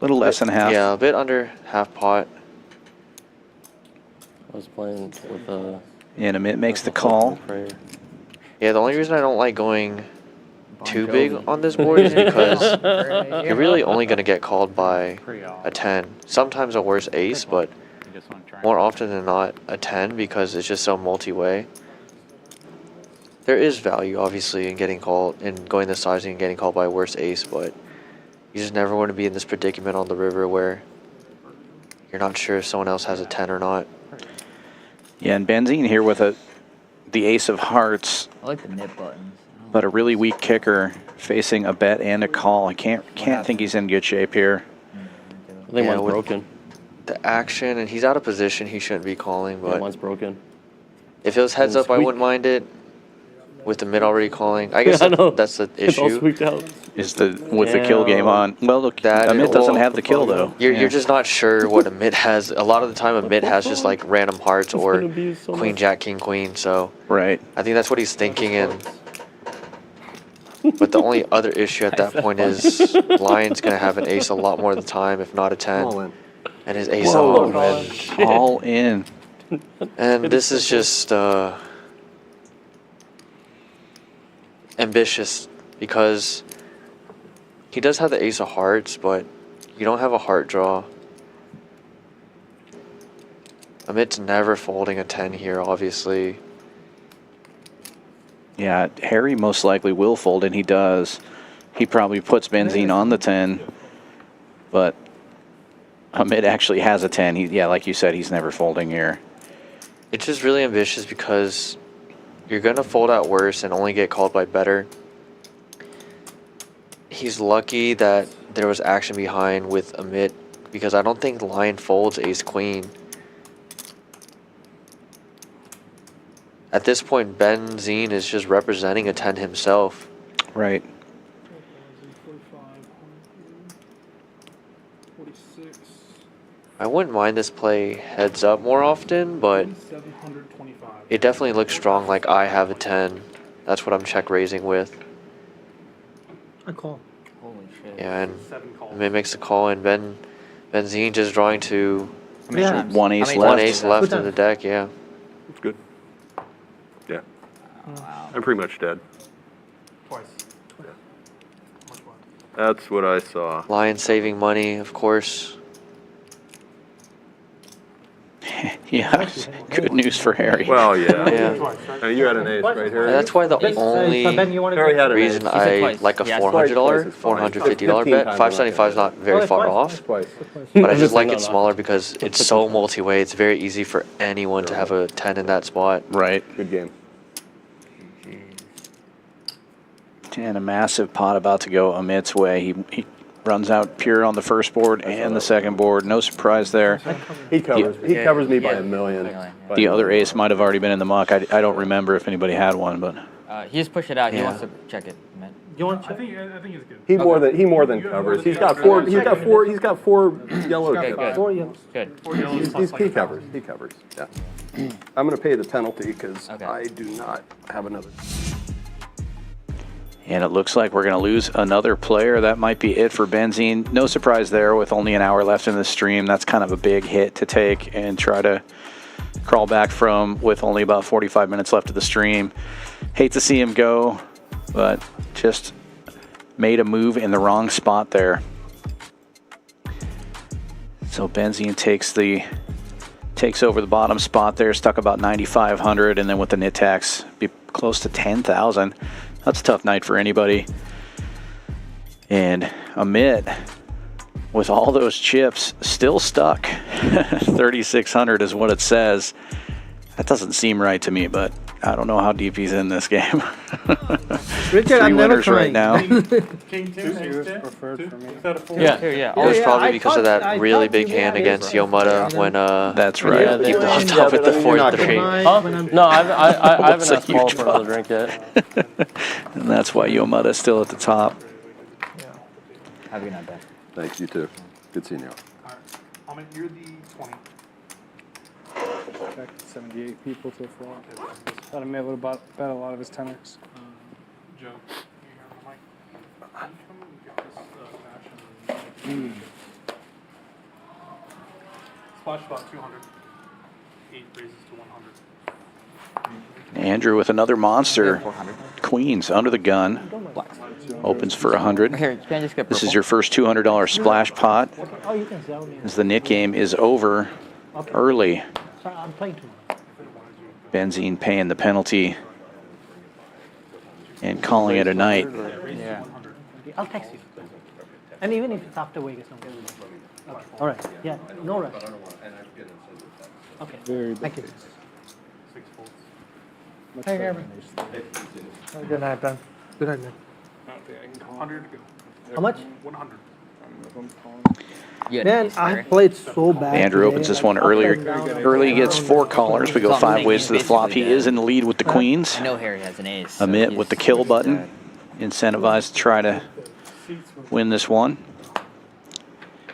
little less than half. Yeah, a bit under half pot. I was playing with and Amit makes the call. Yeah, the only reason I don't like going too big on this board is because you're really only going to get called by a 10. Sometimes a worse ace, but more often than not a 10 because it's just so multi-way. There is value, obviously, in getting called, in going this sizing and getting called by a worse ace, but you just never want to be in this predicament on the river where you're not sure if someone else has a 10 or not. Yeah, and Benzine here with the ace of hearts. I like the nip buttons. But a really weak kicker facing a bet and a call. I can't think he's in good shape here. I think mine's broken. The action, and he's out of position. He shouldn't be calling, but mine's broken. If it was heads up, I wouldn't mind it. With the mid already calling, I guess that's the issue. It's all squeaked out. Is with the kill game on? Well, look, Amit doesn't have the kill though. You're just not sure what Amit has. A lot of the time, Amit has just like random hearts or queen, jack, king, queen. So right, I think that's what he's thinking. And but the only other issue at that point is Lion's gonna have an ace a lot more of the time, if not a 10, and his ace all in. And this is just ambitious because he does have the ace of hearts, but you don't have a heart draw. Amit's never folding a 10 here, obviously. Yeah, Harry most likely will fold, and he does. He probably puts Benzine on the 10, but Amit actually has a 10. Yeah, like you said, he's never folding here. It's just really ambitious because you're going to fold out worse and only get called by better. He's lucky that there was action behind with Amit because I don't think Lion folds ace-queen. At this point, Benzine is just representing a 10 himself. Right. I wouldn't mind this play heads up more often, but it definitely looks strong like I have a 10. That's what I'm check raising with. I call. Holy shit. Yeah, and Amit makes the call, and Benzine just drawing to one ace left. One ace left in the deck, yeah. It's good. Yeah. I'm pretty much dead. Twice. That's what I saw. Lion saving money, of course. Yeah, good news for Harry. Well, yeah. Yeah. You had an ace right here. That's why the only reason I like a $400, $450 bet. $575 is not very far off, but I just like it smaller because it's so multi-way. It's very easy for anyone to have a 10 in that spot. Right. Good game. And a massive pot about to go Amit's way. He runs out pure on the first board and the second board. No surprise there. He covers me by a million. The other ace might have already been in the muck. I don't remember if anybody had one, but He just pushed it out. He wants to check it. You want to check? I think it's good. He more than covers. He's got four yellow. Okay, good. 4 yellows. Good. He covers. He covers. Yeah. I'm going to pay the penalty because I do not have another. and it looks like we're going to lose another player. That might be it for Benzine. No surprise there with only an hour left in the stream. That's kind of a big hit to take and try to crawl back from with only about 45 minutes left of the stream. Hate to see him go, but just made a move in the wrong spot there. So Benzine takes the takes over the bottom spot there, stuck about 9,500, and then with the nit tax, be close to 10,000. That's a tough night for anybody. And Amit, with all those chips, still stuck. 3,600 is what it says. That doesn't seem right to me, but I don't know how deep he's in this game. Richard, I'm never right now. King 2 preferred for me. It was probably because of that really big hand against Yomada when that's right. he bluffed off with the 4-3. Huh? No, I haven't asked Paul for another drink yet. And that's why Yomada's still at the top. Have a good night, Ben. Thanks, you too. Good seeing you. Amit, you're the 20. Back to 78 people to a flop. Thought Amit would have bet a lot of his 10x. Joe, you hear my mic? Can you come and get this fashion? Splash about 200. 8 raises to 100. Andrew with another monster. Queens under the gun. Opens for 100. This is your first $200 splash pot. As the nit game is over early. I'm playing tomorrow. Benzene paying the penalty and calling it a night. Yeah. I'll text you. And even if it's after Vegas, I'm good with it. Okay. All right. Yeah. No rush. Okay. Thank you. Hey, Gavin. Good night, Ben. Good night, man. 100 to go. How much? 100. Man, I played so bad. Andrew opens this one earlier. Early gets 4 callers. We go 5 ways to the flop. He is in the lead with the queens. I know Harry has an ace. Amit with the kill button. Incentivized to try to win this one.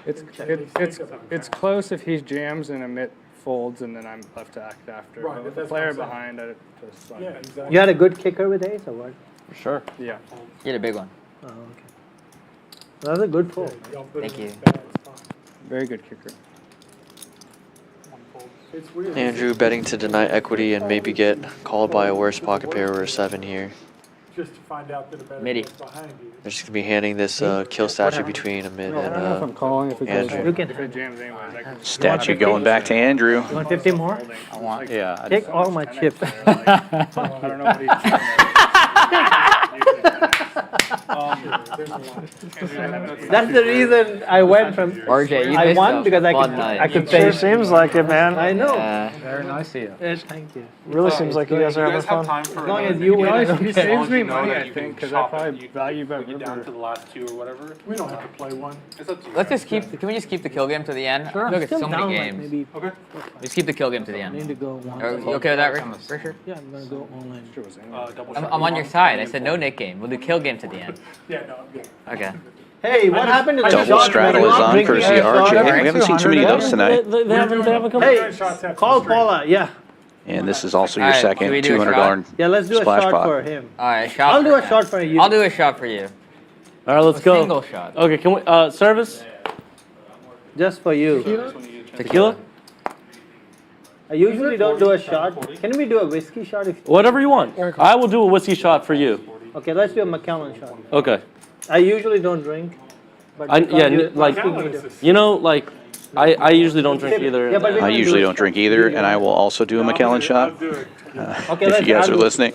It's close if he jams and Amit folds and then I'm left to act after. Right, With the that's player what I'm behind, I just Yeah, exactly. You had a good kicker with ace or what? Sure. Yeah. You had a big one. Oh, okay. That's a good fold. Thank you. Very good kicker. Andrew betting to deny equity and maybe get called by a worse pocket pair or a 7 here. Just to find out that a better Midi. guy's behind you. They're just going to be handing this kill statue between Amit I don't know if I'm and calling if it goes Andrew. You can if it jams anyways. I can Statue going back to Andrew. You want 50 more? I want. Yeah. Take all my chips. I don't know what That's the reason I went from RJ, you I missed won a because fun night. I could Sure pay. seems like it, man. I know. Very nice of you. Yes, thank you. Really seems like you guys are having fun. Time for As long as another you video? win, I don't He care. saves me You know money, that I you think, can because I shop probably it. value bet We get down to river. the last 2 or whatever. We don't have to play one. It's up to you. Let's just keep. Can we just keep the kill game to the end? Sure. Look at Still so down many like games. maybe. Okay. Just keep the kill game to the I need end. to go one. Are you okay with that, Richard? Yeah, I'm gonna go online. Double I'm shot. on your side. I said no Nick game. We'll do kill game to the end. Yeah, no, I'm good. Okay. Hey, what happened to the Double shot? straddle is on courtesy of RJ. We haven't seen too many of those tonight. They haven't come. Hey, call Paula. Yeah. And this is also your Alright, second should we do a $200 Yeah, let's do a splash shot pot. for him. All right, shot. I'll for do a him. shot for you. I'll do a shot for you. All right, let's go. Single shot. Okay, can we service Just for you. tequila? I usually don't do a shot. Can we do a whiskey shot? Whatever you want. I will do a whiskey shot for you. Okay, let's do a McAllen shot. Okay. I usually don't drink. But Yeah, because like you know, like I usually don't drink either. Yeah, but I usually don't drink either, and I will also do a McKellen shot. Okay, If you guys are listening.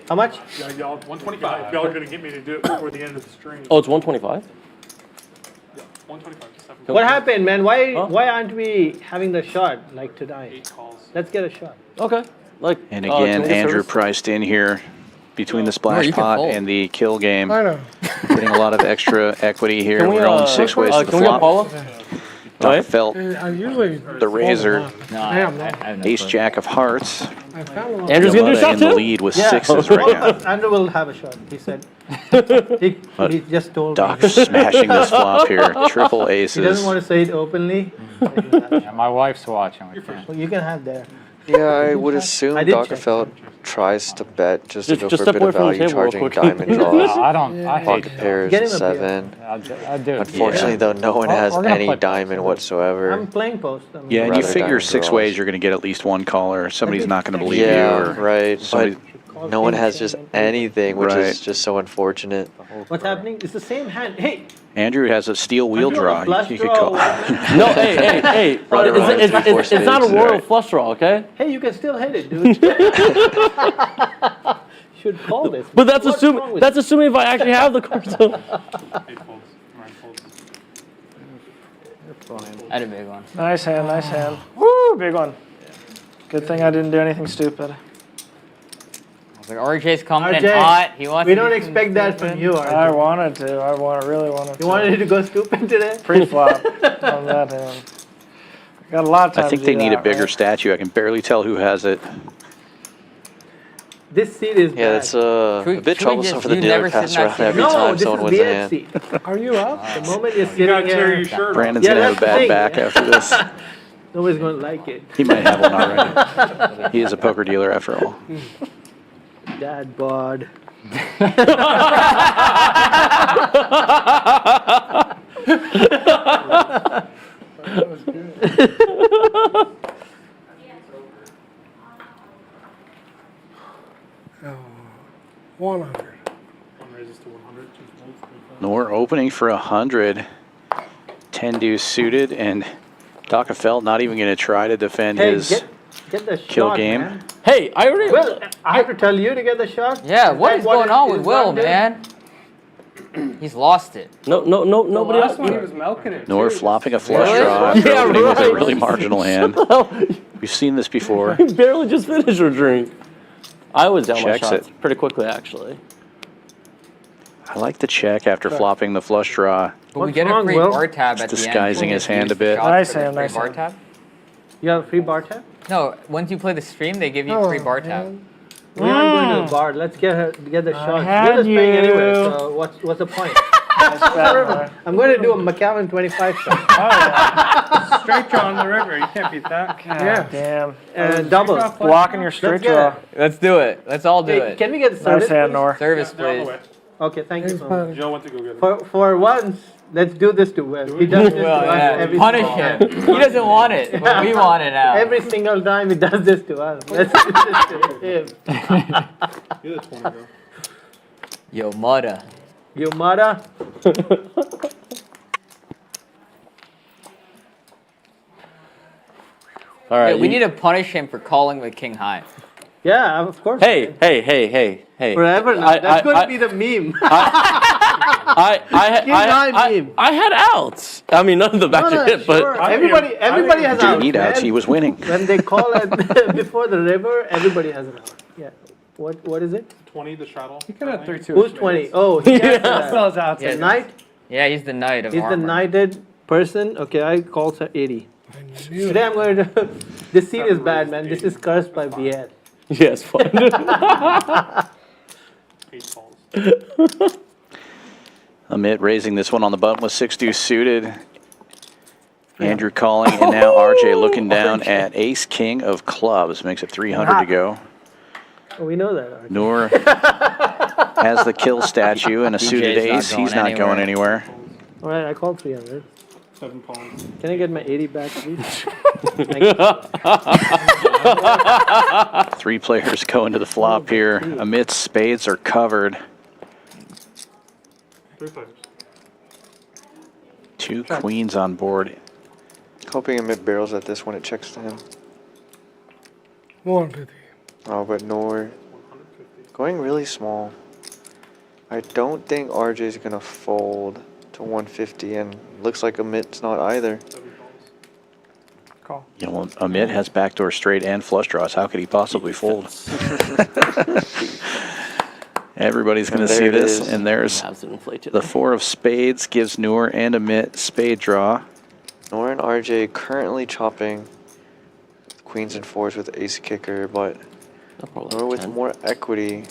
How much? Yeah, y'all, 125. Y'all are going to get me to do it before the end of the stream. Oh, it's 125. 125. What happened, man? Why aren't we having the shot like tonight? 8 calls. Let's get a shot. Okay. Like. And again, can we Andrew service? priced in here between the splash you can pot fold. and the kill game. I know. Getting a lot of extra equity here. Can we, We're going 6 ways to the can we get flop. Paula? Doc felt I usually. the razor. No, I am not. I have no Ace clue. jack of hearts. I found one. Andrew's gonna do a Yamada shot in the too. lead with Yeah. 6s right now. Andrew will have a shot. He said. he just told Doc me. smashing this flop here. Triple He aces. doesn't want to say it openly. Yeah, my wife's watching. We can't. Well, you can have there. Yeah, I would assume I did Dr. check. Felt tries to bet just to go Just for a step bit of away from the value, table real charging quick. diamond draws, I don't. I hate pocket it. pairs, Get him a beer. 7. I do. Unfortunately, though, no one has We're gonna any play diamond I'm whatsoever. playing post. I mean, Yeah, and you Rather figure diamond 6 draws. ways you're going to get at least one caller. Somebody's not going to believe Yeah, you. Or right. somebody, No one has just anything, which Right. is just so unfortunate. What's happening? It's the same hand. Hey, Andrew has a steel wheel Andrew, draw. a flush You could draw. call. No, hey. Brought it around with three, four It's not a spades. royal Right. flush draw, okay? hey, you can still hit it, dude. Should call this. But that's What's wrong with assuming if I actually have the cards. 8 folds, 9 folds. I had a big one. Nice hand, nice hand. Woo, big one. Good thing I didn't do anything stupid. I was like, RJ's coming in RJ, hot. He wants. We to don't do expect that from you, I RJ. wanted to. Really wanted to. You wanted to go stupid today? Pre-flop on that hand. Got a lot of time I think to they do need a that, bigger right? statue. I can barely tell who has it. This seat is Yeah, bad. it's a bit troublesome for the dealer to pass around every no, time this someone is wins a the hand. seat. Are you up? The moment you're You sitting gotta tear here, your shirt off. Brandon's Yeah, gonna have a that's the bad thing. back after this. nobody's going to like it. He might have one already. He is a poker dealer after all. Dad bod. Oh, 100. One raises to 100, 2 folds, 3 folds. Nor opening for 100. 10 deuce suited, and Dockenfeld not even going to try to defend Hey, his get the kill shot, game. man. Hey, I already. Will, I have to tell you to get the shot? Yeah, what that is going on with his Will, son did? man? He's lost it. Nobody else. Last one he was milking it. Nor too. flopping a flush Really? draw after Yeah, opening with a right. really marginal hand. We've seen this before. You barely just finished your drink. I was down Checks my shots it. pretty quickly, actually. I like the check after flopping the flush draw. But we What's get a wrong, free Will? bar tab It's at the end. disguising his hand a bit. Shots Nice for the hand, free nice bar hand. tab? You have a free bar tab? No, once you play the stream, they give you Oh, free bar tab. We aren't going to the bar. Let's get the shot. had Will is paying anyway, you. so what's the point? I'm going to do a McAllen 25 shot. Straight draw on the river. You can't beat that. Yeah. Damn. And double. Blocking your straight Let's get draw. it. Let's do it. Let's all do Hey, it. can we get the Nice service, hand, please? Nor. Service, They're on the please. way. Okay, thank you so much. Joe went to go get it. For once, let's do this to Will. He does this to Well, us yeah, every punish single him. time. He doesn't want it, but we want it now. Every single time he does this to us. Let's do this to him. You're the 20, bro. Yo, Mudda. You mother. All right. Hey, we need to punish him for calling the king high. Yeah, of course. Hey. Forever now. That's going to be the meme. I had outs. I mean, none of the back No, hit, but sure. Everybody has Didn't outs. need outs. man. He was winning. When they call it before the river, everybody has an out. Yeah. What is it? 20, the straddle. He could have 3-2. Who's 20? Oh, he has Spells out. the knight. Yeah, he's the knight of He's armor. the knighted person. Okay, I call her 80. Today I'm going to. This seat is bad, man. This is cursed by VL. yes, fine. 8 falls. Amit raising this one on the button with 6 deuce suited. Andrew calling, and now RJ looking down at ace king of clubs. Makes it 300 to go. Oh, we know that. Archie. Noor has the kill statue and a suited DJ's not ace. going He's not going anywhere. All right, I called 300. 7 pawns. Can I get my 80 back, please? 3 players go into the flop here. Amit's spades are covered. 3 players. 2 queens on board. Hoping Amit barrels at this when it checks to him. 150. Oh, but Nor going really small. I don't think RJ's gonna fold to 150, and looks like Amit's not either. 7 falls. Call. You know, Amit has backdoor straight and flush draws. How could he possibly fold? Everybody's going And to see there it this, is. and there's Halves it inflated. the 4 of spades gives Noor and Amit spade draw. Nor and RJ currently chopping queens and 4s with ace kicker, but No problem. Nor with 10. more equity.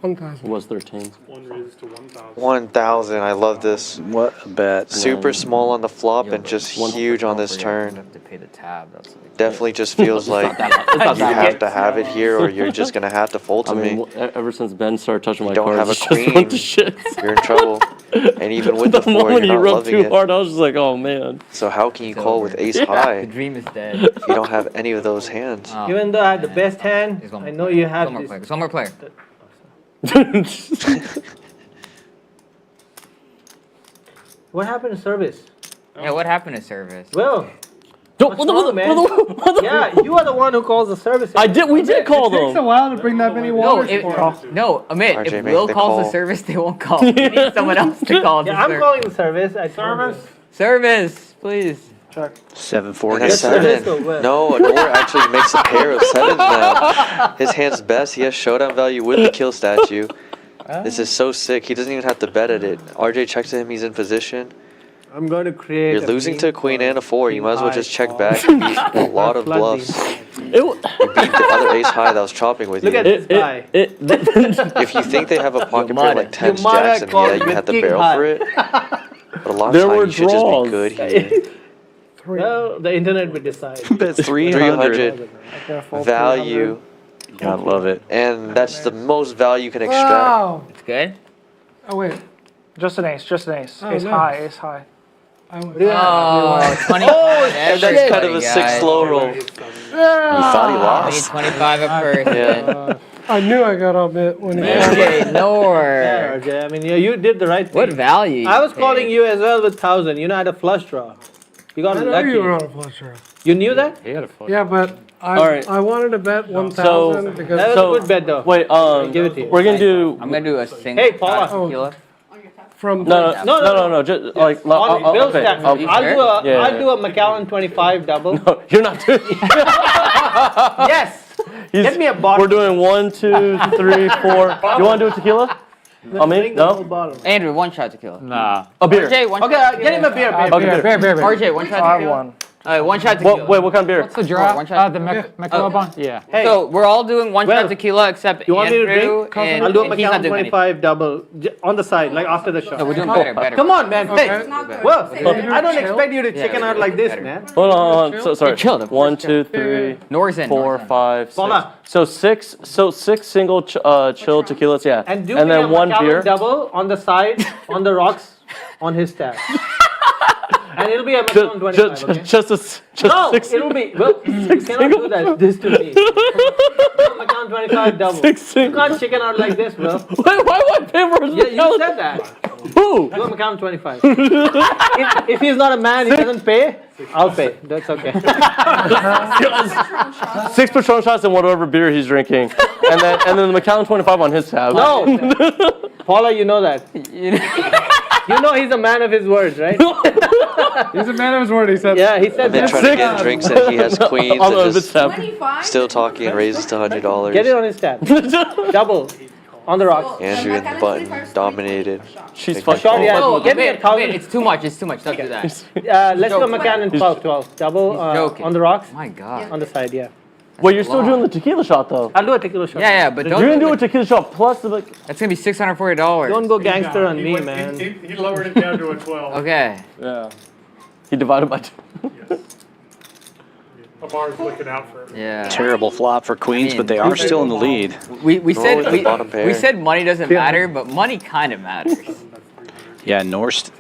1,000. It was 13. 1 raises to 1,000. 1,000. I love this. What a bet. Super small on the flop Yo, and but just one huge on don't this forget, turn. You have to pay the tab. That's like, Definitely just feels like It's not you that have much. to have it here, or you're just gonna have to fold I to mean, me. ever since Ben started touching my don't cards, have a it's just went queen. to shit. You're in trouble. And even with the the 4, you're moment he not rubbed loving too it. hard, I was just like, oh man. So how can you call with ace The high dream is dead. if you don't have any of those hands? Oh, Even though I had the best hand, I know you have one more this. player. There's one more player. What happened to service? Yeah, what happened to service? Well, What the- man? Yeah, you are the one who calls the service. we did call It takes a them. while to bring that many No, waters if, for us. no, Amit, RJ, if make Will the calls the call. service, they won't call. We need someone else to call Yeah, the I'm service. calling the service. Service. Service, please. Check. 7-4. And a 7. No, Nor actually makes a pair of 7s now. His hand's best. He has showdown value with the kill statue. This is so sick. He doesn't even have to bet at it. RJ checks to him. He's in position. I'm going to create. You're losing to a queen and a 4. You might as well just check back and beat a lot of bluffs. You beat the other ace high that was chopping with Look you. at this guy. If you think they have a pocket pair like 10s, jacks, and yeah, you had to barrel for it. But a lot of There times were you should just draws. be good here. Well, the internet will decide. That's 300. 300 value. I love it. And that's the most value you can extract. Wow. It's good. Oh wait. Just an ace. Just an ace. Oh, Ace nice. high. Ace high. Oh, 20. And that's kind of a sick slow roll. You thought he I need lost. 25 a person. Yeah. I knew I got on it when he RJ, Nor. Yeah, RJ. I mean, you did the right thing. What value? I was calling you as well with 1,000. You know, I had a flush draw. You got I know lucky. you were on a flush draw. You knew that? Yeah, but All right. I wanted to bet 1,000 because That was So- a good bet, though. Wait, Give it to you. we're gonna do. I'm gonna do a single. Hey, Paula. shot of tequila. from No. Just like. Bill okay, stack. I'll- I'll do a Macallan 25 double. No, you're not doing. Yes. Get me a bottle. We're doing 1, 2, 3, 4. You want to do a tequila? I mean, no. Andrew, one shot tequila. Nah. A beer. RJ, one Okay, shot get him a beer. Beer. RJ, one shot I tequila. won. One shot tequila. Wait, what kind of beer? What's the draw? One shot. The Michelob one? Yeah. Hey, So we're all doing one Well, shot tequila except you want me to Andrew drink? and I'll do a and he's not Macallan doing anything. 25 double on the side, like after the shot. No, we're doing better. Come on, man. Hey, It's not good. well, Say I don't better. expect you to Yeah, chicken out like this, man. Hold on. So sorry. Hey, chill, of 1, course, 2, 3, Nor's in. 4, 5, 6. Paula. So six single chill tequilas, yeah. And do and me then a one Macallan beer. double on the side, on the rocks, on his tab. And it'll be a Macallan 25, okay? Just No, six. it'll be, well, you cannot do that, this to me. Macallan 25 double. Six You can't chicken out like this, bro. Wait, why would I pay for his Yeah, you said that. Who? Do a Macallan 25. if he's not a man, he doesn't pay, I'll pay. That's okay. 6 Patron shots and whatever beer he's drinking, and then the Macallan 25 on his tab. No, Paula, you know that. You know he's a man of his words, right? he's a man of his word. He said. Yeah, he said I've been that. trying to get him drinks and he has queens On and his just tab. 25? still talking and raises to $100. Get it on his tab. Double. On the rocks. Andrew and the button dominated. She's Big fucking. Short, yeah. Oh, Get me a Amit, thousand. it's too much. It's too much. Don't do that. Let's go Macallan 12. Double joking. on the rocks. My God. On the side, yeah. Wait, you're still doing the tequila shot though. I'll do a tequila shot. Yeah, but You're don't. gonna do a tequila shot plus the. That's gonna be $640. Don't go gangster on me, man. He lowered it down to a 12. Okay. Yeah. He divided by 2. Amar's looking out for him. Yeah. Terrible flop for queens, but they are still in the lead. We Rolling said the bottom pair. we said money doesn't matter, but money kind of matters. Yeah, Norst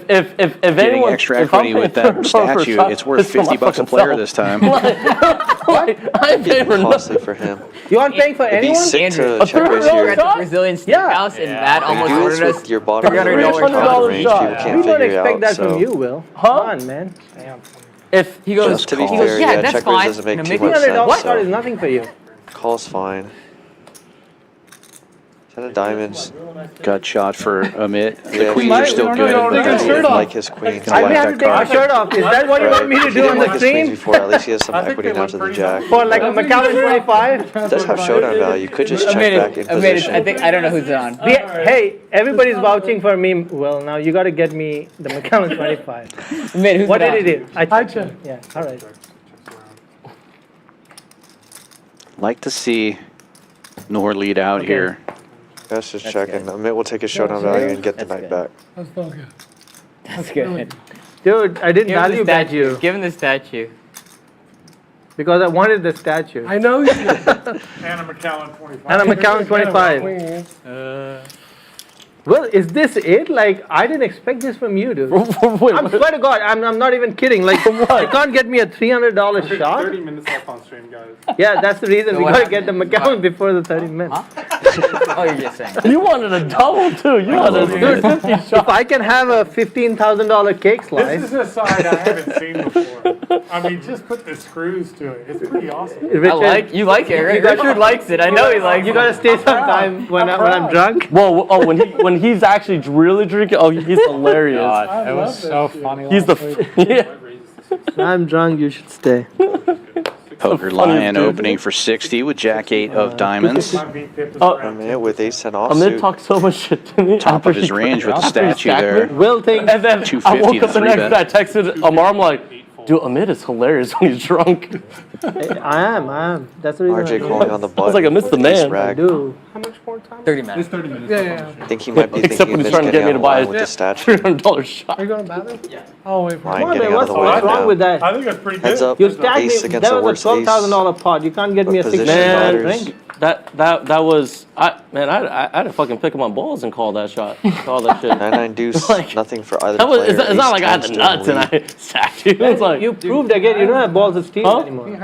If getting anyone, extra if I'm equity with paying that for a statue. shot, It's worth it's for my $50 a fucking player self. this time. I'm paying for Costly nothing. for him. You aren't paying for It'd be anyone? sick Andrew, to check raise we were here. at the Brazilian steakhouse and Matt You almost do ordered this us. with your bottom of the range, $300 top of the range, shot. people We can't don't figure expect out. that from So you, Will. Huh? Come on, man. If He goes, just to be he goes, fair, yeah, yeah, that's check raise fine. doesn't make And too maybe much sense. $300 shot is So nothing for you. call's fine. 10 of diamonds. Gut shot for Amit. The Yeah, queens he- are still no, good, no, but no, that's shirt it. off. like his queens. I I like may have that to take my card. shirt off. Is that what you want me to He do didn't on like the his queens stream? before. At least he has some equity now to the jack. For like a Macallan 25? Does have showdown value. Could just check back in position. I don't know who's on. Hey, everybody's vouching for me. Well, now you got to get me the Macallan 25. Amit, who's What on? did he do? I checked. Yeah, all right. Like to see Nor lead out here. That's just checking. Amit will take his showdown value and get the night back. That's so good. That's good. Dude, I didn't Give him value the bet statue. you Give him the statue. because I wanted the statue. I know you. Anna Macallan 25. And a Macallan 25. Queens. Well, is this it? Like, I didn't expect this from you, dude. Wait, I swear to God, I'm not even kidding. Like, you can't get me a $300 shot. 30 minutes left on stream, guys. Yeah, that's the reason So we what gotta get the happened? McAllen before the 30 minutes. Oh, you're just saying. You wanted a double too. You wanted a Dude, 50 if shot. I can have a $15,000 cake slice, This is a side I haven't seen before. I mean, just put the screws to it. It's pretty awesome. Richard, You like it, right? Richard likes it. I know he likes it. you gotta stay sometime when I'm drunk. Whoa, oh, when he's actually really drinking, oh, he's hilarious. God, it was so funny. He's the yeah. When I'm drunk, you should stay. Poker line opening for 60 with Jack 8 of diamonds. Amit with ace 10 Amit offsuit. talked so much shit to me. Top of his range with the statue there. Will thinks And then I 250 woke up to the next 3 day, I bet. texted Amar, I'm like, dude, Amit is hilarious when he's drunk. I am. That's the reason. RJ calling on the button. I was like, I missed the with ace man. rag. Do. How much more time? 30 minutes. 30 minutes. Yeah. I think he might be Except thinking when he's Amit's trying to get getting me to out buy of line with the statue. $300 shot. Are you going to battle? Yeah. Oh, wait for Line Come on, getting man, out of the way what's right wrong now. with that? I think that's pretty good. Heads up, You stacked me. ace against That the was a worst ace. $12,000 pot. You can't get me a Position $6,000 matters. drink. That was I had to fucking pick up my balls and call that shot. All that shit. 9-9 deuce, Like, nothing for either That was, player. it's not Ace like I had 10 the still in nuts and lead. I sacked you. It's like, You proved again you don't have balls of steel Huh? anymore. yeah,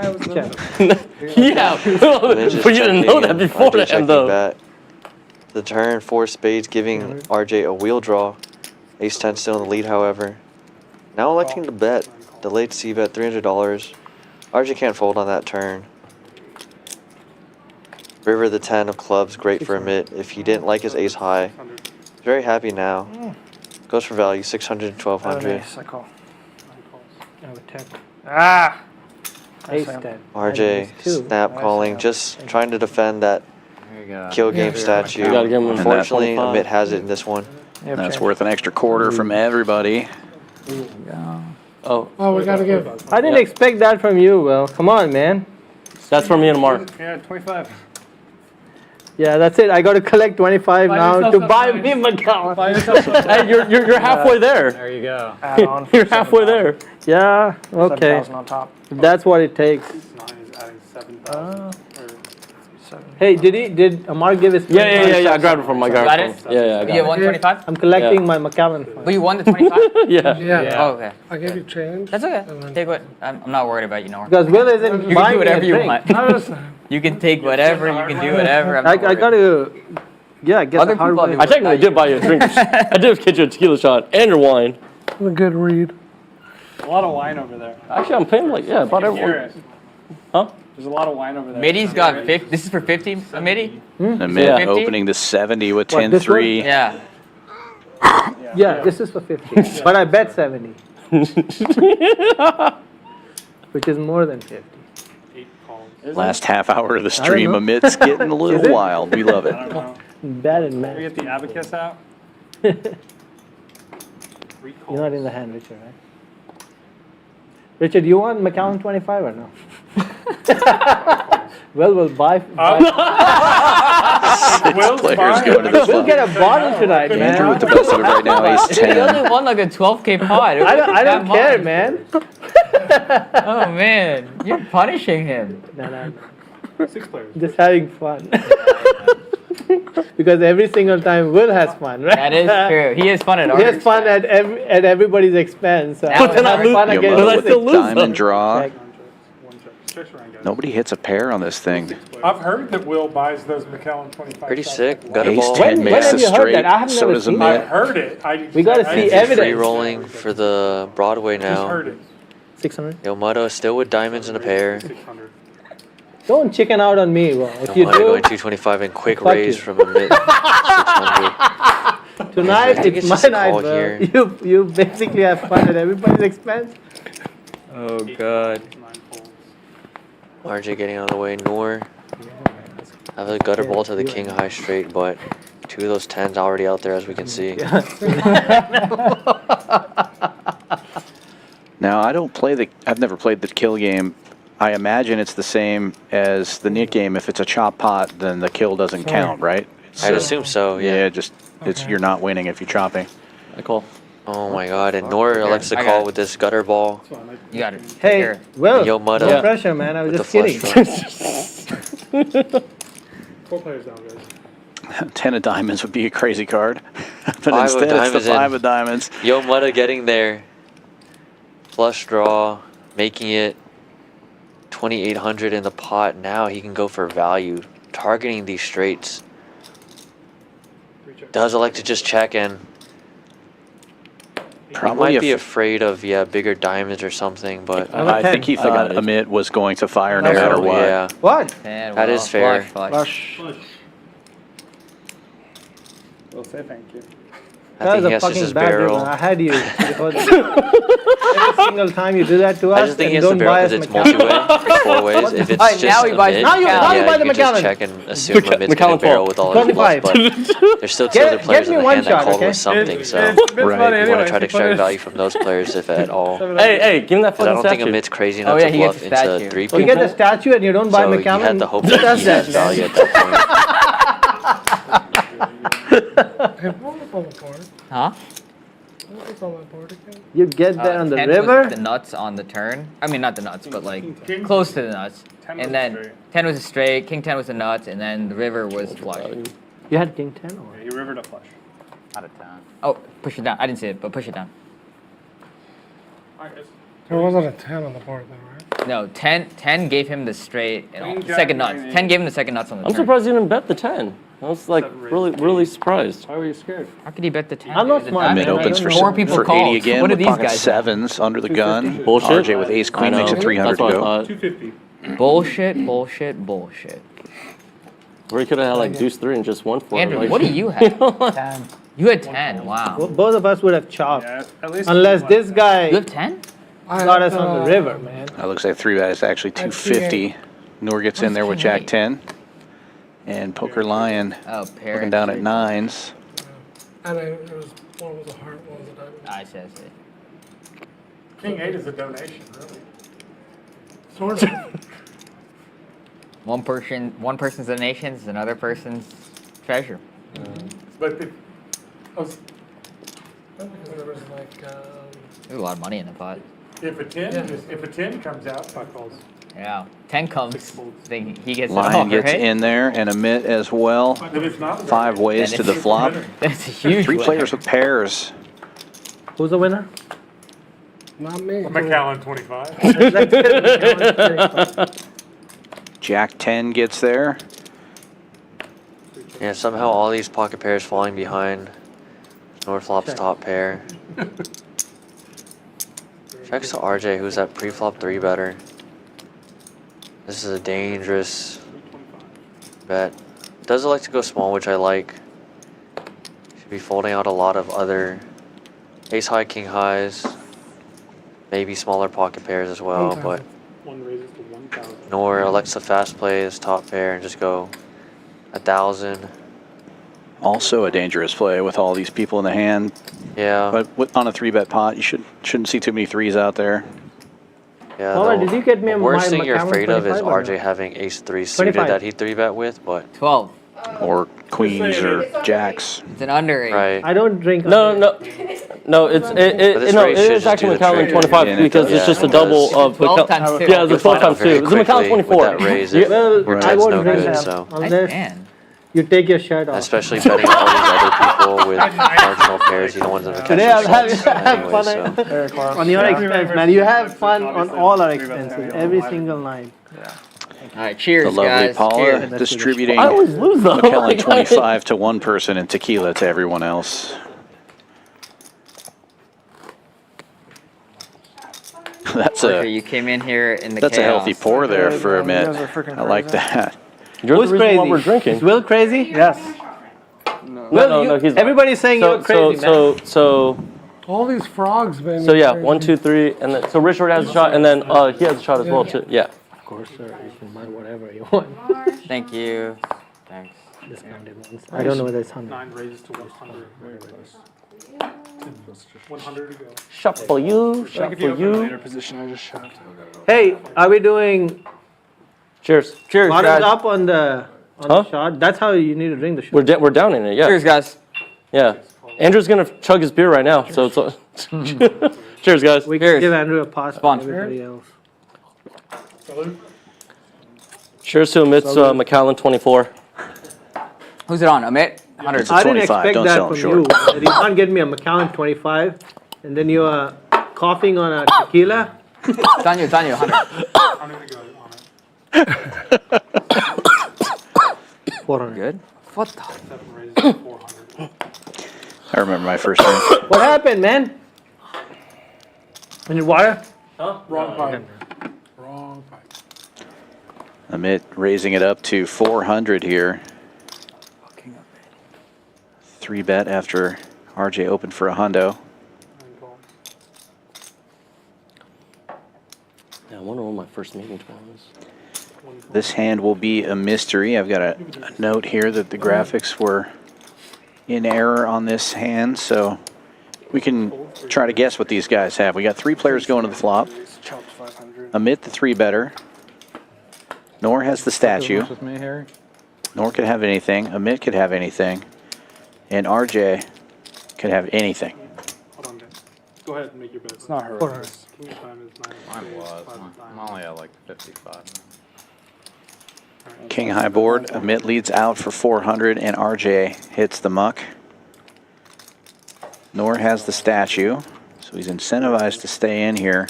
Amit just but you didn't know checking that in. RJ beforehand checking though. back. The turn, 4 spades, giving RJ a wheel draw. Ace 10 still in the lead, however. Now electing to bet. Delayed C-bet, $300. RJ can't fold on that turn. River the 10 of clubs, great for Amit. If he didn't like his ace high, he's very happy now. Goes for value, 600, 1200. I call. Ah! Ace 10. RJ snap calling, just trying to defend that kill game statue. You gotta give him Unfortunately, 25. Amit has it in this one. That's worth an extra quarter from everybody. Oh, Oh, we got to give. I didn't expect that from you, Will. Come on, man. that's for me and Mark. Yeah, 25. Yeah, that's it. I got to collect 25 Buy now yourself to some buy nice- me McAllen. Buy yourself some Hey, you're halfway there. There you go. add-on. You're halfway there. Yeah, okay. 7,000 on top. If that's what it takes. 9 is adding 7,000. Hey, did Amar give his? Yeah. I grabbed it from my guy. Got it? Yeah, I You got get it. 125? I'm collecting Yeah. my McAllen. But you won the 25? Yeah. Yeah. Oh, okay. I gave you change. That's okay. Take what? I'm not worried about you, Nor. Because Will isn't You can buying do whatever me a you drink. want. You can take whatever, you can do whatever. I'm I not worried. got to, yeah, get Other the hard people way. have I technically did buy you a drink. I did get you a tequila shot and your wine. A good read. A lot of wine over there. Actually, I'm paying like about Hear everyone. it. Huh? There's a lot of wine over there. Mitty's got 50. This is for 50, Mitty? Amit Yeah. 50? opening the 70 with What, this 10-3. Yeah. Yeah, this is for 50. But I bet 70. Which is more than 50. Last half hour of the stream, know. Amit's getting a Is little it? wild. We love it. I don't know. Bad and Can we mad. get the abacus out? You're not in the hand, Richard, right? Richard, you want McAllen 25 or no? Well, we'll buy. Six players go to the We'll club. get a bottle tonight, Andrew man. with the best of it right now, ace He 10. only won like a 12K pot. I don't care, man. Oh, man. You're punishing him. No. 6 players. Just having fun. Because every single time Will has fun, right? That is true. He is fun at He ours. has fun at everybody's expense. So Now but then I it's fun Yo, against Mo I with still a lose, diamond though. draw. Check. Stretch around, guys. Nobody hits a pair on this thing. I've heard that Will buys those McAllen 25. Pretty shots sick. like Got a Ace ball. 10 When makes have the you heard straight. that? I have So never does seen I Amit. heard it. We gotta I see just- evidence. Free rolling for the Broadway Just now. heard it. 600. Yo Mutto still with diamonds in a pair. 600. Don't chicken out on me. Well, if Yo you Mutto do, going 225 and quick Fuck raise you. from Amit. 600. tonight I think it's it's my just a night, call bro. here. You basically have fun at everybody's expense. Oh, God. 9 folds. RJ getting out of the way. Noor have a gutter ball to the king high straight, but 2 of those 10s already out there as we can see. Now, I've never played the kill game. I imagine it's the same as the Nick game. If it's a chop pot, then the kill doesn't count, right? I'd assume so, yeah. You're not winning if you're chopping. I call. Oh my god, and Noor elects to I got call it. with this gutter ball. You got it. Hey, Here. Will, Yo Mutto no pressure, man. I was with the just kidding. flush draw. 4 players down, guys. 10 of diamonds would be a crazy card. But Five of instead, it's the diamonds 5 in. of diamonds. Yo Mudda getting there. Flush draw, making it 2,800 in the pot. Now he can go for value, targeting these straights. Does elect to just check in. Probably he might be afraid of bigger diamonds or something, but I think he thought Amit was going to fire no matter what. Yeah. What? That is fair. Flush. We'll say thank you. I think he has to fucking just bad barrel. river. I had you. Every single time you do that to us, I just think he and has to don't barrel buy us because it's McAllen. multi-way, it's four ways. If it's Alright, just now he buys Amit, Now you buy you the can just McAllen. check and assume Amit's going to barrel with all his bluff, 25. but there's still two other players me in the one hand that shot, called okay? with something, so It's you money want anyway. to try to extract value from those players if at all. Hey, give him that Because I fucking don't think statue. Amit's crazy Oh, enough yeah, to he gets bluff the into statue. 3 You get the statue and you don't buy So you McAllen. had to hope Who that does he has that, value man? at that point. Hey, what was on the board? Huh? What was on that board again? You get there on the 10 river. was the nuts on the turn. I mean, not the nuts, but like King- close to the nuts. 10 was And then straight. 10 was a straight, king 10 was the nuts, and then the river was flush. You had king 10 or? Yeah, he rivered a flush. Out of town. Oh, push it down. I didn't see it, but push it down. Alright, guys. There wasn't a 10 on the board then, right? No, 10 gave him the straight and all, Queen, the second jack, nuts. nine, 10 eight. gave him the second nuts on the I'm turn. surprised he didn't bet the 10. I was like Seven really, raised. really surprised. Why were you scared? How could he bet the 10? I'm not It was a smart, diamond. Amit opens for, Four people for called. 80 again What do with these pocket guys have? 7s under the gun. Bullshit. RJ with ace I queen makes know. it 300 That's to what I go. thought. 250. Bullshit, bullshit, bullshit. Or he could have had like deuce 3 and just won for it. Andrew, Like, what do you have? You had 10. Wow. Well, both of us would have chopped. Yeah, at least Unless this guy You have 10? got us on the river, man. That looks like 3-bet is actually 250. Noor gets in there with jack 10. And Poker Lion Oh, pair. looking down at 9s. And it was, one was a heart, one was a diamond. I see. King 8 is a donation, really. Sort of. One person's donation is another person's treasure. But the, I was, Because there was like, There's a lot of money in the pot. if a 10 comes out, pot calls. Yeah. 10 comes, then he gets it Lion all, gets right? in there and Amit as well. But if it's not, 5 ways to the flop. That's a huge 3 winner. players with pairs. Who's the winner? not me. McAllen 25. Jack 10 gets there. Yeah, somehow all these pocket pairs falling behind. Noor flops top pair. Checks to RJ, who's that pre-flop 3-better. This is a dangerous bet. Does like to go small, which I like. Should be folding out a lot of other ace high, king highs. Maybe smaller pocket pairs as well, but One raises to 1,000. Noor elects to fast play his top pair and just go 1,000. Also a dangerous play with all these people in the hand. Yeah. But on a 3-bet pot, you shouldn't see too many 3s out there. Yeah, Paula, the did you get me the a worst my thing you're McAllen afraid of is 25 or RJ no? having ace 3 suited 25. that he 3-bet with, but 12. Or queens or jacks. It's an under 8. right. I don't drink. No, it's this no, race it should is just actually do the McAllen trade. 25 Yeah, because it's just a double of 12 times 2. Yeah, it's a 12 times 2. Very It's a McAllen quickly with 24. that raise Yeah. if Well, Right. I Ted's won't no drink good, that so. unless Man. you take your shirt off. Especially betting all these other people with marginal pairs, you don't want them to catch Today I'll their shots have anyway, fun so. on your expense, man. You have fun on all our expenses, every single night. All right, cheers, The lovely guys. Paula Cheers. distributing I always lose though. McAllen 25 to one person and tequila to everyone else. That's Parker, a you came in here in the that's a chaos. healthy pour there for You guys are Amit. freaking I like crazy. that. You're Who's the reason why crazy? we're drinking. Is Will crazy? Yes. No, he's not. Everybody's saying you're crazy, man. So All these frogs, man. yeah, 1, 2, 3, and then so Richard has a shot, and then he has a shot as well too. Yeah. Of course, sir. You can buy whatever you want. Thank you. Thanks. Discounted ones. I don't know whether it's 100. 9 raises to 100. Very close. 100 to go. Shot for you. Shot for you. Position, I just shoved. Hey, are we doing Cheers. Cheers, bottoms guys. up on the shot? That's how you need to drink the shot. We're down in it. Yeah. Cheers, guys. Yeah. Andrew's gonna chug his beer right now. So it's. Cheers, guys. We can give Andrew a pass for Sponsor. everybody else. Salute. Cheers to Amit's McAllen 24. Who's it on? Amit? 100. It's a I didn't 25. expect Don't that sell them from short. you. That you can't get me a McAllen 25, and then you are coughing on a tequila. It's on you, 100. I'm gonna go on it. 400. Good. What the? 7 raises to 400. I remember my first drink. What happened, man? Any water? Wrong pipe. Wrong pipe. Amit raising it up to 400 here. 3-bet after RJ opened for a hundo. Yeah, I wonder what my first meeting tomorrow is. This hand will be a mystery. I've got a note here that the graphics were in error on this hand, so we can try to guess what these guys have. We got 3 players going to the flop. Amit, the 3-better. Nor has the statue. With me, Harry? Nor could have anything. Amit could have anything. And RJ could have anything. Hold on, guys. Go ahead and make your bet. It's not her. King of time is 9. Mine was. I'm only at like 55. King high board. Amit leads out for 400 and RJ hits the muck. Nor has the statue, so he's incentivized to stay in here.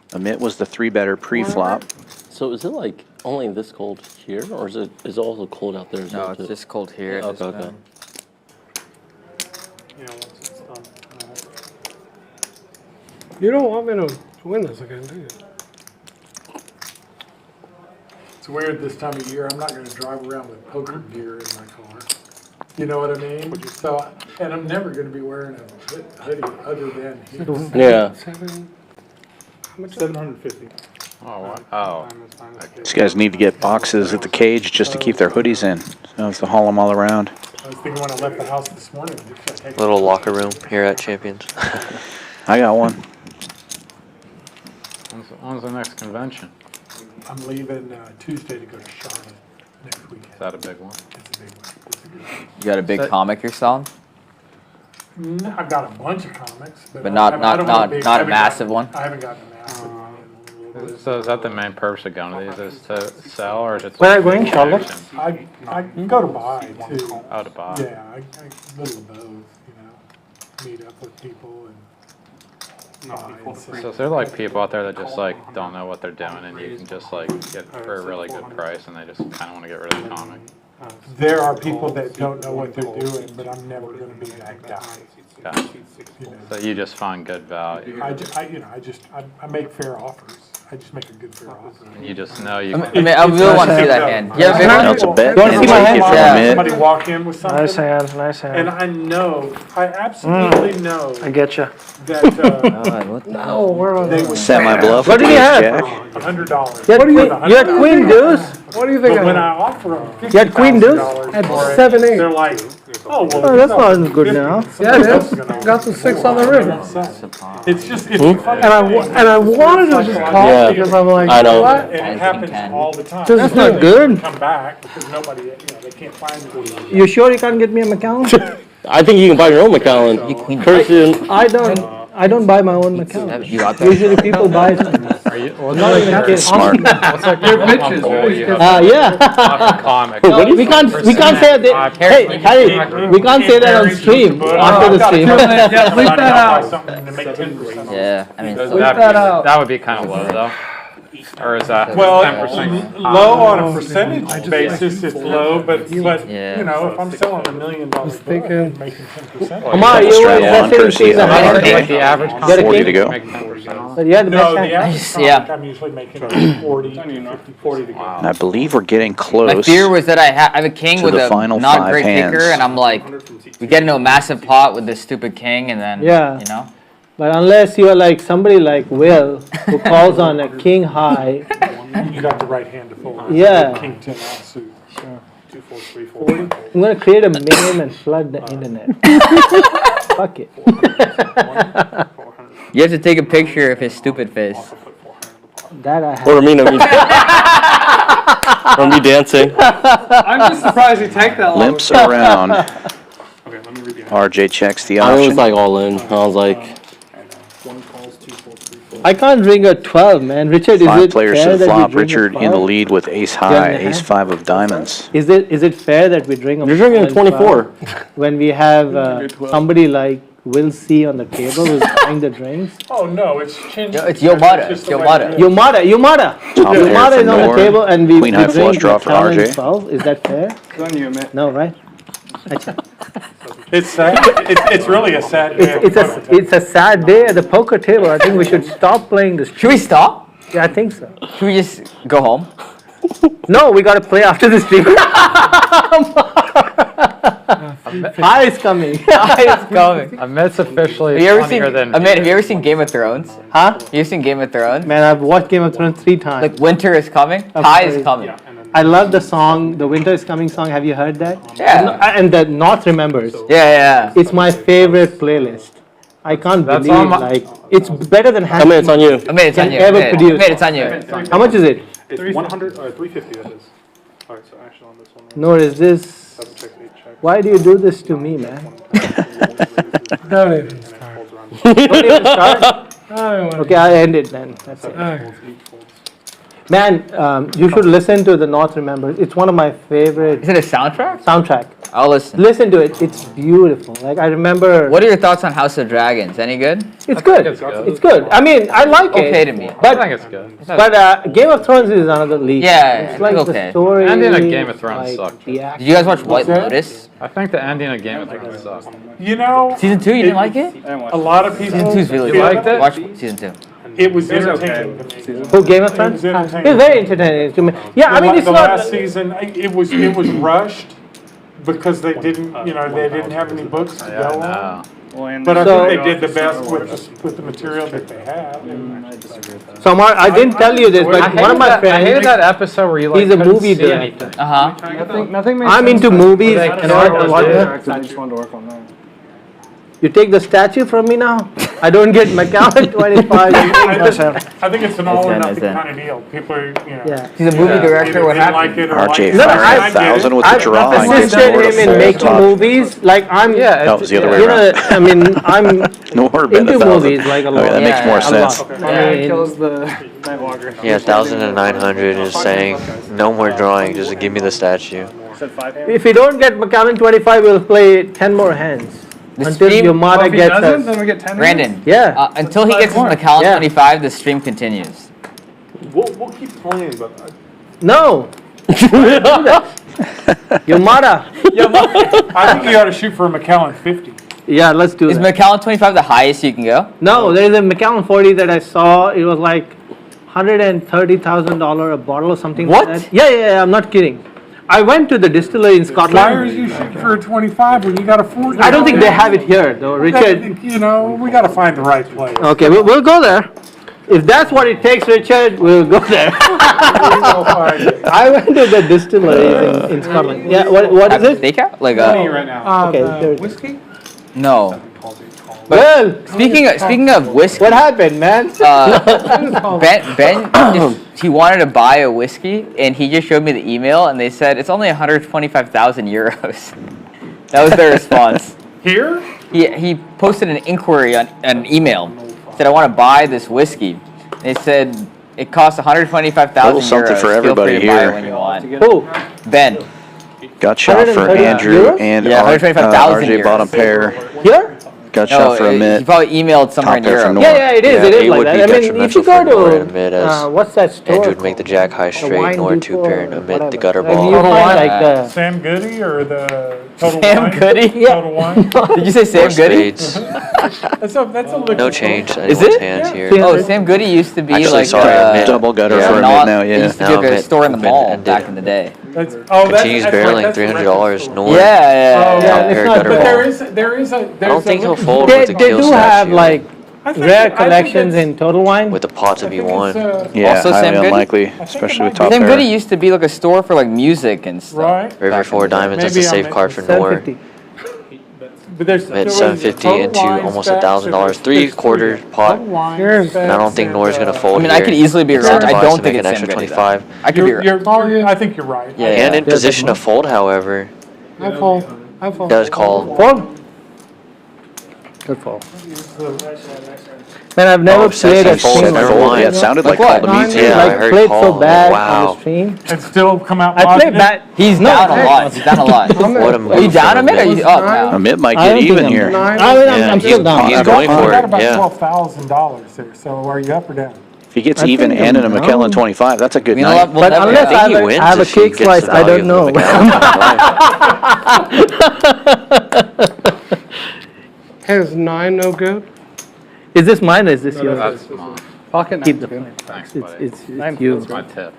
Amit was the 3-better pre-flop. So is it like only this cold here, or is it also cold out there as well? No, it's just cold here. Okay, okay. Yeah, once it's done. You don't want me to win this again, do you? It's weird this time of year. I'm not going to drive around with poker gear in my car. You know what I mean? So, and I'm never going to be wearing a hoodie other than here. Yeah. 750. Oh, wow. Oh. These guys need to get boxes at the cage just to keep their hoodies in. So I have to haul them all around. I was thinking when I left the house this morning. Little locker room here at Champions. I got one. When's the next convention? I'm leaving Tuesday to go to Charlotte next weekend. Is that a big one? It's a big one. It's a good one. You got a big comic you're selling? I've got a bunch of comics, But I not don't want a big- not I a haven't massive gotten- one? I haven't gotten a massive one. So is that the main purpose of going to these, is to sell, or is it? Where are you going, Charlotte? I go to buy too. Oh, to buy. Yeah, I little of both, you know, meet up with people and buy and sell. So is there like people out there that just like don't know what they're doing, and you can just like get for a really good price, and they just kind of want to get rid of the comic? There are people that don't know what they're doing, but I'm never going to be that guy. Gotcha. You know, So you just find good value. I make fair offers. I just make a good fair offer. And you just know you I can. mean, I really want to see that hand. Yeah, big one? That's a bet. You want to see my hand? Somebody walk in with something. Nice hand, nice hand. And I know, I absolutely know I get you. that God, what the hell? Oh, where are they they? would Semi-bluff. What did he have? Jack. $100. You're queen deuce. What do you think? But when I offer them You had queen deuce? $50,000 for it, 7-8. they're like, oh, well. Oh, that's not good now. Yeah, it is. Got some 6 on the river. It's just, it's funny. And I wanted to just call Yeah. because I'm like, I you know know. what? And it happens all the time. That's not good. Come back because nobody, you know, they can't find it. You sure you can't get me a McAllen? I think you can buy your own McAllen. Christian. I don't buy my own McAllen. You got that? Usually people buy it. Are you? What's Not like, even a kid. Smart. what's like Your your bitches always you get- have Yeah. awesome comics? We can't say that. Hey, Harry, we can't say that on stream. After the stream. Yeah, bleep that out. Yeah, I mean, Does so- that would be kind of low though. Or is that Well, 10%? low on a percentage basis, it's low, but you Yeah. know, if I'm selling $1 million book, thinking- making 10%. Come on, you were investing in things Like the average Get a comic, king? to go. make 10%. But yeah, the No, best the hand. average Yeah. comic, I'm usually making 40 to 40 to go. And I believe we're getting my close. fear was that I have a king to with the a final not 5 great hands. kicker, and I'm like, we get into a massive pot with this stupid king, and then, Yeah. you know? But unless you are like somebody like Will, who calls on a king high, You got the right hand to fold. Yeah. King 10 offsuit. 2, 4, 3, 4. I'm gonna create a meme and flood the internet. Fuck it. You have to take a picture of his stupid face. That I have. Or me, or me dancing. I'm just surprised you take that long. Limps around. Okay, let me read the RJ checks the I was option. like all in. I was like, One calls, 2, 4, 3, 4. I can't drink a 12, man. Richard, is 5 it players fair to the that we flop. drink a Richard in the 12? lead with ace Yeah, high, in the ace hand. 5 of diamonds. Is it fair that we drink a You're drinking a 24. when we have somebody like Will C on the table who's buying the drinks? Oh, no, it's Chin. It's Yomada. It's Yomada. Yomada Top pair is from on the Nor. table and we Queen high drink flush draw for Macallan RJ. 12. Is that fair? It's on you, Amit. No, right? It's sad. It's really a sad day. It's a sad day at the poker table. I think we should stop playing this. Should we stop? Yeah, I think so. Should we just go home? No, we gotta play after this stream. Hi is coming. It's coming. Amit's officially Have you ever seen? funnier than. Amit, have you ever seen Game of Thrones? Huh? You seen Game of Thrones? Man, I've watched Game of Thrones 3 times. Like winter is coming. High is coming. I love the song, the Winter is Coming song. Have you heard that? Yeah. And the North Remembers. Yeah. It's my favorite playlist. I can't That's believe, on my- like, it's better than Amit, it's on you. Amit, it's on you. ever Amit, produced. Amit, it's on you. How much is it? It's 100 or 350 that is. Alright, so actually on this one. No, is this... 7 checks, 8 checks. Why do you do this to me, man? Don't even start. Don't even start. I don't want Okay, I end it then. That's it. Man, you should listen to the North Remembers. It's one of my favorite Is it a soundtrack? soundtrack. I'll listen. Listen to it. It's beautiful. Like, I remember... What are your thoughts on House of Dragons? Any good? It's good. It's good. I mean, I like it. Okay to me. But, I think it's good. but Game of Thrones is another league. Yeah, it's it's like okay. the story. Ending of Game of Thrones like sucked. the action. Did you guys watch White Lotus? I think the ending of Game of Thrones sucked. You know, Season 2, you didn't like it? a lot of people. Season 2 is really You good. liked it? Watch season 2. It was entertaining. Who, Game of Thrones? It was It's entertaining. very entertaining to me. Yeah, I mean, it's the not... last season, it was rushed because they didn't have any books to go on. But I So- think they did the best with the material that they had. So, Mark, I didn't tell you this, but one of my I hated friends, that episode where you like he's a couldn't movie see director. anything. Nothing makes I'm sense into now. movies Like, and Star all Wars what. did. I just wanted to work on that. You take the statue from me now? I don't get Macallan 25. I think it's an all or It's nothing in. kind of deal. People are, Yeah. He's a movie director. What They like happened? it or like RJ it. No, no, firing I- 1,000 with the I've draw. and assisted getting him Nor in to making fold. movies. Like, I'm... Yeah, No, it was the other way You around. know, I mean, I'm Nor bet into 1,000. movies, like, a lot. Okay, that makes Yeah, more a sense. I Yeah, it mean, kills the night walker. Yeah, 1,900 is saying no more drawing, just give me the statue. if you don't get Macallan 25, we'll play 10 more hands. The Until stream- Yomada If he gets doesn't, us. then we get 10 Brandon. Yeah. Until he gets his Macallan Yeah. 25, the stream continues. We'll keep playing, but No. Yomada. I think you ought to shoot for a Macallan 50. Yeah, let's do Is that. Macallan 25 the highest you can go? No, there is a Macallan 40 that I saw. It was like $130,000 a bottle or something What? like that. Yeah, I'm not kidding. I went to the distillery in Why are Scotland. you shooting for a 25 when you got a 40? I don't think they have it here, though, Richard. You know, we got to find the right place. Okay, we'll go there. If that's what it takes, Richard, we'll go there. I went to the distillery in Scotland. Yeah, what is it? Stakeout? Like right now. Okay, there it is. Whiskey? no. Well, Speaking of whiskey, what happened, man? Ben he wanted to buy a whiskey, and he just showed me the email, and they said it's only 125,000 euros. That was their response. Here? He posted an inquiry on an email. Said I want to buy this whiskey. They said it costs 125,000 Little something euros. for Feel everybody free to buy it here. when you want. Who? Ben. Got shot for 130 Andrew euros? and Yeah, 125,000 RJ bottom euros. pair. Here? Got No, shot for he Amit. probably emailed somewhere in Top pair for Europe. Nor. Yeah, it is. Yeah, It is it like would that. be I mean, if you detrimental for Nor go and Amit to as what's that store? Andrew would make the jack high The straight, Wine Nor Depot 2 pair, and or Amit the whatever. gutter Like, ball. you find like the Sam Goody or the Total Sam Wine? Goody? Yeah. Total Wine? Did you say Sam Four Goody? spades. That's a liquor No store. change to Is anyone's it? hands Yeah. here. Oh, Sam Goody used to be Actually, like sorry, Amit. Double gutter Yeah. for not- Amit now, It yeah. used to be Now like a Amit store in the opened mall and back did- in the day. Continues barreling $300. Nor. Yeah. Oh, yeah, pair it's not gutter But ball. there is a. I don't think he'll fold they, with a they kill do have statue. like I think- rare I think collections it's- in Total Wine. With the pot to be won. Yeah, Also Sam highly Goody? unlikely, especially with top Sam pair. Goody used to be like a store for like music and stuff. Right. River back 4 in the day. diamonds, that's a Maybe safe I'm card for Nor. 750. But there's Amit 750 into almost $1,000. 3/4 pot. And I don't think Nor's gonna fold I mean, I here. could easily be wrong. I Incentivized don't to think make it's an Sam extra Goody, though. 25. I could be wrong. I think you're right. Yeah. And in position to fold, however, I fall. I fall. does call. Fold. Good fall. Man, I've never Oh, played a fold, stream never like mind. that. Yeah, it sounded like Like call what? to me too. Yeah, I Like heard played call. so bad Wow. on the stream. And still come out I played positive? bad. He's No, down a hey, lot. He's down a lot. What a move. Are you down a from minute? Or are you up now? Amit might I get don't even think I'm here. down. I mean, Yeah, I'm still down. he's I going got for it. about Yeah. $12,000 there, so are you up or down? If he gets I even think and I'm in a down. McKellen 25, that's a good You know night. what? We'll But never unless know. I I think he have, wins I have a if he cake gets slice, the I value don't of the know. Is 9 no good? Is this mine or is this yours? That's mine. Pocket Keep the nine's good. Thanks, It's, buddy. it's That's you. my tip.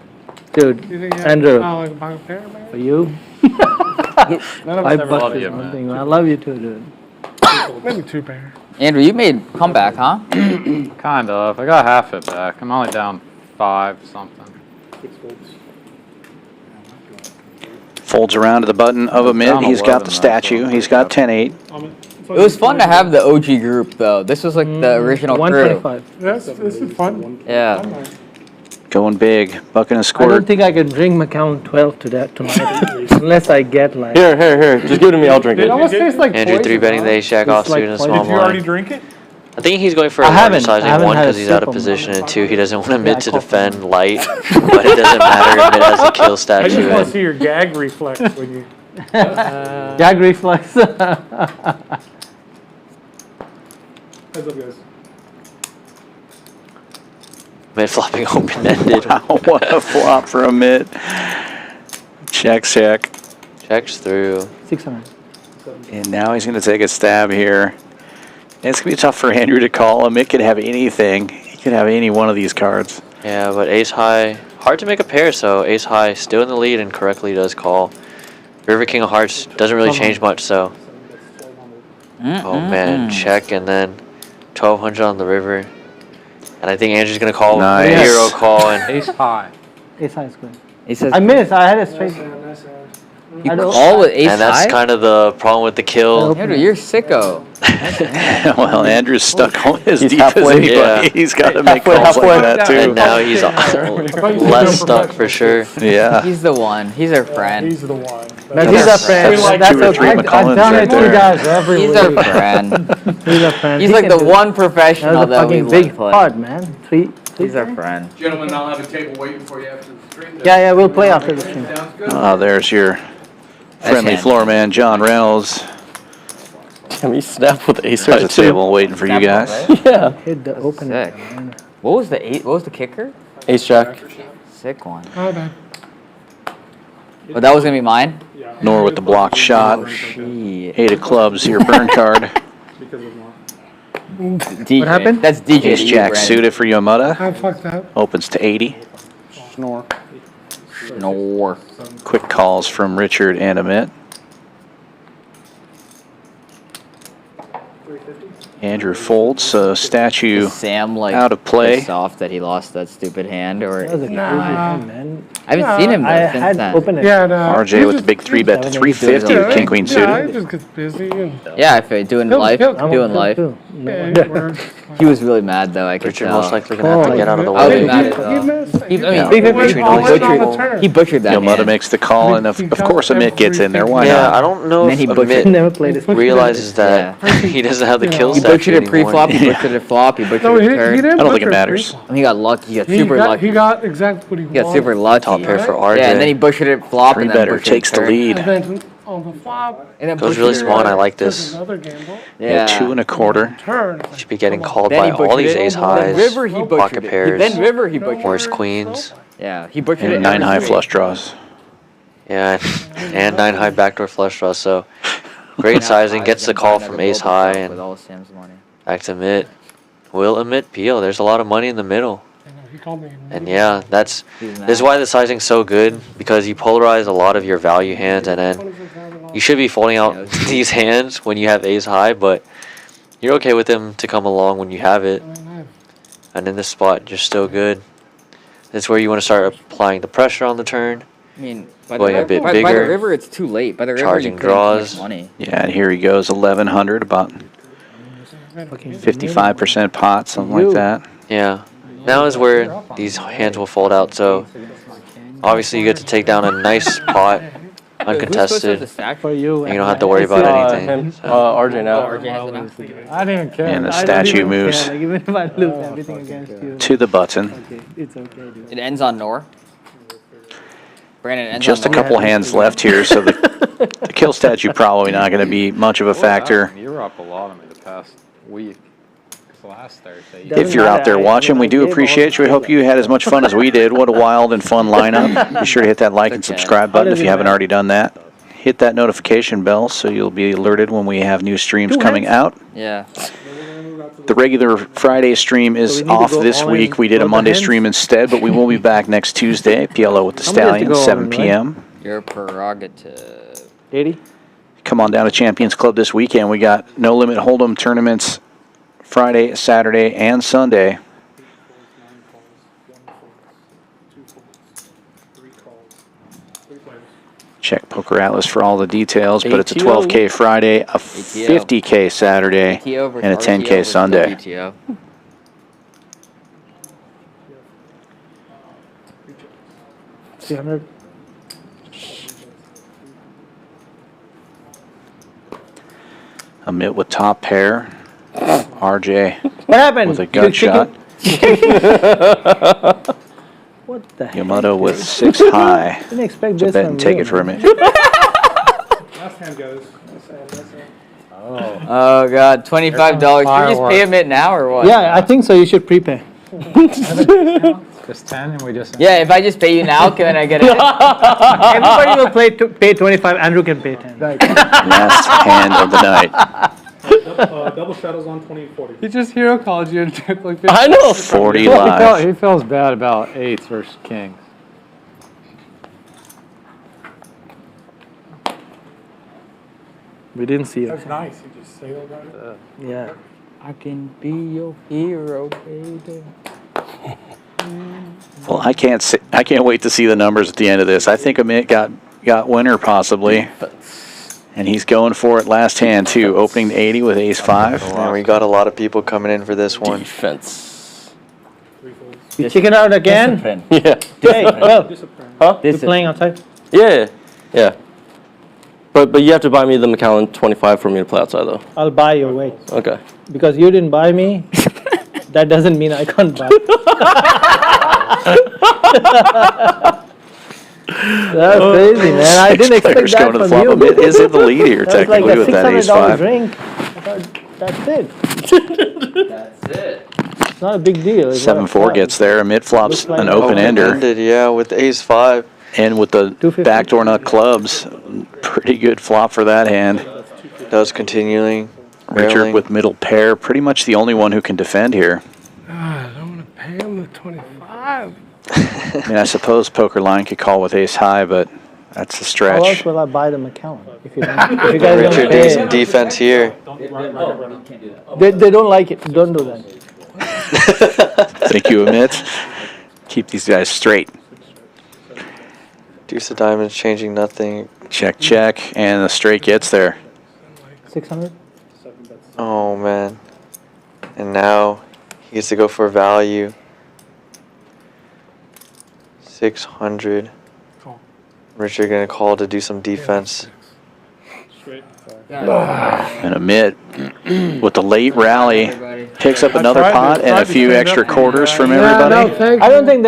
Dude, You think you have Andrew, like a pocket pair, man? for you. None of us Five ever bucks love is you, one man. thing. I love you too, dude. Maybe 2 pair. Andrew, you made comeback, huh? Kind of. I got half it back. I'm only down 5 something. Folds around to the button of Amit. down He's 11 got the now, statue. so He's got 10-8. It was fun to have the OG group, though. This was like the original crew. 125. This is fun. Yeah. Going big. Bucking a I squirt. don't think I can bring McCown 12 to that tonight. Unless I get like. Here. Just give it to me. I'll drink It it. almost tastes like Andrew poison, 3-betting huh? the ace-jack It's offsuit like in a poison. small Did you already blind. drink it? I think he's going for a I larger haven't sizing, one, had a because he's out of sip of position, mine. and 2, he doesn't want Yeah, Amit to coffee. defend light, but it doesn't matter if it has a kill I statue just want to in. see your gag reflex when you. Gag reflex. Heads up, guys. Amit flopping open-ended. What a flop for Amit. Check. Checks through. 600. And now he's going to take a stab here. And it's going to be tough for Andrew to call. Amit could have anything. He could have any one of these cards. Yeah, but ace-high, hard to make a pair, so ace-high still in the lead and correctly does call. River King of Hearts doesn't really change much, so. Oh man, check and then 1200 on the river. And I think Andrew's going to call Nice. hero call and Ace high. Ace high is good. He says, I missed. I had a straight. you I don't- call with ace and that's high? kind of the problem with the kill. Andrew, you're sicko. Well, Andrew's stuck home as He's deep as halfway. anybody. Yeah. He's got to make calls halfway. like that And too. now he's less stuck for sure. Yeah. He's the one. He's our friend. He's the one. But he's a friend. That's That's two or three okay. McCollins I've done right it to you there. guys every He's week. our friend. He's a friend. He's He like can the do one it. professional That that was a we fucking big play. part, man. Three. He's our friend. Gentlemen, I'll have a table waiting for you after the stream. Yeah, we'll play after the stream. Sounds good. There's your friendly hand. floor man, John Reynolds, Can we snap with ace at or the two? table waiting for you guys. Yeah. Hit the opener. Sick. What was the eight? What was the kicker? Ace jack. Sick one. Oh, man. Oh, that was gonna be mine. Nor with the blocked shot. Shit. 8 of clubs, your burn card. DJ. What happened? That's DJ. Ace to you, jack Brandon. suited for Yamada. I fucked up. Opens to 80. Snore. No. Quick calls from Richard and Amit. Andrew folds, statue Is Sam like out of play. pissed off that he lost that stupid hand, or That was a crazy hand, man. I haven't seen him though I since had then. opened it. Yeah, no. RJ with the big 3-bet to 350 with King Queen Yeah, suited. he just gets busy and. Yeah, I feel doing He'll- life, he'll- doing life. Too. Yeah, we're- He was really mad though. I could Richard tell. most likely going to have to get out of the I was way. mad at He though. missed. He, I Yeah. mean, He he butchered that Yamada hand. makes the call, and of course Amit gets in there. Why Yeah, not? I don't know And if then he butchered- Amit Never played it. realizes that he doesn't have the kill He statue butchered it anymore. pre-flop. He butchered it flop. He butchered No, it he turn. didn't. I don't think it butcher matters. pre-flop. And he got lucky. He got He super got, lucky. he got exactly what he He got wanted. super lucky. Top pair for RJ. Yeah, and then he butchered it flop. And then 3-better butchered takes the turn. lead. And then on the flop, And then Goes really butchered it. small, and I like took this. another gamble. Yeah. 2 1/4. Turn. Should be getting called Then by he all butchered these it. ace Then highs, river he butchered pocket it. pairs, Then river he butchered worse it. queens. Yeah, he butchered it. And 9 every high street. flush draws. Yeah, and 9 high backdoor flush draw. So great sizing. Gets the call from ace high with and all Sam's money. back to Amit. Will Amit peel? There's a lot of money in the middle. He called me. And yeah, this He's is why the sizing's so good, because you polarize a lot of your value hands, and then you should be folding out these hands when you have ace high, but you're okay with them to come along when you have it. And in this spot, you're still good. That's where you want to start applying the pressure on the turn. I mean, by Going a the, bit by the bigger, river, it's too late. By the river, charging you couldn't make draws. money. Yeah, and here he goes, 1100, about 55% pot, something like that. Yeah. Now is where these hands will fold out. So obviously you get to take down a nice pot, a uncontested. For you, and you don't have to worry about anything. Him, so. RJ now. RJ has it now. I didn't even care. And the I don't statue even moves care. Like, even if I lose everything against you. to the button. Okay, it's okay, dude. It ends on Nor. Brandon, it ends Just a on Nor. couple hands left here, so the kill statue probably not going to be much of a factor. You were up a lot on me the past week. 'Cause last Thursday. If you're out there watching, we do appreciate you. We hope you had as much fun as we did. What a wild and fun lineup. Be sure to hit that like and subscribe button if you haven't already done that. Hit that notification bell so you'll be alerted when we have new streams coming out. Yeah. The regular Friday stream is off this week. We did a Monday stream instead, but we will be back next Tuesday. PLO with the Stallions, 7 p.m. Your prerogative. 80? Come on down to Champions Club this weekend. We got No Limit Hold'em tournaments Friday, Saturday, and Sunday. Check Poker Atlas for all the details, but it's a 12K Friday, a 50K Saturday, and a 10K Sunday. 300. Amit with top pair. RJ What happened? with a gut shot. What the heck? Yamato with 6 high. Didn't expect So this bet from and take you, it from man. it. Last hand goes. Oh God, $25. Can we just pay him it now or what? Yeah, I think so. You should prepay. Just 10 and we just... Yeah, if I just pay you now, can I get it? Everybody will pay 25. Andrew can pay 10. Last hand of the night. Double shadows on 2040. He just hero called you and took like 50. I know. 40 live. He feels bad about 8s versus kings. We didn't see it. That's nice. You just sailed right it. Yeah. I can be your hero, baby. Well, I can't wait to see the numbers at the end of this. I think Amit got winner possibly. And he's going for it last hand too, opening 80 with ace-5. And we got a lot of people coming in for this one. Defense. You chicken out again? Yeah. Hey, well, Huh? you playing outside? Yeah. Yeah. But you have to buy me the McAllen 25 for me to play outside though. I'll buy your weight. Okay. Because you didn't buy me, that doesn't mean I can't buy. That's crazy, man. I didn't expect that going to the from flop. you. Amit is in the lead here That was like technically a with that $600 ace-5. drink. I thought, that's it. That's it. It's not a big deal. It's 7-4 gets there. Amit flops Looks like an an open-ender. Open-ended, yeah, with ace-5. And with the 250. backdoor nut clubs, pretty good flop for that hand. Does continuing. Richard barreling. with middle pair, pretty much the only one who can defend here. I don't want to pay him the 25. I mean, I suppose Poker Line could call with ace-high, but that's a How stretch. else will I buy the McAllen? If you, don't, if you guys don't Richard pay doing some it? defense here. They don't like it. Don't do that. Thank you, Amit. Keep these guys straight. Deuce of diamonds changing nothing. Check, check, and the straight gets there. 600? Oh, man. And now he gets to go for value. 600. Richard gonna call to do some defense. And Amit, with the late rally, picks up another pot and a few extra quarters from everybody. I don't think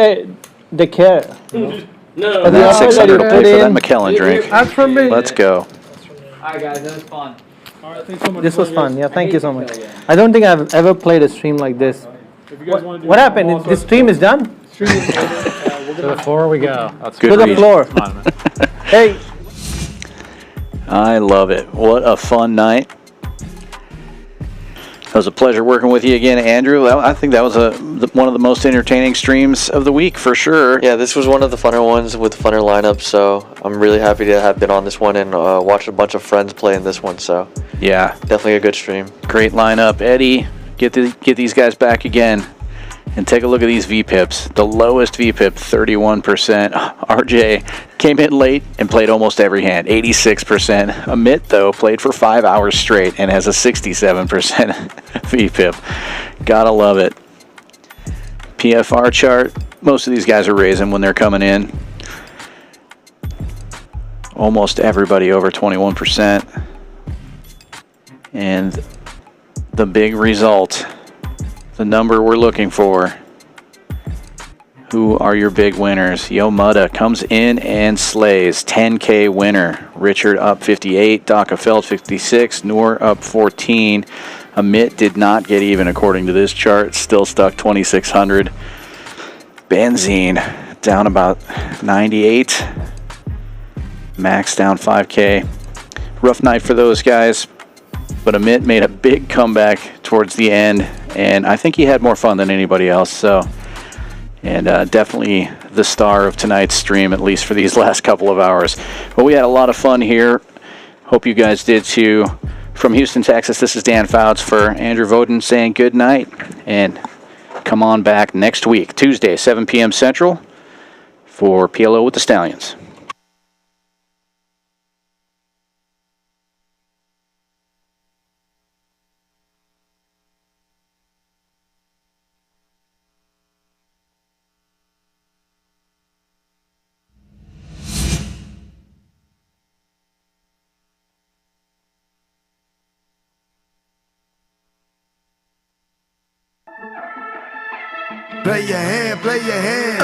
they care. And then 600 to pay for that McKellen drink. That's for me. Let's go. Alright guys, that was fun. This was fun. Yeah, thank you so much. I don't think I've ever played a stream like this. What happened? This stream is done? To the floor we go. That's Good To the read. floor. Come on, man. Hey, I love it. What a fun night. It was a pleasure working with you again, Andrew. I think that was one of the most entertaining streams of the week for sure. Yeah, this was one of the funner ones with funner lineups, so I'm really happy to have been on this one and watch a bunch of friends play in this one, so Yeah, definitely a good stream. great lineup. Eddie, get these guys back again. And take a look at these VPIPs. The lowest VPIP, 31%. RJ came in late and played almost every hand, 86%. Amit, though, played for 5 hours straight and has a 67% VPIP. Gotta love it. PFR chart, most of these guys are raising when they're coming in. almost everybody over 21%. And the big result, the number we're looking for. Who are your big winners? Yo Mudda comes in and slays. 10K winner. Richard up 58. Dakafeld 56. Noor up 14. Amit did not get even according to this chart. Still stuck 2,600. Benzene down about 98. Max down 5K. Rough night for those guys. But Amit made a big comeback towards the end. And I think he had more fun than anybody else. So. And definitely the star of tonight's stream, at least for these last couple of hours. But we had a lot of fun here. Hope you guys did too. From Houston, Texas, this is Dan Fouts for Andrew Voden saying good night. And come on back next week, Tuesday, 7 p.m. Central, for PLO with the Stallions. Play your hand, play your hand.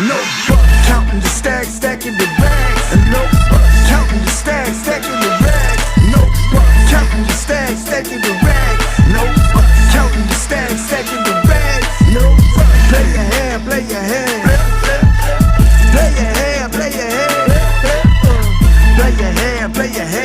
No buck, counting the stacks, stacking the bags. And no buck, counting the stacks, stacking the rags. No buck, counting the stacks, stacking the rags. No buck, counting the stacks, stacking the rags. No buck, play your hand, play your hand. Play your hand, play your hand. Play your hand, play your hand.